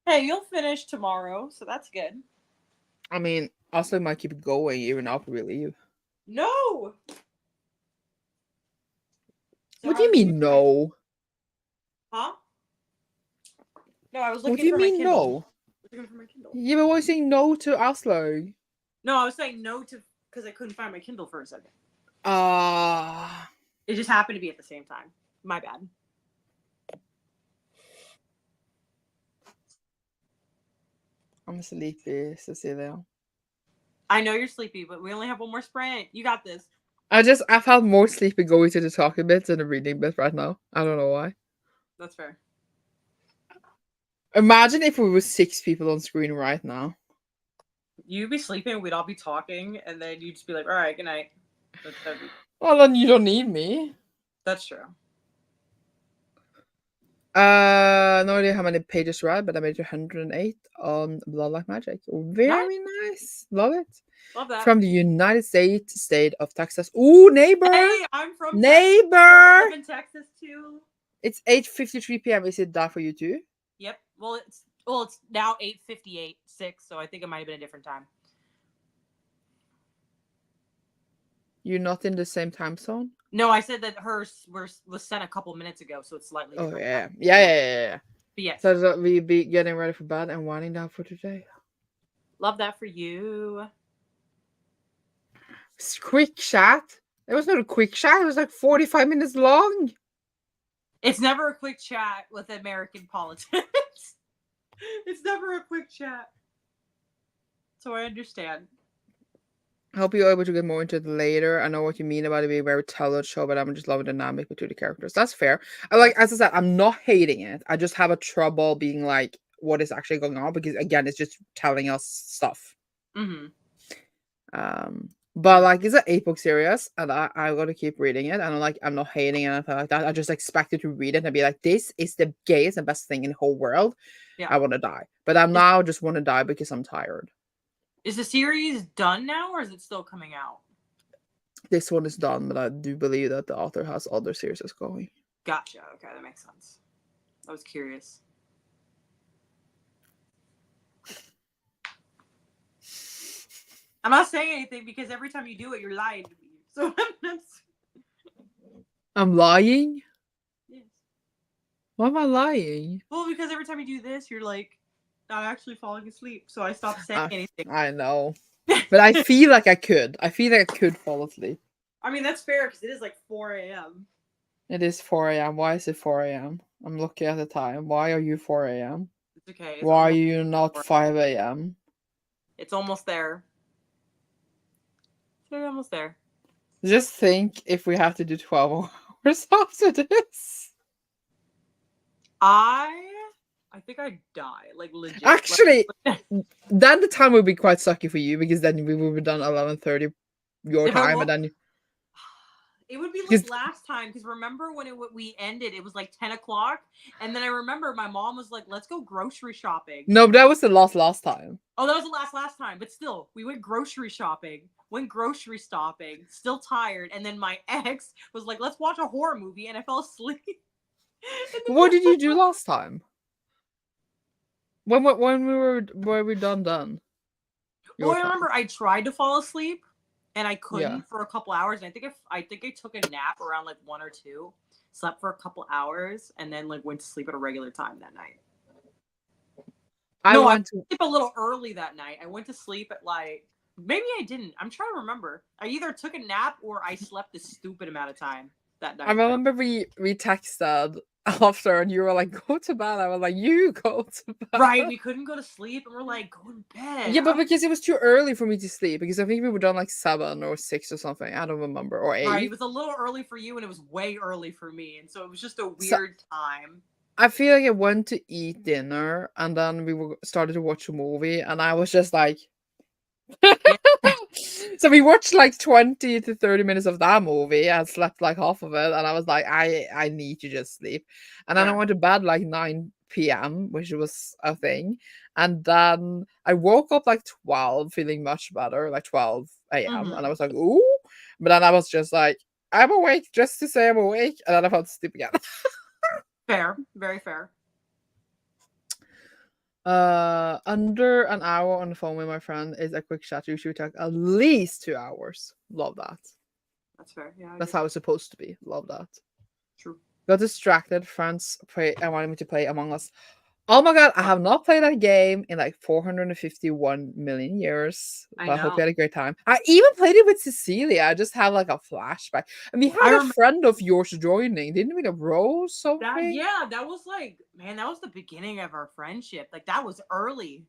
Hey, you'll finish tomorrow, so that's good. I mean, also might keep it going even after we leave. No. So What do you mean no? Huh? No, I was What looking do you for my mean Kindle. no? I was looking for my Kindle. Yeah, but why are you saying no to Oslo? No, I was saying no to because I couldn't find my Kindle for a second. Ah. It just happened to be at the same time. My bad. I'm sleepy, Cecilia. I know you're sleepy, but we only have one more sprint. You got this. I felt more sleepy going to the talking bit than the reading bit right now. I don't know why. That's fair. Imagine if we were 6 people on screen right now. You'd be sleeping, we'd all be talking, and then you'd just be like, all right, good night. Well, then you don't need me. That's true. No idea how many pages read, but I made 108 on Blood Like Magic. Very nice. Love it. Love that. From the United States state of Texas. Ooh, neighbor. Hey, I'm from Neighbor. Texas. I live in Texas too. It's 8:53 p.m. Is it that for you too? Yep. Well, it's now 8:58, 6, so I think it might have been a different time. You're not in the same time zone? No, I said that hers was sent a couple minutes ago, so it's slightly Oh different. yeah. Yeah. But yes. So that we be getting ready for bed and winding down for today. Love that for you. Quick chat. It was not a quick chat. It was like 45 minutes long. It's never a quick chat with American politics. It's never a quick chat. So I understand. I hope you're able to get more into it later. I know what you mean about it being a very tailored show, but I'm just loving the dynamic between the characters. That's fair. I like, as I said, I'm not hating it. I just have a trouble being like, what is actually going on? Because again, it's just telling us stuff. Mm-hmm. But like it's an 8-book series, and I gotta keep reading it. And I'm not hating anything like that. I just expected to read it and be like, this is the gayest and best thing in the whole world. Yeah. I want to die, but I'm now just want to die because I'm tired. Is the series done now, or is it still coming out? This one is done, but I do believe that the author has other series going. Gotcha. Okay, that makes sense. I was curious. I'm not saying anything because every time you do it, you're lying to me. So I'm lying? Yes. Why am I lying? Well, because every time you do this, you're like not actually falling asleep. So I stopped saying anything. I know. But I feel like I could. I feel like I could fall asleep. I mean, that's fair because it is like 4 a.m. It is 4 a.m. Why is it 4 a.m.? I'm looking at the time. Why are you 4 a.m.? It's okay. Why are you not 5 a.m.? It's almost there. We're almost there. Just think if we have to do 12 hours after this. I think I'd die. Like legit. Actually, then the time would be quite sucky for you because then we would be done 11:30 your time, and then it would be like last time because remember when we ended, it was like 10 o'clock, and then I remember my mom was like, "Let's go grocery shopping." No, but that was the last time. Oh, that was the last time, but still, we went grocery shopping, went grocery stopping, still tired, and then my ex was like, "Let's watch a horror movie," and I fell asleep. What did you do last time? When were we done? Well, I remember I tried to fall asleep and I couldn't Yeah. for a couple hours, and I think I took a nap around like 1 or 2. slept for a couple hours, and then like went to sleep at a regular time that night. I No, I went to sleep a little early that night. I went to sleep at like maybe I didn't. I'm trying to remember. I either took a nap or I slept a stupid amount of time that night. I remember we texted after and you were like, go to bed. I was like, you go to bed. Right, we couldn't go to sleep, and we're like, go to bed. Yeah, but because it was too early for me to sleep, because I think we were done like 7 or 6 or something. I don't remember, or 8. Right, it was a little early for you, and it was way early for me, and so it was just a So- weird time. I feel like I went to eat dinner and then started to watch a movie, and I was just like, so we watched like 20 to 30 minutes of that movie. I slept like half of it, and I was like, I need to just sleep. And then I Fair. went to bed like 9 p.m., which was a thing. And then I woke up like 12, feeling much better, like 12 a.m. And I was like, ooh. But then I was just like, I'm awake just to say I'm awake. And then I fell asleep again. Fair, very fair. Under an hour on the phone with my friend is a quick chat. You should take at least 2 hours. Love that. That's fair. Yeah, I That's agree. how it's supposed to be. Love that. True. Got distracted. Friends play. I wanted me to play Among Us. Oh my god, I have not played that game in like 451 million years. I But I hope know. you had a great time. I even played it with Cecilia. I just have like a flashback. And we had a remember- friend of yours joining. Didn't we like Rose something? That was like, man, that was the beginning of our friendship. Like that was early.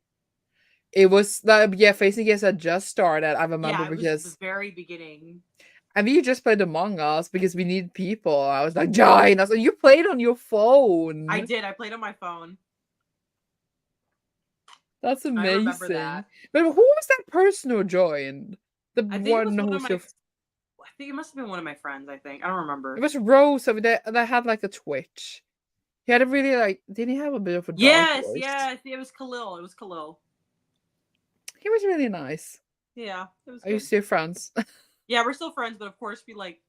It was that Faes and Gays had just started. I remember Yeah, it was because the very beginning. and we just played Among Us because we need people. I was like, join us. And you played on your phone. I did. I played on my phone. That's I amazing. remember that. But who was that person who joined? The I think it was one one who of was my. your... I think it must have been one of my friends. I think I don't remember. It was Rose over there, and I had like a Twitch. He had a really like. Didn't he have a bit of a dark Yes, voice? yeah. It was Khalil. It was Khalil. He was really nice. Yeah, it was. Are you Good. still friends? Yeah, we're still friends, but of course we like.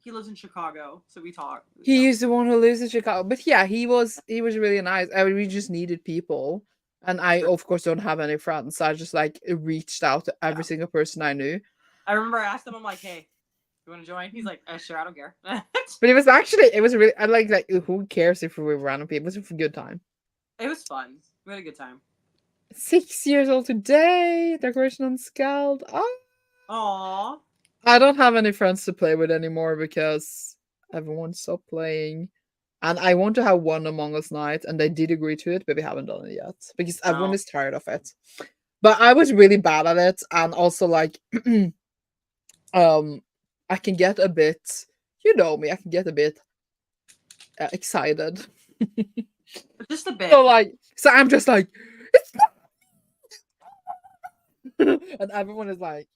He lives in Chicago, so we talk. He's the one who lives in Chicago. But yeah, he was really nice. I mean, we just needed people. And I of course don't have any friends. So I just like reached out to every single person I knew. I remember I asked him, I'm like, hey, you want to join? He's like, sure, I don't care. But it was really I like who cares if we were random people? It was a good time. It was fun. We had a good time. 6 years old today. Decoration unscaled. Oh. Aww. I don't have any friends to play with anymore because everyone stopped playing. And I want to have one Among Us night, and they did agree to it, but we haven't done it yet because everyone Oh. is tired of it. But I was really bad at it, and also like, I can get a bit, you know me, I can get a bit excited. Just a bit. So I'm just like, it's and everyone is like,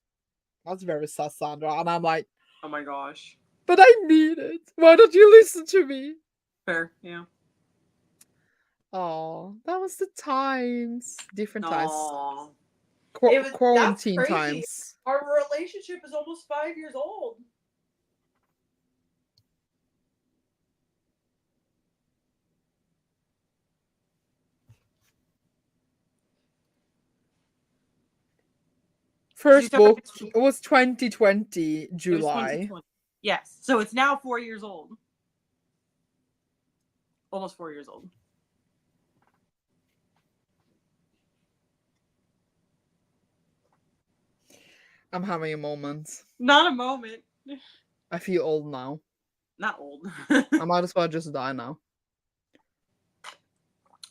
that's very sus, Sandra, and I'm like, Oh my gosh. but I need it. Why don't you listen to me? Fair, yeah. Oh, that was the times. Different times. Aww. That's Quarantine crazy. times. Our relationship is almost 5 years old. First started- book it was 2020 It was July. 2020. Yes. So it's now 4 years old. Almost 4 years old. I'm having a moment. Not a moment. I feel old now. Not old. I might as well just die now.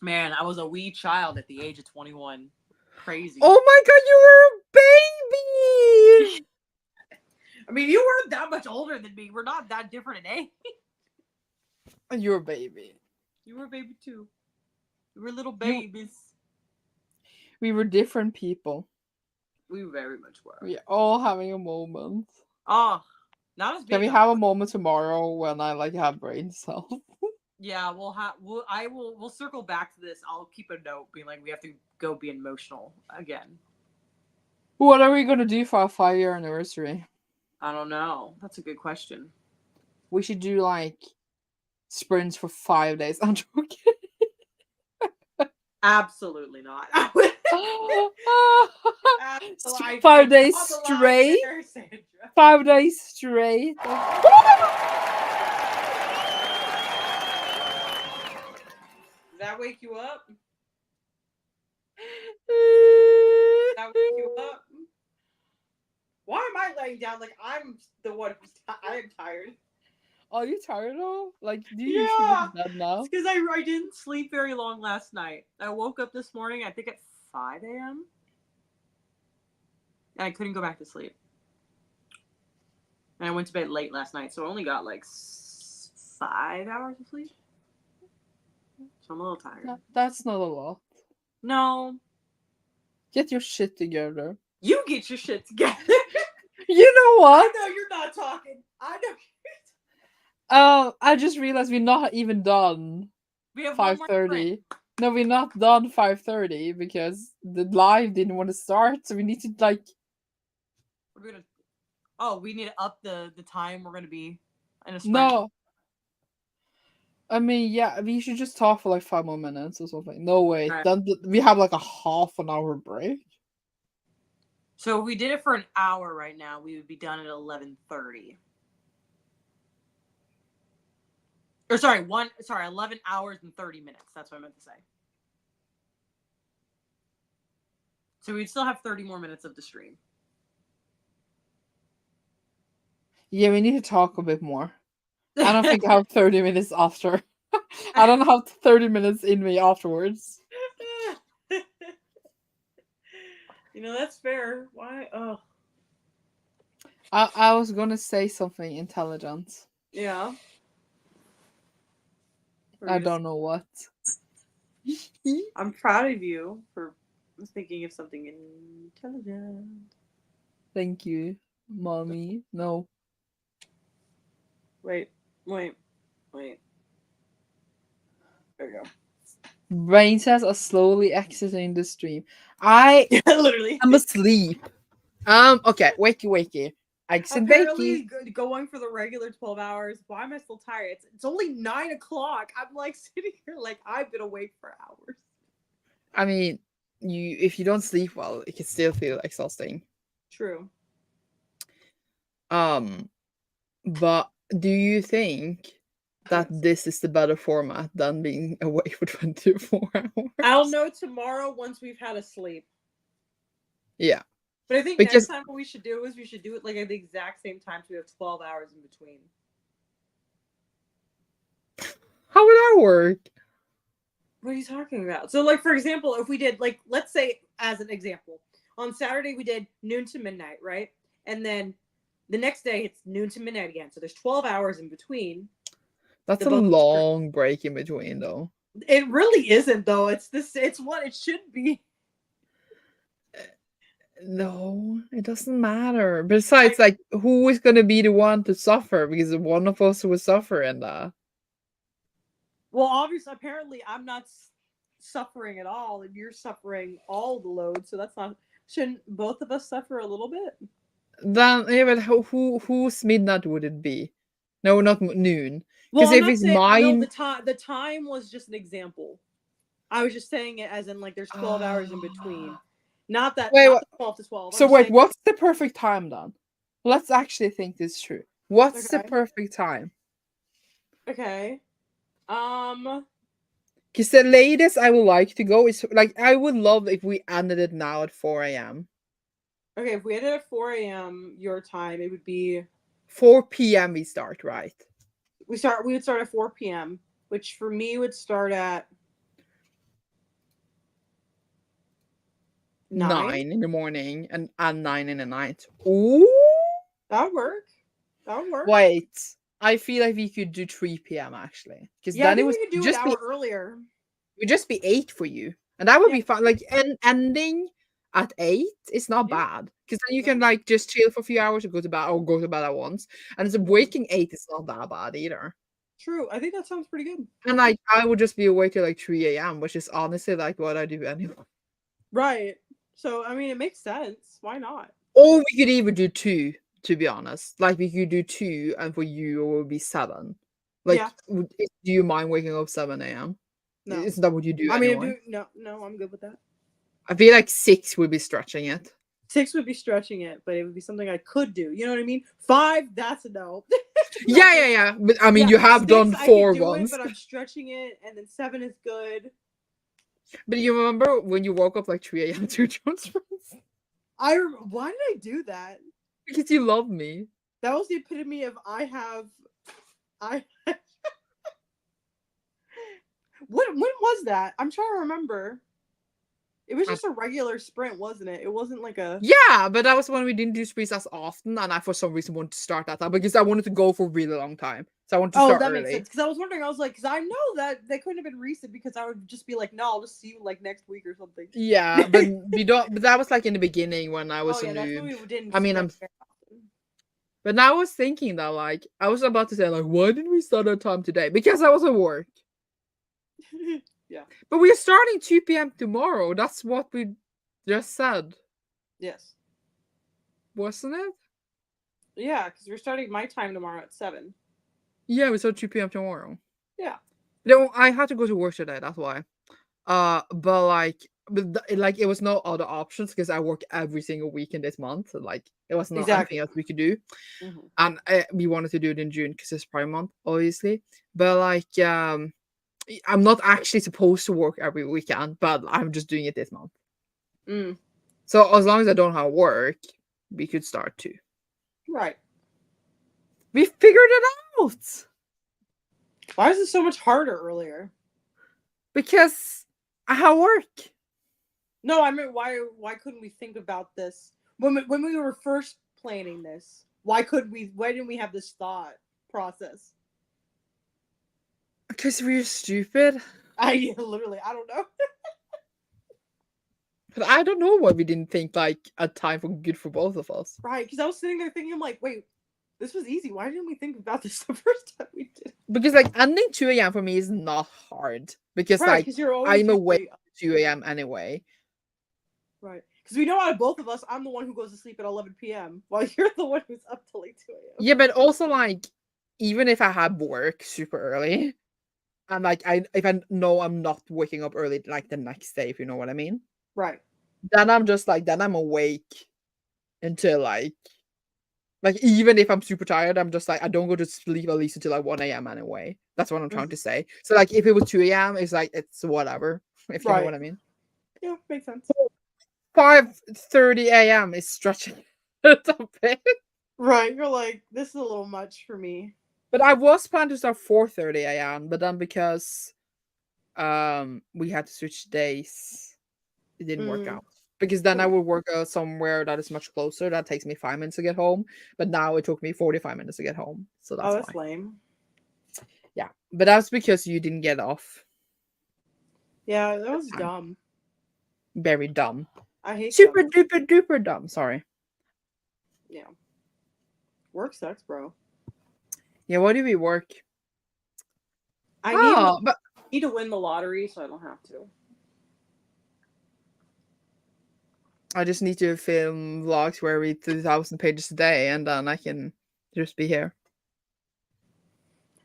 Man, I was a wee child at the age of 21. Crazy. Oh my god, you were a baby! I mean, you weren't that much older than me. We're not that different in age. You're a baby. You were a baby too. We were little babies. We were different people. We very much were. We are all having a moment. Oh, not as big. Can we though. have a moment tomorrow when I like have brain cells? Yeah, we'll circle back to this. I'll keep a note being like we have to go be emotional again. What are we gonna do for our 5-year anniversary? I don't know. That's a good question. We should do like sprints for 5 days. I'm joking. Absolutely not. Absolutely. 5 days Draw the line straight. there, Sandra. 5 days straight. Did I wake you up? Did I wake you up? Why am I laying down like I'm the one who's I am tired? Are you tired though? Like, do you usually go to bed now? It's because I didn't sleep very long last night. I woke up this morning, I think at 5 a.m. And I couldn't go back to sleep. And I went to bed late last night, so I only got like 5 hours of sleep. So I'm a little tired. That's not a lot. No. Get your shit together. You get your shit together. You know I what? know you're not talking. I know. I just realized we're not even done. We have 5:30. No, we're not done 5:30 because the live didn't want to start, so we need to like. We're gonna. Oh, we need to up the time we're gonna be in a sprint. No. I mean, yeah, we should just talk for like 5 more minutes or something. No way. Right. Then we have like a half an hour break. So if we did it for an hour right now, we would be done at 11:30. Or sorry, 11 hours and 30 minutes. That's what I meant to say. So we'd still have 30 more minutes of the stream. Yeah, we need to talk a bit more. I don't think I have 30 minutes after. I don't have 30 minutes in me afterwards. You know, that's fair. Why? Oh. I was gonna say something intelligent. Yeah. I don't know what. I'm proud of you for thinking of something intelligent. Thank you, mommy. No. Wait. There we go. Brain cells are slowly exiting the stream. I Literally. am asleep. Okay, wakey. Exit Apparently, wakey. going for the regular 12 hours. Why am I still tired? It's only 9 o'clock. I'm like sitting here like I've been awake for hours. I mean, if you don't sleep well, it can still feel exhausting. True. But do you think that this is the better format than being awake for 24 hours? I'll know tomorrow once we've had a sleep. Yeah. But I think Because- next time what we should do is we should do it like at the exact same time so we have 12 hours in between. How would that work? What are you talking about? So, like, for example, if we did, like, let's say, as an example, on Saturday we did noon to midnight, right? And then the next day it's noon to midnight again. So there's 12 hours in between. That's The a both- long break in between, though. It really isn't, though. It's what it should be. No, it doesn't matter. Besides, like, who is going to be the one to suffer? Because one of us will suffer in that. Well, obviously, apparently, I'm not suffering at all, and you're suffering all the load. So that's not. Shouldn't both of us suffer a little bit? Then, yeah, but whose midnight would it be? No, not noon. Well, Because I'm if not it's saying, mine, the time was just an example. I was just saying it as in like there's 12 hours in between. Not that Wait, not what? the 12 to 12. So I'm wait, saying, what's the perfect time then? Let's actually think this through. What's the Okay. perfect time? okay. Because the latest I would like to go is like I would love if we ended it now at 4 a.m. Okay, if we ended at 4 a.m. your time, it would be 4 p.m. we start, right? we would start at 4 p.m., which for me would start at 9 in the morning and 9 in the night. Ooh. That would work. That would work. Wait. I feel like we could do 3 p.m. actually. Because Yeah, I then it think would we could do just an be hour earlier. it would just be 8 for you. And that would Yeah. be fun. Like ending at 8 is not Yeah. bad. Because then you No. can like just chill for a few hours or go to bed at once. And it's waking 8 is not that bad either. True. I think that sounds pretty good. And like I would just be awake till like 3 a.m., which is honestly like what I do anyway. Right. So I mean, it makes sense. Why not? Or we could even do 2, to be honest. Like we could do 2, and for you it would be 7. Like, Yeah. do you mind waking up 7 a.m.? No. Isn't that what you do? I mean, anyway? no, I'm good with that. I feel like 6 would be stretching it. 6 would be stretching it, but it would be something I could do. You know what I mean? 5, that's a no. Yeah. But I mean, Yeah, you have 6, done I 4 could do once. it, but I'm stretching it, and then 7 is good. But you remember when you woke up like 3 a.m. to Jones friends? Why did I do that? Because you love me. That was the epitome of I. When was that? I'm trying to remember. It was just a regular sprint, wasn't it? It wasn't like a. Yeah, but that was when we didn't do sprints as often, and I for some reason wanted to start that time because I wanted to go for a really long time. So I wanted to Oh, start that early. makes sense. Because I was wondering, I was like, because I know that they couldn't have been recent because I would just be like, no, I'll just see you like next week or something. Yeah, but we don't. But that was like in the beginning when I was Oh yeah, a that's when noob. we didn't. I mean, get I'm. very often. But now I was thinking that like I was about to say like, why didn't we start our time today? Because I was at work. Yeah. But we're starting 2 p.m. tomorrow. That's what we just said, Yes. wasn't it? Yeah, because we're starting my time tomorrow at 7. Yeah, we start 2 p.m. tomorrow. Yeah. No, I had to go to work today. That's why. But like, like it was no other options because I work every single week in this month. So, like, it was not Exactly. anything else we could do, Mhm. and we wanted to do it in June because it's Prime month, obviously. But like, I'm not actually supposed to work every weekend, but I'm just doing it this month. Mm. So as long as I don't have work, we could start too. Right. We figured it out Why is it so much harder earlier? because I have work. No, I mean, why couldn't we think about this when we were first planning this? Why didn't we have this thought process? Because we're stupid. I literally, I don't know. But I don't know why we didn't think like a time for good for both of us. Right, because I was sitting there thinking, I'm like, wait, this was easy. Why didn't we think about this the first time we did? Because like ending 2 a.m. for me is not hard. Because Right, like because you're always I'm awake usually- at 2 a.m. anyway. Right, because we know out of both of us, I'm the one who goes to sleep at 11 p.m. while you're the one who's up till like 2 a.m. Yeah, but also like even if I have work super early, and like if I know I'm not waking up early like the next day, if you know what I mean. Right. Then I'm just like I'm awake until like even if I'm super tired, I'm just like I don't go to sleep at least until like 1 a.m. anyway. That's what I'm trying to say. So like if it was 2 a.m., it's like it's whatever, if you know what I mean. Yeah, makes sense. 5:30 a.m. is stretching it a bit. Right, you're like, this is a little much for me. But I was planning to start 4:30 a.m. But then because we had to switch days, it didn't work out. Because then I would work somewhere that is much closer. That takes me 5 minutes to get home. But now it took me 45 minutes to get home. So that's why. Lame. Yeah, but that's because you didn't get off. Yeah, that was dumb. Very dumb. I hate Super dumb. duper duper dumb. Sorry. Yeah. Work sucks, bro. Yeah, what do we work? I need to win the lottery so I don't have to. I just need to film vlogs where I read 2,000 pages a day and then I can just be here.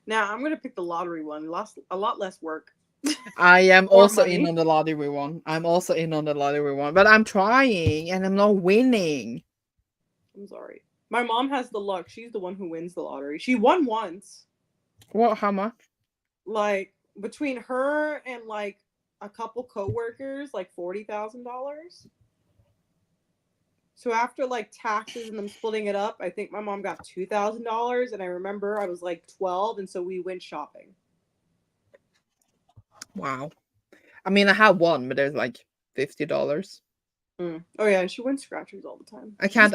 Now I'm gonna pick the lottery one. A lot less work. I am More also money. in on the lottery one. But I'm trying and I'm not winning. I'm sorry. My mom has the luck. She's the one who wins the lottery. She won once. What? How much? Like between her and like a couple coworkers, like $40,000. So after like taxes and them splitting it up, I think my mom got $2,000. And I remember I was like 12, and so we went shopping. Wow. I mean, I have one, but there's like $50. Oh yeah, and she wins scratchers all the time. I can't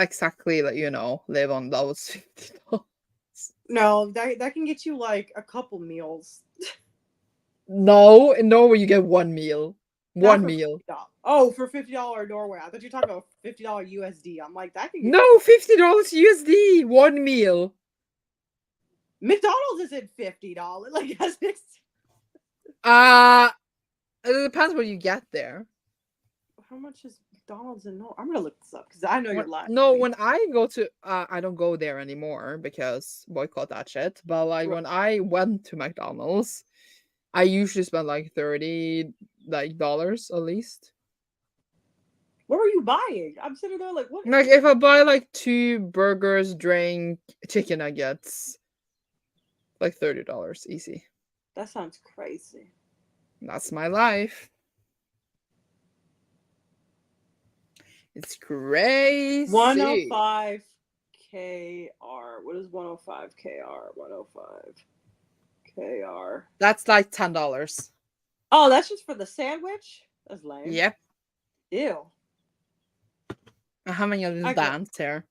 exactly live on those $50. No, that can get you like a couple meals. No, you get one meal. One meal. $50. Oh, for $50 Norway. I thought you were talking about $50 USD. I'm like, that can get No, $50 USD. One meal. McDonald's isn't $50. Like that's it depends what you get there. how much is McDonald's in Norway? I'm gonna look this up because I know you're lying. No, when I go to I don't go there anymore because boycott that shit. But like when I went to McDonald's, I usually spend like $30 at least. What were you buying? I'm sitting there like, what? Like if I buy like 2 burgers, drink, chicken nuggets, like $30 easy. That sounds crazy. That's my life. It's crazy. 105 KR. What is 105 KR? 105 KR. That's like $10. Oh, that's just for the sandwich? That's lame. Yep. Ew. I'm having a little I got- dance here.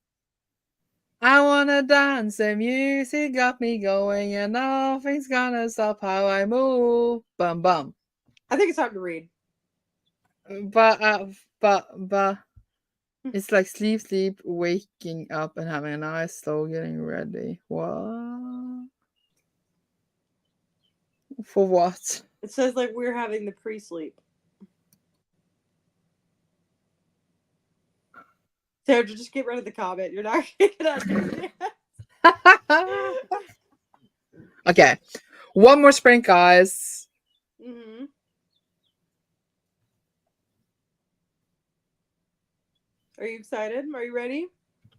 I wanna dance, the music got me going, and nothing's gonna stop how I move. Bum bum. I think it's time to read. But it's like sleep, waking up and having a nice slow getting ready. What? For what? It says like we're having the pre-sleep. Sandra, just get rid of the comment. You're not gonna understand. Okay. One more sprint, guys. Mm-hmm. Are you excited? Are you ready?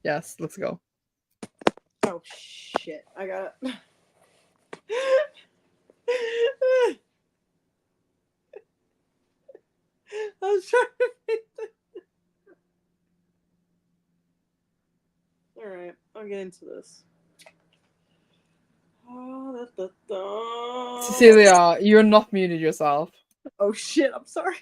Yes, let's go. Oh shit! I got it. I was trying to make this. All right, I'll get into this. Oh, Cecilia, you're not muted yourself. oh shit! I'm sorry.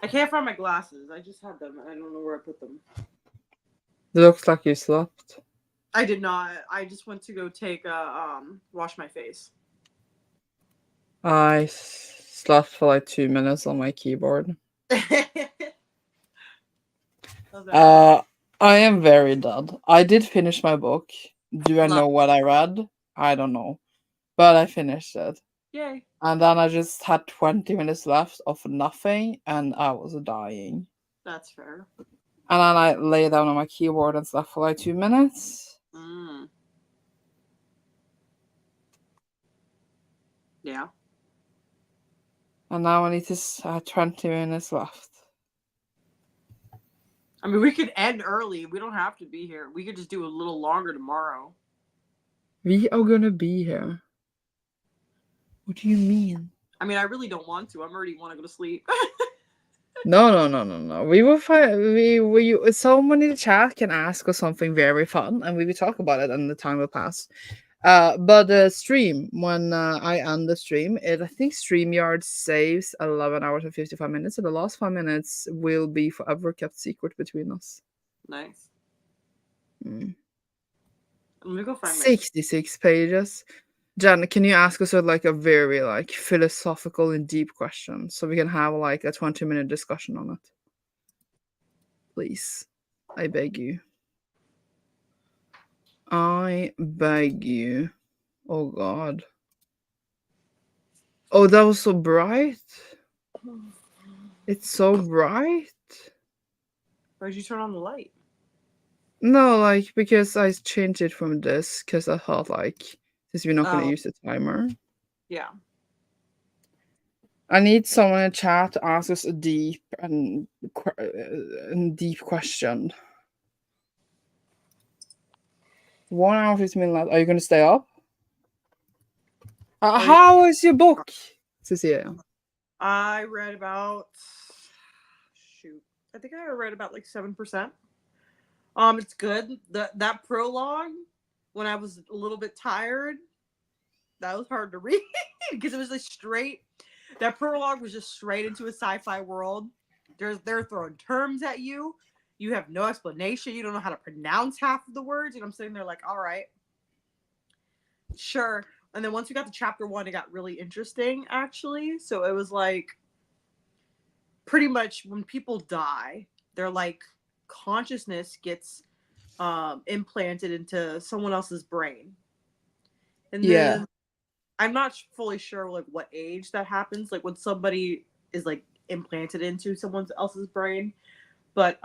I can't find my glasses. I just had them and I don't know where I put them. It looks like you slept. I did not. I just went to go take wash my face. I slept for like 2 minutes on my keyboard. I am very dead. I did finish my book. Do I know what I read? I don't know. But I finished it. Yay. And then I just had 20 minutes left of nothing and I was dying. That's fair. And then I lay down on my keyboard and slept for like 2 minutes. Yeah. And now I need to have 20 minutes left. I mean, we could end early. We don't have to be here. We could just do a little longer tomorrow. We are gonna be here. What do you mean? I mean, I really don't want to. I'm already want to go to sleep. No. We will find. We someone in the chat can ask us something very fun, and we will talk about it, and the time will pass. But the stream, when I end the stream, I think StreamYard saves 11 hours and 55 minutes, so the last 5 minutes will be forever kept secret between us. Nice. I'm gonna go find 66 pages. Jen, can you ask us like a very like philosophical and deep question so we can have like a 20-minute discussion on it? Please. I beg you. I beg you. Oh God. Oh, that was so bright. It's so bright. Why'd you turn on the light? No, like because I changed it from this because I thought like since we're not gonna use the timer. Yeah. I need someone in chat to ask us a deep and deep question. 1 hour 15 minutes left. Are you gonna stay up? How is your book, Cecilia? I read about I think I read about like 7%. It's good. That prologue, when I was a little bit tired, that was hard to read because it was like straight. That prologue was just straight into a sci-fi world. They're throwing terms at you. You have no explanation. You don't know how to pronounce half of the words. And I'm sitting there like, all right, sure. And then once we got to chapter 1, it got really interesting, actually. So it was like, pretty much when people die, they're like, consciousness gets implanted into someone else's brain. And then I'm not fully sure like what age that happens, like when somebody is like implanted into someone else's brain. But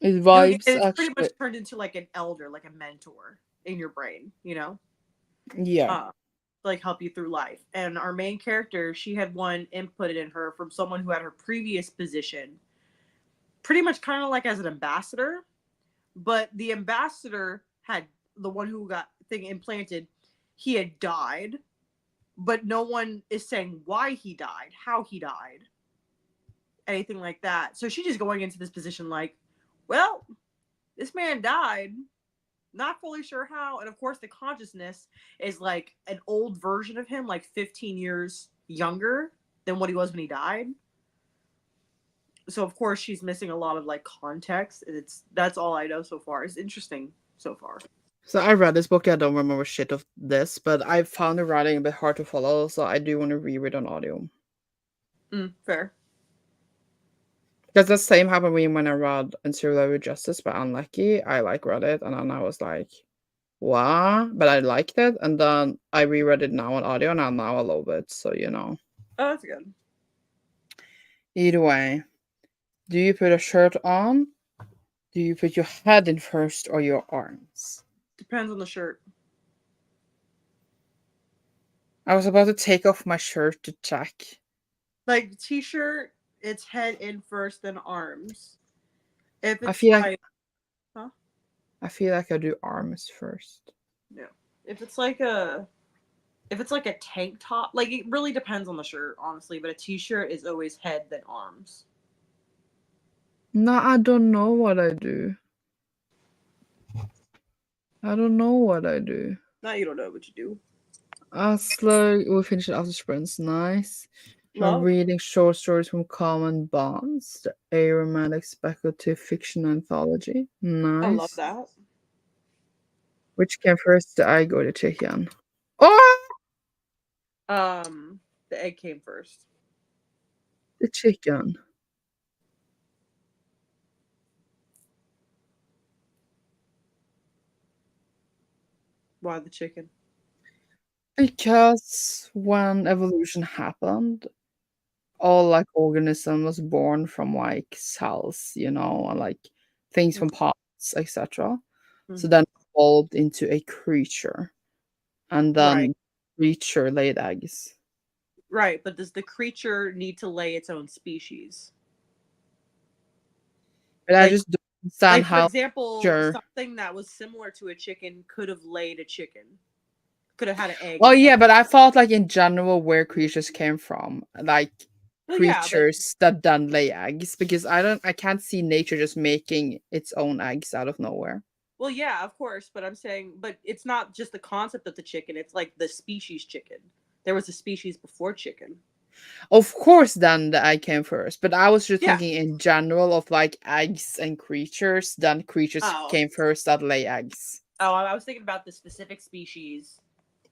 it vibes. It's pretty much turned into like an elder, like a mentor in your brain, you know? Yeah. Like help you through life. And our main character, she had one inputted in her from someone who had her previous position, pretty much kind of like as an ambassador, but the ambassador had the one who got thing implanted, he had died, but no one is saying why he died, how he died, anything like that. So she's just going into this position like, well, this man died, not fully sure how. And of course the consciousness is like an old version of him, like 15 years younger than what he was when he died. So of course she's missing a lot of like context, and that's all I know so far. It's interesting so far. So I read this book. I don't remember shit of this, but I found the writing a bit hard to follow, so I do want to reread on audio. Fair. Because the same happened to me when I read Interior with Justice by Unlucky. I like read it, and then I was like, what? But I liked it, and then I reread it now on audio, and now I love it, so you know. Oh, that's good. Either way, do you put a shirt on? Do you put your head in first or your arms? Depends on the shirt. I was about to take off my shirt to check. Like t-shirt, it's head in first, then arms. If it's I feel like I do arms first. Yeah. If it's like a tank top, like it really depends on the shirt, honestly. But a t-shirt is always head then arms. No, I don't know what I do. I don't know what I do. No, you don't know what you do. Oslo, we finished after sprints. Nice. I'm Love. reading short stories from Common Bonds, the aromantic speculative fiction anthology. Nice. I love that. Which came first, the egg or the chicken? Oh, The egg came first. the chicken. Why the chicken? Because when evolution happened, all like organism was born from like cells, and like things from parts, etc. So then evolved into a creature, and then Right. creature laid eggs. Right, but does the creature need to lay its own species? But I Like- just don't understand Like, for how. example, Sure. something that was similar to a chicken could have laid a chicken. Could have had an egg. Oh and yeah, egg. but I thought like in general where creatures came from, like Well, yeah, but- creatures that then lay eggs, because I can't see nature just making its own eggs out of nowhere. Well, yeah, of course, but I'm saying, but it's not just the concept of the chicken. It's like the species chicken. There was a species before chicken. Of course, then the egg came first, but I was just Yeah. thinking in general of like eggs and creatures. Then creatures Oh. came first that lay eggs. Oh, I was thinking about the specific species,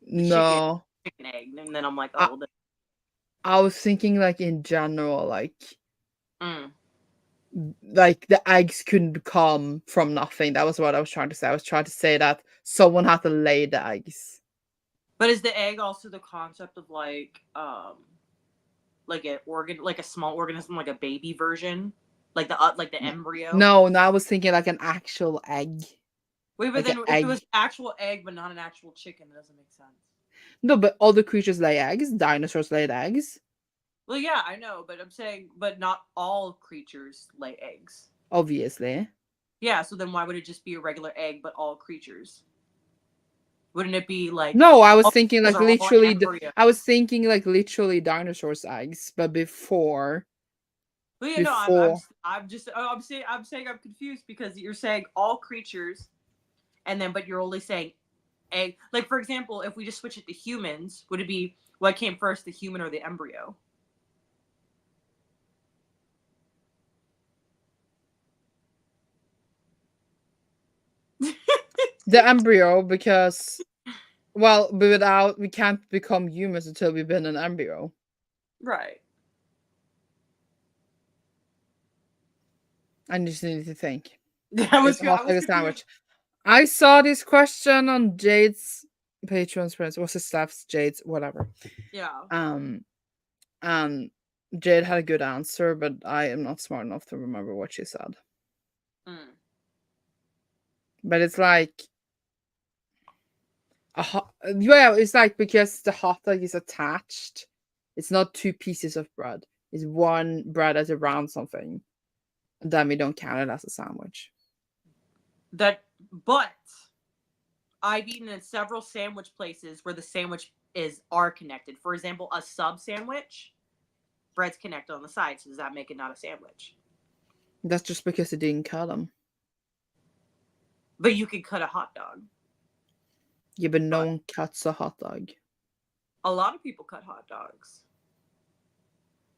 No, chicken egg, and then I'm like, I- oh, well, I was thinking like in general, mm. like the eggs couldn't come from nothing. That was what I was trying to say. I was trying to say that someone had to lay the eggs. But is the egg also the concept of like a small organism, like a baby version, like the embryo? No, I was thinking like an actual egg. Wait, but like then an if egg. it was actual egg but not an actual chicken, that doesn't make sense. No, but all the creatures lay eggs. Dinosaurs laid eggs. Well, yeah, I know, but I'm saying, but not all creatures lay eggs. Obviously. Yeah, so then why would it just be a regular egg, but all creatures? Wouldn't it be like? No, I was all thinking like creatures are all literally. embryos? I was thinking like literally dinosaurs' eggs, but before. Well, yeah, no, before. I'm saying I'm confused because you're saying all creatures, and then but you're only saying egg. Like for example, if we just switch it to humans, would it be what came first, the human or the embryo? The embryo, because well, we can't become humans until we've been an embryo. Right. I just need to think. I was It's hot like a confused. sandwich. I saw this question on Jade's Patreon's friends. What's his stuff's Jade's whatever. Yeah. And Jade had a good answer, but I am not smart enough to remember what she said. Mm. But it's like it's like because the hot dog is attached, it's not two pieces of bread. It's one bread as around something. And then we don't count it as a sandwich. But I've eaten at several sandwich places where the sandwich are connected. For example, a sub sandwich, bread's connected on the side. So does that make it not a sandwich? That's just because they didn't cut them. But you could cut a hot dog. Yeah, but no one cuts a hot dog. A lot of people cut hot dogs.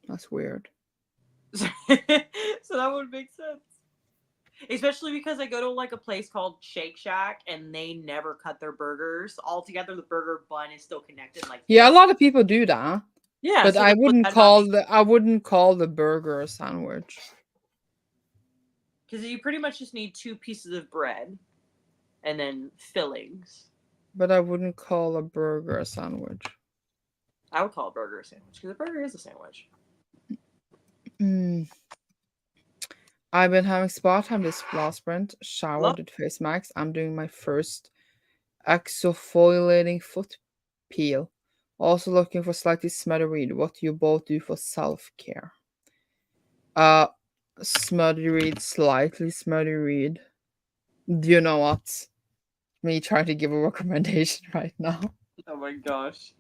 That's weird. So that would make sense. Especially because I go to like a place called Shake Shack and they never cut their burgers. Altogether, the burger bun is still connected. Like Yeah, a this. lot of people do that. Yeah, But so I would wouldn't that not call be- the burger a sandwich. Because you pretty much just need two pieces of bread and then fillings. But I wouldn't call a burger a sandwich. I would call a burger a sandwich because a burger is a sandwich. I've been having spa time this last sprint. Showered, Love- did face mask. I'm doing my first exfoliating foot peel. Also looking for slightly smuddy read. What do you both do for self-care? Smuddy read, slightly smuddy read. Do you know what? Me trying to give a recommendation right now. Oh my gosh.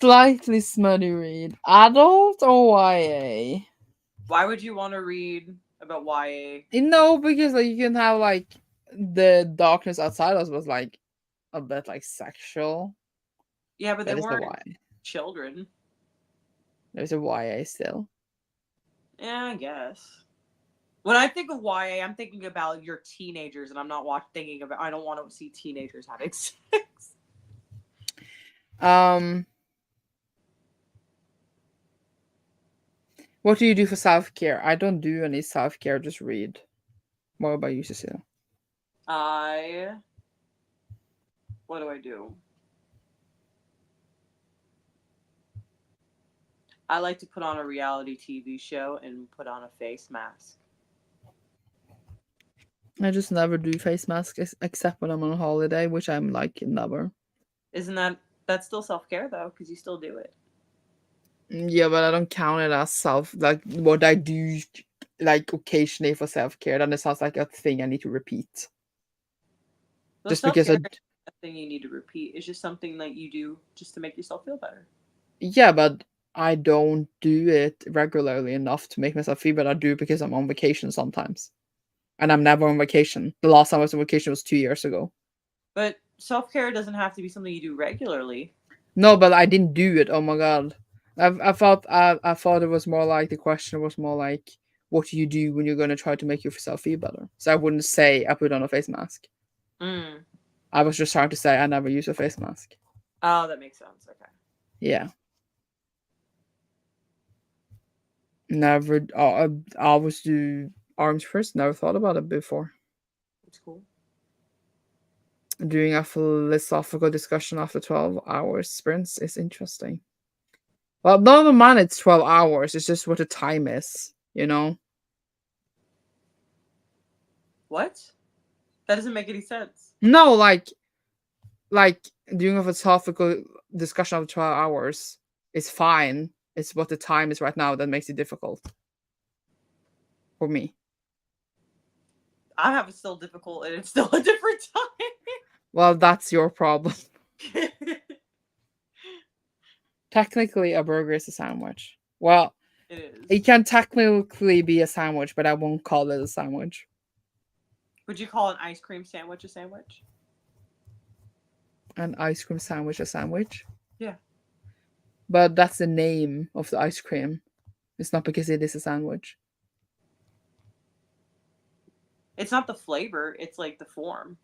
Slightly smuddy read. Adult or YA? Why would you want to read about YA? No, because like you can have like the darkness outside us was like a bit like sexual. Yeah, but they That is the weren't why. children. There's a YA still. Yeah, I guess. When I think of YA, I'm thinking about your teenagers, and I'm not thinking about. I don't want to see teenagers having sex. What do you do for self-care? I don't do any self-care, just read. What about you, Cecilia? What do I do? I like to put on a reality TV show and put on a face mask. I just never do face masks except when I'm on a holiday, which I'm like never. Isn't that's still self-care though, because you still do it. Yeah, but I don't count it as like what I do like occasionally for self-care. Then it sounds like a thing I need to repeat. Well, Just because self-care isn't a thing you need to repeat. It's just something that you do just to make yourself feel better. Yeah, but I don't do it regularly enough to make myself feel better. I do it because I'm on vacation sometimes. And I'm never on vacation. The last time I was on vacation was 2 years ago. But self-care doesn't have to be something you do regularly. No, but I didn't do it. Oh my god. I thought it was more like the question was more like, what do you do when you're gonna try to make yourself feel better? So I wouldn't say I put on a face mask. I was just trying to say I never use a face mask. Oh, that makes sense. Okay. Yeah. Never. I always do arms first. Never thought about it before. That's cool. Doing a philosophical discussion after 12 hours sprints is interesting. Well, never mind, it's 12 hours. It's just what the time is, you know? What? That doesn't make any sense. No, like doing a philosophical discussion of 12 hours is fine. It's what the time is right now that makes it difficult. For me. I have it still difficult and it's still a different time. Well, that's your problem. Technically, a burger is a sandwich. Well, It is. it can technically be a sandwich, but I won't call it a sandwich. Would you call an ice cream sandwich a sandwich? An ice cream sandwich a sandwich? Yeah. But that's the name of the ice cream. It's not because it is a sandwich. It's not the flavor, it's like the form.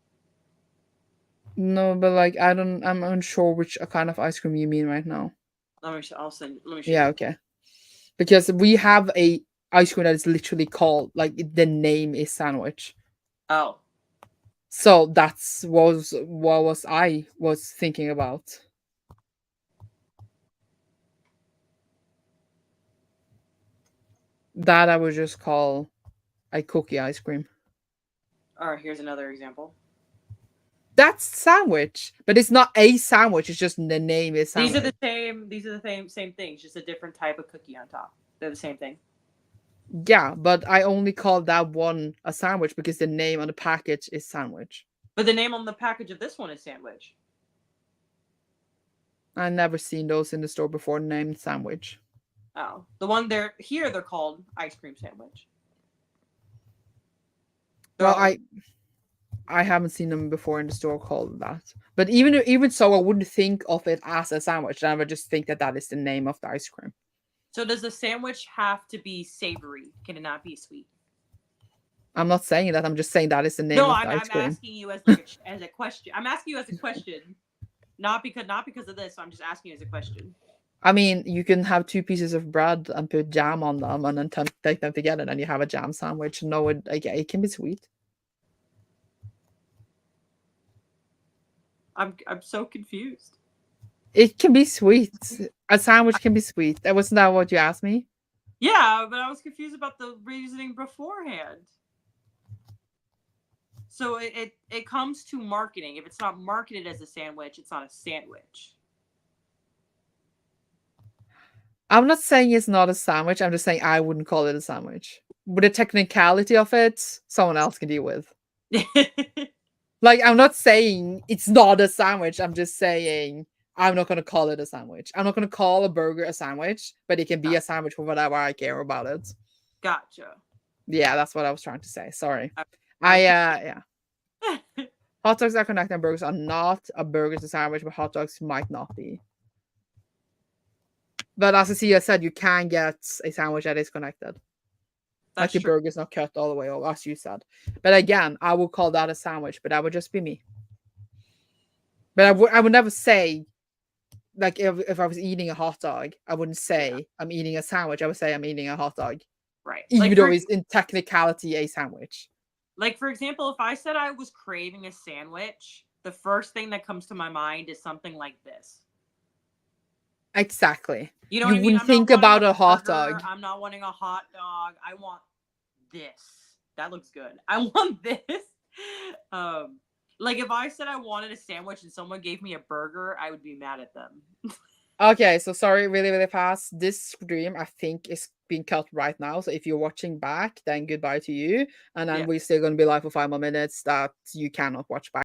No, but like I'm unsure which kind of ice cream you mean right now. Let me show Yeah, you. okay. Because we have a ice cream that is literally called, like, the name is sandwich. Oh. So that's what I was thinking about. That I would just call a cookie ice cream. All right, here's another example. That's sandwich, but it's not a sandwich. It's just the name is sandwich. These are the same things, just a different type of cookie on top. They're the same thing. Yeah, but I only call that one a sandwich because the name on the package is sandwich. But the name on the package of this one is sandwich. I've never seen those in the store before named sandwich. Oh, the one they're called ice cream sandwich. Well, I haven't seen them before in the store called that. But even so, I wouldn't think of it as a sandwich. I would just think that is the name of the ice cream. So does the sandwich have to be savory? Can it not be sweet? I'm not saying that. I'm just saying that is the name of the ice cream. I'm asking you as like as a question. I'm asking you as a question, not because of this. I'm just asking you as a question. I mean, you can have 2 pieces of bread and put jam on them, and then take them together, and you have a jam sandwich. No, it can be sweet. I'm so confused. It can be sweet. A sandwich can be sweet. Wasn't that what you asked me? Yeah, but I was confused about the reasoning beforehand. So it comes to marketing. If it's not marketed as a sandwich, it's not a sandwich. I'm not saying it's not a sandwich. I'm just saying I wouldn't call it a sandwich. But the technicality of it, someone else can deal with. Like, I'm not saying it's not a sandwich. I'm just saying I'm not going to call it a sandwich. I'm not going to call a burger a sandwich, but it can be a sandwich for whatever I care about it. Gotcha. Yeah, that's what I was trying to say. Sorry. Yeah. Hot dogs are connected and burgers are not. A burger is a sandwich, but hot dogs might not be. But as Cecilia said, you can get a sandwich that is connected. Like That's the true. burger's not cut all the way over, as you said. But again, I would call that a sandwich, but that would just be me. But I would never say, like, if I was eating a hot dog, I wouldn't say I'm eating a sandwich. I would say I'm eating a hot dog. Right. Even Like, though for, it's in technicality a sandwich. like, for example, if I said I was craving a sandwich, the first thing that comes to my mind is something like this. Exactly. You know You what I mean? wouldn't I'm think not wanting about a hot burger, dog. I'm not wanting a hot dog. I want this. That looks good. I want this. Like if I said I wanted a sandwich and someone gave me a burger, I would be mad at them. Okay, so sorry, really, really fast. This stream, I think, is being cut right now. So if you're watching back, then goodbye to you. And then Yeah. we're still going to be live for 5 more minutes that you cannot watch back.